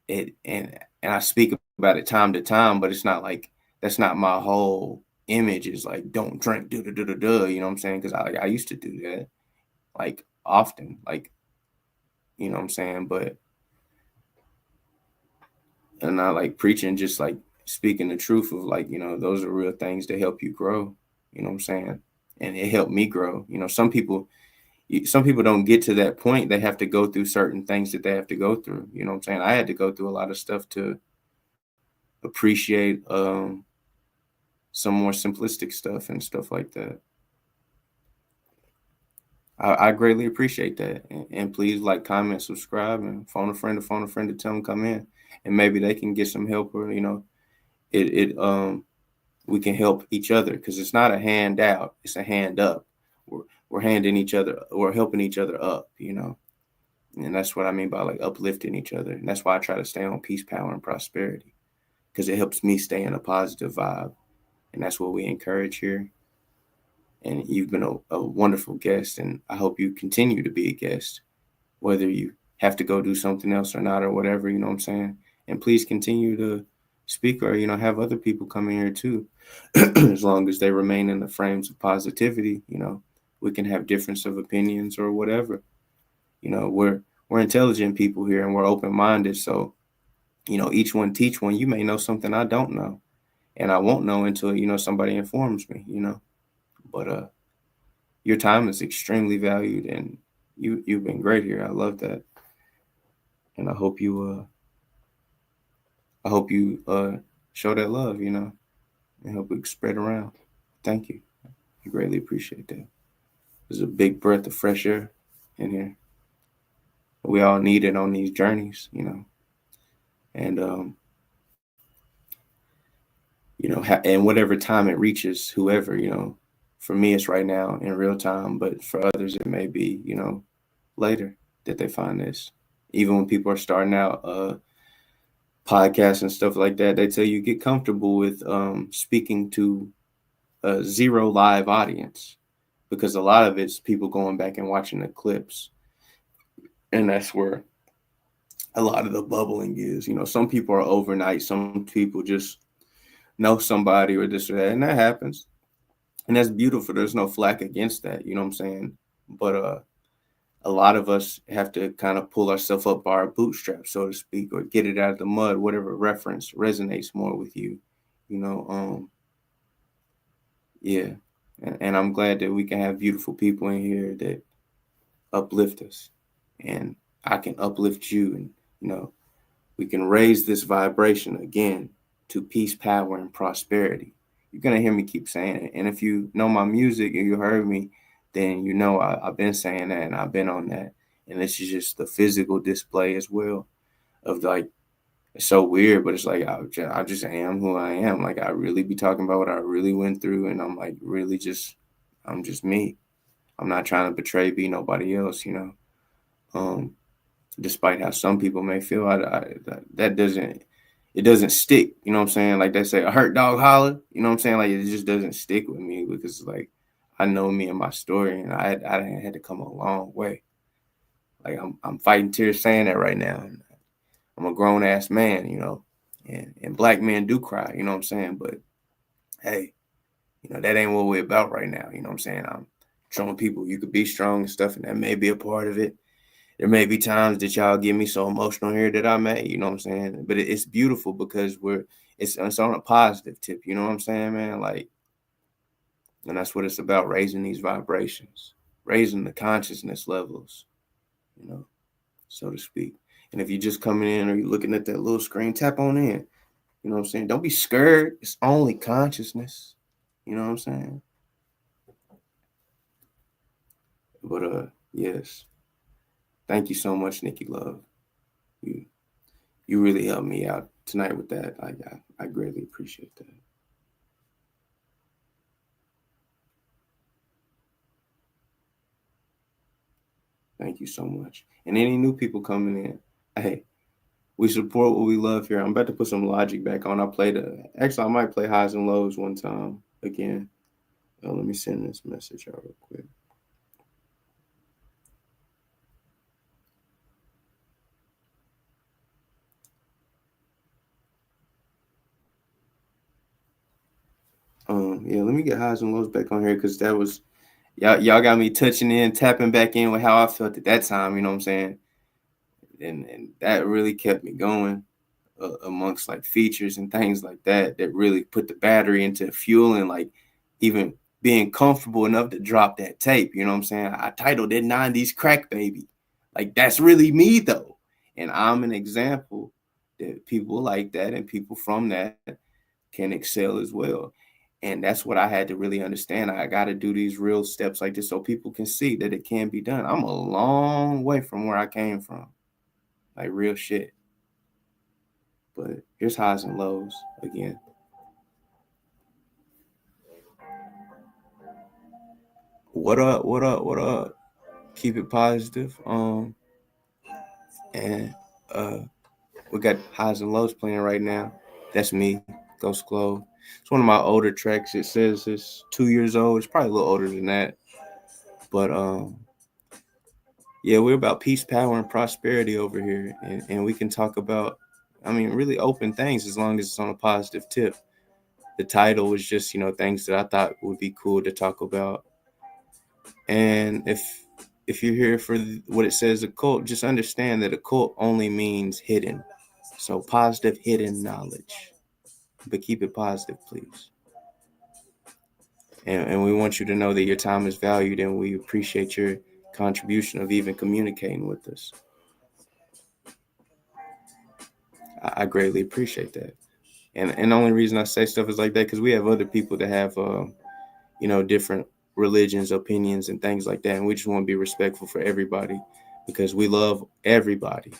it, and I speak about it time to time, but it's not like that's not my whole image. Is like, don't drink, you know what I'm saying? Because I used to do that like often, like, you know what I'm saying. But and I like preaching, just like speaking the truth of, like, you know, those are real things that help you grow, you know what I'm saying. And it helped me grow. You know, some people don't get to that point. They have to go through certain things that they have to go through, you know what I'm saying. I had to go through a lot of stuff to appreciate some more simplistic stuff and stuff like that. I greatly appreciate that. And please like, comment, subscribe, and phone a friend to tell them come in, and maybe they can get some help, or, you know, it we can help each other, because it's not a handout, it's a hand up. We're handing each other, we're helping each other up, you know. And that's what I mean by like uplifting each other. And that's why I try to stay on peace, power, and prosperity, because it helps me stay in a positive vibe. And that's what we encourage here. And you've been a wonderful guest, and I hope you continue to be a guest, whether you have to go do something else or not, or whatever, you know what I'm saying. And please continue to speak, or, you know, have other people come in here too. As long as they remain in the frames of positivity, you know, we can have difference of opinions or whatever. You know, we're intelligent people here, and we're open-minded. So, you know, each one teach one. You may know something I don't know, and I won't know until, you know, somebody informs me, you know. But your time is extremely valued, and you've been great here. I love that. And I hope you show that love, you know, and help it spread around. Thank you. I greatly appreciate that. There's a big breath of fresh air in here. We all need it on these journeys, you know. And you know, and whatever time it reaches, whoever, you know, for me it's right now in real time, but for others it may be, you know, later that they find this. Even when people are starting out podcasts and stuff like that, they tell you get comfortable with speaking to a zero live audience, because a lot of it's people going back and watching the clips, and that's where a lot of the bubbling is. You know, some people are overnight, some people just know somebody or this or that, and that happens, and that's beautiful. There's no flack against that, you know what I'm saying. But a lot of us have to kind of pull ourselves up by our bootstraps, so to speak, or get it out of the mud, whatever reference resonates more with you, you know. Yeah. And I'm glad that we can have beautiful people in here that uplift us, and I can uplift you, and, you know, we can raise this vibration again to peace, power, and prosperity. You're going to hear me keep saying it. And if you know my music and you heard me, then you know I've been saying that, and I've been on that. And this is just the physical display as well of, like, it's so weird, but it's like I just am who I am. Like, I really be talking about what I really went through, and I'm like really I'm just me. I'm not trying to betray, be nobody else, you know. Despite how some people may feel, that doesn't, it doesn't stick. You know what I'm saying? Like they say, a hurt dog holler. You know what I'm saying? Like, it just doesn't stick with me, because like I know me and my story, and I had to come a long way. Like, I'm fighting tears saying that right now. I'm a grown ass man, you know, and black men do cry. You know what I'm saying? But hey, that ain't what we're about right now. You know what I'm saying? I'm showing people you could be strong and stuff, and that may be a part of it. There may be times that y'all get me so emotional here that I may, you know what I'm saying? But it's beautiful because it's on a positive tip, you know what I'm saying, man? Like, and that's what it's about, raising these vibrations, raising the consciousness levels, so to speak. And if you're just coming in or you're looking at that little screen, tap on in. You know what I'm saying? Don't be scared. It's only consciousness. You know what I'm saying? But yes. Thank you so much, Nikki Love. You really helped me out tonight with that. I greatly appreciate that. Thank you so much. And any new people coming in, hey, we support what we love here. I'm about to put some Logic back on. Actually, I might play Highs and Lows one time again. Let me send this message out real quick. Yeah, let me get Highs and Lows back on here because that was y'all got me touching in, tapping back in with how I felt at that time. You know what I'm saying? And that really kept me going amongst like features and things like that really put the battery into fueling, like even being comfortable enough to drop that tape. You know what I'm saying? I titled it 90s Crack Baby. Like, that's really me though. And I'm an example that people like that and people from that can excel as well. And that's what I had to really understand. I got to do these real steps like this so people can see that it can be done. I'm a long way from where I came from. Like, real shit. But here's Highs and Lows again. What up? What up? What up? Keep it positive. And we got Highs and Lows playing right now. That's me, Ghost Glow. It's one of my older tracks. It says it's 2 years old. It's probably a little older than that. But yeah, we're about peace, power, and prosperity over here, and we can talk about, really open things as long as it's on a positive tip. The title was just, things that I thought would be cool to talk about. And if you're here for what it says occult, just understand that occult only means hidden. So positive hidden knowledge. But keep it positive, please. And we want you to know that your time is valued and we appreciate your contribution of even communicating with us. I greatly appreciate that. And the only reason I say stuff is like that because we have other people that have, different religions, opinions, and things like that. And we just want to be respectful for everybody because we love everybody,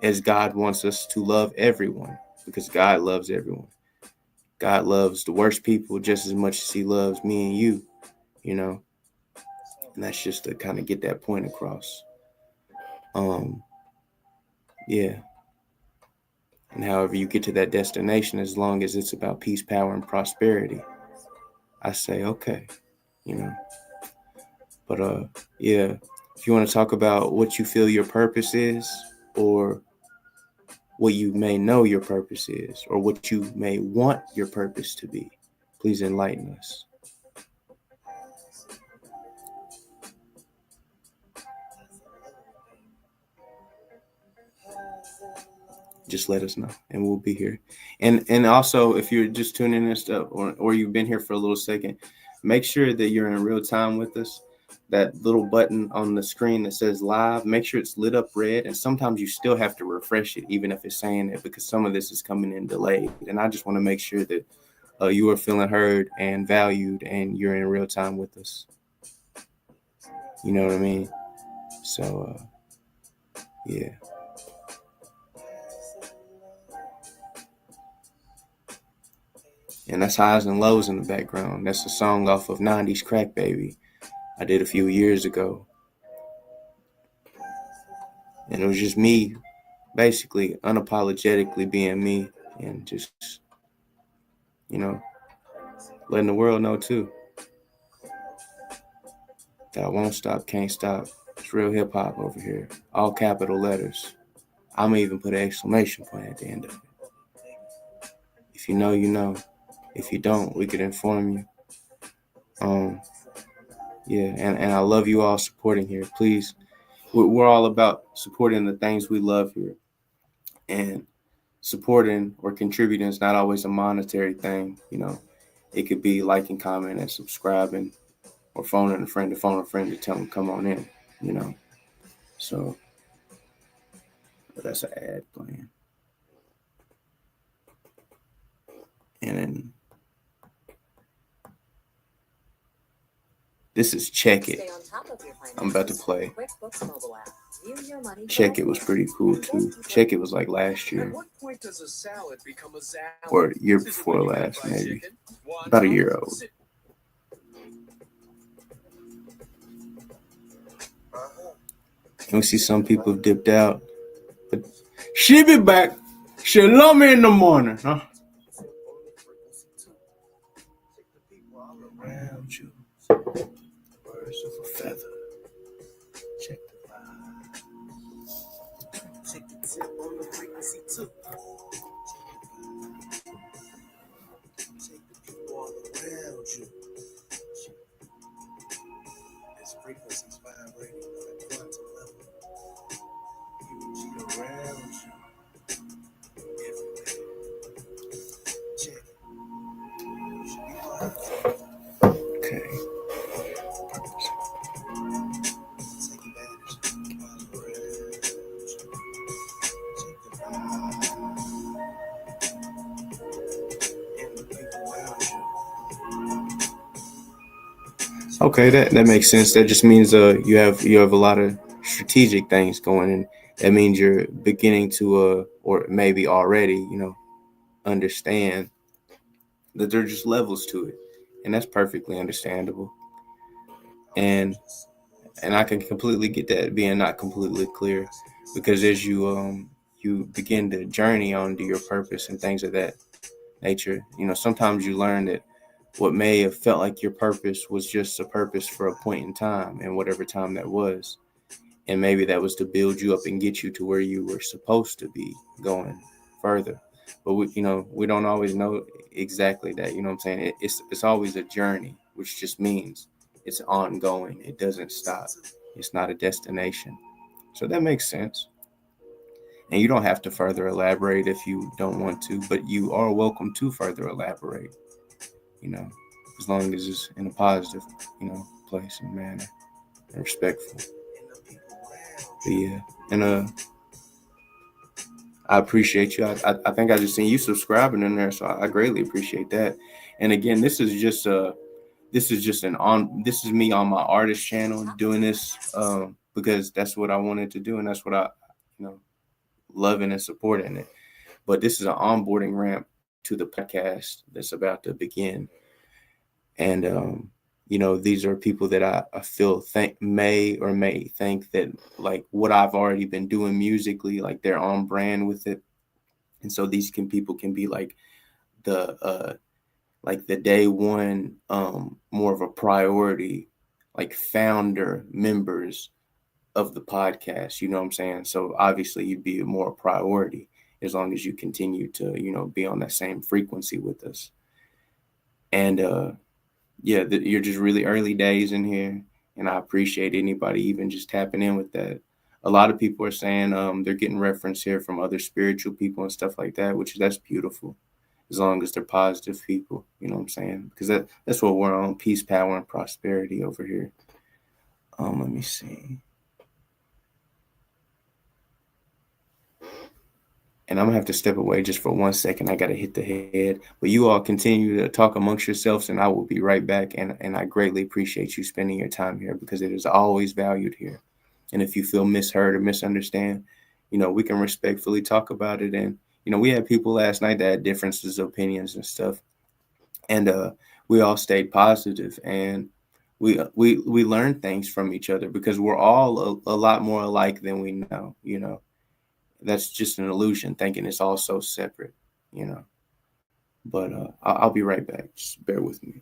as God wants us to love everyone because God loves everyone. God loves the worst people just as much as he loves me and you, and that's just to kind of get that point across. Yeah. And however you get to that destination, as long as it's about peace, power, and prosperity, I say, okay, But yeah, if you want to talk about what you feel your purpose is, or what you may know your purpose is, or what you may want your purpose to be, please enlighten us. Just let us know and we'll be here. And also, if you're just tuning in and stuff, or you've been here for a little second, make sure that you're in real time with us. That little button on the screen that says live, make sure it's lit up red. And sometimes you still have to refresh it, even if it's saying it, because some of this is coming in delayed. And I just want to make sure that you are feeling heard and valued and you're in real time with us. You know what I mean? So, yeah. And that's Highs and Lows in the background. That's a song off of 90s Crack Baby I did a few years ago. And it was just me, basically, unapologetically being me and just, letting the world know, too, that I won't stop, can't stop. It's real hip-hop over here. All capital letters. I'm going to even put an exclamation point at the end of it. If you know, you know. If you don't, we could inform you. Yeah, and I love you all supporting here. Please, we're all about supporting the things we love here, and supporting or contributing is not always a monetary thing. It could be liking, commenting, subscribing, or phoning a friend to phone a friend to tell them come on in. So that's an ad plan, and then this is Check It. I'm about to play. Check It was pretty cool too. Check It was like last year. Or year before last, maybe. About a year old. And we see some people have dipped out. But she be back. She'll love me in the morning, huh? Around you. Birds of a feather. Check the vibe. Take the tip on the frequency too. Take the people all around you. This frequency's vibrating on a quantum level. Energy around you. Everywhere. Check it. You should be fine. Okay. Take advantage of the all around you. Check the vibe. And the people around you. Okay, that makes sense. That just means you have a lot of strategic things going, and that means you're beginning to or maybe already understand that there are just levels to it, and that's perfectly understandable. And I can completely get that being not completely clear, because as you begin to journey onto your purpose and things of that nature, sometimes you learn that what may have felt like your purpose was just a purpose for a point in time, and whatever time that was. And maybe that was to build you up and get you to where you were supposed to be going further. But we don't always know exactly that. You know what I'm saying? It's always a journey, which just means it's ongoing. It doesn't stop. It's not a destination. So that makes sense. And you don't have to further elaborate if you don't want to, but you are welcome to further elaborate. As long as it's in a positive, place and manner and respectful. But yeah, and I appreciate you. I think I just seen you subscribing in there, so I greatly appreciate that. And again, this is just this is me on my artist channel doing this because that's what I wanted to do, and that's what I loving and supporting it. But this is an onboarding ramp to the podcast that's about to begin. And these are people that I feel may think that like what I've already been doing musically, like they're on brand with it. And so these people can be like the day one more of a priority, like founder members of the podcast. You know what I'm saying? So obviously you'd be more a priority as long as you continue to be on that same frequency with us. And yeah, you're just really early days in here, and I appreciate anybody even just tapping in with that. A lot of people are saying they're getting reference here from other spiritual people and stuff like that, that's beautiful, as long as they're positive people. You know what I'm saying? Because that's what we're on: peace, power, and prosperity over here. Let me see. And I'm gonna have to step away just for 1 second. I gotta hit the head. But you all continue to talk amongst yourselves, and I will be right back. And I greatly appreciate you spending your time here, because it is always valued here. And if you feel misheard or misunderstand, we can respectfully talk about it. And we had people last night that had differences of opinions and stuff, and we all stayed positive, and we learned things from each other, because we're all a lot more alike than we know. That's just an illusion, thinking it's all so separate, But I'll be right back. Just bear with me.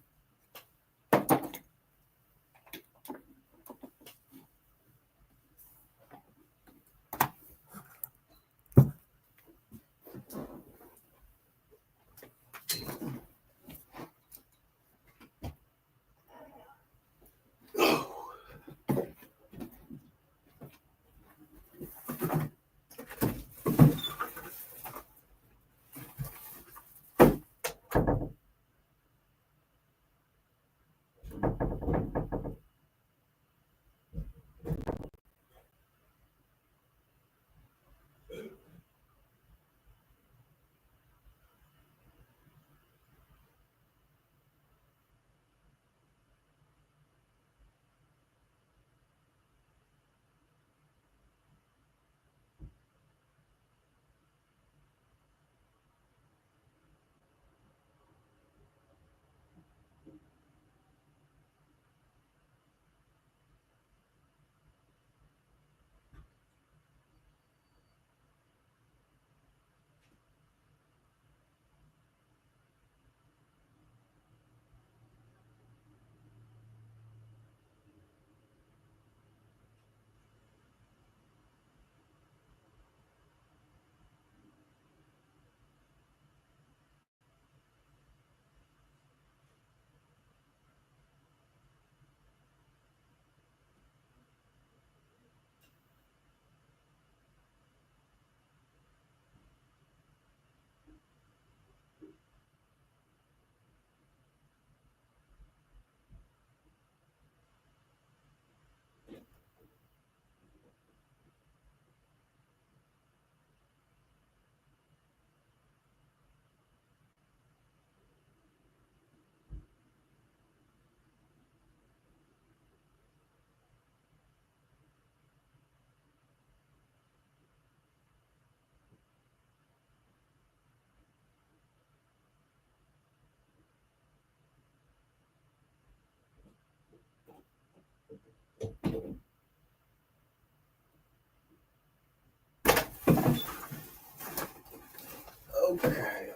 Okay.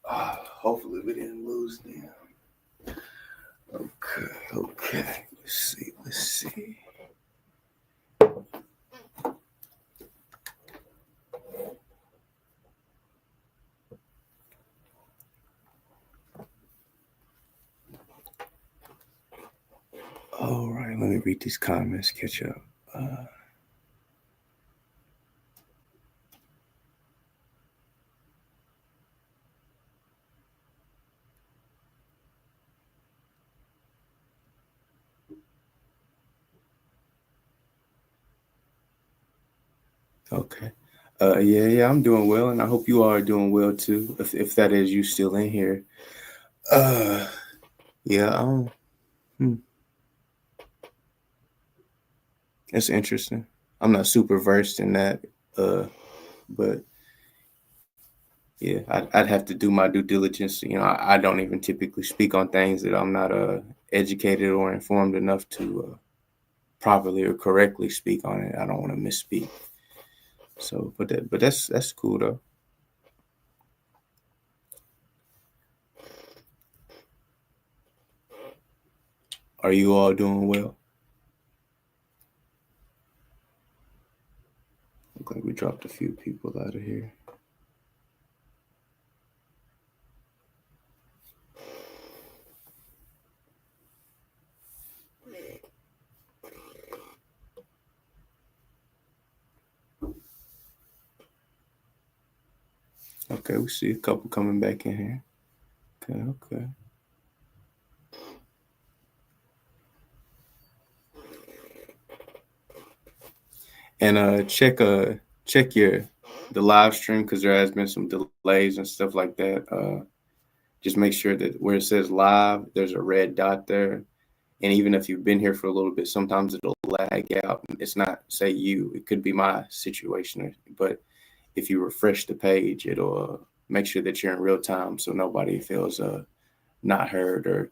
Hopefully we didn't lose them. Okay. Let's see. All right, let me read these comments, catch up. Okay. Yeah, I'm doing well, and I hope you are doing well too. If that is you still in here. Uh, yeah. Hmm, it's interesting. I'm not super versed in that. But yeah, I'd have to do my due diligence. I don't even typically speak on things that I'm not educated or informed enough to properly or correctly speak on it. I don't want to misspeak. So, but that's cool though. Are you all doing well? Look like we dropped a few people out of here. Okay, we see a couple coming back in here. Okay. And check the live stream because there has been some delays and stuff like that. Just make sure that where it says live, there's a red dot there. And even if you've been here for a little bit, sometimes it'll lag out. It's not say you, it could be my situation. But if you refresh the page, it'll make sure that you're in real time so nobody feels not heard or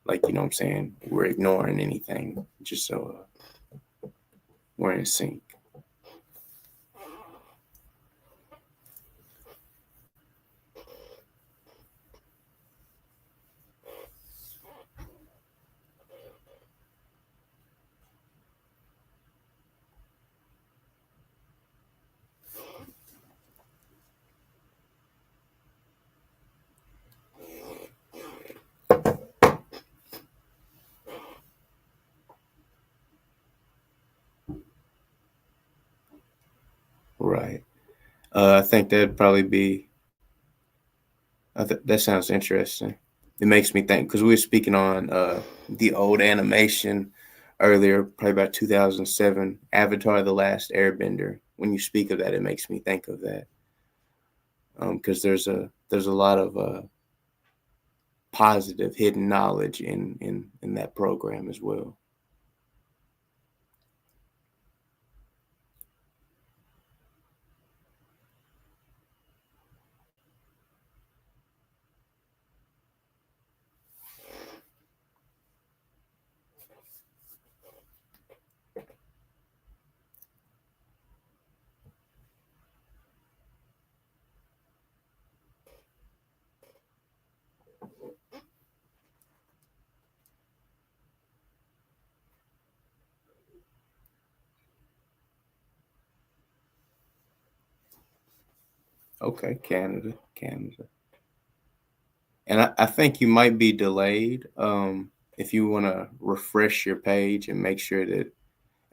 like, you know what I'm saying, we're ignoring anything, just so we're in sync. Right. I think that'd probably be, that sounds interesting. It makes me think because we were speaking on the old animation earlier, probably about 2007, Avatar: The Last Airbender. When you speak of that, it makes me think of that because there's a lot of positive hidden knowledge in that program as well. Okay, Canada. And I think you might be delayed. If you want to refresh your page and make sure that,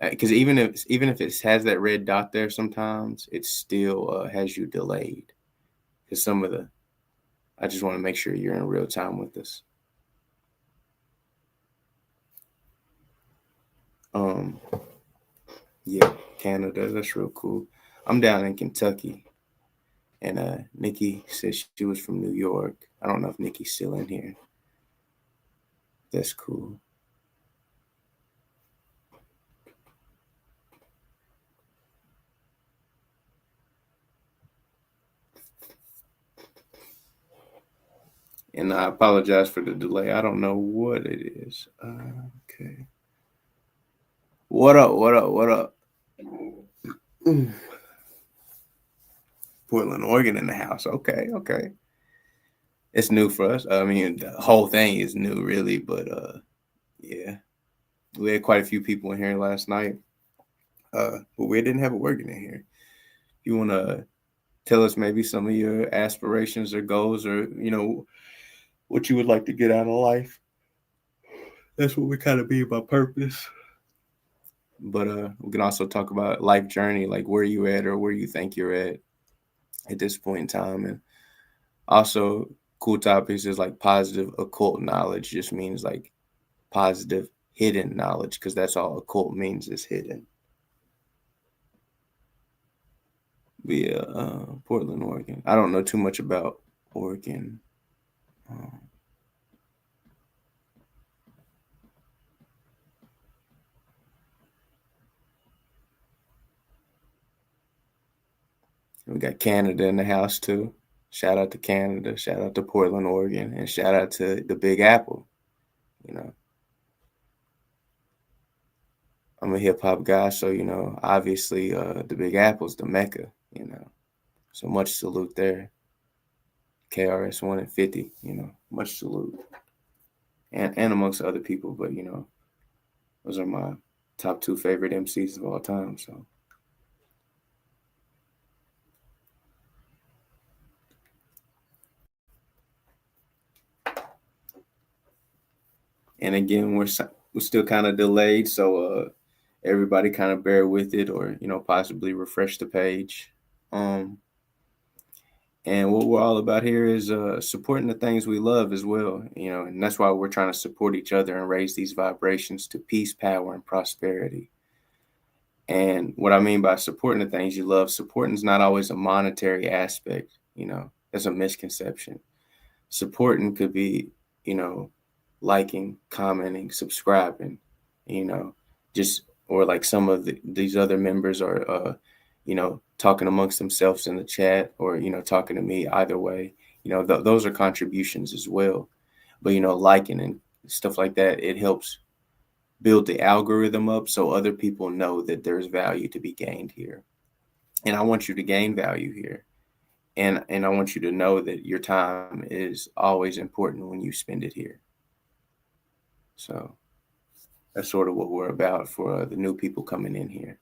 because even if it has that red dot there, sometimes it still has you delayed. Because I just want to make sure you're in real time with us. Um, yeah, Canada, that's real cool. I'm down in Kentucky, and Nikki said she was from New York. I don't know if Nikki's still in here. That's cool. And I apologize for the delay. I don't know what it is. Okay. What up? Portland, Oregon in the house. Okay. It's new for us. I mean, the whole thing is new, really. But yeah, we had quite a few people in here last night. But we didn't have a working in here. You want to tell us maybe some of your aspirations or goals, or what you would like to get out of life? That's what we kind of mean by purpose. But we can also talk about life journey, like where you at or where you think you're at this point in time. And also cool topics is like positive occult knowledge, just means like positive hidden knowledge, because that's all occult means, is hidden. But yeah, Portland, Oregon. I don't know too much about Oregon. We got Canada in the house too. Shout out to Canada. Shout out to Portland, Oregon, and shout out to the Big Apple. You know, I'm a hip hop guy, so obviously, the Big Apple's the mecca. So much salute there. KRS One and 50. Much salute, and amongst other people, but those are my top two favorite MCs of all time. So. And again, we're still kind of delayed, so everybody kind of bear with it, or possibly refresh the page. And what we're all about here is supporting the things we love as well, and that's why we're trying to support each other and raise these vibrations to peace, power, and prosperity. And what I mean by supporting the things you love, supporting is not always a monetary aspect. That's a misconception. Supporting could be, liking, commenting, subscribing, just, or like some of these other members are, talking amongst themselves in the chat, or, talking to me. Either way, those are contributions as well. But, liking and stuff like that, it helps build the algorithm up so other people know that there's value to be gained here. And I want you to gain value here. And I want you to know that your time is always important when you spend it here. So that's sort of what we're about for the new people coming in here,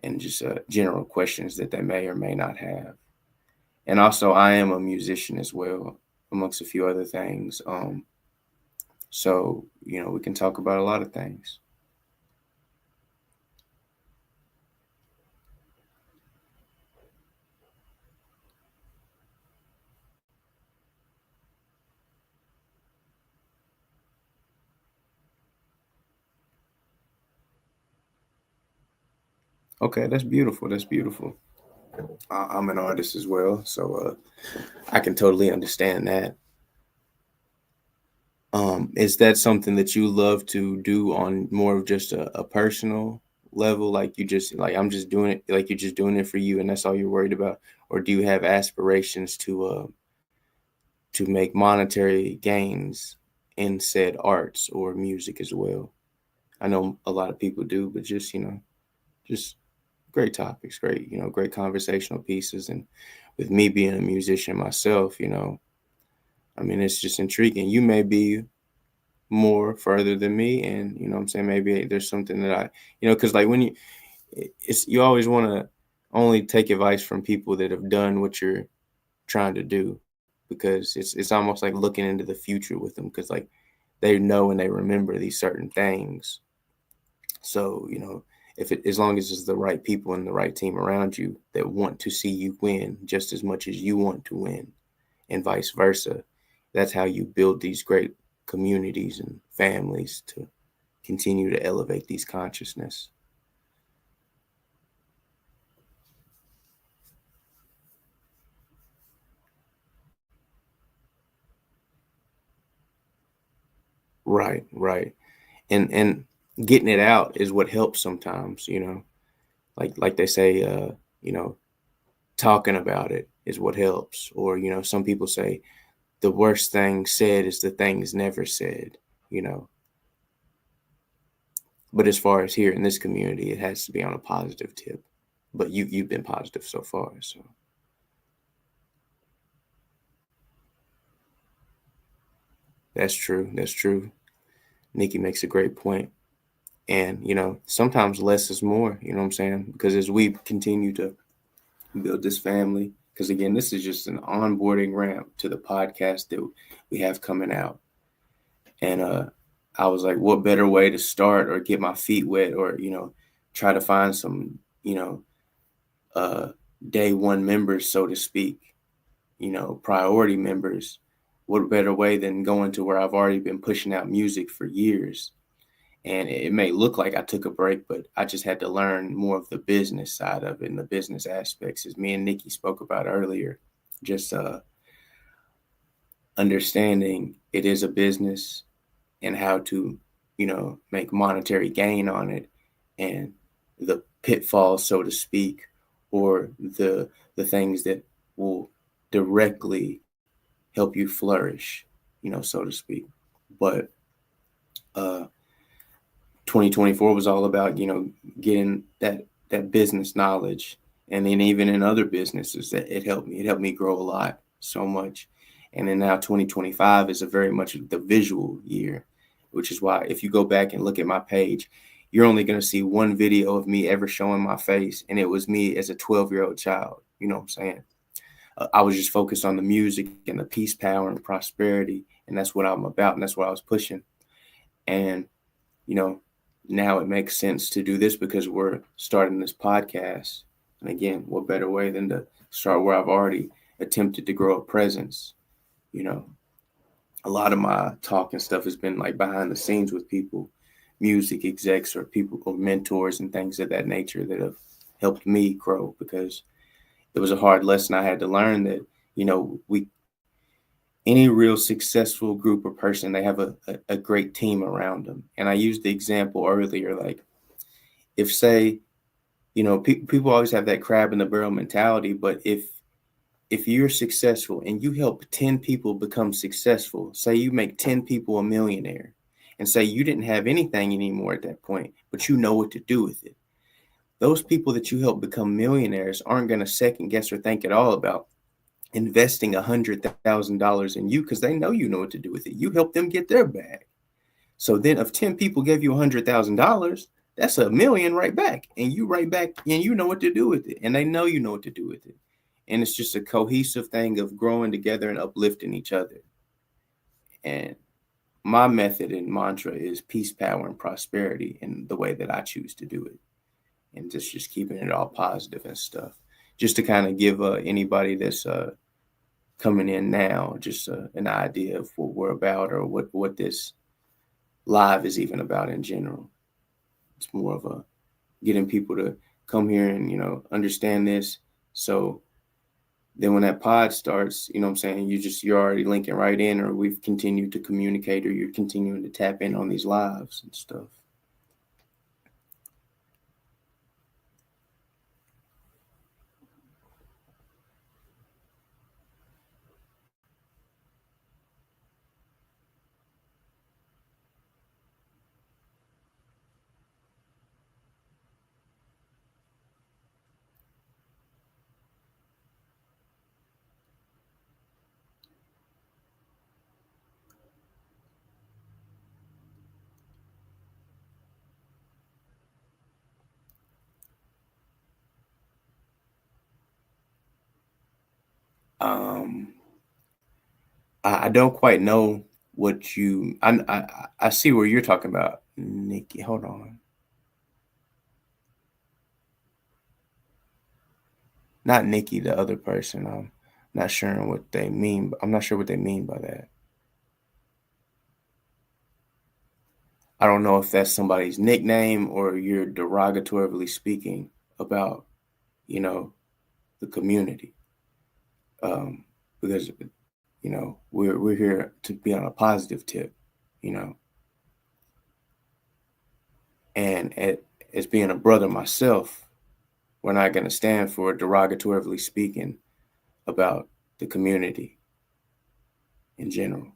and just general questions that they may or may not have. And also, I am a musician as well, amongst a few other things. So we can talk about a lot of things. Okay, that's beautiful. That's beautiful. I'm an artist as well, so I can totally understand that. Is that something that you love to do on more of just a personal level? Like you just like, I'm just doing it, like you're just doing it for you and that's all you're worried about? Or do you have aspirations to make monetary gains in said arts or music as well? I know a lot of people do, but just great topics, great conversational pieces. And with me being a musician myself, I mean, it's just intriguing. You may be more further than me, and what I'm saying, maybe there's something that I, because like when you always want to only take advice from people that have done what you're trying to do, because it's almost like looking into the future with them, because like they know and they remember these certain things. So if as long as it's the right people and the right team around you that want to see you win just as much as you want to win, and vice versa, that's how you build these great communities and families to continue to elevate these consciousness. Right. And getting it out is what helps sometimes, like they say, talking about it is what helps. Or, some people say the worst thing said is the things never said, you know. But as far as here in this community, it has to be on a positive tip. But you've been positive so far, so That's true. That's true. Nikki makes a great point. And, sometimes less is more, you know what I'm saying? Because as we continue to build this family, because again, this is just an onboarding ramp to the podcast that we have coming out. And I was like, what better way to start or get my feet wet or, try to find some, uh, day one members, so to speak, priority members. What better way than going to where I've already been pushing out music for years? And it may look like I took a break, but I just had to learn more of the business side of it and the business aspects, as me and Nikki spoke about earlier. Just understanding it is a business and how to, make monetary gain on it, and the pitfalls, so to speak, or the things that will directly help you flourish, so to speak. But uh 2024 was all about, getting that business knowledge. And then even in other businesses, that it helped me grow a lot, so much. And then now 2025 is a very much the visual year, which is why if you go back and look at my page, you're only going to see one video of me ever showing my face, and it was me as a 12-year-old child. You know what I'm saying? I was just focused on the music and the peace, power, and prosperity, and that's what I'm about, and that's what I was pushing. And you know, now it makes sense to do this because we're starting this podcast. And again, what better way than to start where I've already attempted to grow a presence? You know, a lot of my talk and stuff has been like behind the scenes with people, music execs or people or mentors and things of that nature that have helped me grow, because it was a hard lesson I had to learn that, we any real successful group or person, they have a great team around them. And I used the example earlier, like if say, people always have that crab in the barrel mentality, but if you're successful and you help 10 people become successful, say you make 10 people a millionaire, and say you didn't have anything anymore at that point, but you know what to do with it. Those people that you help become millionaires aren't going to second guess or think at all about investing $100,000 in you, because they know you know what to do with it. You help them get their bag. So then if 10 people gave you $100,000, that's $1 million right back. And you right back, and you know what to do with it. And they know you know what to do with it. And it's just a cohesive thing of growing together and uplifting each other. And my method and mantra is peace, power, and prosperity in the way that I choose to do it. And just keeping it all positive and stuff. Just to kind of give anybody that's coming in now just an idea of what we're about, or what this live is even about in general. It's more of a getting people to come here and, understand this. So then when that pod starts, you know what I'm saying, you're already linking right in, or we've continued to communicate, or you're continuing to tap in on these lives and stuff. Um, I don't quite know what I see where you're talking about, Nikki. Hold on. Not Nikki, the other person. I'm not sure what they mean. I'm not sure what they mean by that. I don't know if that's somebody's nickname or you're derogatorily speaking about, the community. Because, we're here to be on a positive tip, you know. And as being a brother myself, we're not going to stand for derogatorily speaking about the community in general.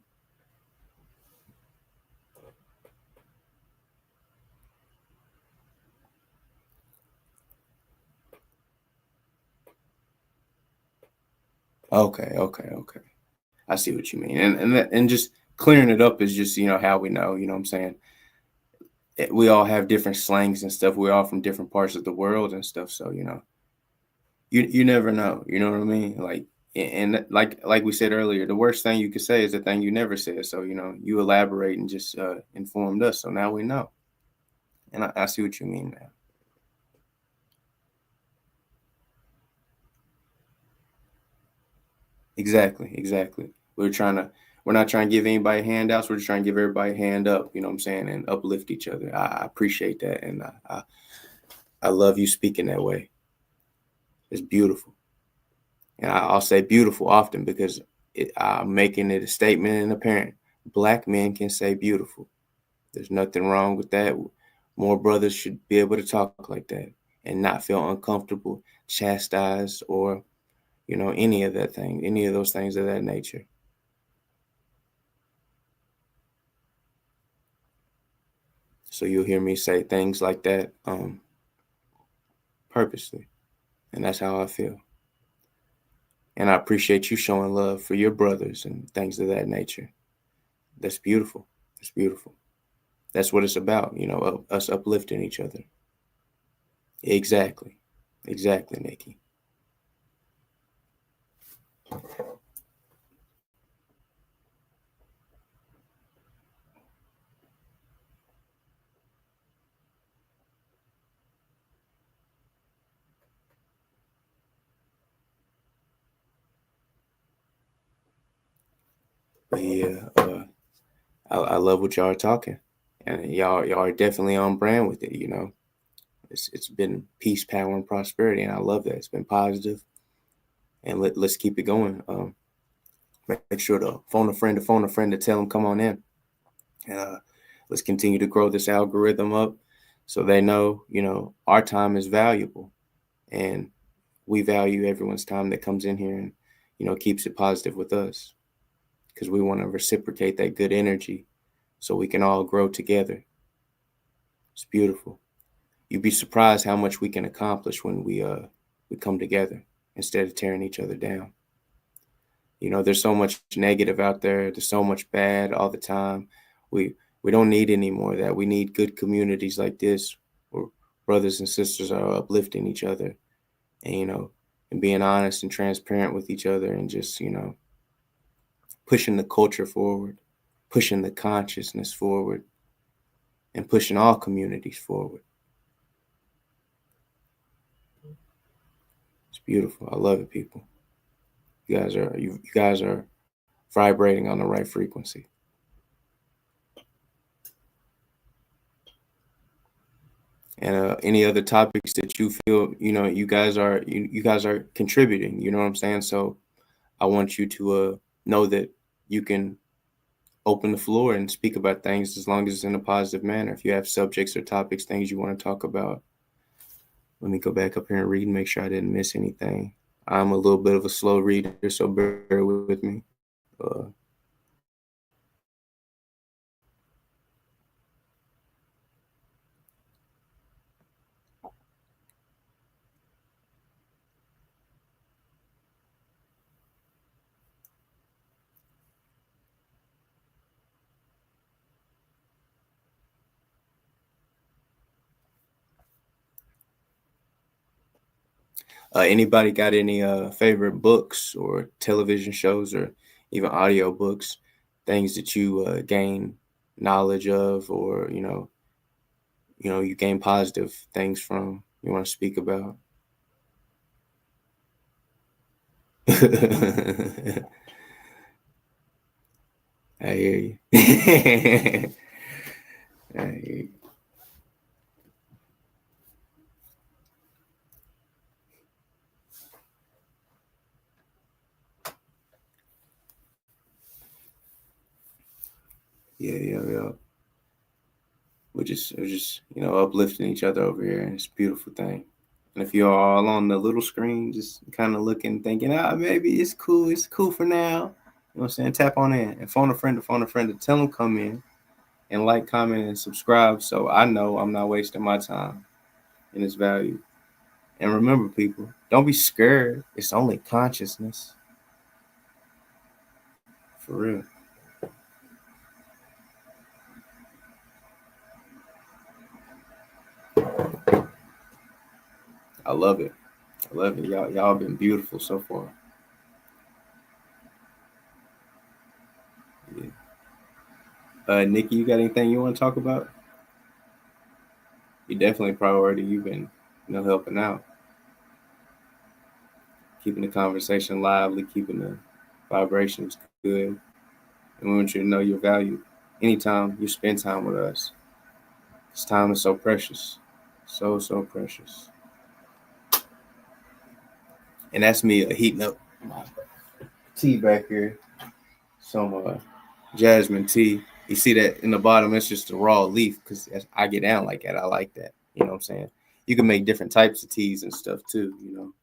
Okay. I see what you mean. And just clearing it up is just, how we know, what I'm saying? We all have different slangs and stuff. We're all from different parts of the world and stuff. So, you never know. You know what I mean? Like, and like we said earlier, the worst thing you could say is the thing you never said. So, you elaborate and just informed us. So now we know. And I see what you mean now. Exactly. We're not trying to give anybody handouts. We're just trying to give everybody a hand up, you know what I'm saying, and uplift each other. I appreciate that. And I love you speaking that way. It's beautiful. And I'll say beautiful often because I'm making it a statement and apparent. Black men can say beautiful. There's nothing wrong with that. More brothers should be able to talk like that and not feel uncomfortable, chastised, or, any of that thing, any of those things of that nature. So you'll hear me say things like that purposely. And that's how I feel. And I appreciate you showing love for your brothers and things of that nature. That's beautiful. It's beautiful. That's what it's about, us uplifting each other. Exactly. Exactly, Nikki. But yeah, I love what y'all are talking. And y'all are definitely on brand with it, It's been peace, power, and prosperity, and I love that. It's been positive, and let's keep it going. Make sure to phone a friend to tell them come on in. And let's continue to grow this algorithm up so they know, our time is valuable, and we value everyone's time that comes in here and, keeps it positive with us, because we want to reciprocate that good energy so we can all grow together. It's beautiful. You'd be surprised how much we can accomplish when we come together instead of tearing each other down. There's so much negative out there. There's so much bad all the time. We don't need any more of that. We need good communities like this where brothers and sisters are uplifting each other and, and being honest and transparent with each other and just, pushing the culture forward, pushing the consciousness forward, and pushing all communities forward. It's beautiful. I love it, people. You guys are vibrating on the right frequency. And any other topics that you feel, you guys are contributing, you know what I'm saying? So I want you to know that you can open the floor and speak about things as long as it's in a positive manner. If you have subjects or topics, things you want to talk about, let me go back up here and read and make sure I didn't miss anything. I'm a little bit of a slow reader, so bear with me. Anybody got any favorite books or television shows or even audio books, things that you gain knowledge of, or you gain positive things from? You want to speak about? I hear you. I hear you. Yeah. We're just uplifting each other over here, and it's a beautiful thing. And if you're all on the little screen, just kind of looking, thinking, maybe it's cool for now. You know what I'm saying? Tap on in and phone a friend to tell them come in and like, comment, and subscribe, so I know I'm not wasting my time and its value. And remember, people, don't be scared. It's only consciousness. For real. I love it. I love it. Y'all been beautiful so far. Yeah. Nikki, you got anything you want to talk about? You definitely a priority. You've been, helping out, keeping the conversation lively, keeping the vibrations good. And we want you to know your value. Anytime you spend time with us, this time is so precious, so precious. And that's me heating up my tea back here. Some jasmine tea. You see that in the bottom? It's just a raw leaf because I get down like that. I like that. You know what I'm saying? You can make different types of teas and stuff too.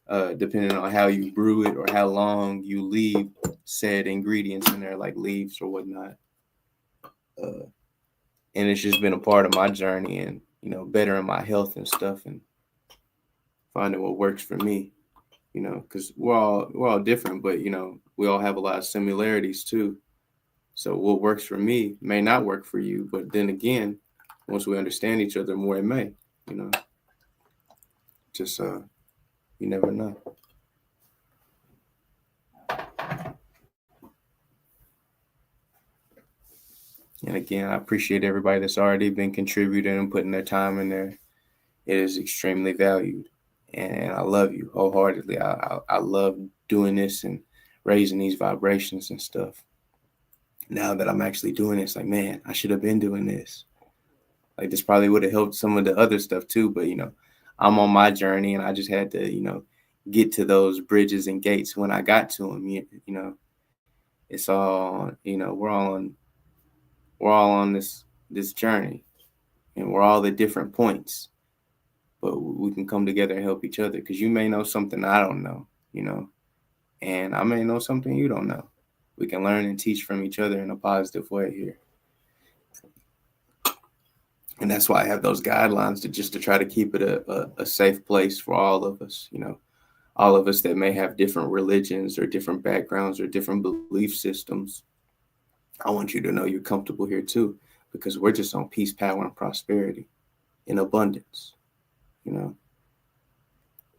Depending on how you brew it or how long you leave said ingredients in there, like leaves or whatnot. And it's just been a part of my journey and bettering my health and stuff and finding what works for me. Because we're all different, but we all have a lot of similarities too. So what works for me may not work for you, but then again, once we understand each other more, it may. You know, just you never know. And again, I appreciate everybody that's already been contributing and putting their time in there. It is extremely valued, and I love you wholeheartedly. I love doing this and raising these vibrations and stuff. Now that I'm actually doing it, it's like, man, I should have been doing this. Like this probably would have helped some of the other stuff too, but I'm on my journey, and I just had to get to those bridges and gates when I got to them. It's all we're all on this journey, and we're all at different points, but we can come together and help each other because you may know something I don't know, and I may know something you don't know. We can learn and teach from each other in a positive way here. And that's why I have those guidelines to try to keep it a safe place for all of us, all of us that may have different religions or different backgrounds or different belief systems. I want you to know you're comfortable here too, because we're just on peace, power, and prosperity in abundance, and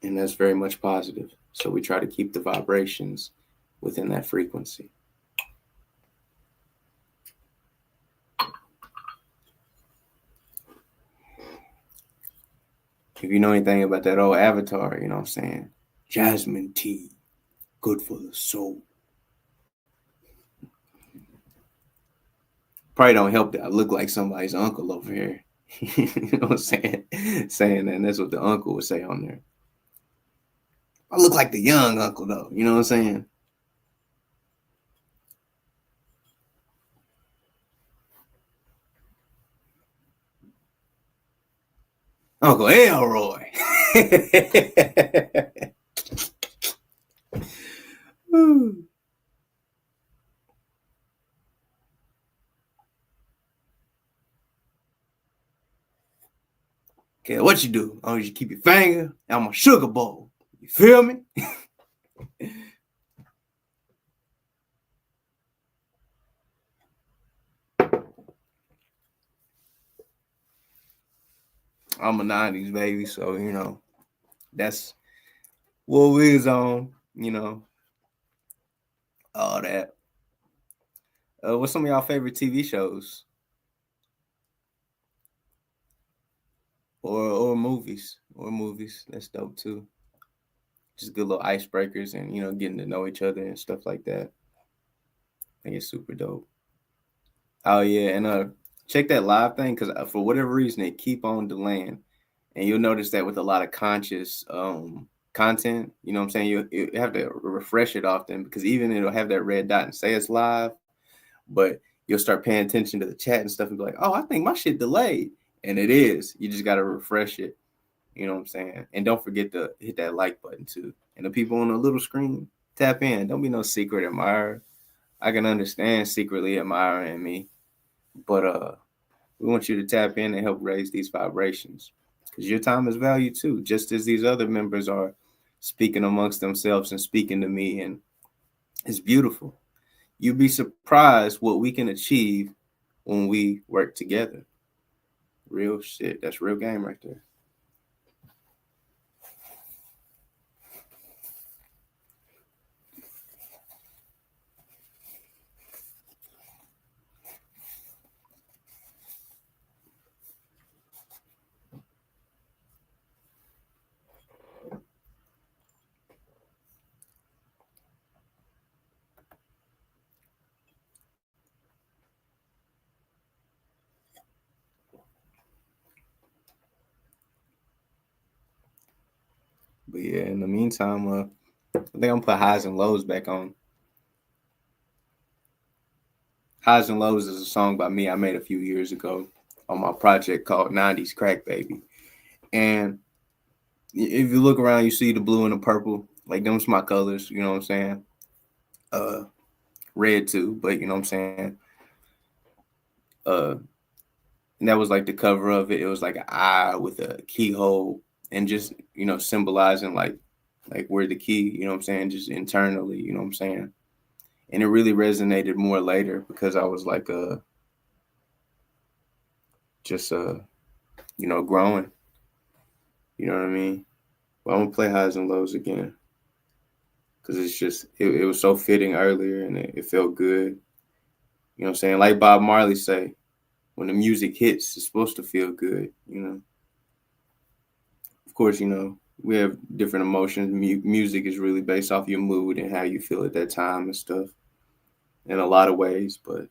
that's very much positive. So we try to keep the vibrations within that frequency. If you know anything about that old Avatar, you know what I'm saying? Jasmine tea, good for the soul. Probably don't help that I look like somebody's uncle over here. You know what I'm saying? Saying that, and that's what the uncle would say on there. I look like the young uncle though, you know what I'm saying? Uncle Elroy. Okay, what you do? Oh, you keep your finger on my sugar bowl. You feel me? I'm a 90s baby, so that's what we was on, all that. What's some of y'all favorite TV shows or movies? Or movies? That's dope too. Just good little icebreakers and getting to know each other and stuff like that. I think it's super dope. Oh yeah, and check that live thing because for whatever reason it keep on delaying, and you'll notice that with a lot of conscious content. You know what I'm saying? You have to refresh it often because even it'll have that red dot and say it's live, but you'll start paying attention to the chat and stuff and be like, oh, I think my shit delayed, and it is. You just got to refresh it. You know what I'm saying? And don't forget to hit that like button too. And the people on the little screen, tap in. Don't be no secret admirer. I can understand secretly admiring me, but we want you to tap in and help raise these vibrations because your time is valued too, just as these other members are speaking amongst themselves and speaking to me, and it's beautiful. You'd be surprised what we can achieve when we work together. Real shit. That's real game right there. But yeah, in the meantime, I think I'm gonna put Highs and Lows back on. Highs and Lows is a song by me I made a few years ago on my project called 90s Crack Baby. And if you look around, you see the blue and the purple. Like, them's my colors, you know what I'm saying? Red too, but you know what I'm saying? And that was like the cover of it. It was like an eye with a keyhole and just, symbolizing like where the key, you know what I'm saying? Just internally, you know what I'm saying? And it really resonated more later because I was like, just, growing, you know what I mean? But I'm gonna play Highs and Lows again because it's just, it was so fitting earlier and it felt good. You know what I'm saying? Like Bob Marley say, when the music hits, it's supposed to feel good, you know? Of course, we have different emotions. Music is really based off your mood and how you feel at that time and stuff in a lot of ways. But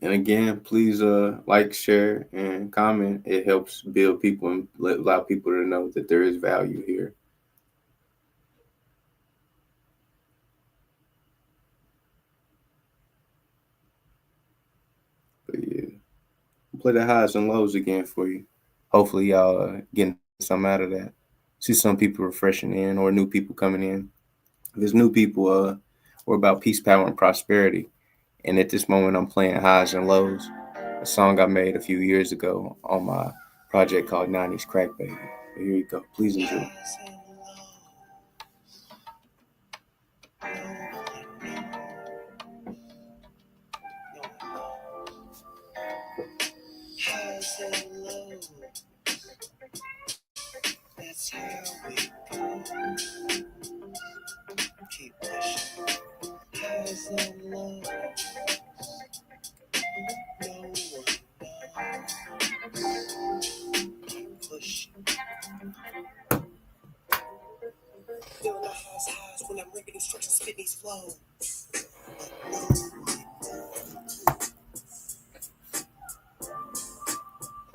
and again, please like, share, and comment. It helps build people and allow people to know that there is value here. But yeah, I'll play the Highs and Lows again for you. Hopefully, y'all getting some out of that. See some people refreshing in or new people coming in. If there's new people, we're about peace, power, and prosperity. And at this moment, I'm playing Highs and Lows, a song I made a few years ago on my project called 90s Crack Baby. But here you go. Please enjoy. Highs and lows, that's how we go. Keep pushing. Highs and lows, no one knows. Keep pushing. Feeling the highs when I'm ripping instructions, spit these flows.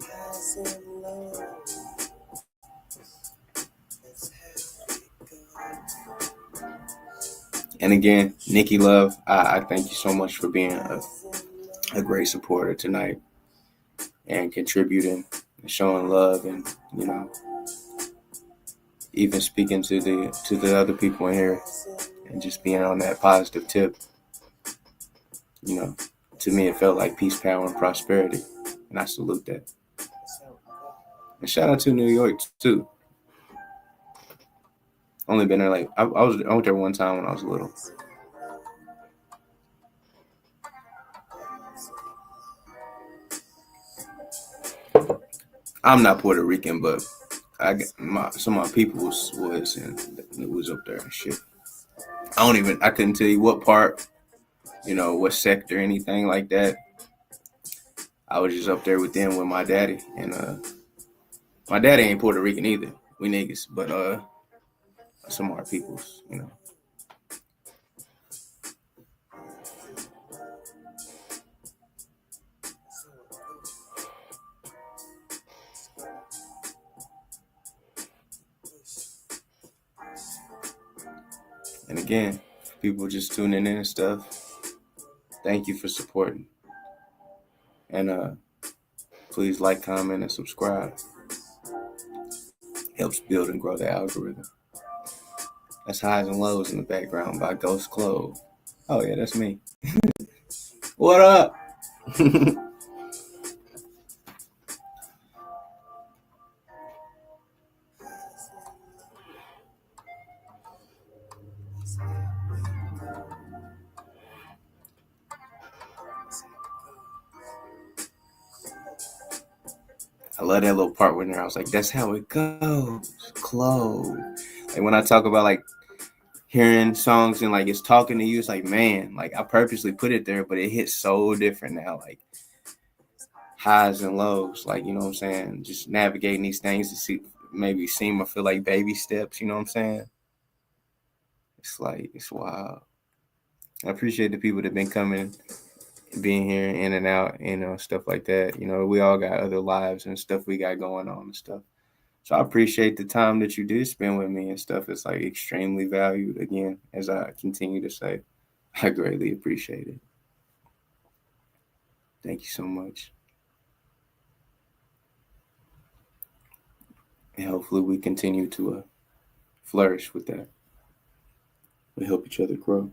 Highs and lows, that's how we go. And again, Nikki Love, I thank you so much for being a great supporter tonight and contributing and showing love and, even speaking to the other people in here and just being on that positive tip. To me, it felt like peace, power, and prosperity. And I salute that. And shout out to New York, too. Only been there I went there one time when I was little. I'm not Puerto Rican, but some of my people was and it was up there and shit. I couldn't tell you what part, what sector, anything like that. I was just up there with them with my daddy, and my daddy ain't Puerto Rican either. We niggas, but some of our peoples, And again, people just tuning in and stuff, thank you for supporting. And please like, comment, and subscribe. Helps build and grow the algorithm. That's Highs and Lows in the background by Ghost Clove. Oh yeah, that's me. What up? I love that little part when I was like, that's how it goes. Clove. Like when I talk about like hearing songs and like it's talking to you, it's like, man, like I purposely put it there, but it hits so different now, like highs and lows, like, you know what I'm saying, just navigating these things to see, maybe seem or feel like baby steps, you know what I'm saying. It's like, it's wild. I appreciate the people that been coming, being here in and out, stuff like that. We all got other lives and stuff we got going on and stuff. So I appreciate the time that you did spend with me and stuff. It's like extremely valued. Again, as I continue to say, I greatly appreciate it. Thank you so much. And hopefully we continue to flourish with that. We help each other grow.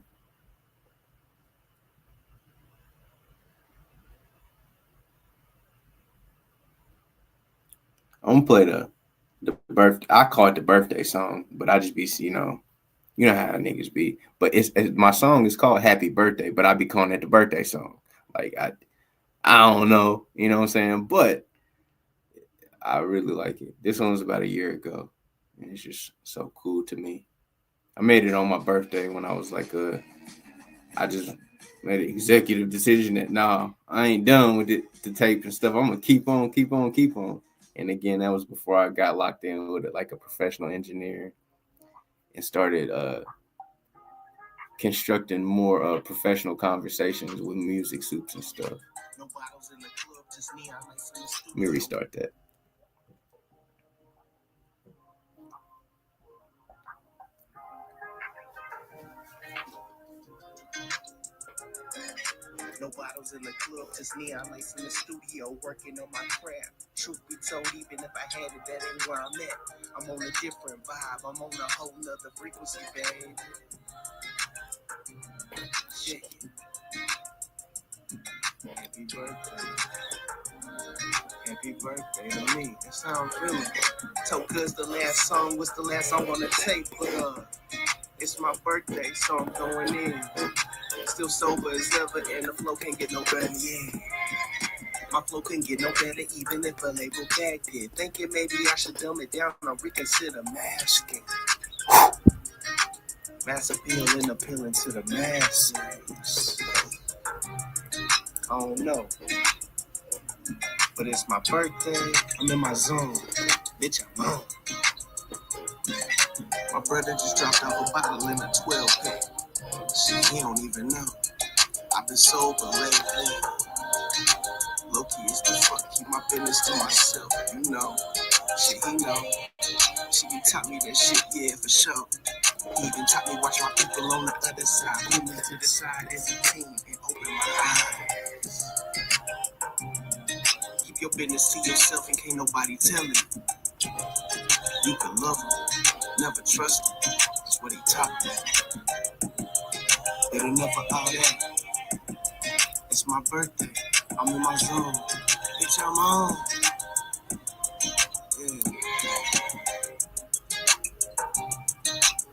I'm gonna play the birth. I call it the birthday song, but I just be, you know how niggas be. But it's my song is called Happy Birthday, but I be calling it the birthday song. Like I don't know, you know what I'm saying? But I really like it. This one was about a year ago, and it's just so cool to me. I made it on my birthday when I was like I just made an executive decision that I ain't done with the tape and stuff. I'm gonna keep on, keep on, keep on. And again, that was before I got locked in with it like a professional engineer and started constructing more professional conversations with music soups and stuff. Let me restart that. No bottles in the club, just neon lights in the studio, working on my craft. Truth be told, even if I had it, that ain't where I'm at. I'm on a different vibe, I'm on a whole nother frequency, babe. Shit. Happy birthday. Happy birthday to me. That sounds really told cuz the last song was the last song on the tape, but it's my birthday, so I'm going in. Still sober as ever, and the flow can't get no better, yeah. My flow couldn't get no better, even if a label bagged it. Thinking maybe I should dumb it down or reconsider masking. Mass appeal and appealing to the masses. I don't know, but it's my birthday, I'm in my zone. Bitch, I'm on. My brother just dropped off a bottle in a 12 pack. Shit, he don't even know. I've been sober lately. Low-key as the fuck, keep my business to myself, you know. Shit, he know. She taught me that shit, yeah, for sure. He even taught me watch my people on the other side. Move me to the side as a team and open my eyes. Keep your business to yourself and can't nobody tell it. You can love him, never trust him. That's what he taught me. But enough of all that. It's my birthday. I'm in my zone. Bitch, I'm on. Yeah.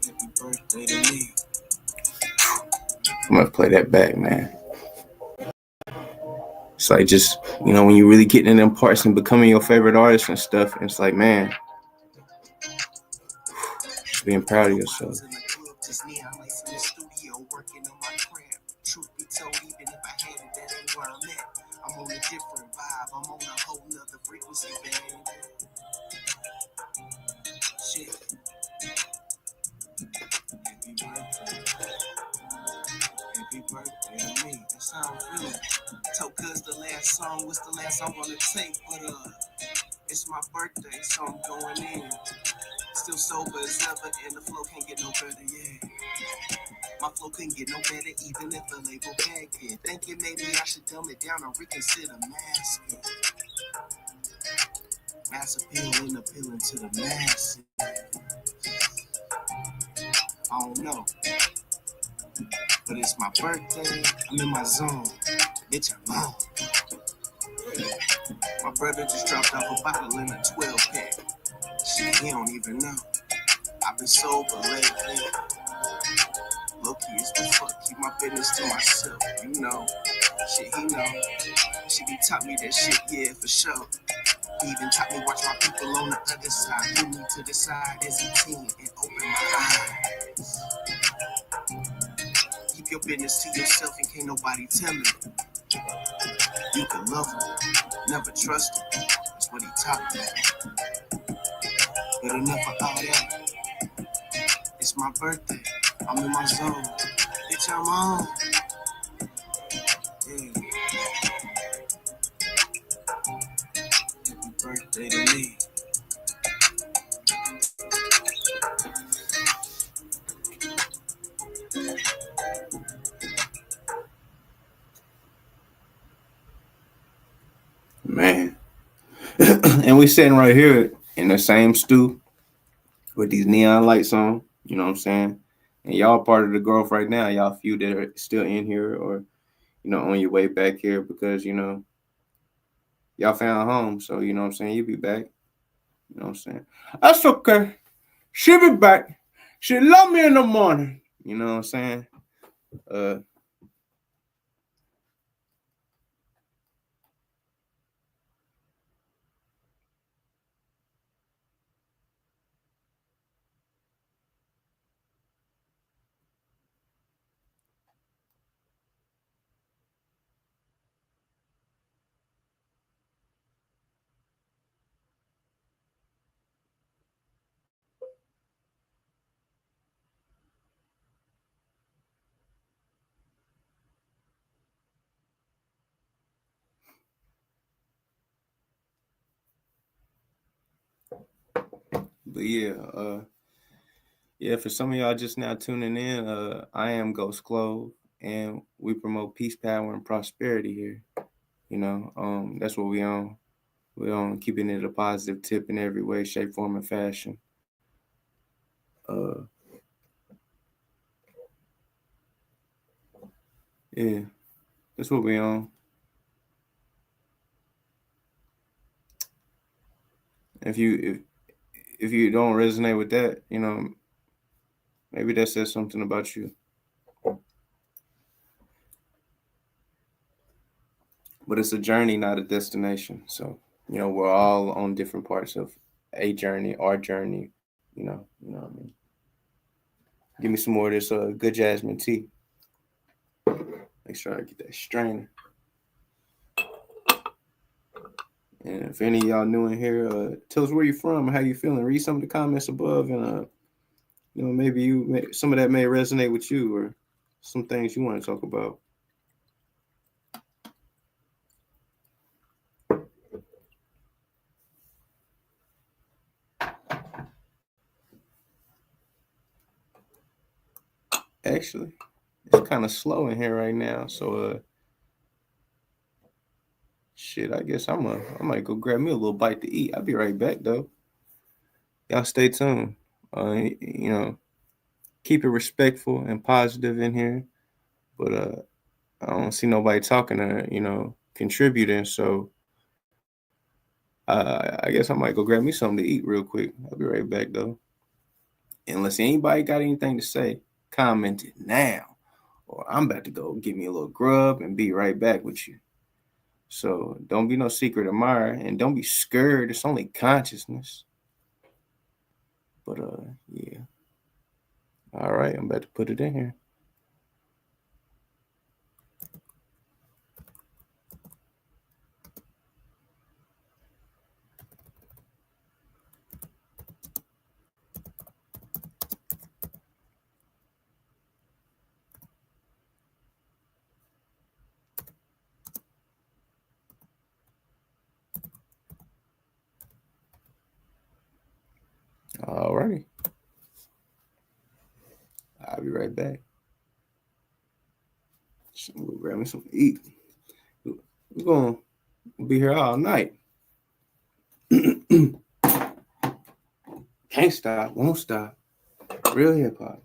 Happy birthday to me. I'm gonna play that back, man. It's like just, when you really getting in them parts and becoming your favorite artist and stuff, it's like, man, being proud of yourself. Truth be told, even if I had it, that ain't where I'm at. I'm on a different vibe, I'm on a whole nother frequency, babe. Shit. Happy birthday. Happy birthday to me. That sounds really told cuz the last song was the last song on the tape, but it's my birthday, so I'm going in. Still sober as ever, and the flow can't get no better, yeah. My flow couldn't get no better, even if the label bagged it. Thinking maybe I should dumb it down or reconsider masking. Mass appeal and appealing to the masses. I don't know, but it's my birthday, I'm in my zone. Bitch, I'm on. My brother just dropped off a bottle in a 12 pack. Shit, he don't even know. I've been sober lately. Low-key as the fuck, keep my business to myself, you know. Shit, he know. She be taught me that shit, yeah, for sure. He even taught me watch my people on the other side. Move me to the side as a team and open my eyes. your business to yourself and can't nobody tell me. You can love him, never trust him. That's what he taught me. But enough of all that. It's my birthday. I'm in my zone. Bitch, I'm on. Yeah. Happy birthday to me. Man. And we sitting right here in the same stew with these neon lights on. You know what I'm saying? And y'all part of the growth right now. Y'all few that are still in here or, on your way back here because, y'all found home. So, you know what I'm saying? You'll be back. You know what I'm saying? That's okay. She'll be back. She love me in the morning. You know what I'm saying? Uh, but yeah, for some of y'all just now tuning in, I am Ghost Clove, and we promote peace, power, and prosperity here. That's what we on. We on keeping it a positive tip in every way, shape, form, and fashion. Uh, yeah, that's what we on. If you don't resonate with that, maybe that says something about you. But it's a journey, not a destination. So, we're all on different parts of a journey, our journey. You know what I mean. Give me some more of this good jasmine tea. Make sure I get that strainer. And if any of y'all new in here, tell us where you're from and how you feeling. Read some of the comments above, and maybe some of that may resonate with you or some things you want to talk about. Actually, it's kind of slow in here right now, so shit. I guess I might go grab me a little bite to eat. I'll be right back though. Y'all stay tuned. Keep it respectful and positive in here, but I don't see nobody talking or contributing, so I guess I might go grab me something to eat real quick. I'll be right back though. Unless anybody got anything to say, comment it now, or I'm about to go get me a little grub and be right back with you. So don't be no secret admirer and don't be scared. It's only consciousness. But yeah. All right, I'm about to put it in here. All righty. I'll be right back. We'll grab me something to eat. We're going to be here all night. Can't stop, won't stop. Real hip hop.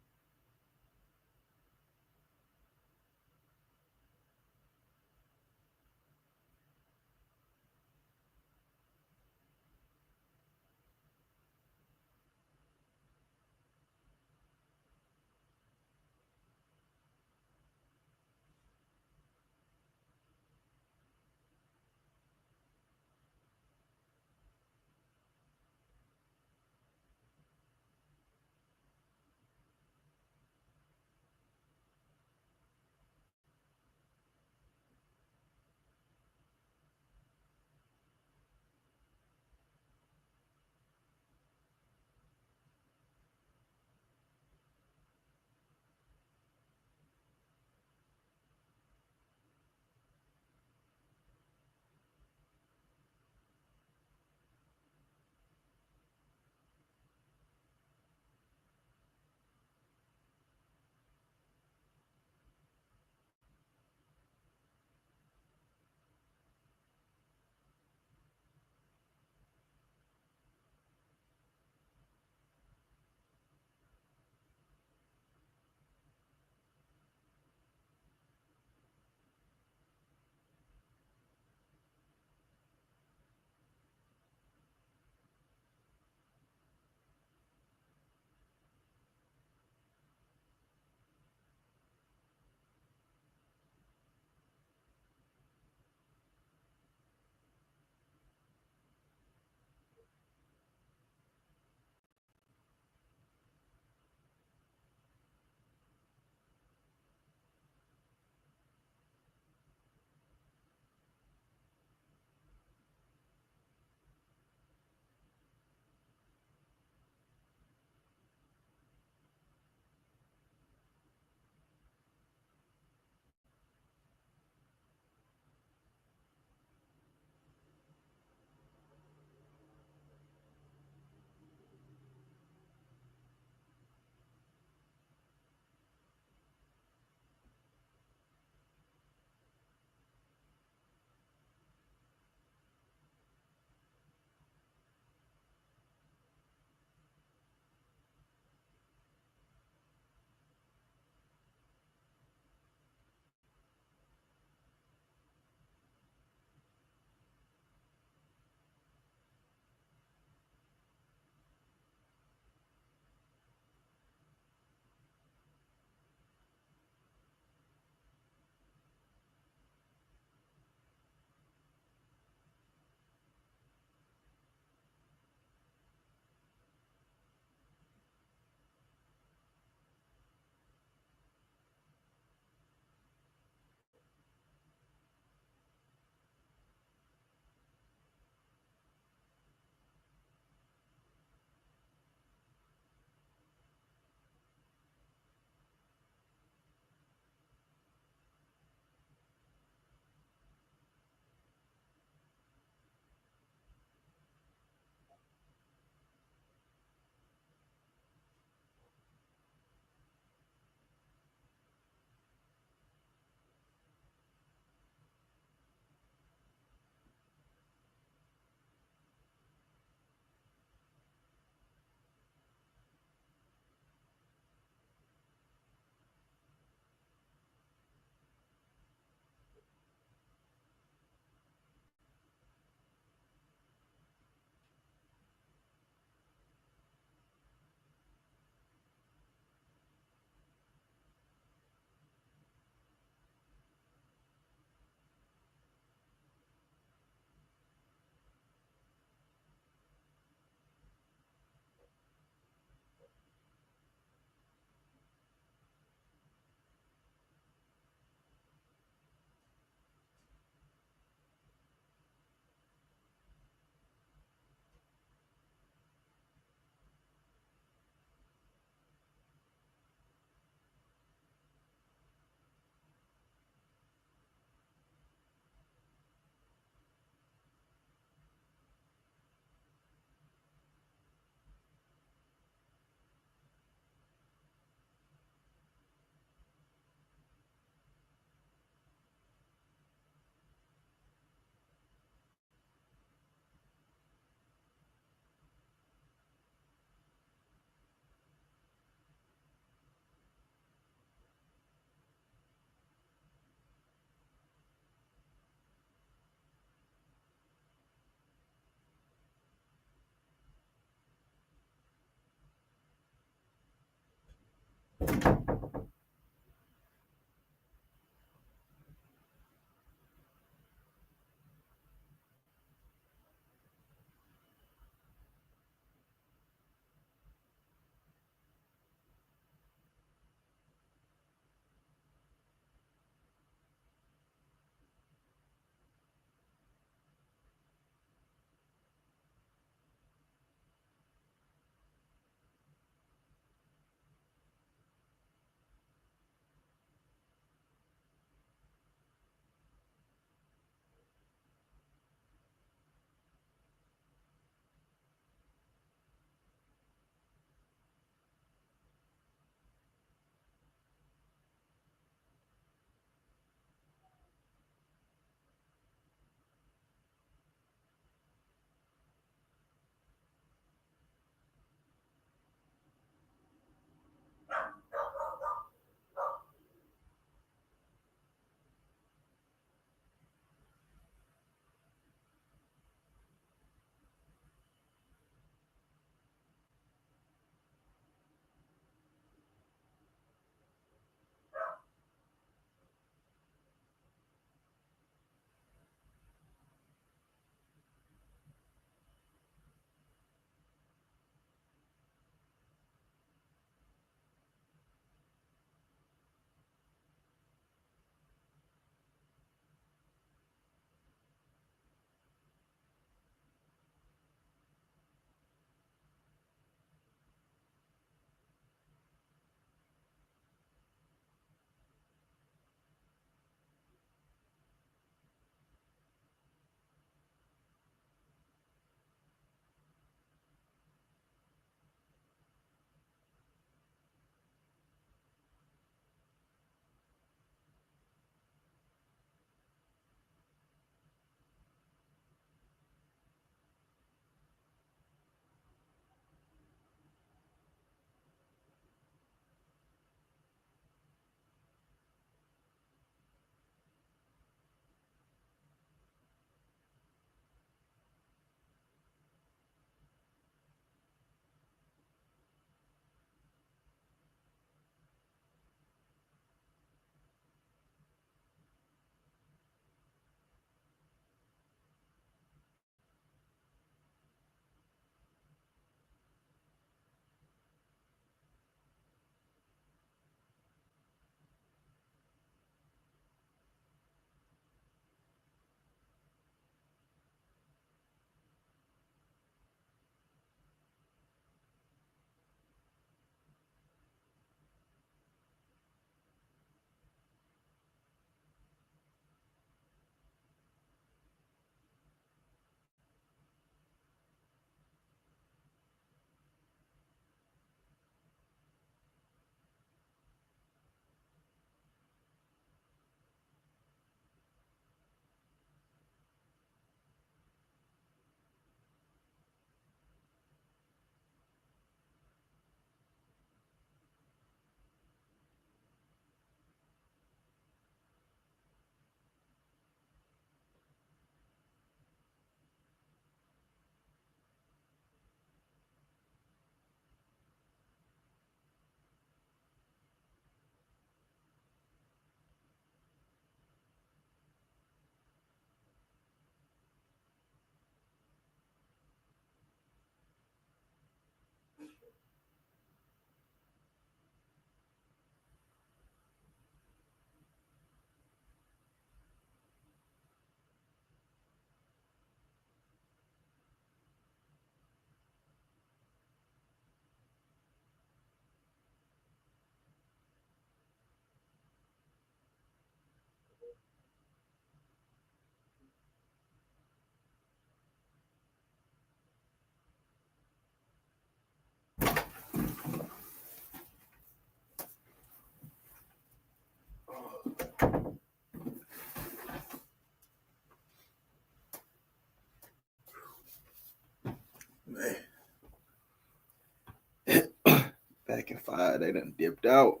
Back in 5, they done dipped out.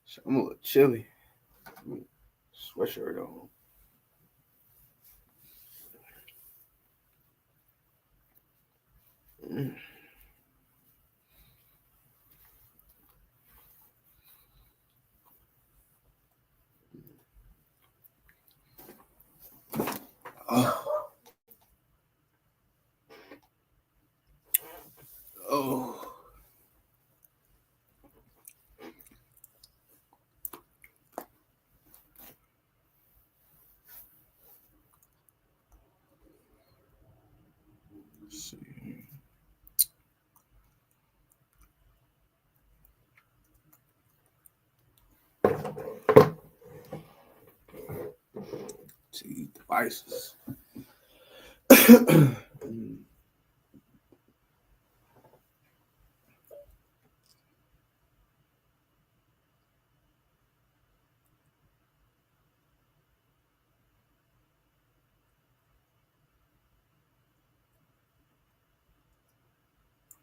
So I'm a little chilly. Sweatshirt on. Oh. Oh. Let's see. See devices.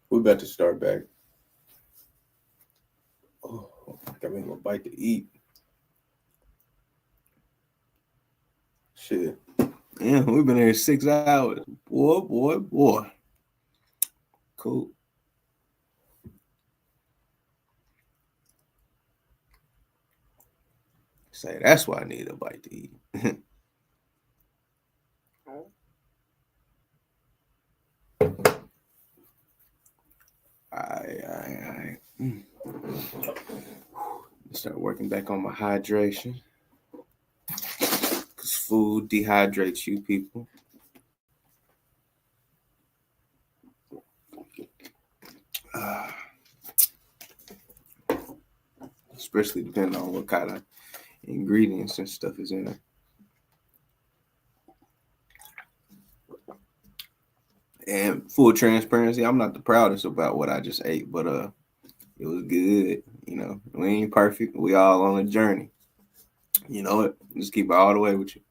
We're about to start back. Oh, got me a bite to eat. Shit. Yeah, we've been here 6 hours. Boy. Cool. Say that's why I need a bite to eat. I start working back on my hydration. Because food dehydrates you people. Especially depending on what kind of ingredients and stuff is in it. And full transparency, I'm not the proudest about what I just ate, but it was good. You know, we ain't perfect. We all on a journey. You know what? Just keep it all the way with you.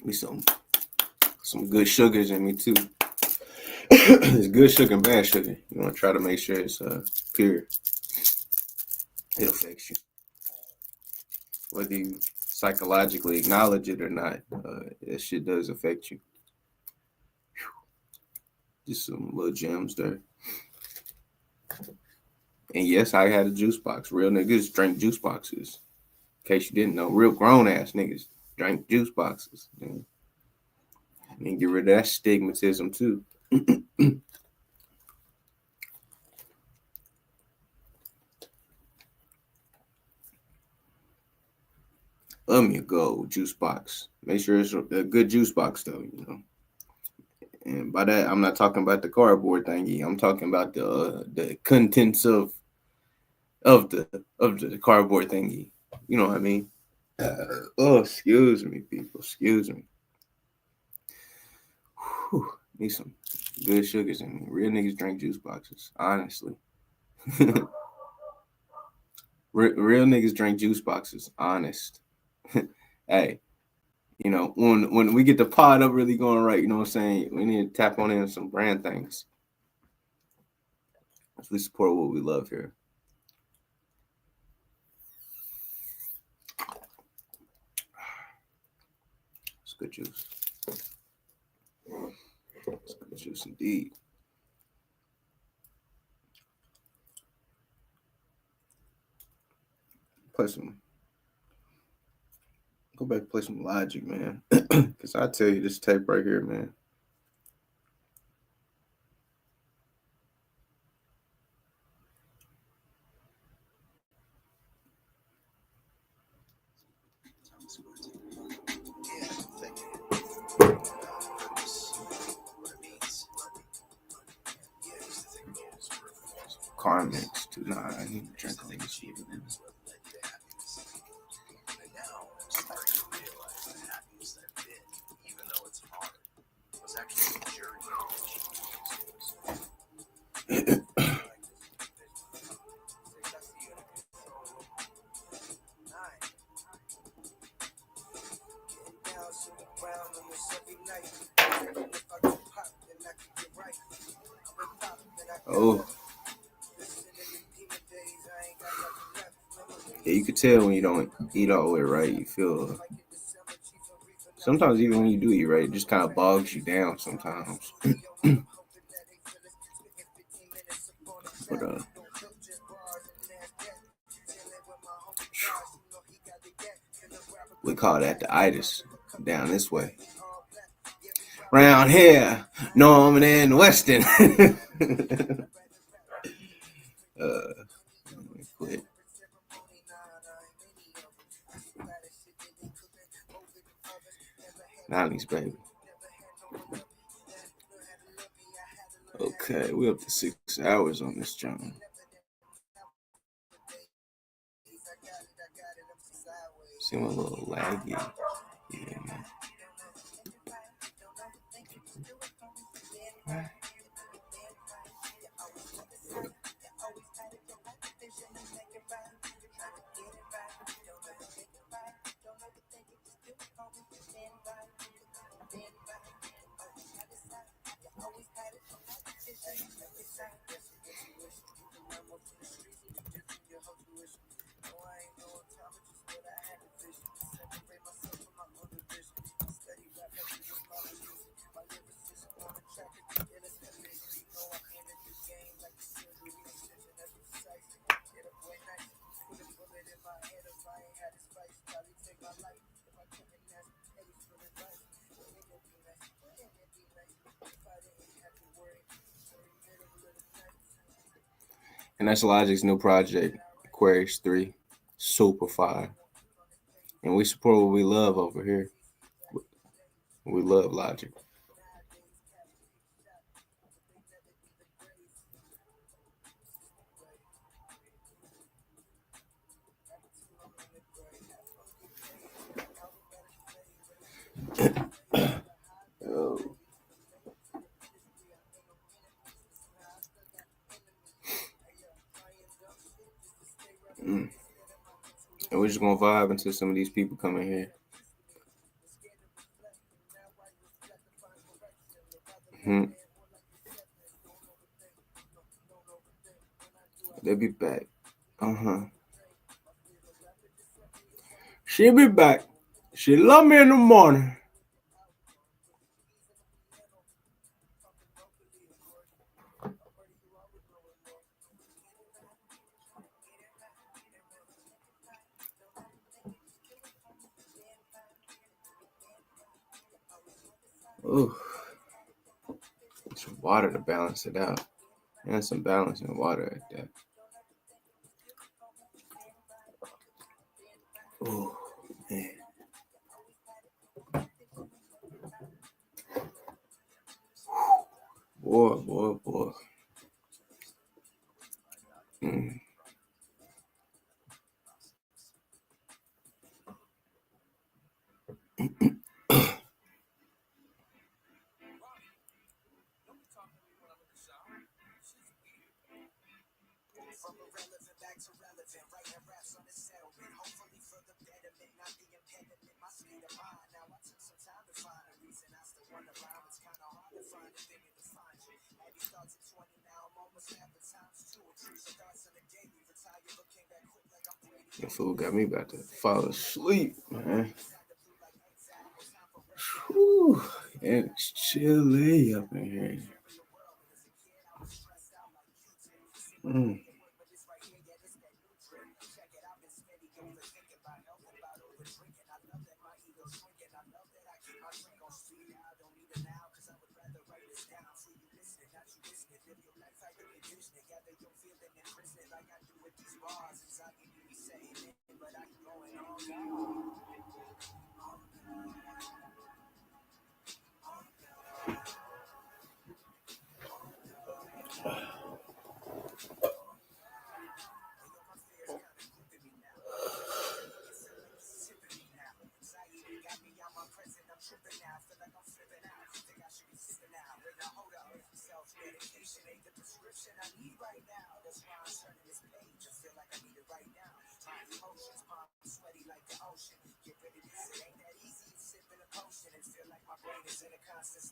Me some good sugars in me too. It's good sugar and bad sugar. You want to try to make sure it's pure. It affects you, whether you psychologically acknowledge it or not. That shit does affect you. Just some little gems there. And yes, I had a juice box. Real niggas drink juice boxes. In case you didn't know, real grown ass niggas drink juice boxes. And get rid of that stigmatism too. Your gold juice box. Make sure it's a good juice box though, you know. And by that, I'm not talking about the cardboard thingy. I'm talking about the contents of the cardboard thingy. You know what I mean? Excuse me, people. Excuse me. Whew. Need some good sugars in me. Real niggas drink juice boxes, honestly. Real niggas drink juice boxes, honest. Hey, you know, when we get the pod up really going right, you know what I'm saying? We need to tap on in some brand things. We support what we love here. It's good juice. It's good juice indeed. Go back and play some Logic, man. Because I tell you, this tape right here, man. Carmex too. Nah, I need to drink all this shit. around on this every night. Thinking if I could pop, then I could get right. I would pop, then I got Oh, left. Listen to the demon days, I ain't got nothing left. Remember yeah, you can tell when you don't eat all the way right. You feel like in December, Chief of Reefer, now sometimes even when you do eat right, it just kind of bogs you down sometimes. I'm hoping that they feel us. Spitting 15 minutes upon the But track. No filter bars and that's that. Chilling with my homie Josh, you know he got the gat. Finna grab a we call that the itis down this way. all black. Yeah, we rock Round here, Norman and Weston. Let me quit. ceremony, nah, ain't many of them. This is why the shit that they cooking over the ovens. Never had 90s, baby. never had no one love me. Yeah, learn how to love me. I had to learn how to Okay, we're up to 6 hours on this channel. never nowadays. I got it, I'm sideways. Seem a little laggy. Yeah, man. And that's Logic's new project, Aquarius 3. Super fire. And we support what we love over here. We love Logic. Oh. And we're just gonna vibe until some of these people come in here. They'll be back. She'll be back. She love me in the morning. Ooh. Some water to balance it out. And some balance in water at that. Oh, man. Boy. Mm. From irrelevant back to relevant, writing raps on the settlement. Hopefully for the betterment, not the impediment. My state of mind. Now I took some time to find a reason. I still wonder around. It's kind of hard to find a thing that defines you. Abby starts at 20, now I'm almost half the times two. Trees starts in the daily. Retired, but came back quick like I'm Brady. The fool got me about to fall asleep, man. Whew. And it's chilly up in here. Mm.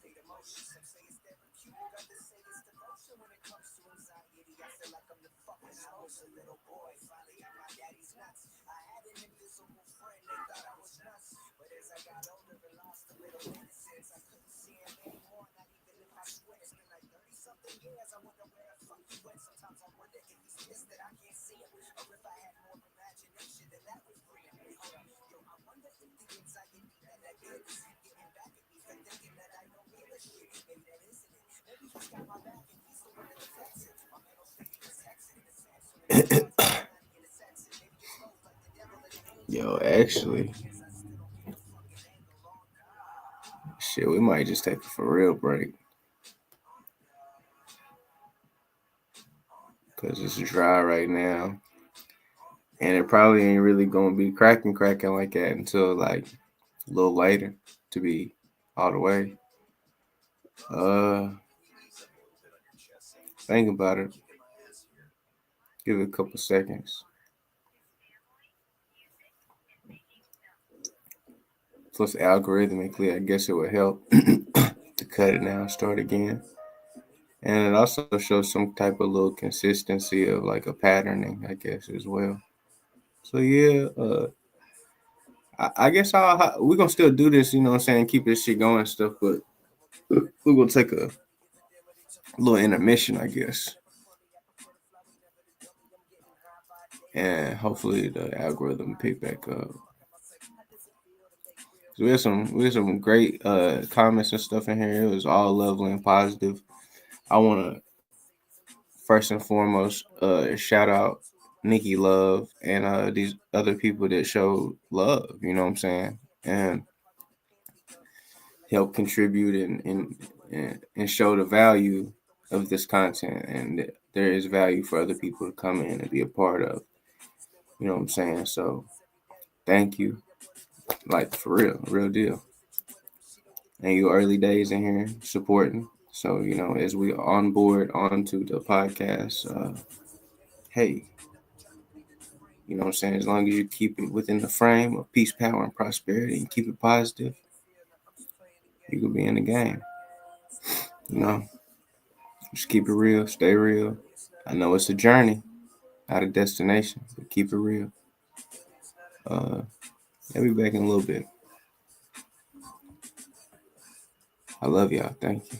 elevate emotion. Some say it's therapeutic, others say it's devotion. When it comes to anxiety, I feel like I'm the fucking host. A little boy finally got my daddy's nuts. I had an invisible friend, they thought I was nuts. But as I got older and lost a little innocence, I couldn't see him anymore, not even if I swear. It's been like 30 something years. I wonder where the fuck he went. Sometimes I wonder if he's pissed that I can't see him, or if I had more imagination then that would free him. Yo, I wonder if the anxiety that I get is getting back at me for thinking that I don't give a shit. Maybe that isn't it. Maybe he's got my back and he's the one that affects it. My mental state is hexing the same so many times in a sense. Maybe it's both like the devil and the angel. Yo, actually, shit, we might just take a for real break. Because it's dry right now. And it probably ain't really going to be cracking like that until like a little later to be all the way. Think about it. Give it a couple seconds. Plus, algorithmically, I guess it would help to cut it now and start again. And it also shows some type of little consistency of like a patterning, I guess, as well. So yeah, I guess we're gonna still do this, you know what I'm saying, keep this shit going and stuff, but we're gonna take a little intermission, I guess. And hopefully the algorithm pick back up. So we had some great comments and stuff in here. It was all lovely and positive. I wanna first and foremost shout out Nikki Love and these other people that showed love, you know what I'm saying? And help contribute and show the value of this content, and there is value for other people to come in and be a part of. You know what I'm saying? So thank you. Like for real deal. And you early days in here supporting. So, you know, as we on board onto the podcast, hey, you know what I'm saying? As long as you keep it within the frame of peace, power, and prosperity and keep it positive, you could be in the game. You know, just keep it real, stay real. I know it's a journey, not a destination, but keep it real. I'll be back in a little bit. I love y'all. Thank you.